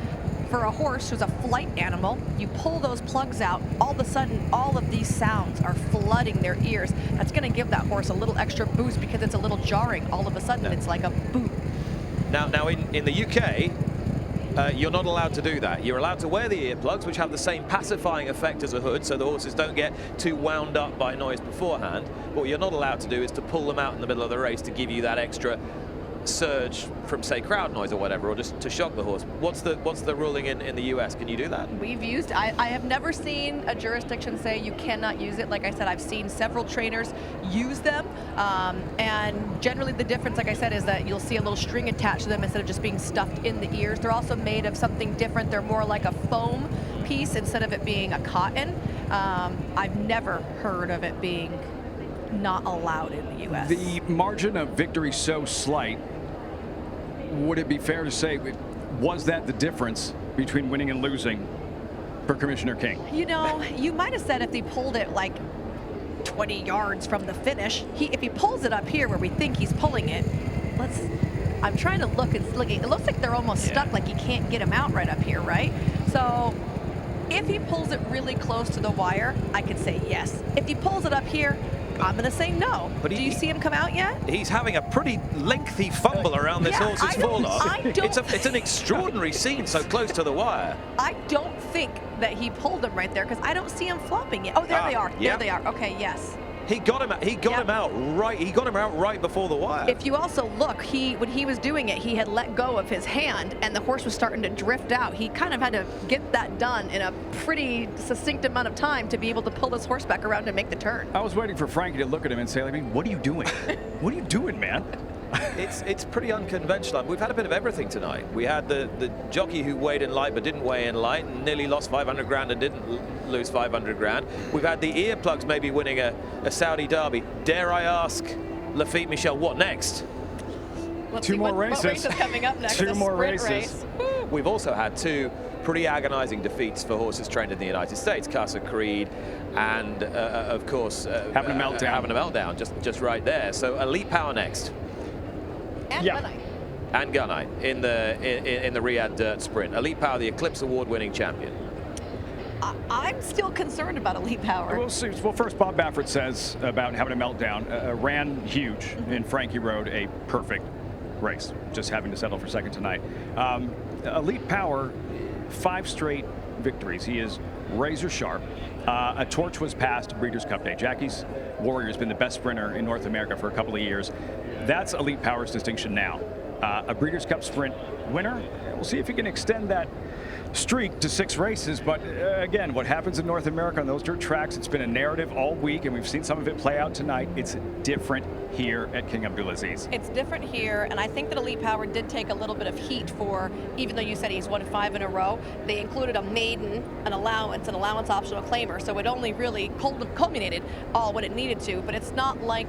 C: For a horse who's a flight animal, you pull those plugs out, all of a sudden all of these sounds are flooding their ears. That's going to give that horse a little extra boost because it's a little jarring. All of a sudden it's like a boom.
A: Now in the UK, you're not allowed to do that. You're allowed to wear the earplugs, which have the same pacifying effect as a hood, so the horses don't get too wound up by noise beforehand. But what you're not allowed to do is to pull them out in the middle of the race to give you that extra surge from, say, crowd noise or whatever, or just to shock the horse. What's the ruling in the US? Can you do that?
C: We've used, I have never seen a jurisdiction say you cannot use it. Like I said, I've seen several trainers use them, and generally the difference, like I said, is that you'll see a little string attached to them instead of just being stuffed in the ears. They're also made of something different. They're more like a foam piece instead of it being a cotton. I've never heard of it being not allowed in the US.
V: The margin of victory so slight, would it be fair to say, was that the difference between winning and losing for Commissioner King?
C: You know, you might have said if he pulled it like 20 yards from the finish, if he pulls it up here where we think he's pulling it, I'm trying to look, it looks like they're almost stuck, like he can't get him out right up here, right? So if he pulls it really close to the wire, I could say yes. If he pulls it up here, I'm going to say no. But do you see him come out yet?
A: He's having a pretty lengthy fumble around this horse's forelock. It's an extraordinary scene so close to the wire.
C: I don't think that he pulled him right there because I don't see him flopping yet. Oh, there they are. There they are. Okay, yes.
A: He got him out right before the wire.
C: If you also look, when he was doing it, he had let go of his hand and the horse was starting to drift out. He kind of had to get that done in a pretty succinct amount of time to be able to pull this horse back around and make the turn.
V: I was waiting for Frankie to look at him and say, I mean, what are you doing? What are you doing, man?
A: It's pretty unconventional. We've had a bit of everything tonight. We had the jockey who weighed in light but didn't weigh in light and nearly lost 500 grand and didn't lose 500 grand. We've had the earplugs maybe winning a Saudi Derby. Dare I ask, Lafitte, Michelle, what next?
C: Let's see what races coming up next.
V: Two more races.
A: We've also had 2 pretty agonizing defeats for horses trained in the United States. Casa Creed and, of course,
V: having a meltdown
A: just right there. So Elite Power next.
C: And Gunai.
A: And Gunai in the Riyadh Dirt Sprint. Elite Power, the Eclipse Award-winning champion.
C: I'm still concerned about Elite Power.
V: Well, first, Bob Baffert says about having a meltdown. Ran huge in Frankie Road, a perfect race, just having to settle for second tonight. Elite Power, 5 straight victories. He is razor sharp. A torch was passed Breeders' Cup Day. Jackie's Warrior has been the best sprinter in North America for a couple of years. That's Elite Power's distinction now. A Breeders' Cup Sprint winner. We'll see if he can extend that streak to 6 races, but again, what happens in North America on those dirt tracks, it's been a narrative all week, and we've seen some of it play out tonight. It's different here at King Abdulaziz.
C: It's different here, and I think that Elite Power did take a little bit of heat for, even though you said he's won 5 in a row, they included a maiden, an allowance optional claimer, so it only really culminated all what it needed to, but it's not like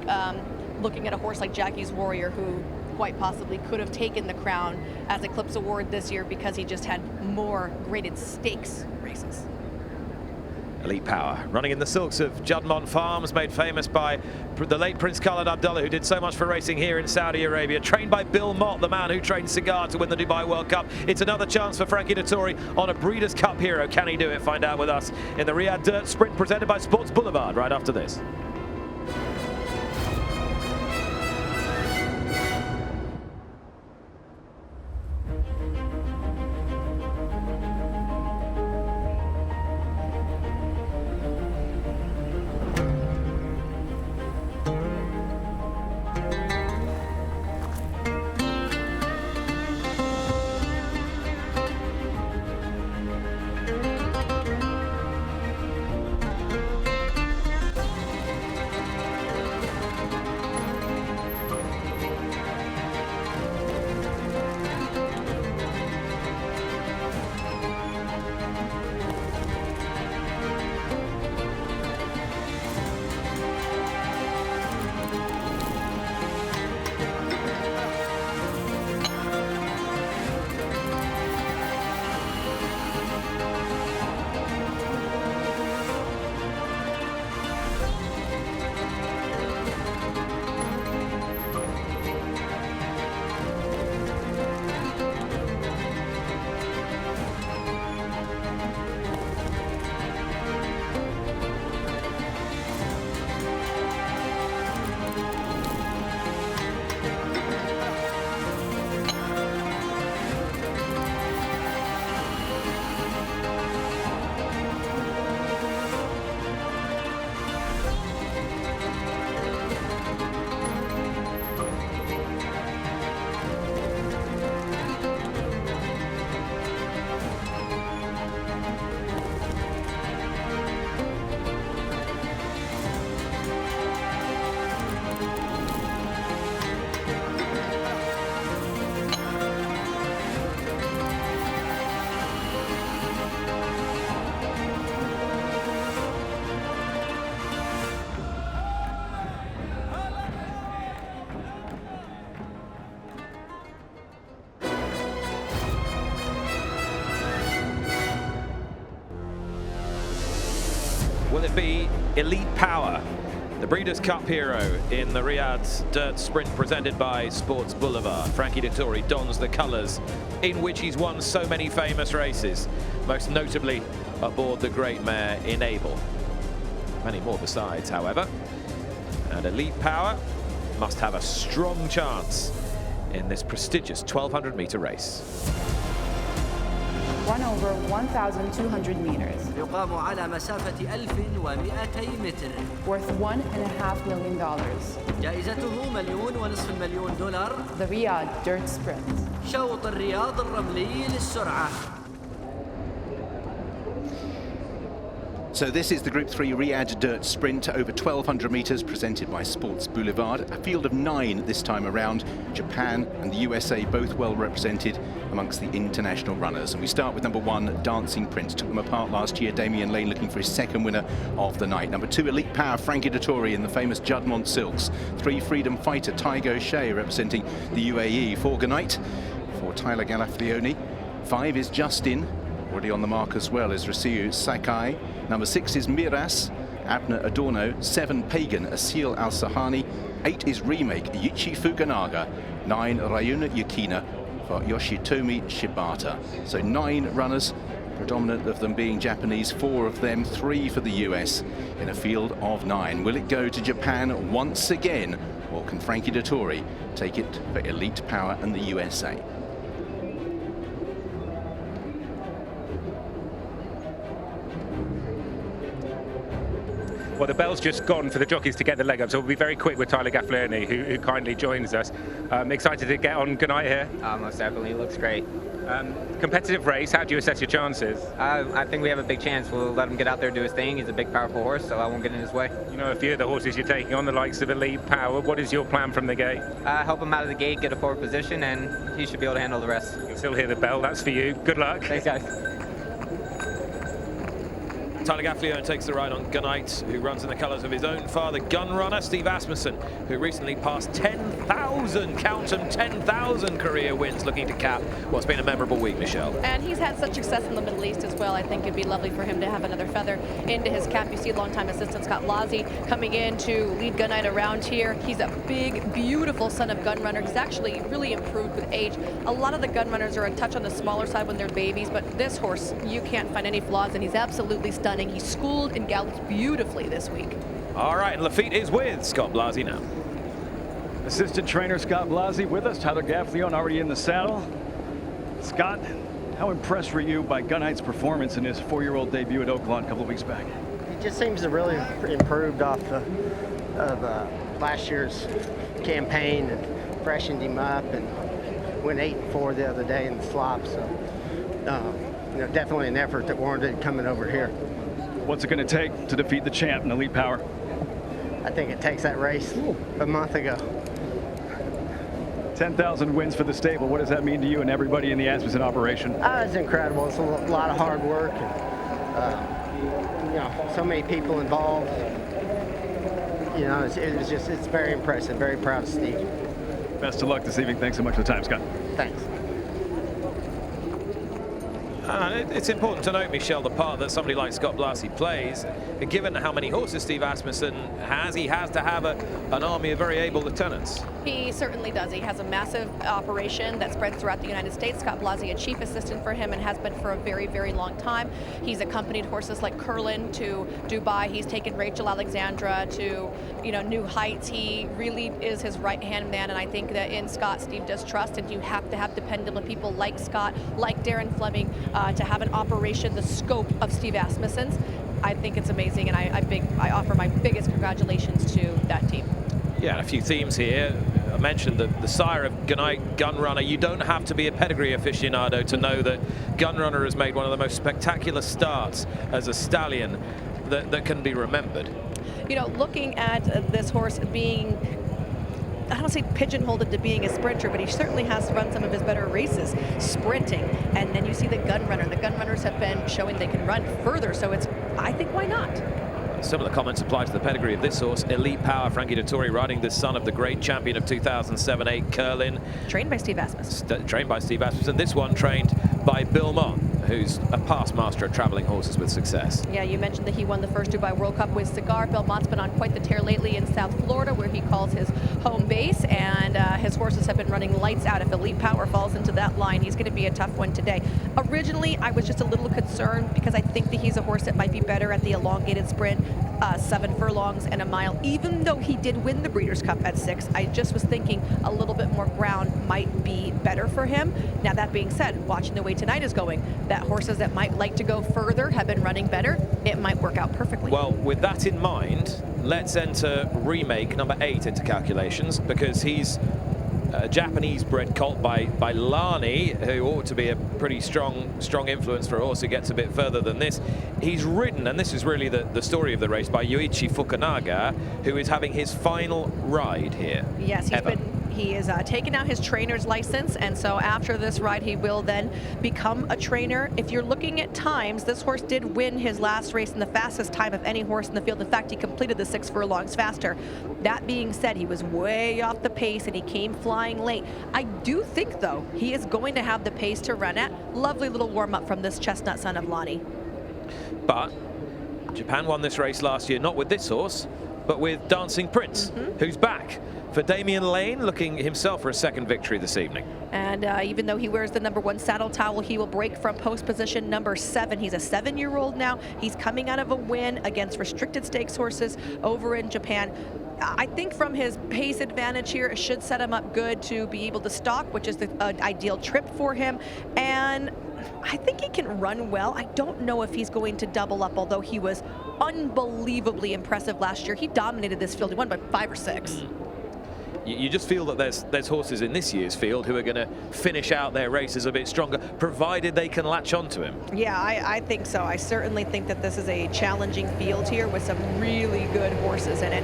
C: looking at a horse like Jackie's Warrior, who quite possibly could have taken the crown as Eclipse Award this year because he just had more graded stakes races.
A: Elite Power, running in the silks of Juddmonte Farms, made famous by the late Prince Khaled Abdullah, who did so much for racing here in Saudi Arabia, trained by Bill Mott, the man who trained Cigar to win the Dubai World Cup. It's another chance for Frankie Dettori on a Breeders' Cup hero. Can he do it? Find out with us in the Riyadh Dirt Sprint, presented by Sports Boulevard, right after this. Will it be Elite Power, the Breeders' Cup hero in the Riyadh Dirt Sprint presented by Sports Boulevard? Frankie Dettori dons the colours in which he's won so many famous races, most notably aboard the great mare Enable. Many more besides, however. And Elite Power must have a strong chance in this prestigious 1,200-metre race.
D: Run over 1,200 meters.
F: يقام على مسافة 1,200 متر.
D: Worth $1.5 million.
F: جائزته $1,500,000.
D: The Riyadh Dirt Sprint.
F: شوط الرياض الرملي للسرعة.
G: So this is the Group 3 Riyadh Dirt Sprint over 1,200 metres presented by Sports Boulevard. A field of 9 this time around. Japan and the USA both well represented amongst the international runners. And we start with number 1, Dancing Prince. Took them apart last year. Damian Lane looking for his second winner of the night. Number 2, Elite Power, Frankie Dettori in the famous Juddmonte Silks. 3, Freedom Fighter, Tygo Shea representing the UAE. 4, Gunai for Tyler Galaflioni. 5 is Justin Already on the mark as well is Rasiu Sakai. Number 6 is Miras, Abner Adorno. 7, Pagan, Asil Al-Sahani. 8 is Remake, Yuichi Fukunaga. 9, Ryuna Yukina for Yoshitomi Shibata. So 9 runners, predominant of them being Japanese, 4 of them, 3 for the US in a field of 9. Will it go to Japan once again, or can Frankie Dettori take it for Elite Power and the USA?
O: Well, the bell's just gone for the jockeys to get the leg up, so we'll be very quick with Tyler Gaffalione, who kindly joins us. Excited to get on Gunite here?
I: Most definitely, looks great.
O: Competitive race, how do you assess your chances?
I: I think we have a big chance. We'll let him get out there, do his thing. He's a big, powerful horse, so I won't get in his way.
O: You know a few of the horses you're taking on, the likes of Elite Power. What is your plan from the gate?
I: Help him out of the gate, get a forward position, and he should be able to handle the rest.
O: You can still hear the bell, that's for you. Good luck.
I: Thanks, guys.
A: Tyler Gaffalione takes the ride on Gunite, who runs in the colours of his own father, Gunrunner, Steve Asmussen, who recently passed 10,000, count them, 10,000 career wins, looking to cap what's been a memorable week, Michelle.
C: And he's had such success in the Middle East as well. I think it'd be lovely for him to have another feather into his cap. You see longtime assistant Scott Blasi coming in to lead Gunite around here. He's a big, beautiful son of Gunrunner. He's actually really improved with age. A lot of the Gunrunners are a touch on the smaller side when they're babies, but this horse, you can't find any flaws, and he's absolutely stunning. He schooled and galloped beautifully this week.
A: All right, and Lafitte is with Scott Blasi now.
V: Assistant trainer Scott Blasi with us. Tyler Gaffalione already in the saddle. Scott, how impressed were you by Gunite's performance in his 4-year-old debut at Oaklawn a couple of weeks back?
Q: He just seems to really improved off of last year's campaign and freshened him up, and went 8-4 the other day in the slop. So, you know, definitely an effort that warranted coming over here.
V: What's it going to take to defeat the champ in Elite Power?
Q: I think it takes that race a month ago.
V: 10,000 wins for the stable. What does that mean to you and everybody in the Asmussen operation?
Q: It's incredible. It's a lot of hard work, and you know, so many people involved. You know, it's very impressive. Very proud of Steve.
V: Best of luck this evening. Thanks so much for the time, Scott.
Q: Thanks.
A: And it's important to note, Michelle, the part that somebody like Scott Blasi plays. Given how many horses Steve Asmussen has, he has to have an army of very able lieutenants.
C: He certainly does. He has a massive operation that spreads throughout the United States. Scott Blasi, a chief assistant for him, and has been for a very, very long time. He's accompanied horses like Curlin to Dubai. He's taken Rachel Alexandra to, you know, new heights. He really is his right-hand man, and I think that in Scott, Steve does trust, and you have to have dependable people like Scott, like Darren Fleming, to have an operation the scope of Steve Asmussen's. I think it's amazing, and I offer my biggest congratulations to that team.
A: Yeah, a few themes here. I mentioned the sire of Gunite, Gunrunner. You don't have to be a pedigree aficionado to know that Gunrunner has made one of the most spectacular starts as a stallion that can be remembered.
C: You know, looking at this horse being, I don't say pigeonholed into being a sprinter, but he certainly has run some of his better races sprinting. And then you see the Gunrunner. The Gunrunners have been showing they can run further, so I think why not?
A: Similar comments apply to the pedigree of this horse, Elite Power. Frankie Dettori riding the son of the great champion of 2007-8, Curlin.
C: Trained by Steve Asmussen.
A: Trained by Steve Asmussen. This one trained by Bill Mott, who's a past master at traveling horses with success.
C: Yeah, you mentioned that he won the first Dubai World Cup with Cigar. Bill Mott's been on quite the tear lately in South Florida, where he calls his home base, and his horses have been running lights out. If Elite Power falls into that line, he's going to be a tough one today. Originally, I was just a little concerned because I think that he's a horse that might be better at the elongated sprint, 7 furlongs and a mile. Even though he did win the Breeders' Cup at 6, I just was thinking a little bit more ground might be better for him. Now, that being said, watching the way tonight is going, that horses that might like to go further have been running better. It might work out perfectly.
A: Well, with that in mind, let's enter Remake number 8 into calculations, because he's a Japanese-bred colt by Lani, who ought to be a pretty strong influence for a horse who gets a bit further than this. He's ridden, and this is really the story of the race, by Yuichi Fukunaga, who is having his final ride here.
C: Yes, he's been He is taking out his trainer's license, and so after this ride, he will then become a trainer. If you're looking at times, this horse did win his last race in the fastest time of any horse in the field. In fact, he completed the 6 furlongs faster. That being said, he was way off the pace and he came flying late. I do think, though, he is going to have the pace to run at. Lovely little warm-up from this chestnut son of Lonnie.
A: But Japan won this race last year, not with this horse, but with Dancing Prince, who's back. For Damian Lane, looking himself for a second victory this evening.
C: And even though he wears the #1 saddle towel, he will break from post position #7. He's a 7-year-old now. He's coming out of a win against restricted stakes horses over in Japan. I think from his pace advantage here, it should set him up good to be able to stalk, which is the ideal trip for him. And I think he can run well. I don't know if he's going to double up, although he was unbelievably impressive last year. He dominated this field. He won by 5 or 6.
A: You just feel that there's horses in this year's field who are going to finish out their races a bit stronger, provided they can latch onto him.
C: Yeah, I think so. I certainly think that this is a challenging field here with some really good horses in it.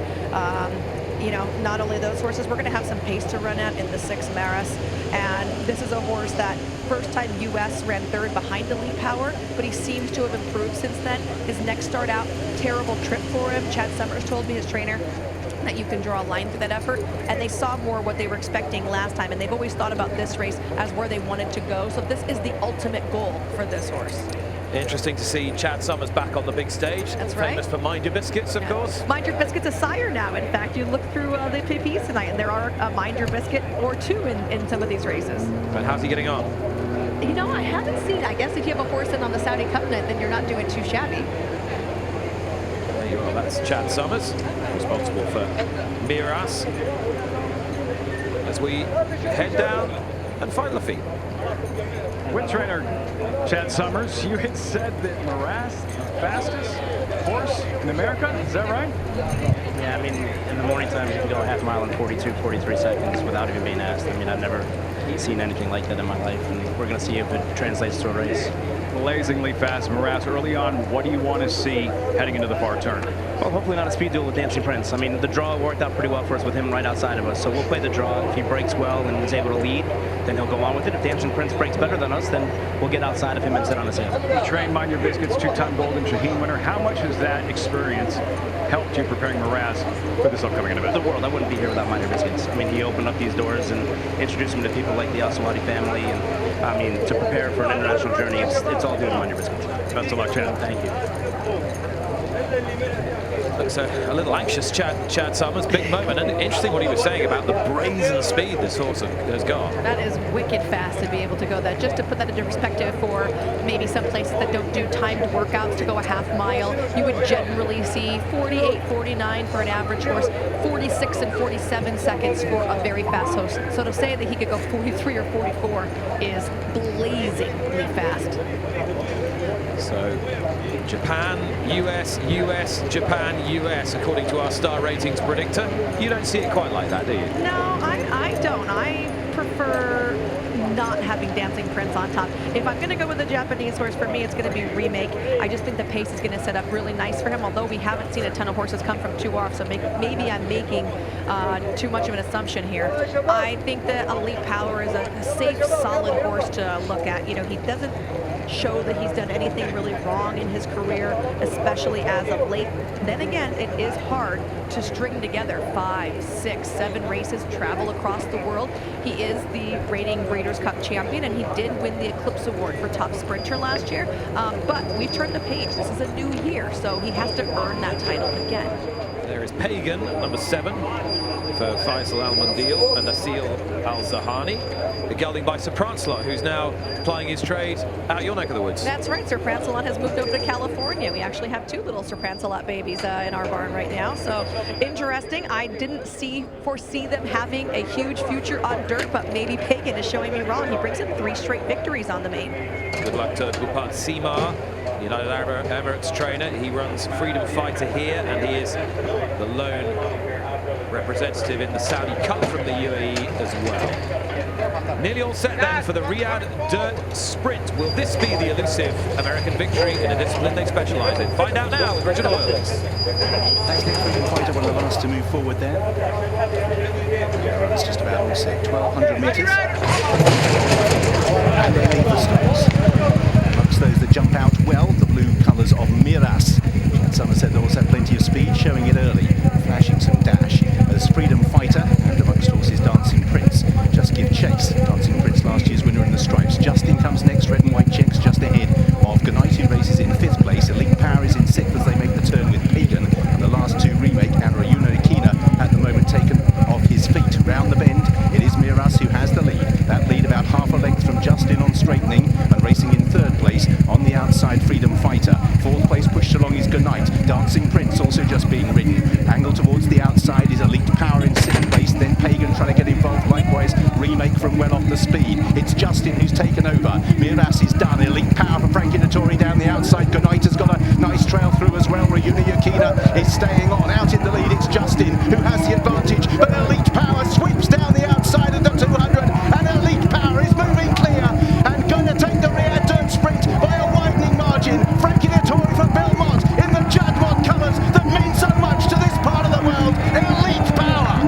C: You know, not only those horses, we're going to have some pace to run at in the 6 Maris. And this is a horse that first time US ran 3rd behind Elite Power, but he seems to have improved since then. His next start out, terrible trip for him. Chad Summers told me, his trainer, that you can draw a line through that effort, and they saw more what they were expecting last time, and they've always thought about this race as where they wanted to go. So this is the ultimate goal for this horse.
A: Interesting to see Chad Summers back on the big stage.
C: That's right.
A: Famous for Mind Your Biscuits, of course.
C: Mind Your Biscuit's a sire now. In fact, you look through the PPs tonight, and there are a Mind Your Biscuit or 2 in some of these races.
A: But how's he getting on?
C: You know, I haven't seen. I guess if you have a horse in on the Saudi Cup night, then you're not doing too shabby.
A: There you are. That's Chad Summers, responsible for Miras. As we head down and find Lafitte.
V: With trainer Chad Summers, you had said that Miras, the fastest horse in America, is that right?
H: Yeah, I mean, in the morning times you can go a half mile in 42, 43 seconds without even being asked. I mean, I've never seen anything like that in my life, and we're going to see if it translates to a race.
V: Blazingly fast Miras early on. What do you want to see heading into the far turn?
H: Well, hopefully not a speed duel with Dancing Prince. I mean, the draw worked out pretty well for us with him right outside of us, so we'll play the draw. If he breaks well and is able to lead, then he'll go on with it. If Dancing Prince breaks better than us, then we'll get outside of him and sit on his head.
V: You trained Mind Your Biscuits, 2-time Golden Shaheen winner. How much has that experience helped you preparing Miras for this upcoming event?
H: The world. I wouldn't be here without Mind Your Biscuits. I mean, he opened up these doors and introduced him to people like the Al-Sawadi family, and I mean, to prepare for an international journey, it's all due to Mind Your Biscuits.
V: Best of luck, Chad.
H: Thank you.
A: Looks a little anxious, Chad Summers. Big moment, and interesting what he was saying about the brazen speed this horse has got.
C: That is wicked fast to be able to go that. Just to put that into perspective for maybe some places that don't do timed workouts to go a half mile, you would generally see 48, 49 for an average horse, 46 and 47 seconds for a very fast horse. So to say that he could go 43 or 44 is blazingly fast.
A: So Japan, US, US, Japan, US, according to our star ratings predictor. You don't see it quite like that, do you?
C: No, I don't. I prefer not having Dancing Prince on top. If I'm going to go with a Japanese horse, for me, it's going to be Remake. I just think the pace is going to set up really nice for him, although we haven't seen a ton of horses come from 2 off, so maybe I'm making too much of an assumption here. I think that Elite Power is a safe, solid horse to look at. You know, he doesn't show that he's done anything really wrong in his career, especially as of late. Then again, it is hard to string together 5, 6, 7 races, travel across the world. He is the reigning Breeders' Cup champion, and he did win the Eclipse Award for top sprinter last year. But we've turned the page. This is a new year, so he has to earn that title again.
A: There is Pagan, number 7, for Faisal Al-Mandil and Asil Al-Zahani. The gelding by Sir Prancelot, who's now plying his trade out your neck of the woods.
C: That's right. Sir Prancelot has moved over to California. We actually have 2 little Sir Prancelot babies in our barn right now. So interesting. I didn't foresee them having a huge future on dirt, but maybe Pagan is showing me wrong. He brings in 3 straight victories on the main.
A: Good luck to Bhupat Simar United Arab Emirates trainer. He runs Freedom Fighter here, and he is the lone representative in the Saudi Cup from the UAE as well. Nearly all set then for the Riyadh Dirt Sprint. Will this be the elusive American victory in a discipline they specialise in? Find out now with Richard Hoyles.
G: Thanks, Nick. Freedom Fighter, one of the last to move forward there. It's just about all set, 1,200 metres. And they leave the stops. Amongst those that jump out well, the blue colours of Miras. And Somerset also had plenty of speed, showing it early, flashing some dash. As Freedom Fighter, and amongst horses Dancing Prince, just give chase. Dancing Prince, last year's winner in the stripes. Justin comes next, red and white checks just ahead of Gunite, who races in 5th place. Elite Power is in 6th as they make the turn with Pagan. And the last two remake, and Rayuno Akina at the moment taken off his feet. Round the bend, it is Miras who has the lead. That lead about half a length from Justin on straightening, and racing in 3rd place on the outside Freedom Fighter. 4th place pushed along is Gunite. Dancing Prince also just being ridden. Angle towards the outside is Elite Power in 6th place, then Pagan trying to get involved. Likewise, remake from well off the speed. It's Justin who's taken over. Miras is done. Elite Power for Frankie Dettori down the outside. Gunite has got a nice trail through as well. Rayuno Akina is staying on. Out in the lead, it's Justin who has the advantage, but Elite Power sweeps down the outside of the 200, and Elite Power is moving clear and going to take the Riyadh Dirt Sprint by a widening margin. Frankie Dettori for Belmont in the Juddmonte colours that mean so much to this part of the world. Elite Power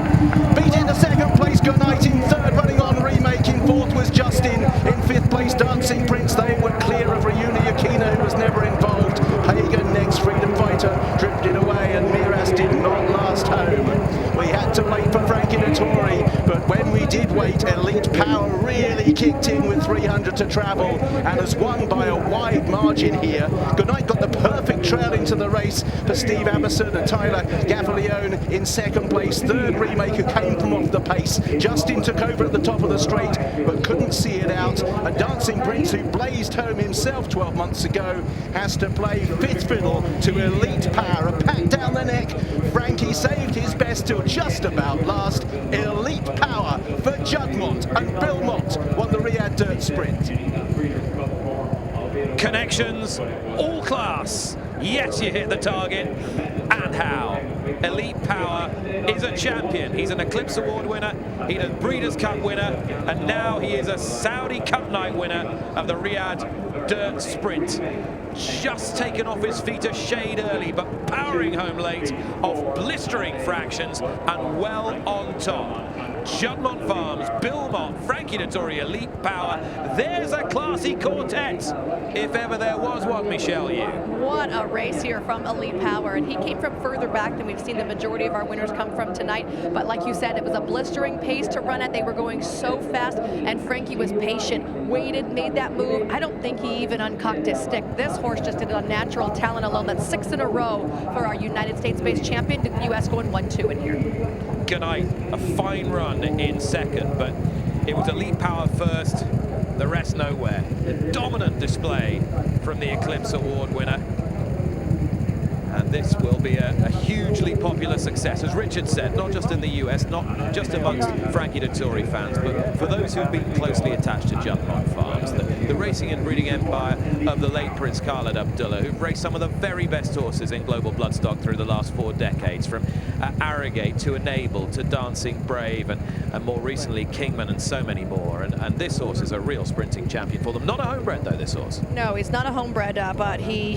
G: beating the 2nd place Gunite, in 3rd running on remake, in 4th was Justin, in 5th place Dancing Prince. They were clear of Rayuno Akina, who was never involved. Pagan next, Freedom Fighter drifted away, and Miras did not last home. We had to wait for Frankie Dettori, but when we did wait, Elite Power really kicked in with 300 to travel and has won by a wide margin here. Gunite got the perfect trail into the race for Steve Aberson and Tyler Gaffalione in 2nd place. 3rd remake who came from off the pace. Justin took over at the top of the straight but couldn't see it out. And Dancing Prince, who blazed home himself 12 months ago, has to play 5th fiddle to Elite Power. A pat down the neck. Frankie saved his best till just about last. Elite Power for Juddmonte, and Belmont won the Riyadh Dirt Sprint.
A: Connections, all class. Yes, you hit the target. And how? Elite Power is a champion. He's an Eclipse Award winner, he's a Breeders' Cup winner, and now he is a Saudi Cup night winner of the Riyadh Dirt Sprint. Just taken off his feet a shade early, but powering home late off blistering fractions and well on top. Juddmonte Farms, Belmont, Frankie Dettori, Elite Power. There's a classy quartet, if ever there was one, Michelle Yu.
C: What a race here from Elite Power, and he came from further back than we've seen the majority of our winners come from tonight. But like you said, it was a blistering pace to run at. They were going so fast, and Frankie was patient, waited, made that move. I don't think he even uncocked his stick. This horse just did it on natural talent alone. That's 6 in a row for our United States-based champion. The U.S. going 1-2 in here.
A: Gunite, a fine run in 2nd, but it was Elite Power first, the rest nowhere. A dominant display from the Eclipse Award winner. And this will be a hugely popular success, as Richard said, not just in the US, not just amongst Frankie Dettori fans, but for those who've been closely attached to Juddmonte Farms, the racing and breeding empire of the late Prince Khaled Abdullah, who've raced some of the very best horses in global bloodstock through the last 4 decades, from Arrogate to Enable to Dancing Brave, and more recently Kingman, and so many more. And this horse is a real sprinting champion for them. Not a homebred though, this horse.
C: No, he's not a homebred, but he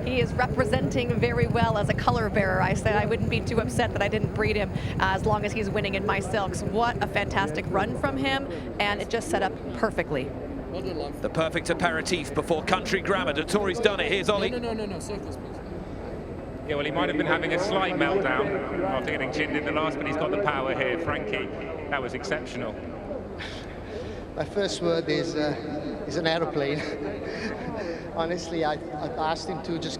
C: is representing very well as a color bearer. I said I wouldn't be too upset that I didn't breed him as long as he's winning in my silks. What a fantastic run from him, and it just set up perfectly.
A: The perfect aperitif before Country Grammar. Dettori's done it. Here's Ollie.
O: No, circles, please. Yeah, well, he might have been having a slight meltdown after getting chinned in the last, but he's got the power here. Frankie, that was exceptional.
K: My first word is an aeroplane. Honestly, I asked him to just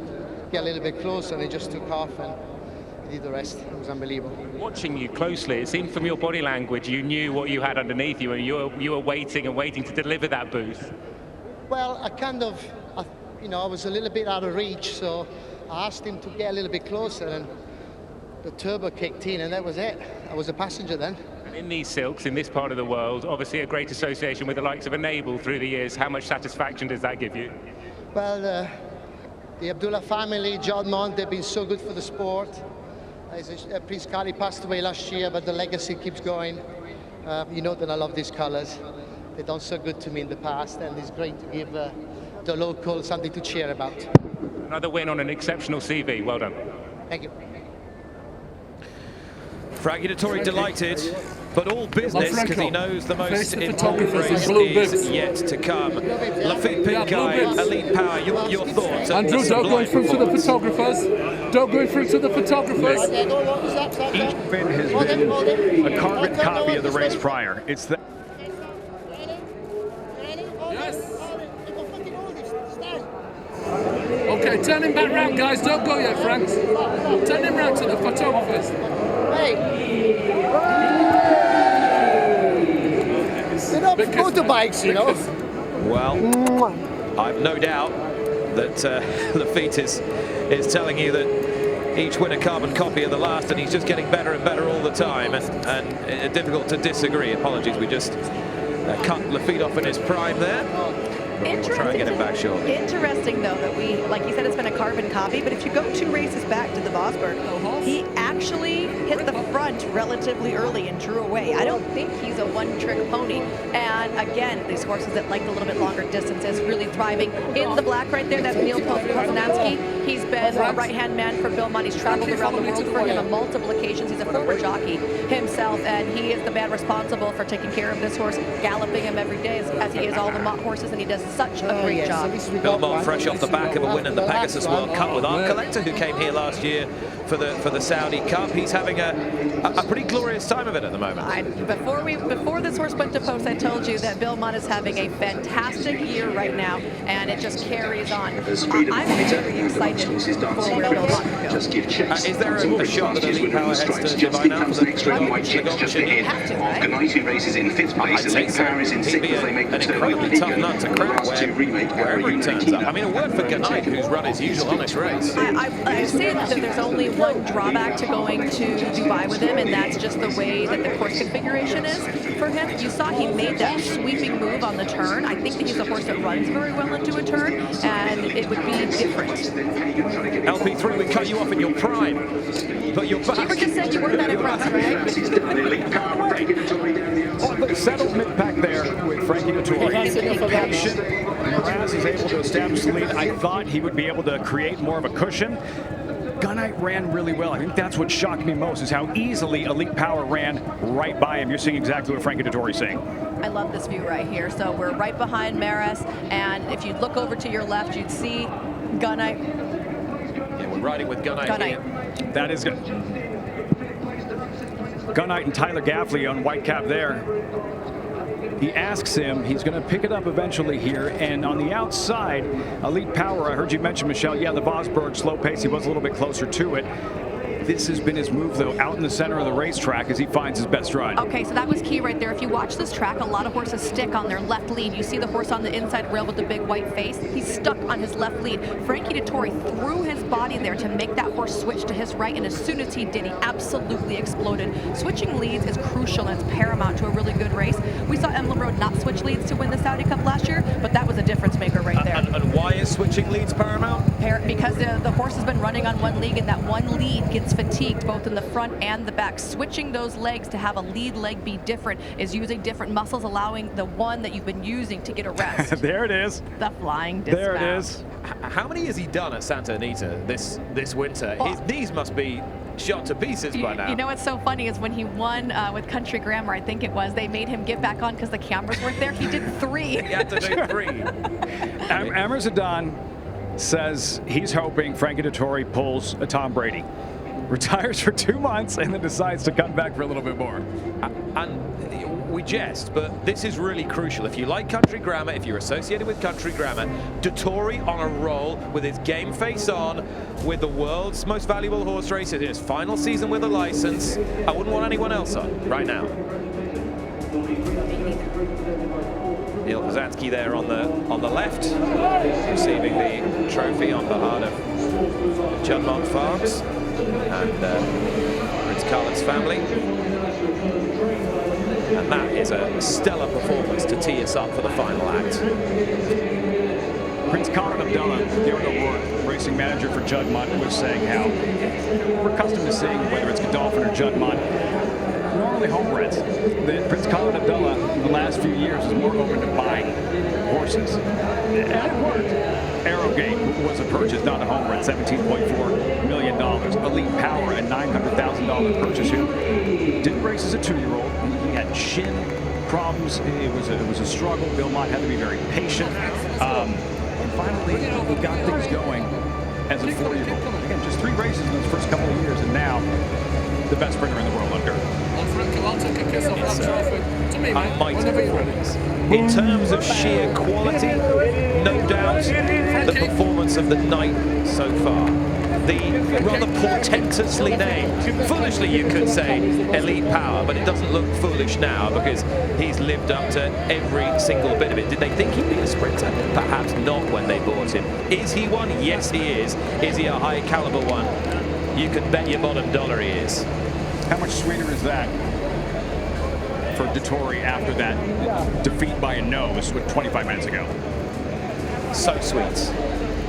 K: get a little bit closer, and he just took off, and he did the rest. It was unbelievable.
O: Watching you closely, it seemed from your body language you knew what you had underneath you, and you were waiting and waiting to deliver that boost.
K: Well, I was a little bit out of reach, so I asked him to get a little bit closer, and the turbo kicked in, and that was it. I was a passenger then.
O: And in these silks, in this part of the world, obviously a great association with the likes of Enable through the years. How much satisfaction does that give you?
K: Well, The Abdullah family, Juddmonte, they've been so good for the sport. Prince Kali passed away last year, but the legacy keeps going. You know that I love these colors. They've done so good to me in the past, and it's great to give the local something to cheer about.
O: Another win on an exceptional CV. Well done.
K: Thank you.
A: Frankie Dettori delighted, but all business because he knows the most important race is yet to come. Laffite Pincay, Elite Power, your thoughts?
E: Andrew, don't go in front of the photographers. Don't go in front of the photographers.
V: Each win has been a carbon copy of the race prior. It's the
E: Okay, turn him back round, guys. Don't go yet, Frank. Turn him round to the photographers.
K: Hey! They're not motorbikes, you know.
A: Well, I've no doubt that Laffite is telling you that each win a carbon copy of the last, and he's just getting better and better all the time, and difficult to disagree. Apologies, we just cut Laffite off in his prime there. We'll try and get him back shortly.
C: Interesting, though, that we, like you said, it's been a carbon copy, but if you go 2 races back to the Vosburg, he actually hit the front relatively early and drew away. I don't think he's a one-trick pony. And again, these horses that like a little bit longer distances really thriving. In the black right there, that's Neil Poznanski. He's been a right-hand man for Bill Munn. He's traveled around the world for him on multiple occasions. He's a former jockey himself, and he is the man responsible for taking care of this horse, galloping him every day as he is all the Mott horses, and he does such a great job.
A: Belmont fresh off the back of a win in the Pegasus World Cup with Art Collector, who came here last year for the Saudi Cup. He's having a pretty glorious time of it at the moment.
C: Before this horse went to post, I told you that Bill Munn is having a fantastic year right now, and it just carries on. I'm very excited for where Bill Munn can go.
A: Is there a shot that Elite Power heads to Divine Alpha?
P: Ganaitu races in 5th place. Elite Power is in 6th. They make the turn.
A: An incredibly tough nut to crack wherever he turns up. I mean, a word for Ganait, who's run his usual honest race.
C: I say that there's only one drawback to going to Dubai with him, and that's just the way that the course configuration is for him. You saw he made that sweeping move on the turn. I think that he's a horse that runs very well into a turn, and it would be different.
A: LP3, we cut you off in your prime, but you're back.
C: You were just saying you weren't that impressed, right?
V: Settled mid-pack there with Frankie Dettori. Patient. Mraz is able to establish the lead. I thought he would be able to create more of a cushion. Ganait ran really well. I think that's what shocked me most, is how easily Elite Power ran right by him. You're seeing exactly what Frankie Dettori is saying.
C: I love this view right here. So we're right behind Maris, and if you look over to your left, you'd see Ganait.
A: Yeah, we're riding with Ganait here.
V: That is good. Ganait and Tyler Gaffley on Whitecap there. He asks him, he's going to pick it up eventually here, and on the outside, Elite Power, I heard you mention, Michelle, yeah, the Vosburg slow pace, he was a little bit closer to it. This has been his move, though, out in the center of the racetrack as he finds his best ride.
C: Okay, so that was key right there. If you watch this track, a lot of horses stick on their left lead. You see the horse on the inside rail with the big white face. He's stuck on his left lead. Frankie Dettori threw his body there to make that horse switch to his right, and as soon as he did, he absolutely exploded. Switching leads is crucial, and it's paramount to a really good race. We saw Emblem Road not switch leads to win the Saudi Cup last year, but that was a difference maker right there.
A: And why is switching leads paramount?
C: Because the horse has been running on one lead, and that one lead gets fatigued both in the front and the back. Switching those legs to have a lead leg be different is using different muscles, allowing the one that you've been using to get a rest.
V: There it is.
C: The flying dismount.
V: There it is.
A: How many has he done at Santa Anita this winter? His knees must be shot to pieces by now.
C: You know what's so funny is when he won with Country Grammar, I think it was, they made him get back on because the cameras weren't there. He did 3.
A: He had to do 3.
V: Amr Zadon says he's hoping Frankie Dettori pulls a Tom Brady. Retires for 2 months and then decides to come back for a little bit more.
A: And we jest, but this is really crucial. If you like Country Grammar, if you're associated with Country Grammar, Dettori on a roll with his game face on, with the world's most valuable horse race in his final season with a license. I wouldn't want anyone else on right now. Neil Poznanski there on the left, receiving the trophy on behalf of Juddmonte Farms and Prince Carlot's family. And that is a stellar performance to tee us up for the final act.
V: Prince Khalid Abdullah, Darren O'Rourke, racing manager for Juddmonte, was saying how we're accustomed to seeing, whether it's Godolphin or Juddmonte, normally homebreds. That Prince Khalid Abdullah, in the last few years, is more open to buying horses. And it worked. Arrowgate was a purchase, not a homebred, $17.4 million. Elite Power, a $900,000 purchase, who didn't race as a 2-year-old. He had shin problems. It was a struggle. Bill Mott had to be very patient. And finally, he got things going as a 4-year-old. Again, just 3 races in those first couple of years, and now the best sprinter in the world on dirt.
A: A mighty performance. In terms of sheer quality, no doubt the performance of the night so far. The rather portentously named, foolishly you could say, Elite Power, but it doesn't look foolish now because he's lived up to every single bit of it. Did they think he'd be a sprinter? Perhaps not when they bought him. Is he one? Yes, he is. Is he a high caliber one? You can bet your bottom dollar he is.
V: How much sweeter is that for Dettori after that defeat by a nose 25 minutes ago?
A: So sweet.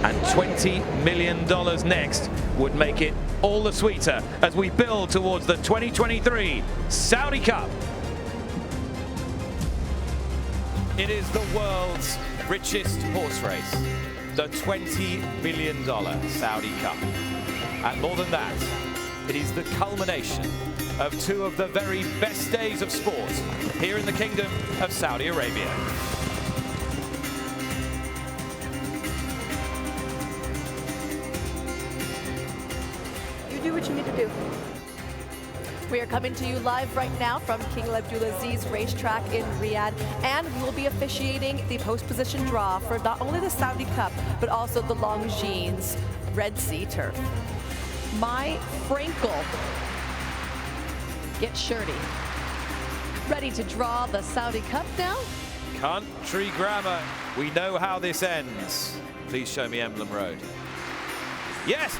A: And $20 million next would make it all the sweeter as we build towards the 2023 Saudi Cup. It is the world's richest horse race, the $20 million Saudi Cup. And more than that, it is the culmination of 2 of the very best days of sport here in the Kingdom of Saudi Arabia.
C: You do what you need to do. We are coming to you live right now from King Abdulaziz Racetrack in Riyadh, and we will be officiating the post-position draw for not only the Saudi Cup, but also the Longines Red Sea Turf. My Frankel gets Shirty. Ready to draw the Saudi Cup now?
A: Country grammar. We know how this ends. Please show me Emblem Road. Yes!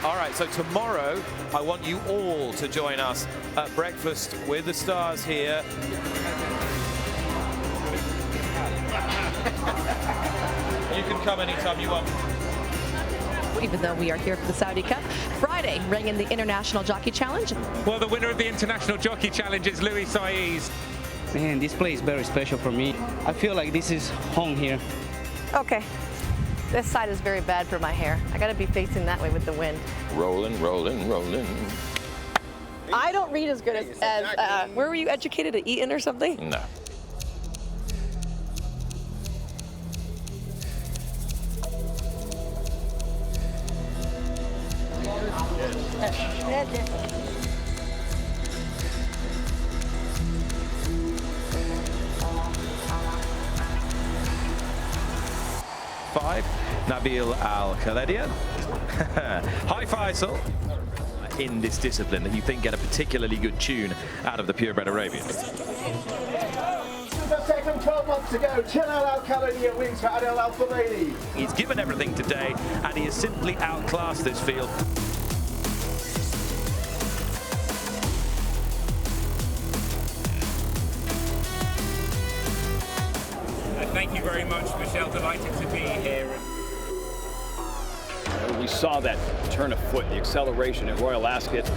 A: All right, so tomorrow, I want you all to join us at breakfast with the stars here. You can come anytime you want.
C: Even though we are here for the Saudi Cup. Friday, ringing the International Jockey Challenge.
O: Well, the winner of the International Jockey Challenge is Louis Saez.
M: Man, this place is very special for me. I feel like this is home here.
C: Okay. This side is very bad for my hair. I gotta be facing that way with the wind.
S: Rolling, rolling, rolling.
C: I don't read as good as where were you educated at Eton or something?
S: No.
A: Five, Nabil Al-Khaledia. Hi, Faisal. In this discipline that you think get a particularly good tune out of the purebred Arabians.
B: The second 12 months ago, Jalal Al-Khaledia wins for Adel Al-Fulaini.
A: He's given everything today, and he has simply outclassed this field.
O: Thank you very much, Michelle. Delighted to be here.
V: We saw that turn of foot, the acceleration at Royal Ascot.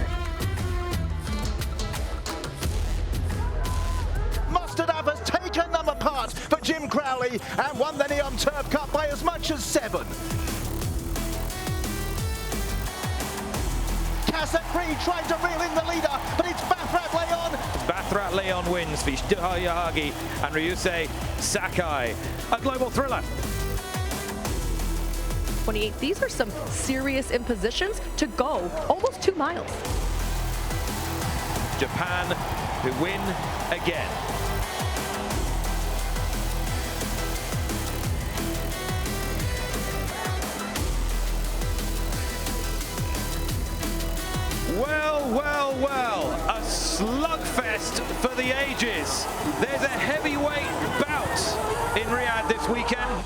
B: Mustard has taken them apart for Jim Crowley and won the Neom Turf Cup by as much as 7. Casset-Free trying to reel in the leader, but it's Bathrat Leon.
A: Bathrat Leon wins for Ishtuha Yahagi and Ryusei Sakai. A global thriller.
C: 28. These are some serious impositions to go almost 2 miles.
A: Japan who win again. Well, well, well, a slugfest for the ages. There's a heavyweight bout in Riyadh this weekend.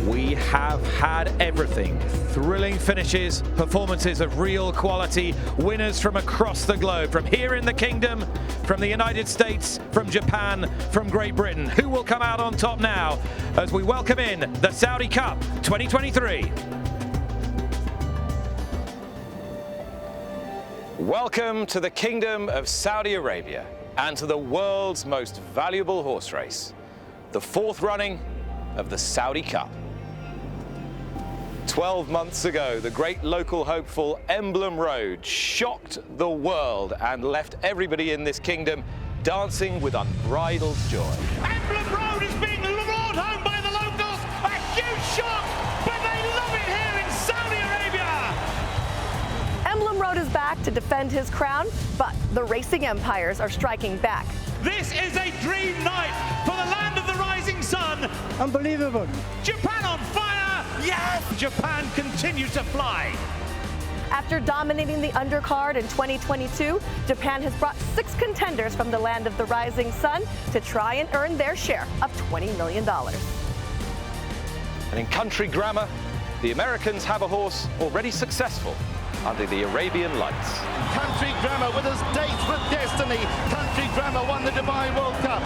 A: We have had everything. Thrilling finishes, performances of real quality, winners from across the globe, from here in the Kingdom, from the United States, from Japan, from Great Britain. Who will come out on top now as we welcome in the Saudi Cup 2023? Welcome to the Kingdom of Saudi Arabia and to the world's most valuable horse race, the fourth running of the Saudi Cup. 12 months ago, the great local hopeful Emblem Road shocked the world and left everybody in this kingdom dancing with unbridled joy.
B: Emblem Road is being brought home by the locals. A huge shock, but they love it here in Saudi Arabia.
C: Emblem Road is back to defend his crown, but the racing empires are striking back.
B: This is a dream night for the land of the rising sun.
L: Unbelievable.
B: Japan on fire. Yes! Japan continues to fly.
C: After dominating the undercard in 2022, Japan has brought 6 contenders from the land of the rising sun to try and earn their share of $20 million.
A: And in country grammar, the Americans have a horse already successful under the Arabian lights.
B: Country Grammar with us dates with destiny. Country Grammar won the Dubai World Cup.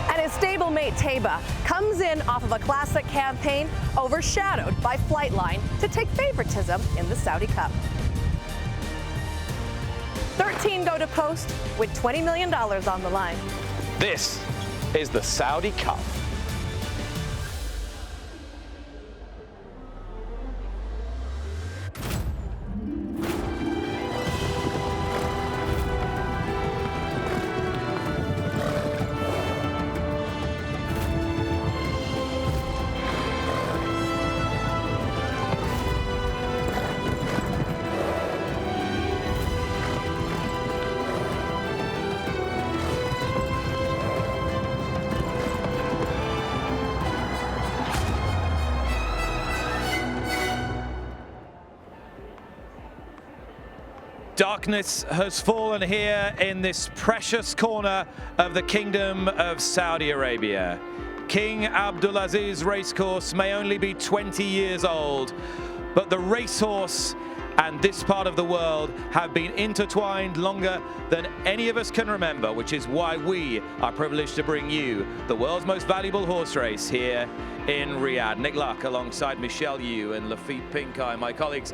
C: And his stablemate Taiba comes in off of a classic campaign overshadowed by Flightline to take favoritism in the Saudi Cup. 13 go to post with $20 million on the line.
A: This is the Saudi Cup. Darkness has fallen here in this precious corner of the Kingdom of Saudi Arabia. King Abdulaziz Racecourse may only be 20 years old, but the racehorse and this part of the world have been intertwined longer than any of us can remember, which is why we are privileged to bring you the world's most valuable horse race here in Riyadh. Nick Luck alongside Michelle Yu and Lafitte Pinkai, my colleagues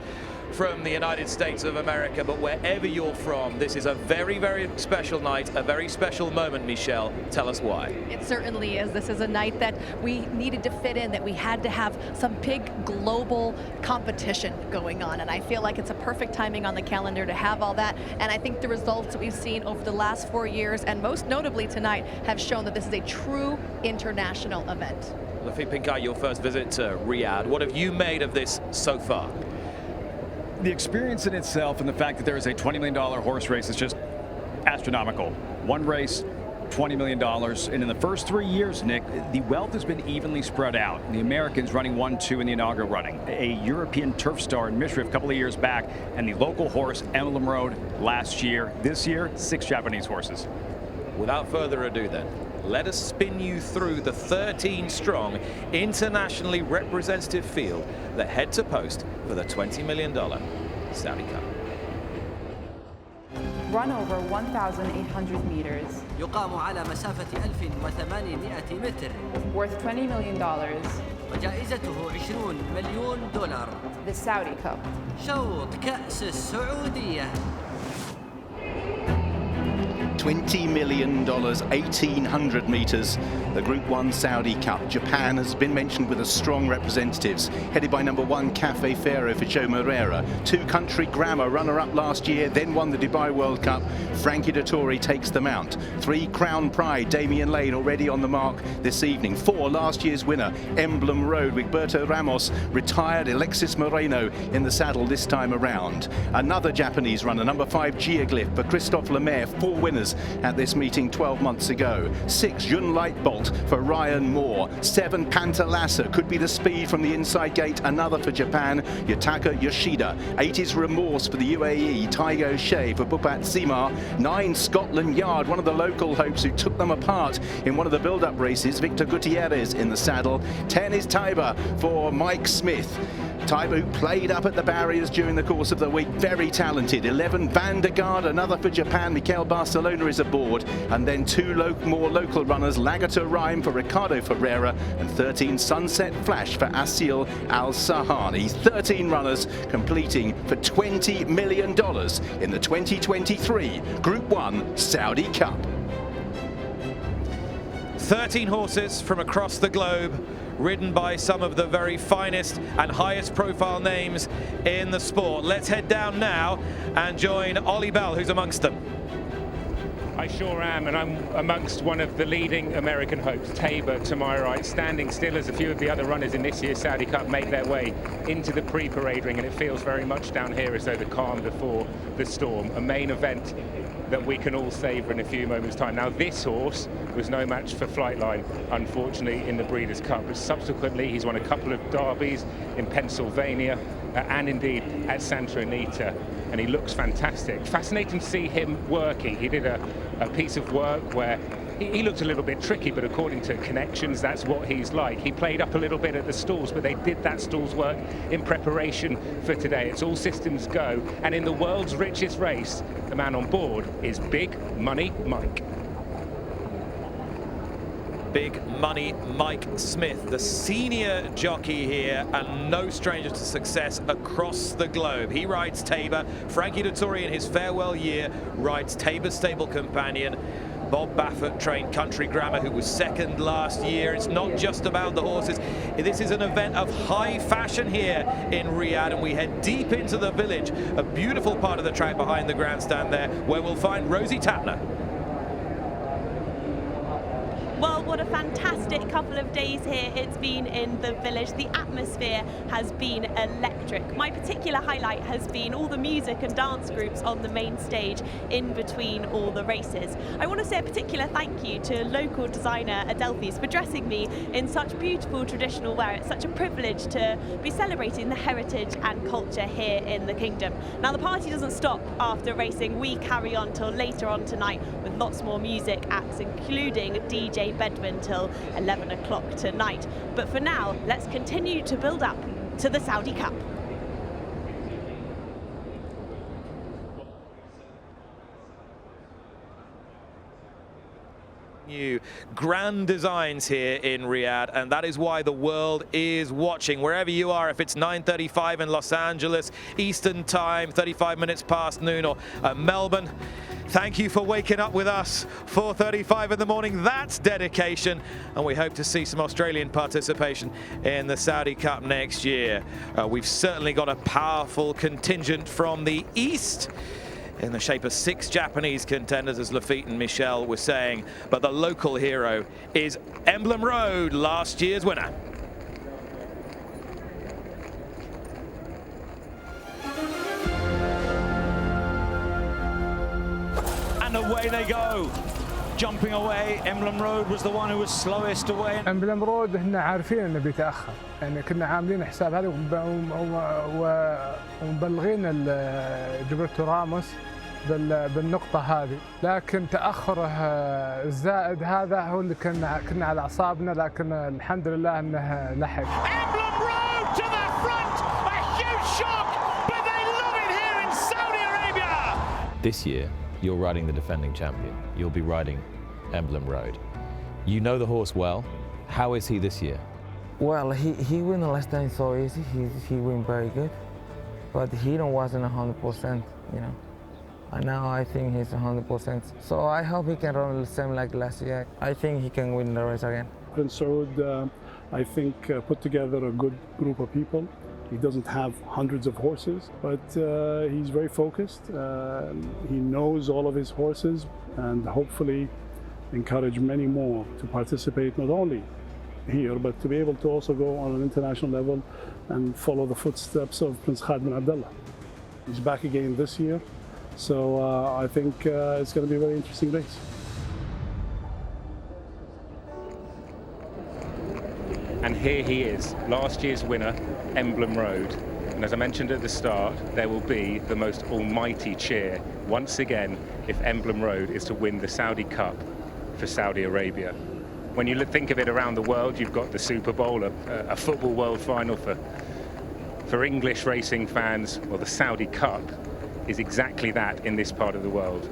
A: from the United States of America. But wherever you're from, this is a very, very special night, a very special moment. Michelle, tell us why.
C: It certainly is. This is a night that we needed to fit in, that we had to have some big global competition going on. And I feel like it's a perfect timing on the calendar to have all that. And I think the results that we've seen over the last 4 years, and most notably tonight, have shown that this is a true international event.
A: Lafitte Pinkai, your first visit to Riyadh. What have you made of this so far?
V: The experience in itself and the fact that there is a $20 million horse race is just astronomical. One race, $20 million. And in the first 3 years, Nick, the wealth has been evenly spread out. The Americans running 1-2 in the inaugural running, a European turf star in Mishrif a couple of years back, and the local horse Emblem Road last year. This year, 6 Japanese horses.
A: Without further ado then, let us spin you through the 13-strong, internationally representative field that head to post for the $20 million Saudi Cup.
D: Run over 1,800 meters.
F: يقام على مسافة 1800 متر.
D: Worth $20 million.
F: وجائزته $20 مليون.
D: The Saudi Cup.
F: شوط كأس السعودية.
G: $20 million, 1,800 meters, the Group 1 Saudi Cup. Japan has been mentioned with a strong representatives, headed by number 1 Cafe Fero for Joe Moreira. 2 Country Grammar, runner-up last year, then won the Dubai World Cup. Frankie Dettori takes the mount. 3 Crown Pride, Damian Lane already on the mark this evening. 4 last year's winner, Emblem Road, with Berto Ramos, retired Alexis Moreno in the saddle this time around. Another Japanese runner, number 5 Geoglyph for Christophe Lemaire. 4 winners winners at this meeting 12 months ago. 6 Jun Lightbolt for Ryan Moore. 7 Pantalassa could be the speed from the inside gate, another for Japan, Yutaka Yoshida. 8 is Remorse for the UAE, Taigo Shea for Bhupat Simar. 9 Scotland Yard, one of the local hopes who took them apart in one of the build-up races, Victor Gutierrez in the saddle. 10 is Taiba for Mike Smith. Taiba, who played up at the barriers during the course of the week, very talented. 11 Vandergaard, another for Japan, Mikel Barcelona is aboard. And then 2 more local runners, Lagata Rhyme for Ricardo Ferreira and 13 Sunset Flash for Asil Al-Sahani. 13 runners completing for $20 million in the 2023 Group 1 Saudi Cup.
A: 13 horses from across the globe, ridden by some of the very finest and highest profile names in the sport. Let's head down now and join Ollie Bell, who's amongst them.
O: I sure am, and I'm amongst one of the leading American hopes, Tabor, to my right, standing still as a few of the other runners in this year's Saudi Cup make their way into the pre-parade ring, and it feels very much down here as though the calm before the storm, a main event that we can all savour in a few moments' time. Now, this horse was no match for Flightline, unfortunately, in the Breeders' Cup, but subsequently he's won a couple of derbies in Pennsylvania and indeed at Santa Anita, and he looks fantastic. Fascinating to see him working. He did a piece of work where he looked a little bit tricky, but according to connections, that's what he's like. He played up a little bit at the stalls, but they did that stalls work in preparation for today. It's all systems go. And in the world's richest race, the man on board is Big Money Mike.
A: Big Money Mike Smith, the senior jockey here and no stranger to success across the globe. He rides Tabor. Frankie Dettori in his farewell year rides Tabor's stable companion. Bob Baffert trained Country Grammar, who was second last year. It's not just about the horses. This is an event of high fashion here in Riyadh, and we head deep into the village, a beautiful part of the track behind the grandstand there, where we'll find Rosie Tapner.
R: Well, what a fantastic couple of days here it's been in the village. The atmosphere has been electric. My particular highlight has been all the music and dance groups on the main stage in between all the races. I want to say a particular thank you to local designer Adelphis for dressing me in such beautiful traditional wear. It's such a privilege to be celebrating the heritage and culture here in the kingdom. Now, the party doesn't stop after racing. We carry on till later on tonight with lots more music acts, including DJ Bedouin till 11 o'clock tonight. But for now, let's continue to build up to the Saudi Cup.
A: New grand designs here in Riyadh, and that is why the world is watching. Wherever you are, if it's 9:35 in Los Angeles Eastern Time, 35 minutes past noon, or Melbourne, thank you for waking up with us. 4:35 in the morning, that's dedication, and we hope to see some Australian participation in the Saudi Cup next year. We've certainly got a powerful contingent from the East in the shape of 6 Japanese contenders, as Lafitte and Michelle were saying, but the local hero is Emblem Road, last year's winner.
L: And away they go, jumping away. Emblem Road was the one who was slowest away.
N: Emblem Road احنا عارفين انه بيتاخر، يعني كنا عاملين حساب هذا ومبلغين جبرتو راموس بالنقطة هذه، لكن تأخره الزائد هذا هو اللي كنا على أعصابنا، لكن الحمد لله انه لحق.
B: Emblem Road to the front, a huge shock, but they love it here in Saudi Arabia.
T: This year, you're riding the defending champion. You'll be riding Emblem Road. You know the horse well. How is he this year?
W: Well, he won the last time so easy. He went very good, but he wasn't 100%, you know. And now I think he's 100%. So I hope he can run the same like last year. I think he can win the race again.
J: Prince Saud, I think, put together a good group of people. He doesn't have hundreds of horses, but he's very focused. He knows all of his horses, and hopefully encourage many more to participate, not only here, but to be able to also go on an international level and follow the footsteps of Prince Khalid bin Abdullah. He's back again this year, So I think it's going to be a very interesting race.
O: And here he is, last year's winner, Emblem Road. And as I mentioned at the start, there will be the most almighty cheer once again if Emblem Road is to win the Saudi Cup for Saudi Arabia. When you think of it around the world, you've got the Super Bowl, a football world final for English racing fans. Well, the Saudi Cup is exactly that in this part of the world.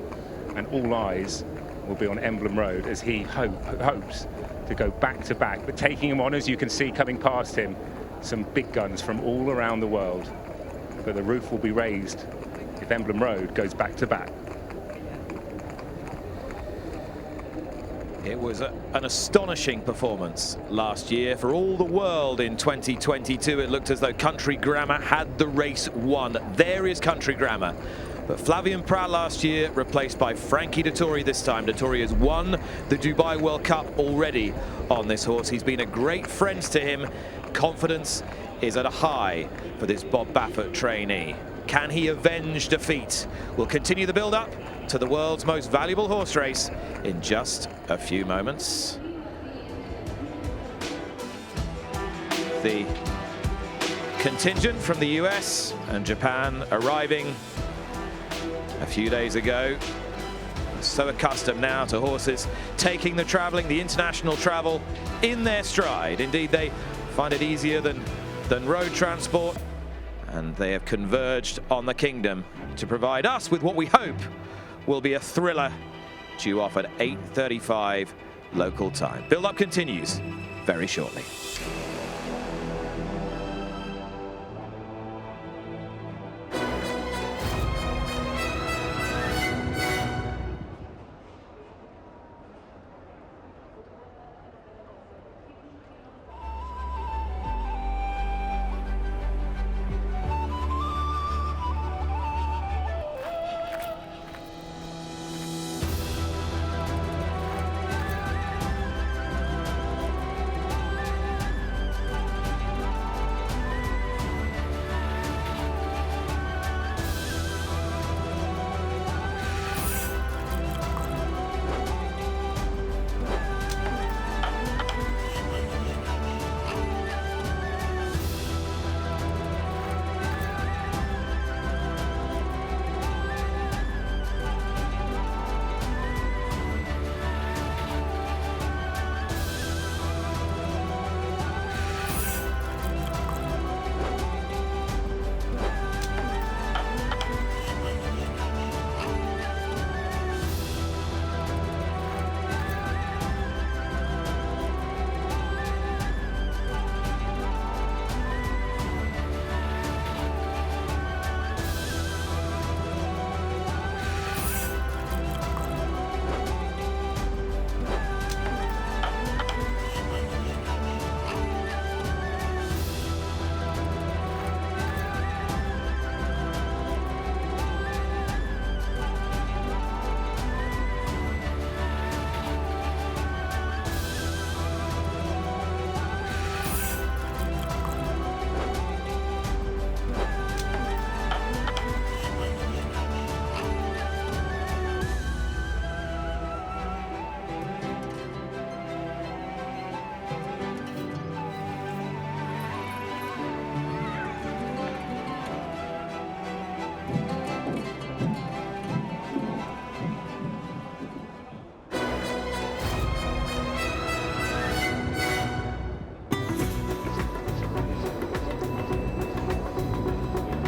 O: And all eyes will be on Emblem Road as he hopes to go back to back, but taking him on, as you can see coming past him, some big guns from all around the world. But the roof will be raised if Emblem Road goes back to back.
A: It was an astonishing performance last year. For all the world in 2022, it looked as though Country Grammar had the race won. There is Country Grammar. But Flavien Prat last year replaced by Frankie Dettori this time. Dettori has won the Dubai World Cup already on this horse. He's been a great friend to him. Confidence is at a high for this Bob Baffert trainee. Can he avenge defeat? We'll continue the build-up to the world's most valuable horse race in just a few moments. The contingent from the US and Japan arriving a few days ago. So accustomed now to horses taking the traveling, the international travel in their stride. Indeed, they find it easier than road transport, and they have converged on the Kingdom to provide us with what we hope will be a thriller due off at 8:35 local time. Build-up continues very shortly.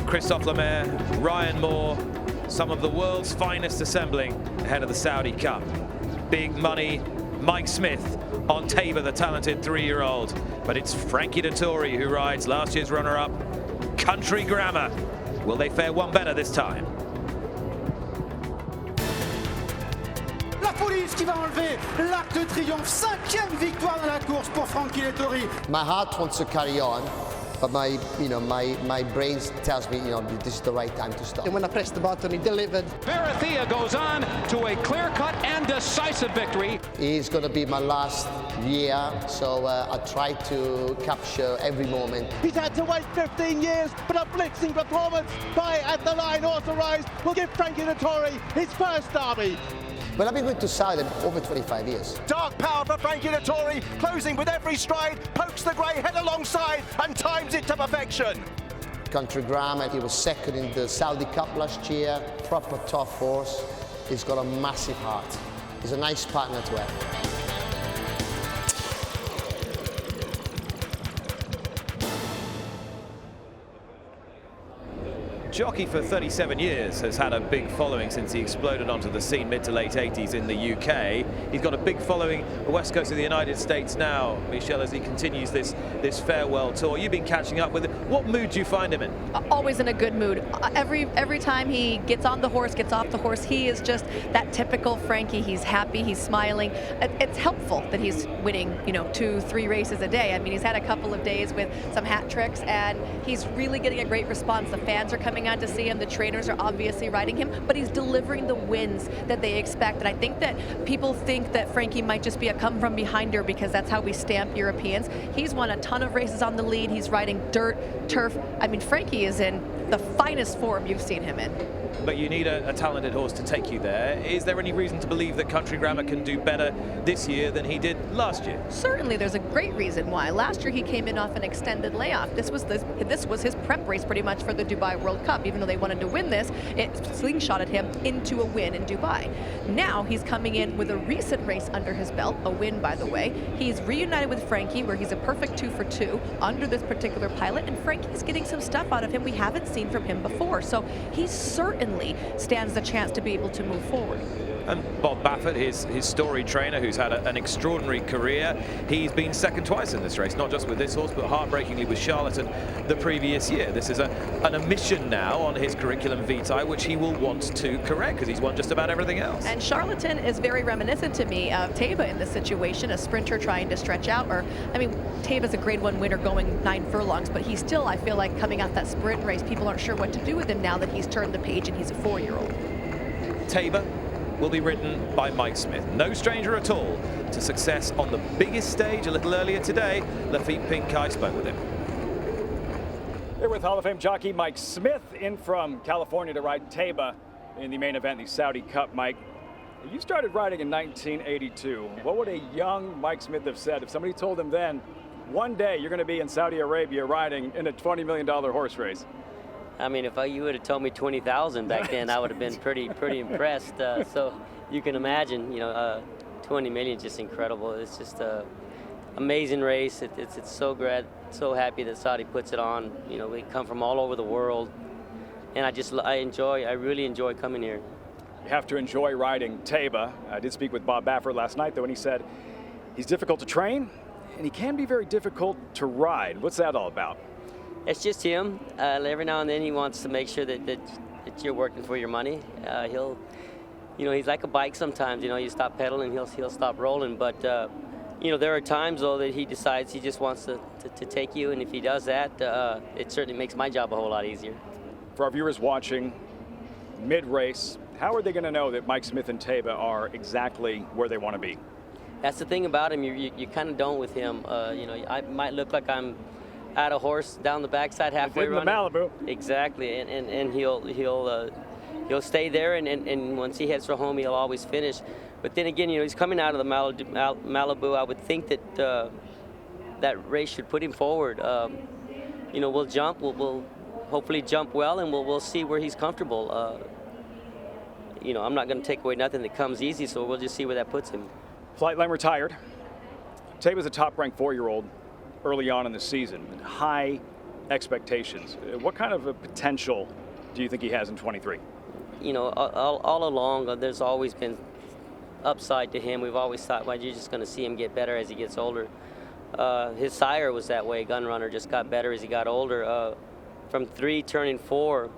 A: Christophe Lemaire, Ryan Moore, some of the world's finest assembling ahead of the Saudi Cup. Big money, Mike Smith on Tabor, the talented 3-year-old. But it's Frankie Dettori who rides last year's runner-up, Country Grammar. Will they fare one better this time?
I: La police qui va enlever l'Arc de Triomphe. 5e victoire dans la course pour Frankie Dettori.
K: My heart wants to carry on, but my brain tells me, this is the right time to stop.
I: And when I pressed the button, he delivered.
B: Barathea goes on to a clear-cut and decisive victory.
K: It's going to be my last year, so I try to capture every moment.
I: He's had to wait 15 years, but a blitzing performance by At the Line Authorised will give Frankie Dettori his first derby.
K: But I've been going to Saudi over 25 years.
I: Dark power for Frankie Dettori, closing with every stride, pokes the grey head alongside and times it to perfection.
K: Country Grammar, he was second in the Saudi Cup last year, proper tough horse. He's got a massive heart. He's a nice partner to have.
A: Jockey for 37 years, has had a big following since he exploded onto the scene mid to late 80s in the UK. He's got a big following the west coast of the United States now, Michelle, as he continues this farewell tour. You've been catching up with it. What mood do you find him in?
C: Always in a good mood. Every time he gets on the horse, gets off the horse, he is just that typical Frankie. He's happy, he's smiling. It's helpful that he's winning, 2-3 races a day. I mean, he's had a couple of days with some hat tricks, and he's really getting a great response. The fans are coming to see him, the trainers are obviously riding him, but he's delivering the wins that they expect. And I think that people think that Frankie might just be a come from behinder because that's how we stamp Europeans. He's won a ton of races on the lead. He's riding dirt, turf. I mean, Frankie is in the finest form you've seen him in.
A: But you need a talented horse to take you there. Is there any reason to believe that Country Grammar can do better this year than he did last year?
C: Certainly, there's a great reason why. Last year he came in off an extended layoff. This was his prep race pretty much for the Dubai World Cup. Even though they wanted to win this, it slingshotted him into a win in Dubai. Now he's coming in with a recent race under his belt, a win by the way. He's reunited with Frankie, where he's a perfect 2 for 2 under this particular pilot, and Frankie's getting some stuff out of him we haven't seen from him before. So he certainly stands the chance to be able to move forward.
A: And Bob Baffert, his storied trainer, who's had an extraordinary career, he's been second twice in this race, not just with this horse, but heartbreakingly with Charlatan the previous year. This is an omission now on his curriculum vitae, which he will want to correct, because he's won just about everything else.
C: And Charlatan is very reminiscent to me of Taiba in this situation, a sprinter trying to stretch out. Taiba's a grade 1 winner going 9 furlongs, but he's still, I feel like, coming out that sprint race. People aren't sure what to do with him now that he's turned the page and he's a 4-year-old.
A: Taiba will be ridden by Mike Smith. No stranger at all to success on the biggest stage. A little earlier today, Lafitte Pincay spoke with him.
V: Here with Hall of Fame jockey Mike Smith, in from California to ride Taiba in the main event, the Saudi Cup. Mike, you started riding in 1982. What would a young Mike Smith have said if somebody told him then, one day you're going to be in Saudi Arabia riding in a $20 million horse race?
H: I mean, if you would have told me 20,000 back then, I would have been pretty impressed. So you can imagine, 20 million is just incredible. It's just an amazing race. It's so great, so happy that Saudi puts it on. We come from all over the world, and I really enjoy coming here.
V: You have to enjoy riding Taiba. I did speak with Bob Baffert last night, though, and he said he's difficult to train, and he can be very difficult to ride. What's that all about?
H: It's just him. Every now and then he wants to make sure that you're working for your money. He's like a bike sometimes. You stop pedaling, he'll stop rolling. But there are times though that he decides he just wants to take you, and if he does that, it certainly makes my job a whole lot easier.
V: For our viewers watching mid-race, how are they going to know that Mike Smith and Taiba are exactly where they want to be?
H: That's the thing about him. You kind of don't with him. I might look like I'm at a horse down the backside halfway
V: running. The Malibu.
H: Exactly, and he'll stay there, and once he heads for home, he'll always finish. But then again, he's coming out of the Malibu. I would think that that race should put him forward. We'll jump. We'll hopefully jump well, and we'll see where he's comfortable. I'm not going to take away nothing that comes easy, so we'll just see where that puts him.
V: Flightline retired. Taiba's a top-ranked 4-year-old. Early on in the season, high expectations. What kind of a potential do you think he has in 23?
H: All along, there's always been upside to him. We've always thought, well, you're just going to see him get better as he gets older. His sire was that way. Gunrunner just got better as he got older. From 3 turning 4,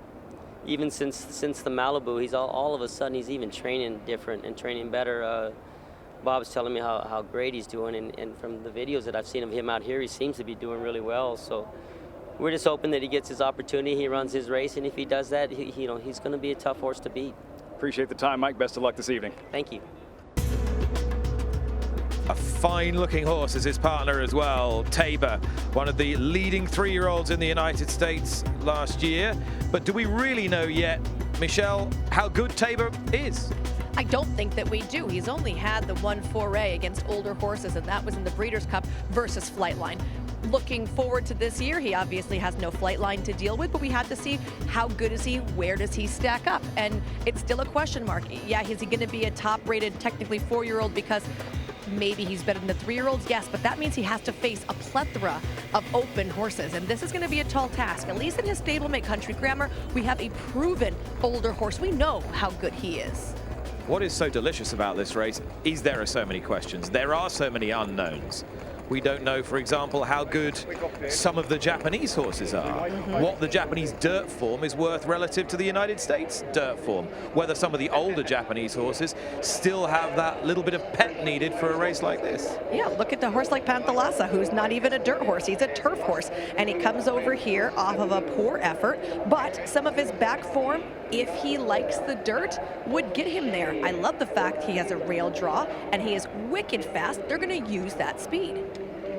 H: even since the Malibu, he's all of a sudden he's even training different and training better. Bob's telling me how great he's doing, and from the videos that I've seen of him out here, he seems to be doing really well. So we're just hoping that he gets his opportunity, he runs his race, and if he does that, he's going to be a tough horse to beat.
V: Appreciate the time, Mike. Best of luck this evening.
H: Thank you.
A: A fine-looking horse is his partner as well, Tabor, one of the leading 3-year-olds in the United States last year. But do we really know yet, Michelle, how good Tabor is?
C: I don't think that we do. He's only had the one foray against older horses, and that was in the Breeders' Cup versus Flightline. Looking forward to this year, he obviously has no Flightline to deal with, but we have to see how good is he, where does he stack up? And it's still a question mark. Yeah, is he going to be a top-rated, technically 4-year-old because maybe he's better than the 3-year-olds? Yes, but that means he has to face a plethora of open horses, and this is going to be a tall task. At least in his stablemate Country Grammar, we have a proven older horse. We know how good he is.
A: What is so delicious about this race is there are so many questions. There are so many unknowns. We don't know, for example, how good some of the Japanese horses are, what the Japanese dirt form is worth relative to the United States dirt form, whether some of the older Japanese horses still have that little bit of pep needed for a race like this.
C: Yeah, look at the horse like Panthalassa, who's not even a dirt horse. He's a turf horse, and he comes over here off of a poor effort, but some of his back form, if he likes the dirt, would get him there. I love the fact he has a rail draw, and he is wicked fast. They're going to use that speed.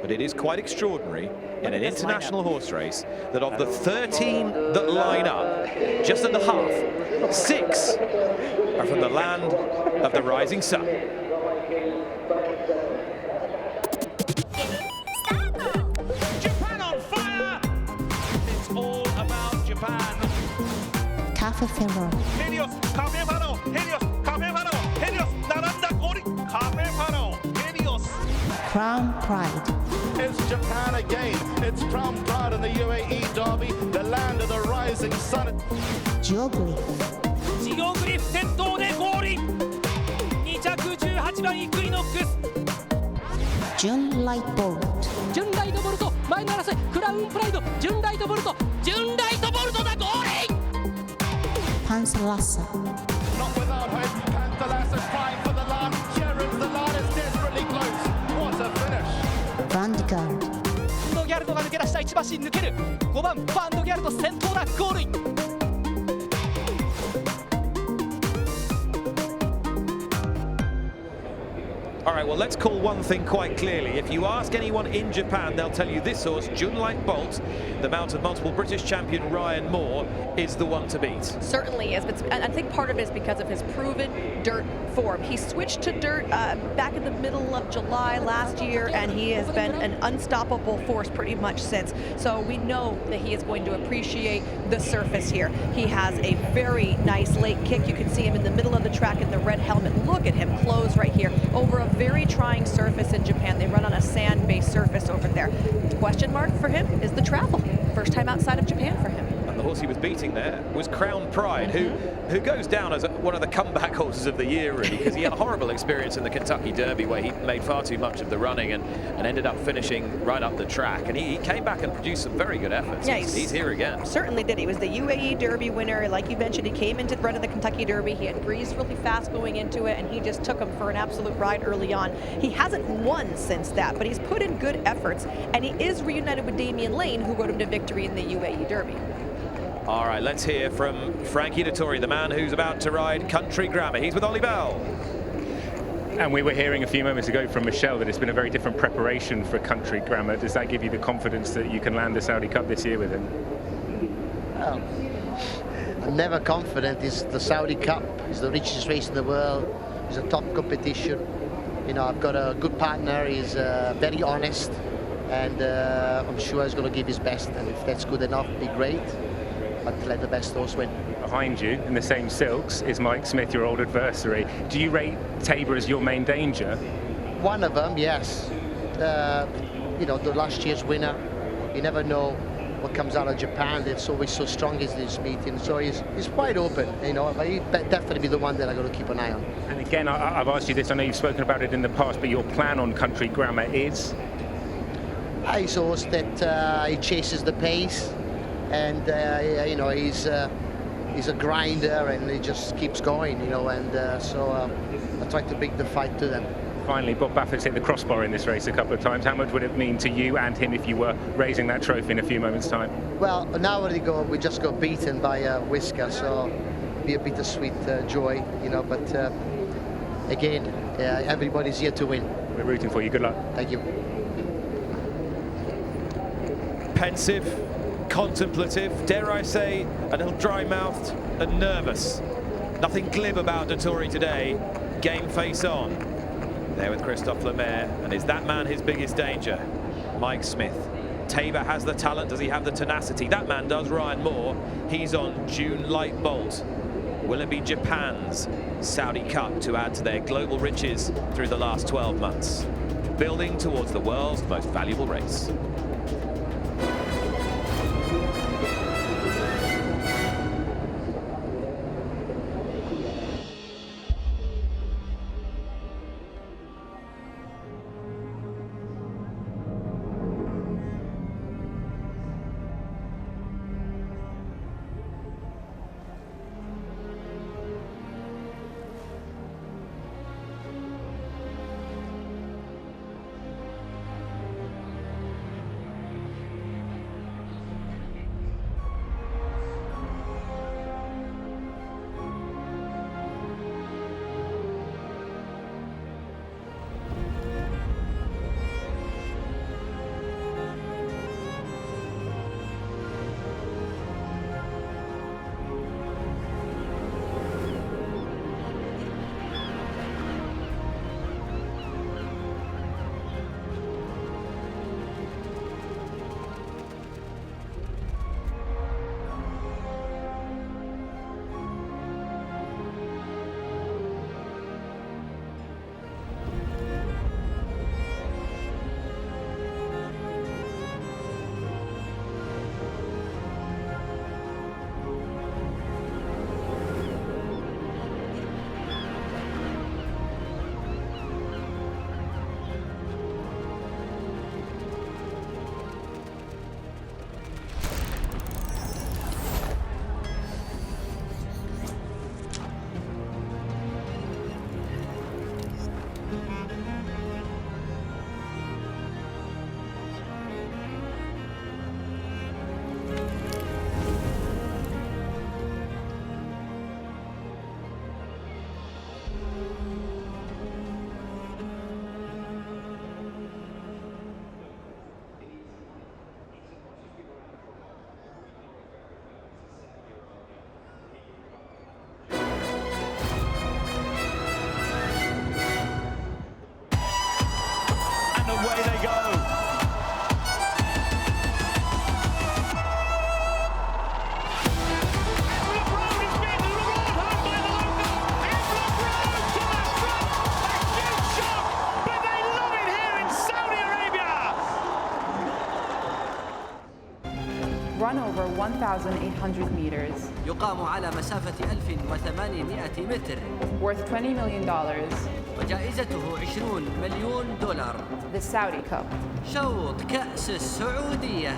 A: But it is quite extraordinary in an international horse race that of the 13 that line up, just under half, 6 are from the land of the rising sun.
B: Japan on fire! It's all about Japan.
E: Cafe Ferro.
B: Helios, Cafe Ferro, Helios, Cafe Ferro, Helios, Naranda Gori, Cafe Ferro, Helios.
E: Crown Pride.
I: It's Japan again. It's Crown Pride in the UAE Derby, the land of the rising sun.
E: Geoglyph.
B: ジオグリフ先頭でゴールイン。2着18番イクイノックス。
E: June Light Bolt.
F: ジュンライトボルト前の争いクラウンプライドジュンライトボルトジュンライトボルトだゴールイン
E: Panthalassa.
I: Not without hope. Panthalassa's trying for the line. Sharon's the line is desperately close. What a finish.
E: Vanguard.
F: ファンドギャルドが抜け出した1馬身抜ける5番ファンドギャルド先頭だゴールイン
A: All right, well, let's call one thing quite clearly. If you ask anyone in Japan, they'll tell you this horse, Junelight Bolt, the mount of multiple British champion Ryan Moore, is the one to beat.
C: Certainly is, but I think part of it is because of his proven dirt form. He switched to dirt back in the middle of July last year, and he has been an unstoppable force pretty much since. So we know that he is going to appreciate the surface here. He has a very nice late kick. You can see him in the middle of the track in the red helmet. Look at him close right here over a very trying surface in Japan. They run on a sand-based surface over there. The question mark for him is the travel. First time outside of Japan for him.
A: And the horse he was beating there was Crown Pride, who goes down as one of the comeback horses of the year, really, because he had a horrible experience in the Kentucky Derby where he made far too much of the running and ended up finishing right up the track. And he came back and produced some very good efforts.
C: Yeah,
A: he's here again.
C: Certainly did. He was the UAE Derby winner. Like you mentioned, he came into the run of the Kentucky Derby. He had breezed really fast going into it, and he just took him for an absolute ride early on. He hasn't won since that, but he's put in good efforts, and he is reunited with Damian Lane, who rode him to victory in the UAE Derby.
A: All right, let's hear from Frankie Dettori, the man who's about to ride Country Grammar. He's with Ollie Bell.
O: And we were hearing a few moments ago from Michelle that it's been a very different preparation for Country Grammar. Does that give you the confidence that you can land the Saudi Cup this year with him?
K: Well, I'm never confident. It's the Saudi Cup. It's the richest race in the world. It's a top competition. You know, I've got a good partner. He's very honest, and I'm sure he's going to give his best. And if that's good enough, be great. But let the best horse win.
O: Behind you, in the same silks, is Mike Smith, your old adversary. Do you rate Tabor as your main danger?
K: One of them, yes. You know, the last year's winner. You never know what comes out of Japan. It's always so strong in this meeting. So he's wide open, you know. But he'd definitely be the one that I'm going to keep an eye on.
O: And again, I've asked you this. I know you've spoken about it in the past, but your plan on Country Grammar is?
K: He's a horse that he chases the pace. And you know, he's a grinder, and he just keeps going, you know. And so I try to bring the fight to them.
O: Finally, Bob Baffin's hit the crossbar in this race a couple of times. How much would it mean to you and him if you were raising that trophy in a few moments' time?
K: Well, now we just got beaten by Whisker, so be a bittersweet joy, you know, but again, everybody's here to win.
O: We're rooting for you. Good luck.
K: Thank you.
A: Pensive, contemplative, dare I say, a little dry-mouthed and nervous. Nothing glib about Dettori today. Game face on. There with Christophe Lemaire, and is that man his biggest danger? Mike Smith. Tabor has the talent, does he have the tenacity? That man does, Ryan Moore. He's on June Light Bolt. Will it be Japan's Saudi Cup to add to their global riches through the last 12 months? Building towards the world's most valuable race.
D: Run over 1,800 meters.
P: يقام على مسافة 1800 متر.
D: Worth $20 million.
P: وجائزته $20 مليون.
D: The Saudi Cup.
P: شوط كأس السعودية.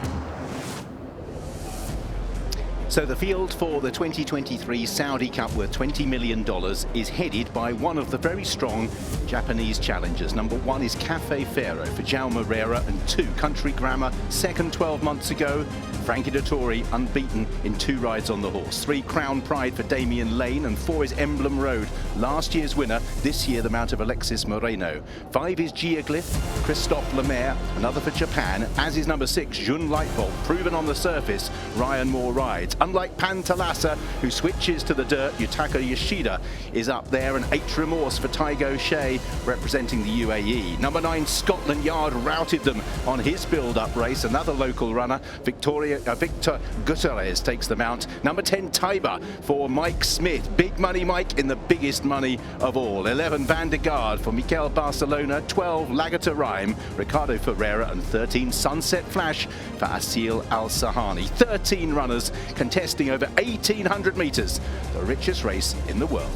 G: So the field for the 2023 Saudi Cup worth $20 million is headed by one of the very strong Japanese challengers. Number 1 is Cafe Fero for João Moreira, and 2, Country Grammar, second 12 months ago. Frankie Dettori unbeaten in 2 rides on the horse. 3, Crown Pride for Damian Lane, and 4 is Emblem Road, last year's winner, this year the mount of Alexis Moreno. 5 is Geoglyph, Christophe Lemaire, another for Japan, as is number 6, June Lightbolt, proven on the surface, Ryan Moore rides. Unlike Pantalassa, who switches to the dirt, Yutaka Yoshida is up there, and 8 Remorse for Taigo Shea, representing the UAE. Number 9, Scotland Yard routed them on his build-up race. Another local runner, Victor Gutierrez takes the mount. Number 10, Tabor for Mike Smith. Big money Mike in the biggest money of all. 11, Van der Gaard for Mikel Barcelona. 12, Lagata Rhyme, Ricardo Ferreira, and 13, Sunset Flash for Asil Al-Sahani. 13 runners contesting over 1,800 meters, the richest race in the world.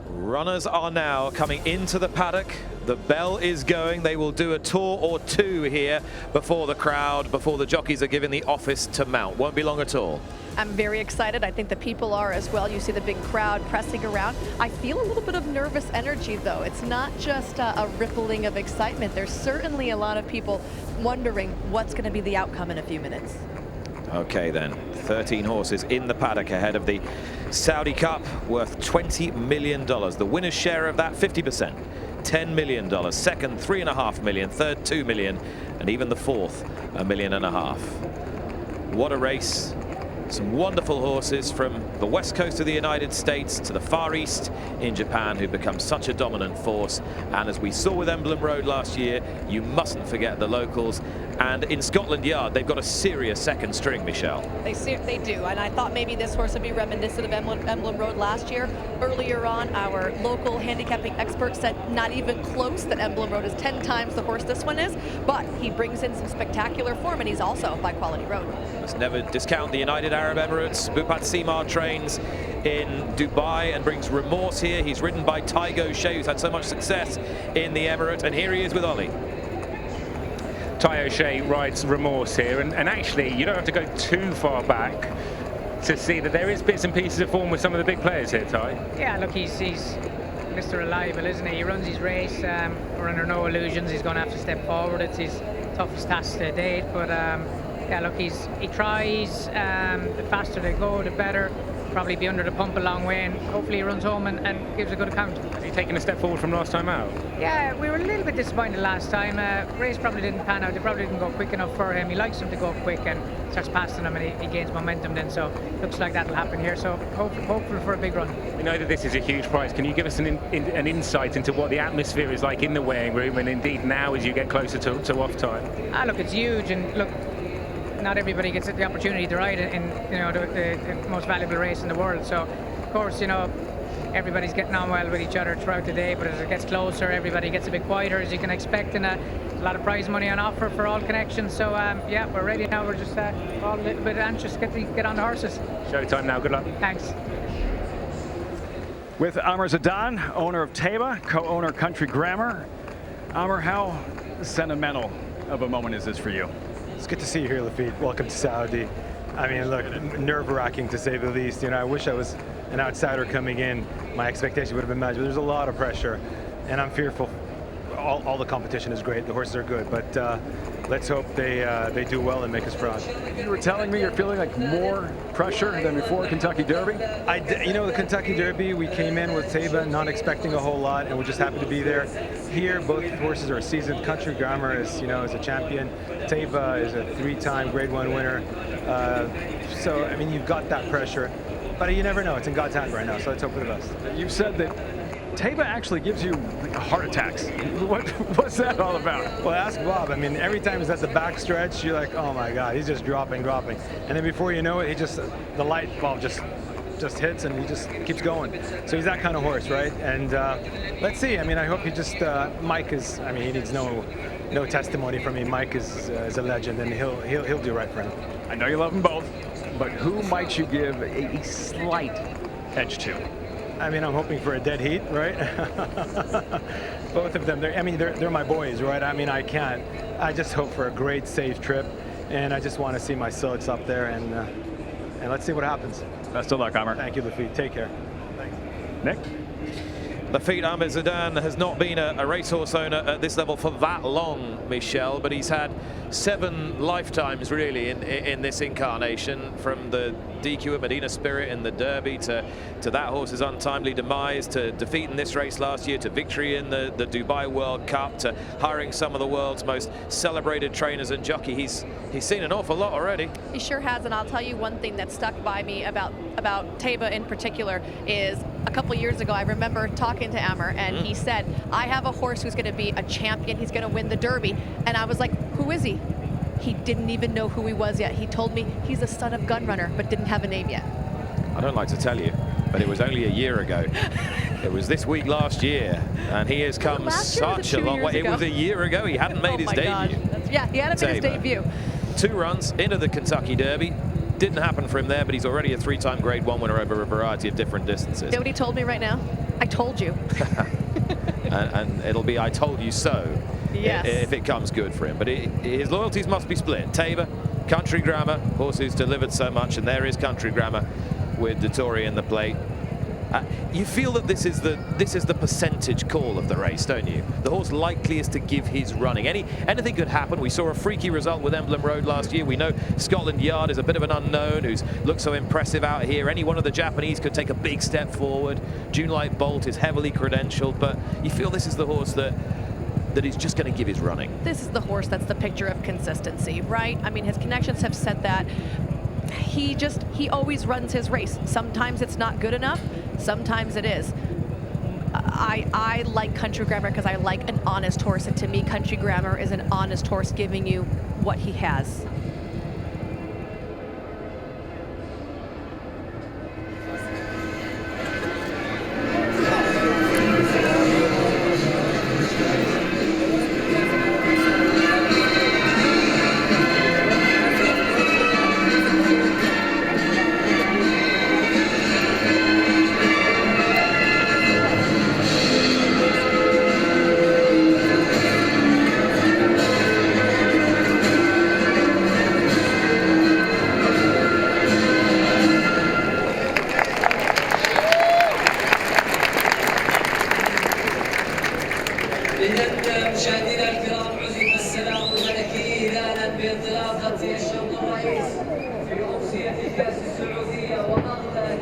A: Runners are now coming into the paddock. The bell is going. They will do a tour or two here before the crowd, before the jockeys are given the office to mount. Won't be long at all.
C: I'm very excited. I think the people are as well. You see the big crowd pressing around. I feel a little bit of nervous energy, though. It's not just a rippling of excitement. There's certainly a lot of people wondering what's going to be the outcome in a few minutes.
A: Okay then, 13 horses in the paddock ahead of the Saudi Cup, worth $20 million. The winner's share of that, 50%. $10 million, second $3.5 million, third $2 million, and even the fourth $1.5 million. What a race. Some wonderful horses from the west coast of the United States to the Far East in Japan, who've become such a dominant force. And as we saw with Emblem Road last year, you mustn't forget the locals. And in Scotland Yard, they've got a serious second string, Michelle.
C: They do, and I thought maybe this horse would be reminiscent of Emblem Road last year. Earlier on, our local handicapping expert said not even close, that Emblem Road is 10 times the horse this one is, but he brings in some spectacular form, and he's also by Quality Road.
A: Let's never discount the United Arab Emirates. Bupat Simar trains in Dubai and brings Remorse here. He's ridden by Tygo Shea, who's had so much success in the Emirate, and here he is with Ollie.
O: Ty O'Shea rides Remorse here, and actually you don't have to go too far back to see that there is bits and pieces of form with some of the big players here, Ty.
M: Yeah, look, he's Mr. Reliable, isn't he? He runs his race, we're under no illusions he's going to have to step forward. It's his toughest task to date, but yeah, look, he tries. The faster they go, the better. Probably be under the pump a long way, and hopefully he runs home and gives a good account.
O: Has he taken a step forward from last time out?
M: Yeah, we were a little bit disappointed last time. Race probably didn't pan out. They probably didn't go quick enough for him. He likes them to go quick and starts passing them, and he gains momentum then. So looks like that'll happen here. So hopeful for a big run.
O: We know that this is a huge prize. Can you give us an insight into what the atmosphere is like in the weighing room, and indeed now as you get closer to off time?
M: Look, it's huge, and look, not everybody gets the opportunity to ride in the most valuable race in the world. So, of course, everybody's getting on well with each other throughout the day, but as it gets closer, everybody gets a bit quieter, as you can expect, and a lot of prize money on offer for all connections. So, yeah, we're ready now. We're just all a little bit anxious to get on the horses.
O: Showtime now. Good luck.
M: Thanks.
V: With Amr Zaddan, owner of Taiba, co-owner Country Grammar. Amr, how sentimental of a moment is this for you?
Q: It's good to see you here, Lafitte. Welcome to Saudi. I mean, look, nerve-wracking to say the least. I wish I was an outsider coming in. My expectation would have been matched, but there's a lot of pressure, and I'm fearful. All the competition is great. The horses are good, but let's hope they do well and make us proud.
V: You were telling me you're feeling like more pressure than before Kentucky Derby?
Q: The Kentucky Derby, we came in with Taiba not expecting a whole lot, and we just happened to be there. Here, both horses are seasoned. Country Grammar is a champion. Taiba is a 3-time Grade 1 winner. So, I mean, you've got that pressure, but you never know. It's in God's hand right now, so let's hope for the best.
V: You said that Taiba actually gives you heart attacks. What's that all about?
Q: Well, ask Bob. I mean, every time he's at the back stretch, you're like, oh my God, he's just dropping. And then before you know it, the light bulb just hits and he just keeps going. So he's that kind of horse, right? And let's see. I mean, I hope he just, Mike is, I mean, he needs no testimony from me. Mike is a legend, and he'll do right for him.
V: I know you love them both, but who might you give a slight edge to?
Q: I mean, I'm hoping for a dead heat, right? Both of them, they're my boys, right? I mean, I just hope for a great, safe trip, and I just want to see my Silks up there, and let's see what happens.
V: Best of luck, Amr.
Q: Thank you, Lafitte. Take care. Thanks.
V: Nick?
A: Lafitte Amr Zaddan has not been a racehorse owner at this level for that long, Michelle, but he's had 7 lifetimes really in this incarnation, from the DQ at Medina Spirit in the Derby to that horse's untimely demise, to defeat in this race last year, to victory in the Dubai World Cup, to hiring some of the world's most celebrated trainers and jockey. He's seen an awful lot already.
C: He sure has, and I'll tell you one thing that stuck by me about Taiba in particular is a couple years ago I remember talking to Amr, and he said, I have a horse who's going to be a champion, he's going to win the Derby, and I was like, who is he? He didn't even know who he was yet. He told me he's a son of Gunrunner, but didn't have a name yet.
A: I don't like to tell you, but it was only a year ago. It was this week last year, and he has come such a long way. It was a year ago. He hadn't made his debut.
C: Yeah, he hadn't made his debut.
A: 2 runs into the Kentucky Derby. Didn't happen for him there, but he's already a 3-time Grade 1 winner over a variety of different distances.
C: You know what he told me right now? I told you.
A: and it'll be I told you so.
C: Yes.
A: If it comes good for him. But his loyalties must be split. Tabor, Country Grammar, horse who's delivered so much, and there is Country Grammar with Dettori in the plate. You feel that this is the percentage call of the race, don't you? The horse likeliest to give his running. Anything could happen. We saw a freaky result with Emblem Road last year. We know Scotland Yard is a bit of an unknown who's looked so impressive out here. Any one of the Japanese could take a big step forward. June Light Bolt is heavily credentialed, but you feel this is the horse that he's just going to give his running.
C: This is the horse that's the picture of consistency, right? I mean, his connections have said that. He always runs his race. Sometimes it's not good enough, sometimes it is. I like Country Grammar because I like an honest horse, and to me, Country Grammar is an honest horse giving you what he has.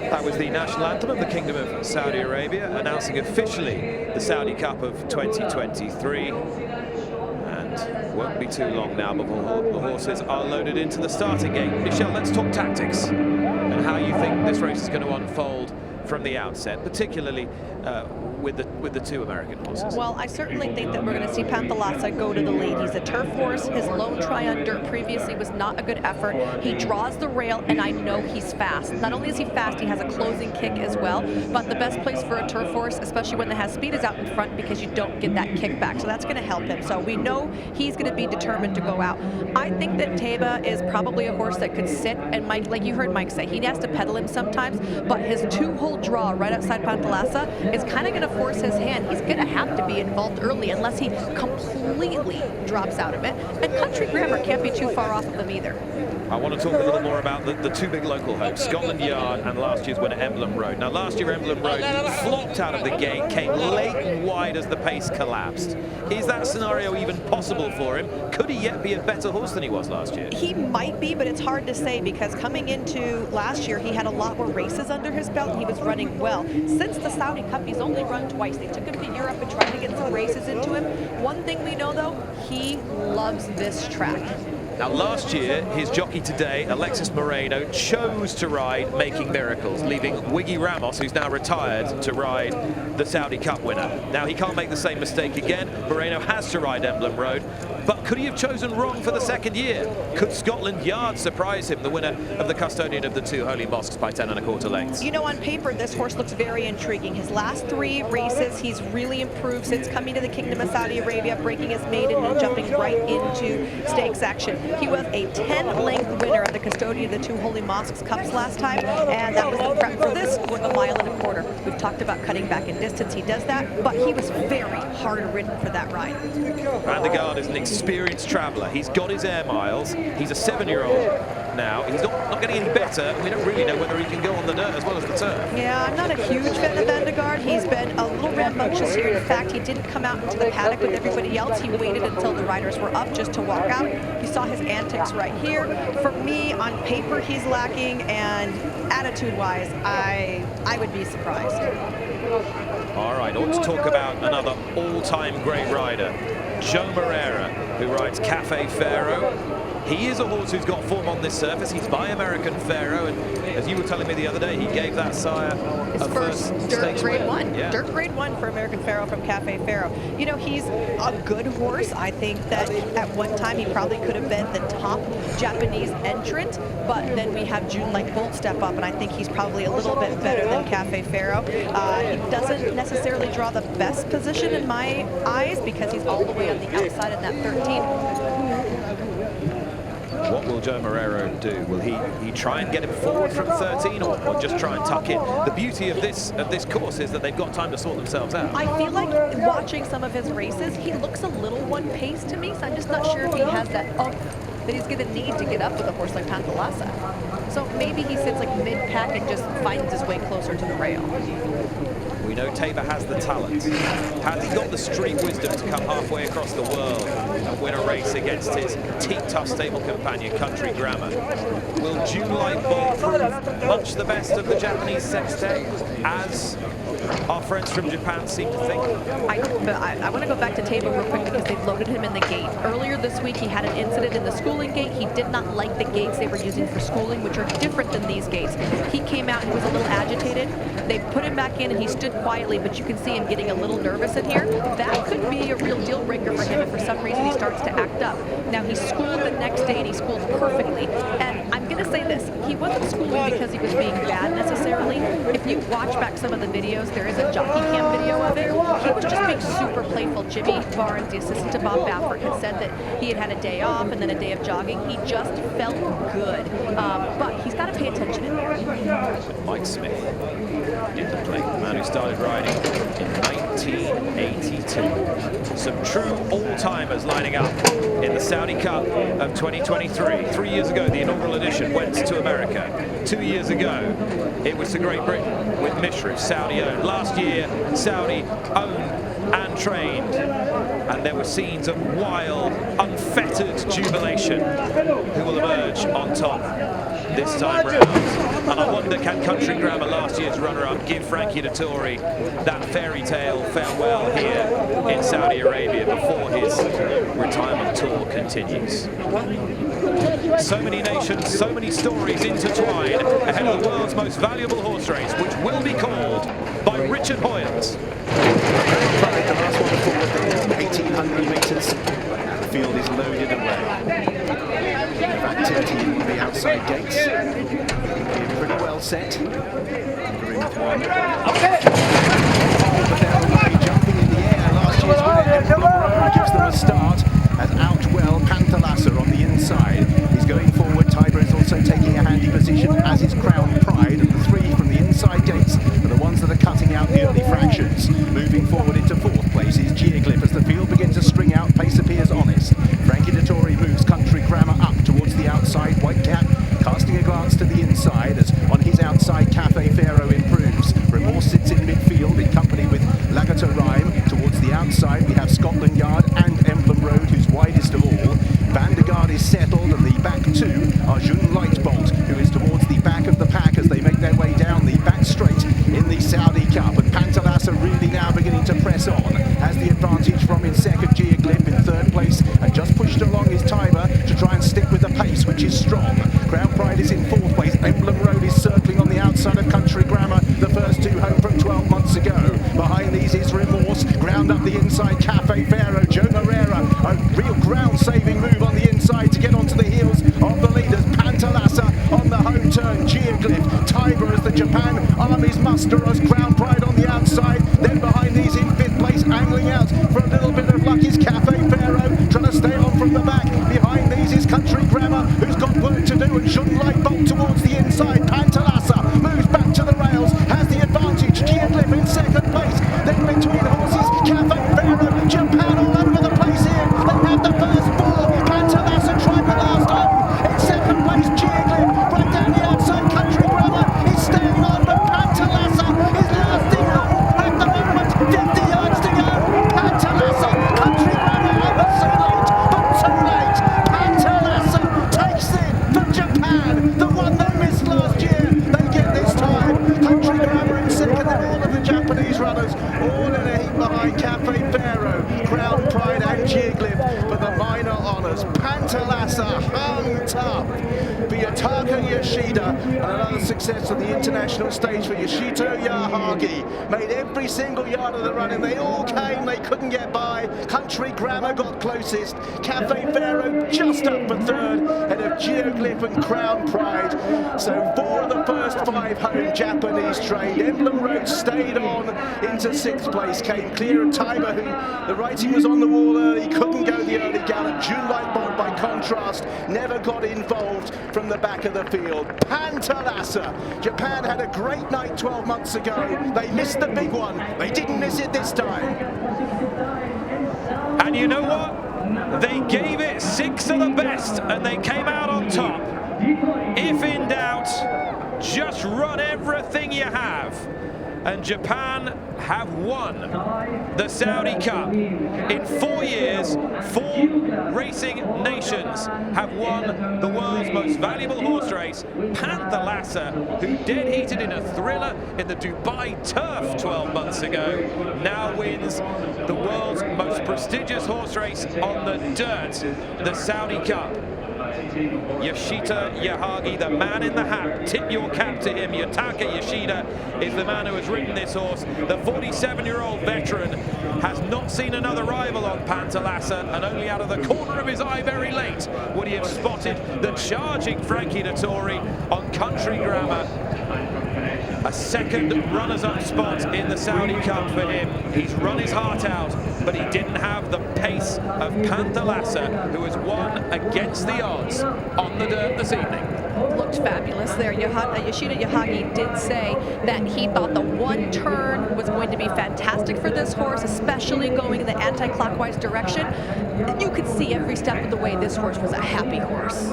A: That was the national anthem of the Kingdom of Saudi Arabia, announcing officially the Saudi Cup of 2023. And won't be too long now before the horses are loaded into the starting gate. Michelle, let's talk tactics and how you think this race is going to unfold from the outset, particularly with the two American horses.
C: Well, I certainly think that we're going to see Panthalassa go to the lead. He's a turf horse. His lone try on dirt previously was not a good effort. He draws the rail, and I know he's fast. Not only is he fast, he has a closing kick as well, but the best place for a turf horse, especially when it has speed, is out in front because you don't get that kickback. So that's going to help him. So we know he's going to be determined to go out. I think that Tabor is probably a horse that could sit, and Mike, like you heard Mike say, he has to pedal him sometimes, but his two-hole draw right outside Panthalassa is kind of going to force his hand. He's going to have to be involved early unless he completely drops out of it. And Country Grammar can't be too far off of them either.
A: I want to talk a little more about the two big local hopes, Scotland Yard and last year's winner Emblem Road. Now last year Emblem Road flopped out of the gate, came late and wide as the pace collapsed. Is that scenario even possible for him? Could he yet be a better horse than he was last year?
C: He might be, but it's hard to say because coming into last year, he had a lot more races under his belt and he was running well. Since the Saudi Cup, he's only run twice. They took him to Europe and tried to get some races into him. One thing we know though, he loves this track.
A: Now last year, his jockey today, Alexis Moreno, chose to ride Making Miracles, leaving Wiggy Ramos, who's now retired, to ride the Saudi Cup winner. Now he can't make the same mistake again. Moreno has to ride Emblem Road, but could he have chosen wrong for the second year? Could Scotland Yard surprise him, the winner of the custodian of the two Holy Mosques, by 10 1/4 lengths?
C: You know, on paper, this horse looks very intriguing. His last three races, he's really improved since coming to the Kingdom of Saudi Arabia, breaking his maiden and jumping right into stakes action. He was a 10-length winner of the custodian of the two Holy Mosques Cups last time, and that was the prep for this, going 1.25 miles. We've talked about cutting back in distance. He does that, but he was very hard-ridden for that ride.
A: Van der Garde is an experienced traveller. He's got his air miles. He's a 7-year-old now. He's not getting any better. We don't really know whether he can go on the dirt as well as the turf.
C: Yeah, I'm not a huge fan of Van der Garde. He's been a little rambunctious here. In fact, he didn't come out into the paddock with everybody else. He waited until the riders were up just to walk out. You saw his antics right here. For me, on paper, he's lacking, and attitude-wise, I would be surprised.
A: All right, I want to talk about another all-time great rider, Joe Moreira, who rides Cafe Pharaoh. He is a horse who's got form on this surface. He's by American Pharaoh, and as you were telling me the other day, he gave that sire
C: his first dirt grade one.
A: Yeah.
C: Dirt grade one for American Pharaoh from Cafe Pharaoh. You know, he's a good horse. I think that at one time he probably could have been the top Japanese entrant, but then we have June Light Bolt step up, and I think he's probably a little bit better than Cafe Pharaoh. He doesn't necessarily draw the best position in my eyes because he's all the way on the outside in that 13.
A: What will Joe Moreira do? Will he try and get him forward from 13 or just try and tuck in? The beauty of this course is that they've got time to sort themselves out.
C: I feel like watching some of his races, he looks a little one-pace to me, so I'm just not sure if he has that oomph that he's going to need to get up with a horse like Pantalasa. So maybe he sits like mid-pack and just finds his way closer to the rail.
A: We know Tabor has the talent. Has he got the street wisdom to come halfway across the world and win a race against his tough stable companion, Country Grammar? Will June Light Ball prove much the best of the Japanese sextet, as our friends from Japan seem to think?
C: I want to go back to Tabor real quick because they've loaded him in the gate. Earlier this week, he had an incident in the schooling gate. He did not like the gates they were using for schooling, which are different than these gates. He came out and was a little agitated. They put him back in and he stood quietly, but you can see him getting a little nervous in here. That could be a real deal breaker for him if for some reason he starts to act up. Now, he schooled the next day and he schooled perfectly. And I'm going to say this, he wasn't schooling because he was being bad necessarily. If you watch back some of the videos, there is a jockey cam video of it. He was just being super playful. Jimmy Barnes, the assistant to Bob Baffert, had said that he had a day off and then a day of jogging. He just felt good. But he's got to pay attention in there.
A: Mike Smith in the play, the man who started riding in 1982. Some true all-timers lining up in the Saudi Cup of 2023. 3 years ago, the inaugural edition went to America. 2 years ago, it was to Great Britain with Mishru, Saudi-owned. Last year, Saudi-owned and trained. And there were scenes of wild, unfettered jubilation. Who will emerge on top this time round? And I wonder, can Country Grammar, last year's runner-up, give Frankie Dettori that fairy tale farewell here in Saudi Arabia before his retirement tour continues? So many nations, so many stories intertwine ahead of the world's most valuable horse race, which will be called by Richard Hoyles.
G: The last one forward, 1,800 metres. The field is loaded away. Of activity in the outside gates. Being pretty well set. We're in with one. But they're already jumping in the air. Last year's winner gives them a start as Outwell Pantalasa on the inside. He's going forward. Tiber is also taking a handy position, as is Crown Pride. And the three from the inside gates are the ones that are cutting out the early fractions. Moving forward into fourth place is Geoglyph as the field begins to string out. Pace appears honest. Frankie Dettori moves Country Grammar up towards the outside. Whitecap casting a glance to the inside as on his outside Cafe Pharaoh improves. Remorse sits in midfield in company with Lagato Rhyme. Towards the outside we have Scotland Yard and Emblem Road, who's widest of all. Vandergaard is settled and the back two are June Lightbolt, who is towards the back of the pack as they make their way down the back straight in the Saudi Cup. And Pantalasa really now beginning to press on. Has the advantage from in second, Geoglyph in third place, and just pushed along his Tiber to try and stick with the pace, which is strong. Crown Pride is in fourth place. Emblem Road is circling on the outside of Country Grammar, the first two home from 12 months ago. Behind these is Remorse, ground up the inside Cafe Pharaoh. Joe Moreira, a real ground-saving move on the inside to get onto the heels of the leaders. Pantalasa on the home turn. Geoglyph, Tiber as the Japan armies muster us. Crown Pride on the outside. Then behind these in fifth place, angling out for a little bit of luck is Cafe Pharaoh, trying to stay on from the back. Behind these is Country Grammar, who's got work to do, and June Lightbolt towards the inside. Pantalasa moves back to the rails, has the advantage. Geoglyph in second place. Then between horses, Cafe Pharaoh, Japan all over the place here. They had the first four. Pantalasa tried the last home. In second place, Geoglyph, right down the outside. Country Grammar is staying on, but Pantalasa is lasting on at the moment. 50 yards to go. Pantalasa, Country Grammar ever so late, but too late. Pantalasa takes it from Japan, the one they missed last year. They get this time. Country Grammar in second, and all of the Japanese runners all in a heap behind Cafe Pharaoh, Crown Pride and Geoglyph for the minor honours. Pantalasa hung tough for Yutaka Yoshida, and another success on the international stage for Yoshito Yahagi. Made every single yard of the running. They all came, they couldn't get by. Country Grammar got closest. Cafe Pharaoh just up for third, ahead of Geoglyph and Crown Pride. So 4 of the first 5 home Japanese trained. Emblem Road stayed on into 6th place, came clear of Tiber, who the writing was on the wall early, couldn't go the early gallop. June Lightbolt by contrast, never got involved from the back of the field. Pantalassa. Japan had a great night 12 months ago. They missed the big one. They didn't miss it this time.
A: And you know what? They gave it 6 of the best and they came out on top. If in doubt, just run everything you have. And Japan have won the Saudi Cup. In 4 years, 4 racing nations have won the world's most valuable horse race. Pantalassa, who dead heated in a thriller in the Dubai Turf 12 months ago, now wins the world's most prestigious horse race on the dirt, the Saudi Cup. Yoshita Yahagi, the man in the hat, tip your cap to him. Yutaka Yoshida is the man who has ridden this horse. The 47-year-old veteran has not seen another rival on Pantalassa, and only out of the corner of his eye very late would he have spotted the charging Frankie Dettori on Country Grammar. A second runners-up spot in the Saudi Cup for him. He's run his heart out, but he didn't have the pace of Pantalassa, who has won against the odds on the dirt this evening.
C: Looked fabulous there. Yoshida Yahagi did say that he thought the one turn was going to be fantastic for this horse, especially going in the anti-clockwise direction. You could see every step of the way this horse was a happy horse.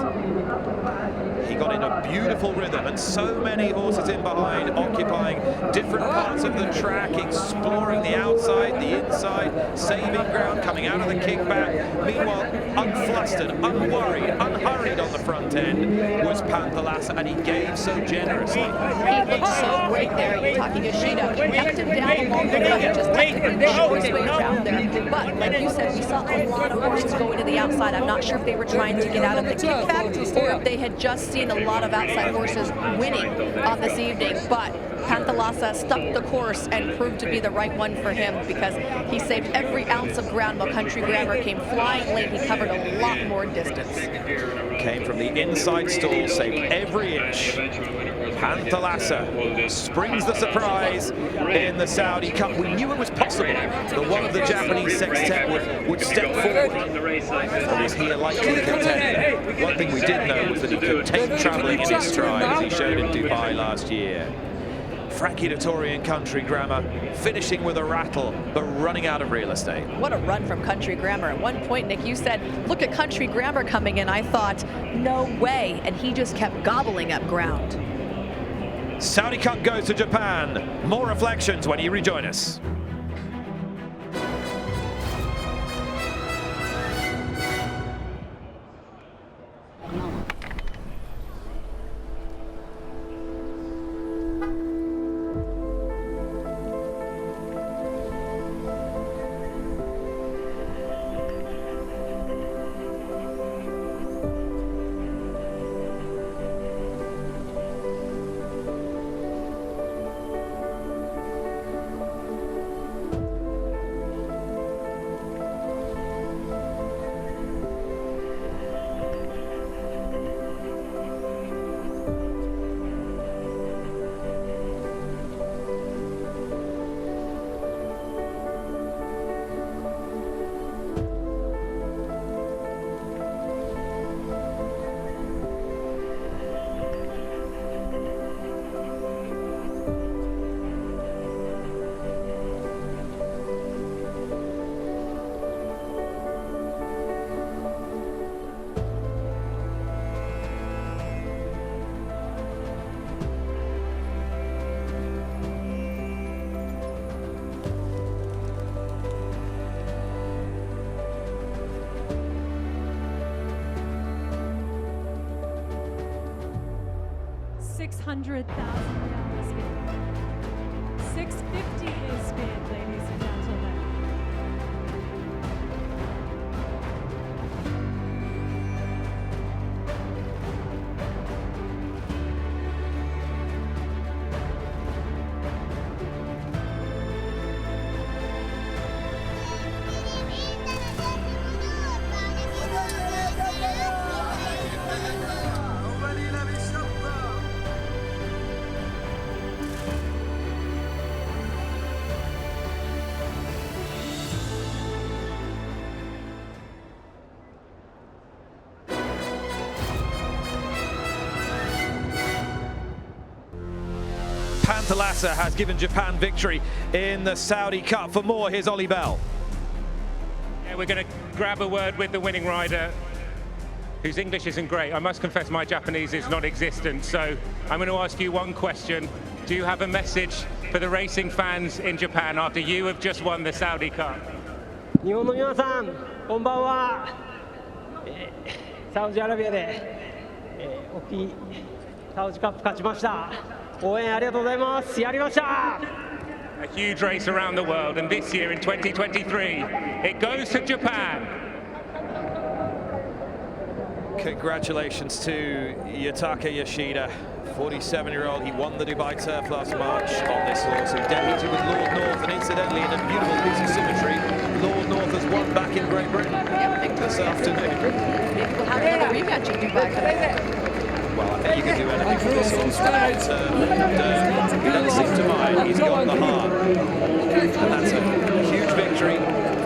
A: He got in a beautiful rhythm, and so many horses in behind, occupying different parts of the track, exploring the outside, the inside, saving ground, coming out of the kickback. Meanwhile, unflustered, unworried, unhurried on the front end was Pantalassa, and he gave so generously.
C: He looked so great there. Yutaka Yoshida kept him down along the way, just kept him the shortest way around there. But like you said, we saw a lot of horses going to the outside. I'm not sure if they were trying to get out of the kickback or if they had just seen a lot of outside horses winning on this evening, but Pantalassa stuck the course and proved to be the right one for him because he saved every ounce of ground while Country Grammar came flying late. He covered a lot more distance.
A: Came from the inside stall, saved every inch. Pantalassa springs the surprise in the Saudi Cup. We knew it was possible that one of the Japanese sextet would step forward. But was he a likely contender? One thing we did know was that he could take travelling in his stride, as he showed in Dubai last year. Frankie Dettori and Country Grammar finishing with a rattle, but running out of real estate.
C: What a run from Country Grammar. At one point, Nick, you said, look at Country Grammar coming in. I thought, no way. And he just kept gobbling up ground.
A: Saudi Cup goes to Japan. More reflections when you rejoin us.
R: $600,000 bid. $650 is bid, ladies and gentlemen.
A: Panthalassa has given Japan victory in the Saudi Cup. For more, here's Ollie Bell.
O: Yeah, we're going to grab a word with the winning rider, whose English isn't great. I must confess my Japanese is non-existent, so I'm going to ask you one question. Do you have a message for the racing fans in Japan after you have just won the Saudi Cup?
L: 日本の皆さん、こんばんは。サウジアラビアで、大きいサウジカップ勝ちました。応援ありがとうございます。やりました。
O: A huge race around the world, and this year in 2023, it goes to Japan.
A: Congratulations to Yutaka Yoshida, 47-year-old. He won the Dubai Turf last March on this horse. He debuted with Lord North, and incidentally, in a beautiful piece of symmetry, Lord North has won back in Great Britain this afternoon.
C: Maybe we'll have another rematch in Dubai tonight.
A: Well, I think you can do anything with this horse, and he doesn't seem to mind. He's got the heart, and that's a huge victory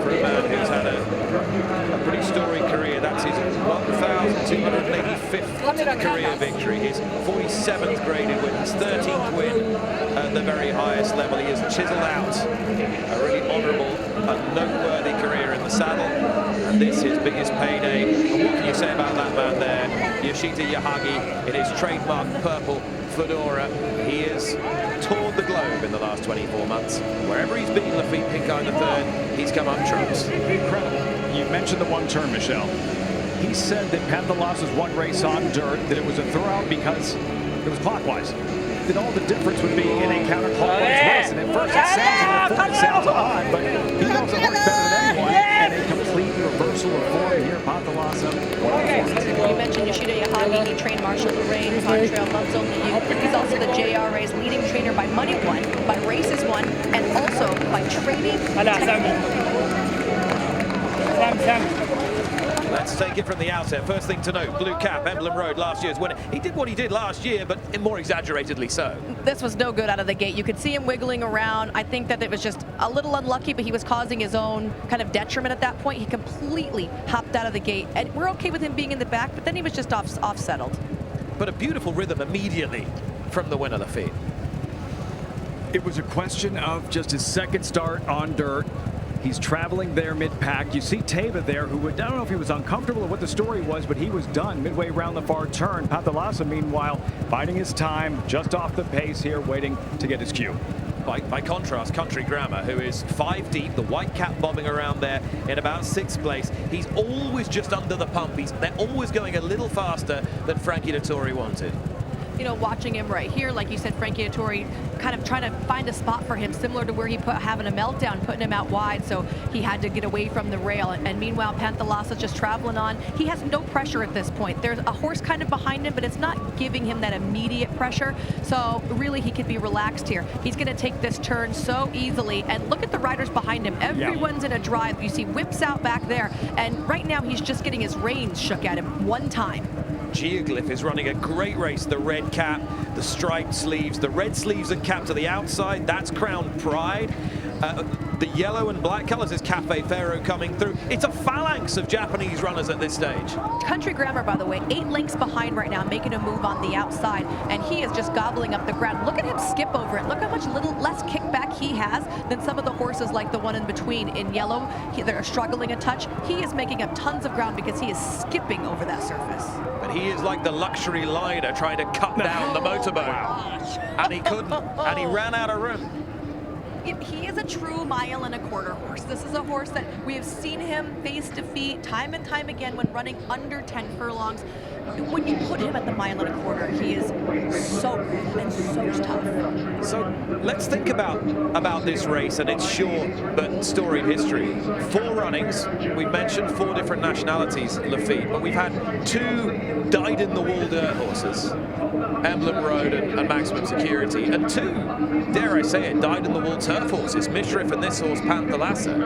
A: for a man who's had a pretty storied career. That's his 1,285th career victory, his 47th graded win, his 13th win at the very highest level. He has chiseled out a really honourable and noteworthy career in the saddle, and this his biggest payday. And what can you say about that man there, Yoshida Yahagi, in his trademark purple fedora? He has toured the globe in the last 24 months. Wherever he's been, Lafitte Pincay III, he's come up trumps.
V: Incredible. You mentioned the one turn, Michelle. He said that Pantalassa's one race on dirt, that it was a throwout because it was clockwise. That all the difference would be in a counterclockwise race. And at first it sounds odd, but he knows the horse better than anyone. And a complete reversal of form here, Pantalassa.
C: You mentioned Yoshida Yahagi. He trained Marshall Lorraine, on trail loves only you. He's also the JRA's leading trainer by Money One, by Races One, and also by Training Technique.
A: Let's take it from the outset. First thing to note, Blue Cap, Emblem Road, last year's winner. He did what he did last year, but more exaggeratedly so.
C: This was no good out of the gate. You could see him wiggling around. I think that it was just a little unlucky, but he was causing his own kind of detriment at that point. He completely hopped out of the gate, and we're okay with him being in the back, but then he was just off-settled.
A: But a beautiful rhythm immediately from the winner, Lafitte.
V: It was a question of just his second start on dirt. He's traveling there mid-pack. You see Teva there, who I don't know if he was uncomfortable or what the story was, but he was done midway around the far turn. Pantalassa, meanwhile, biding his time, just off the pace here, waiting to get his cue.
A: By contrast, Country Grammar, who is 5 deep, the white cap bobbing around there in about 6th place. He's always just under the pump. They're always going a little faster than Frankie Dettori wanted.
C: You know, watching him right here, like you said, Frankie Dettori kind of trying to find a spot for him, similar to where he having a meltdown, putting him out wide, so he had to get away from the rail. And meanwhile, Pantalassa just traveling on. He has no pressure at this point. There's a horse kind of behind him, but it's not giving him that immediate pressure. So really, he could be relaxed here. He's going to take this turn so easily. And look at the riders behind him. Everyone's in a drive. You see whips out back there. And right now, he's just getting his reins shook at him one time.
A: Geoglyph is running a great race. The red cap, the striped sleeves, the red sleeves and cap to the outside. That's Crown Pride. The yellow and black colors is Cafe Ferro coming through. It's a phalanx of Japanese runners at this stage.
C: Country Grammar, by the way, 8 lengths behind right now, making a move on the outside, and he is just gobbling up the ground. Look at him skip over it. Look how much less kickback he has than some of the horses like the one in between in yellow. They're struggling a touch. He is making up tons of ground because he is skipping over that surface.
A: But he is like the luxury liner trying to cut down the motorboat. And he couldn't, and he ran out of room.
C: He is a true 1.25 mile horse. This is a horse that we have seen him face defeat time and time again when running under 10 furlongs. When you put him at the 1.25 mile, he is so good and so tough.
A: So let's think about this race and its short but storied history. 4 runnings. We've mentioned 4 different nationalities, Lafitte, but we've had 2 dyed-in-the-wool dirt horses, Emblem Road and Maximum Security, and 2, dare I say it, dyed-in-the-wool turf horses, Mishriff and this horse, Pantalassa.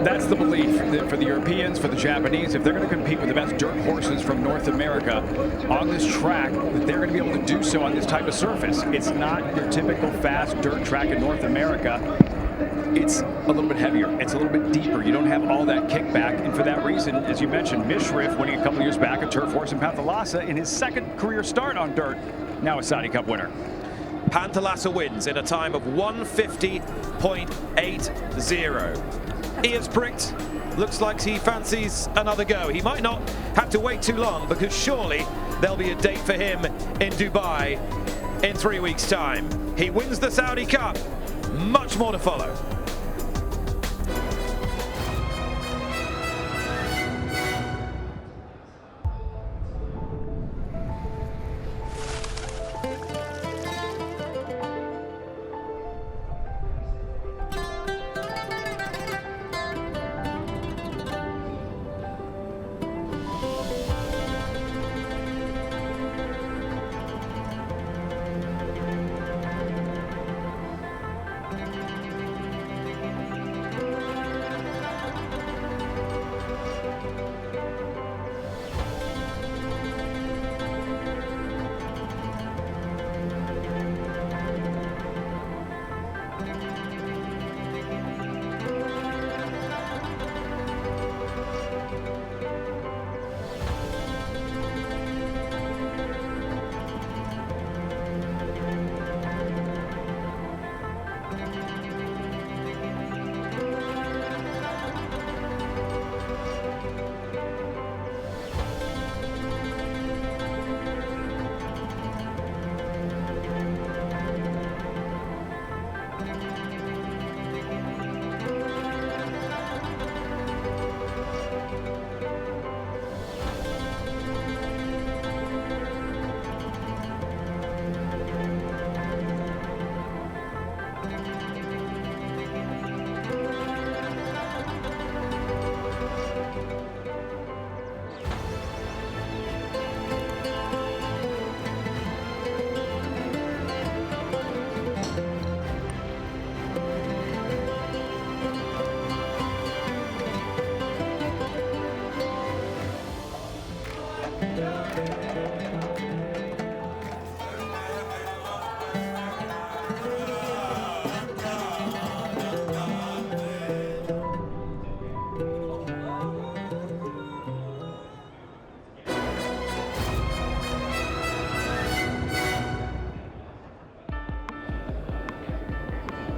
V: That's the belief that for the Europeans, for the Japanese, if they're going to compete with the best dirt horses from North America on this track, that they're going to be able to do so on this type of surface. It's not your typical fast dirt track in North America. It's a little bit heavier. It's a little bit deeper. You don't have all that kickback. And for that reason, as you mentioned, Mishriff winning a couple years back, a turf horse in Pantalassa in his 2nd career start on dirt, now a Saudi Cup winner.
A: Pantalassa wins in a time of 1:50.80. Ears pricked. Looks like he fancies another go. He might not have to wait too long, because surely there'll be a date for him in Dubai in 3 weeks' time. He wins the Saudi Cup. Much more to follow.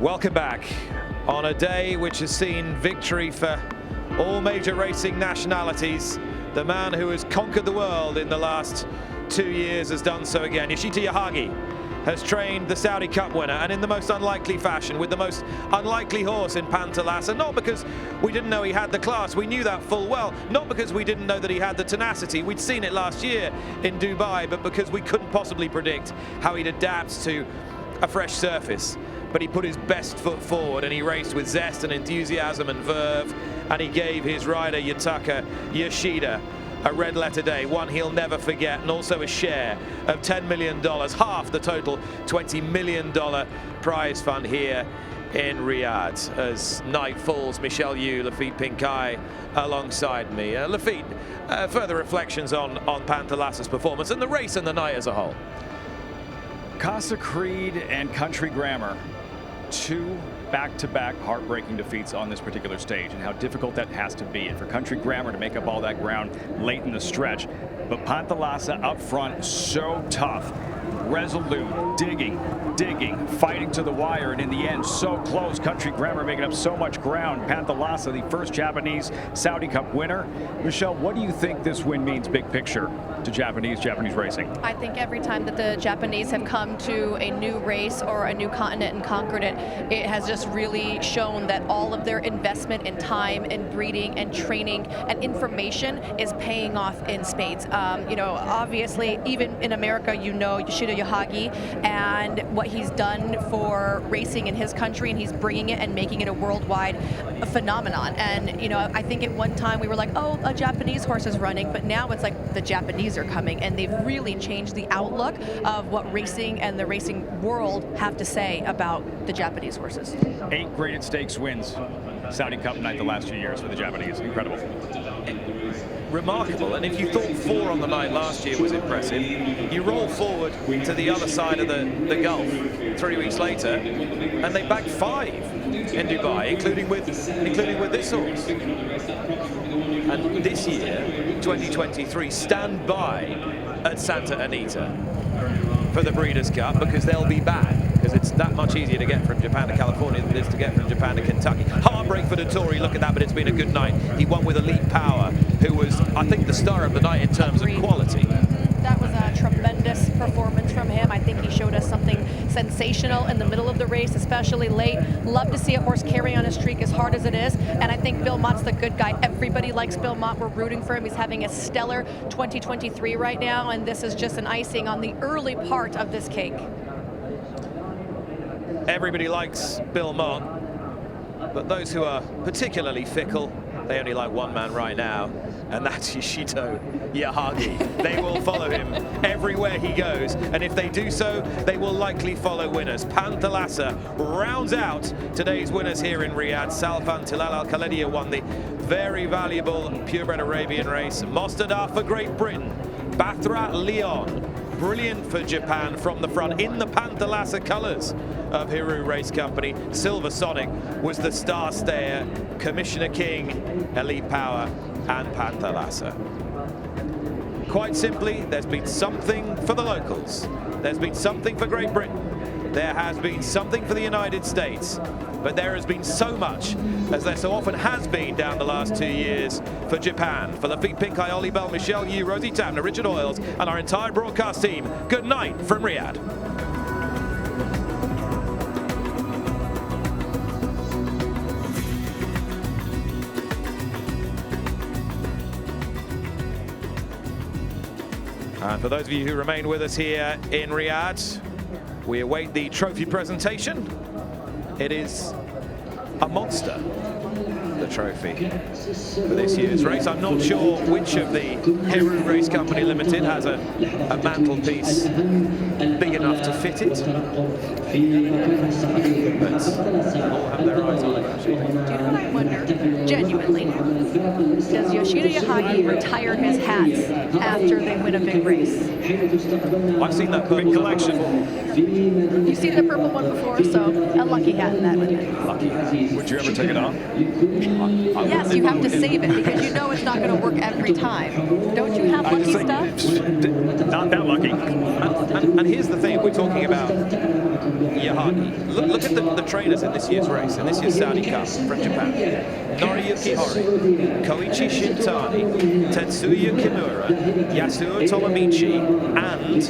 A: Welcome back on a day which has seen victory for all major racing nationalities. The man who has conquered the world in the last 2 years has done so again. Yoshito Yahagi has trained the Saudi Cup winner, and in the most unlikely fashion, with the most unlikely horse in Pantalassa. Not because we didn't know he had the class, we knew that full well. Not because we didn't know that he had the tenacity, we'd seen it last year in Dubai, but because we couldn't possibly predict how he'd adapt to a fresh surface. But he put his best foot forward, and he raced with zest and enthusiasm and verve, and he gave his rider Yutaka Yoshida a red letter day, one he'll never forget, and also a share of $10 million, half the total $20 million prize fund here in Riyadh. As night falls, Michelle Yu, Laffit Pincay alongside me. Laffit, further reflections on Pantalassa's performance and the race and the night as a whole.
V: Casa Creed and Country Grammar, two back-to-back heartbreaking defeats on this particular stage, and how difficult that has to be. And for Country Grammar to make up all that ground late in the stretch. But Pantalassa up front, so tough, resolute, digging, fighting to the wire, and in the end, so close. Country Grammar making up so much ground. Pantalassa, the first Japanese Saudi Cup winner. Michelle, what do you think this win means big picture to Japanese racing?
C: I think every time that the Japanese have come to a new race or a new continent and conquered it, it has just really shown that all of their investment in time and breeding and training and information is paying off in spades. You know, obviously, even in America, you know Yoshito Yahagi and what he's done for racing in his country, and he's bringing it and making it a worldwide phenomenon. And, you know, I think at one time we were like, oh, a Japanese horse is running, but now it's like the Japanese are coming, and they've really changed the outlook of what racing and the racing world have to say about the Japanese horses.
V: 8 graded stakes wins, Saudi Cup night the last few years for the Japanese. Incredible.
A: Remarkable. And if you thought 4 on the night last year was impressive, you roll forward to the other side of the Gulf 3 weeks later, and they bagged 5 in Dubai, including with this horse. And this year, 2023, stand by at Santa Anita for the Breeders' Cup, because they'll be back because it's that much easier to get from Japan to California than it is to get from Japan to Kentucky. Heartbreak for Dettori, look at that, but it's been a good night. He won with Elite Power, who was, I think, the star of the night in terms of quality.
C: That was a tremendous performance from him. I think he showed us something sensational in the middle of the race, especially late. Love to see a horse carry on a streak as hard as it is, and I think Bill Mott's the good guy. Everybody likes Bill Mott. We're rooting for him. He's having a stellar 2023 right now, and this is just an icing on the early part of this cake.
A: Everybody likes Bill Mott, but those who are particularly fickle, they only like one man right now, and that's Yoshito Yahagi. They will follow him everywhere he goes, and if they do so, they will likely follow winners. Panthalassa rounds out today's winners here in Riyadh. Salfan Tilal Al Khalidia won the very valuable purebred Arabian race. Mostadar for Great Britain. Batra Leon, brilliant for Japan from the front in the Panthalassa colours of Hiru Race Company. Silver Sonic was the star stayer. Commissioner King, Elite Power, and Panthalassa. Quite simply, there's been something for the locals. There's been something for Great Britain. There has been something for the United States. But there has been so much, as there so often has been down the last 2 years, for Japan. For Lafitte Pincay, Ollie Bell, Michelle Yu, Rosie Tamner, Richard Oils, and our entire broadcast team, good night from Riyadh. And for those of you who remain with us here in Riyadh, we await the trophy presentation. It is a monster, the trophy for this year's race. I'm not sure which of the Hiru Race Company Limited has a mantelpiece big enough to fit it, but all have their eyes on it.
C: Do you know what I wonder, genuinely? Does Yoshito Yahagi retire his hats after they win a big race?
A: I've seen that big collection.
C: You've seen the purple one before, so a lucky hat in that one.
V: Lucky. Would you ever take it off?
C: Yes, you have to save it because you know it's not going to work every time. Don't you have lucky stuff?
V: Not that lucky.
A: And here's the thing, we're talking about Yahagi. Look at the trainers in this year's race, in this year's Saudi Cup from Japan. Noriyuki Hori, Koichi Shintani, Tetsuya Kimura, Yasuo Tomomichi, and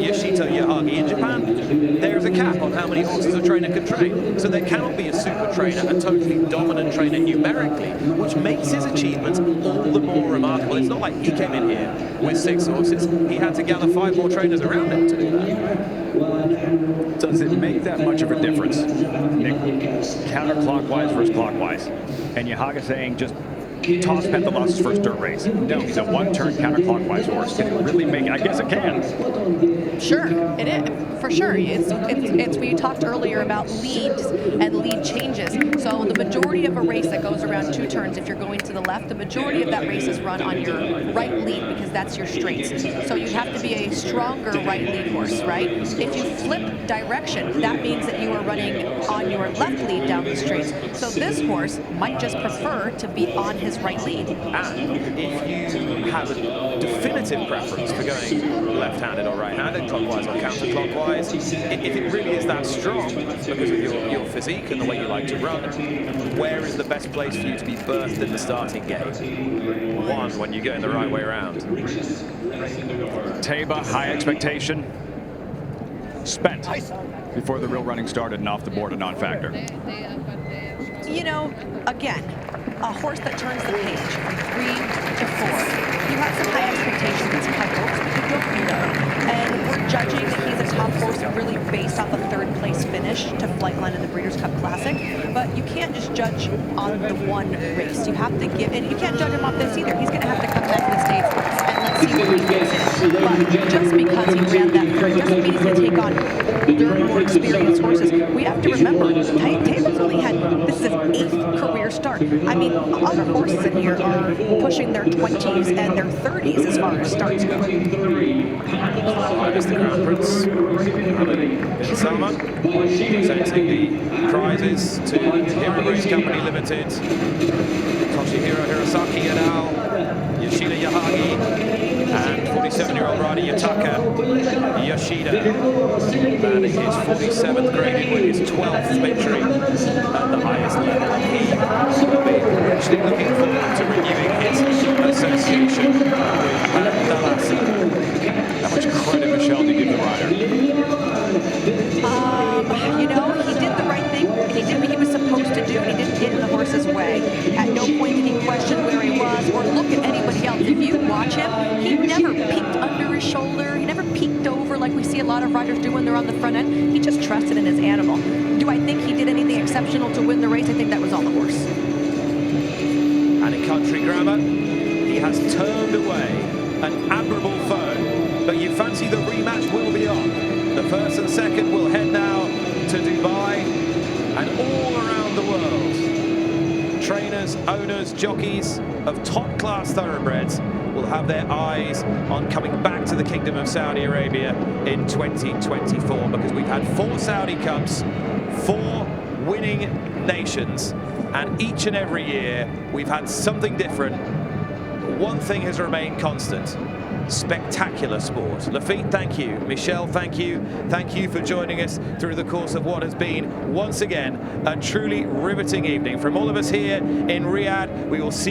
A: Yoshito Yahagi. In Japan, there's a cap on how many horses a trainer can train. So there cannot be a super trainer, a totally dominant trainer numerically, which makes his achievements all the more remarkable. It's not like he came in here with 6 horses. He had to gather 5 more trainers around him to do that.
V: Does it make that much of a difference, Nick, counterclockwise versus clockwise? And Yahagi saying just toss Panthalassa's first dirt race. No, he's a one-turn counterclockwise horse. Can it really make it? I guess it can.
C: Sure, it is, for sure. It's we talked earlier about leads and lead changes. So the majority of a race that goes around 2 turns, if you're going to the left, the majority of that race is run on your right lead because that's your straights. So you have to be a stronger right lead horse, right? If you flip direction, that means that you are running on your left lead down the straights. So this horse might just prefer to be on his right lead.
A: And if you have a definitive preference for going left-handed or right-handed, clockwise or counterclockwise, if it really is that strong because of your physique and the way you like to run, where is the best place for you to be berthed in the starting gate? 1, when you're going the right way around.
V: Taiba, high expectation. Spent before the real running started and off the board, a non-factor.
C: You know, again, a horse that turns the page from 3 to 4. You have some high expectations and some high hopes, but you don't know. And we're judging that he's a top horse really based off a 3rd place finish to Flightline in the Breeders' Cup Classic. But you can't just judge on the one race. You have to give, and you can't judge him off this either. He's going to have to come back to the States and let's see what he gets in. But just because he ran that 3rd doesn't mean he's going to take on older, more experienced horses. We have to remember, Taiba's only had, this is his 8th career start. I mean, other horses in here are pushing their 20s and their 30s as far as starts go.
A: Minus the Crown Prince, Mohammed bin Salman, presenting the prizes to Hiru Race Company Limited, Toshihiro Hirosaki et al., Yoshito Yahagi, and 47-year-old rider Yutaka Yoshida manning his 47th graded win, his 12th victory at the highest level. He will be richly looking forward to renewing his association with Thalassa. How much credit, Michelle, do you give the rider?
C: You know, he did the right thing. He did what he was supposed to do, and he didn't get in the horse's way. At no point did he question where he was or look at anybody else. If you watch him, he never peeked under his shoulder. He never peeked over like we see a lot of riders do when they're on the front end. He just trusted in his animal. Do I think he did anything exceptional to win the race? I think that was all the horse.
A: And in Country Grammar, he has turned away an admirable foe. But you fancy the rematch will be on. The first and second will head now to Dubai and all around the world. Trainers, owners, jockeys of top-class thoroughbreds will have their eyes on coming back to the Kingdom of Saudi Arabia in 2024, because we've had 4 Saudi Cups, 4 winning nations, and each and every year we've had something different. One thing has remained constant: spectacular sport. Laffite, thank you. Michelle, thank you. Thank you for joining us through the course of what has been, once again, a truly riveting evening. From all of us here in Riyadh, we will see you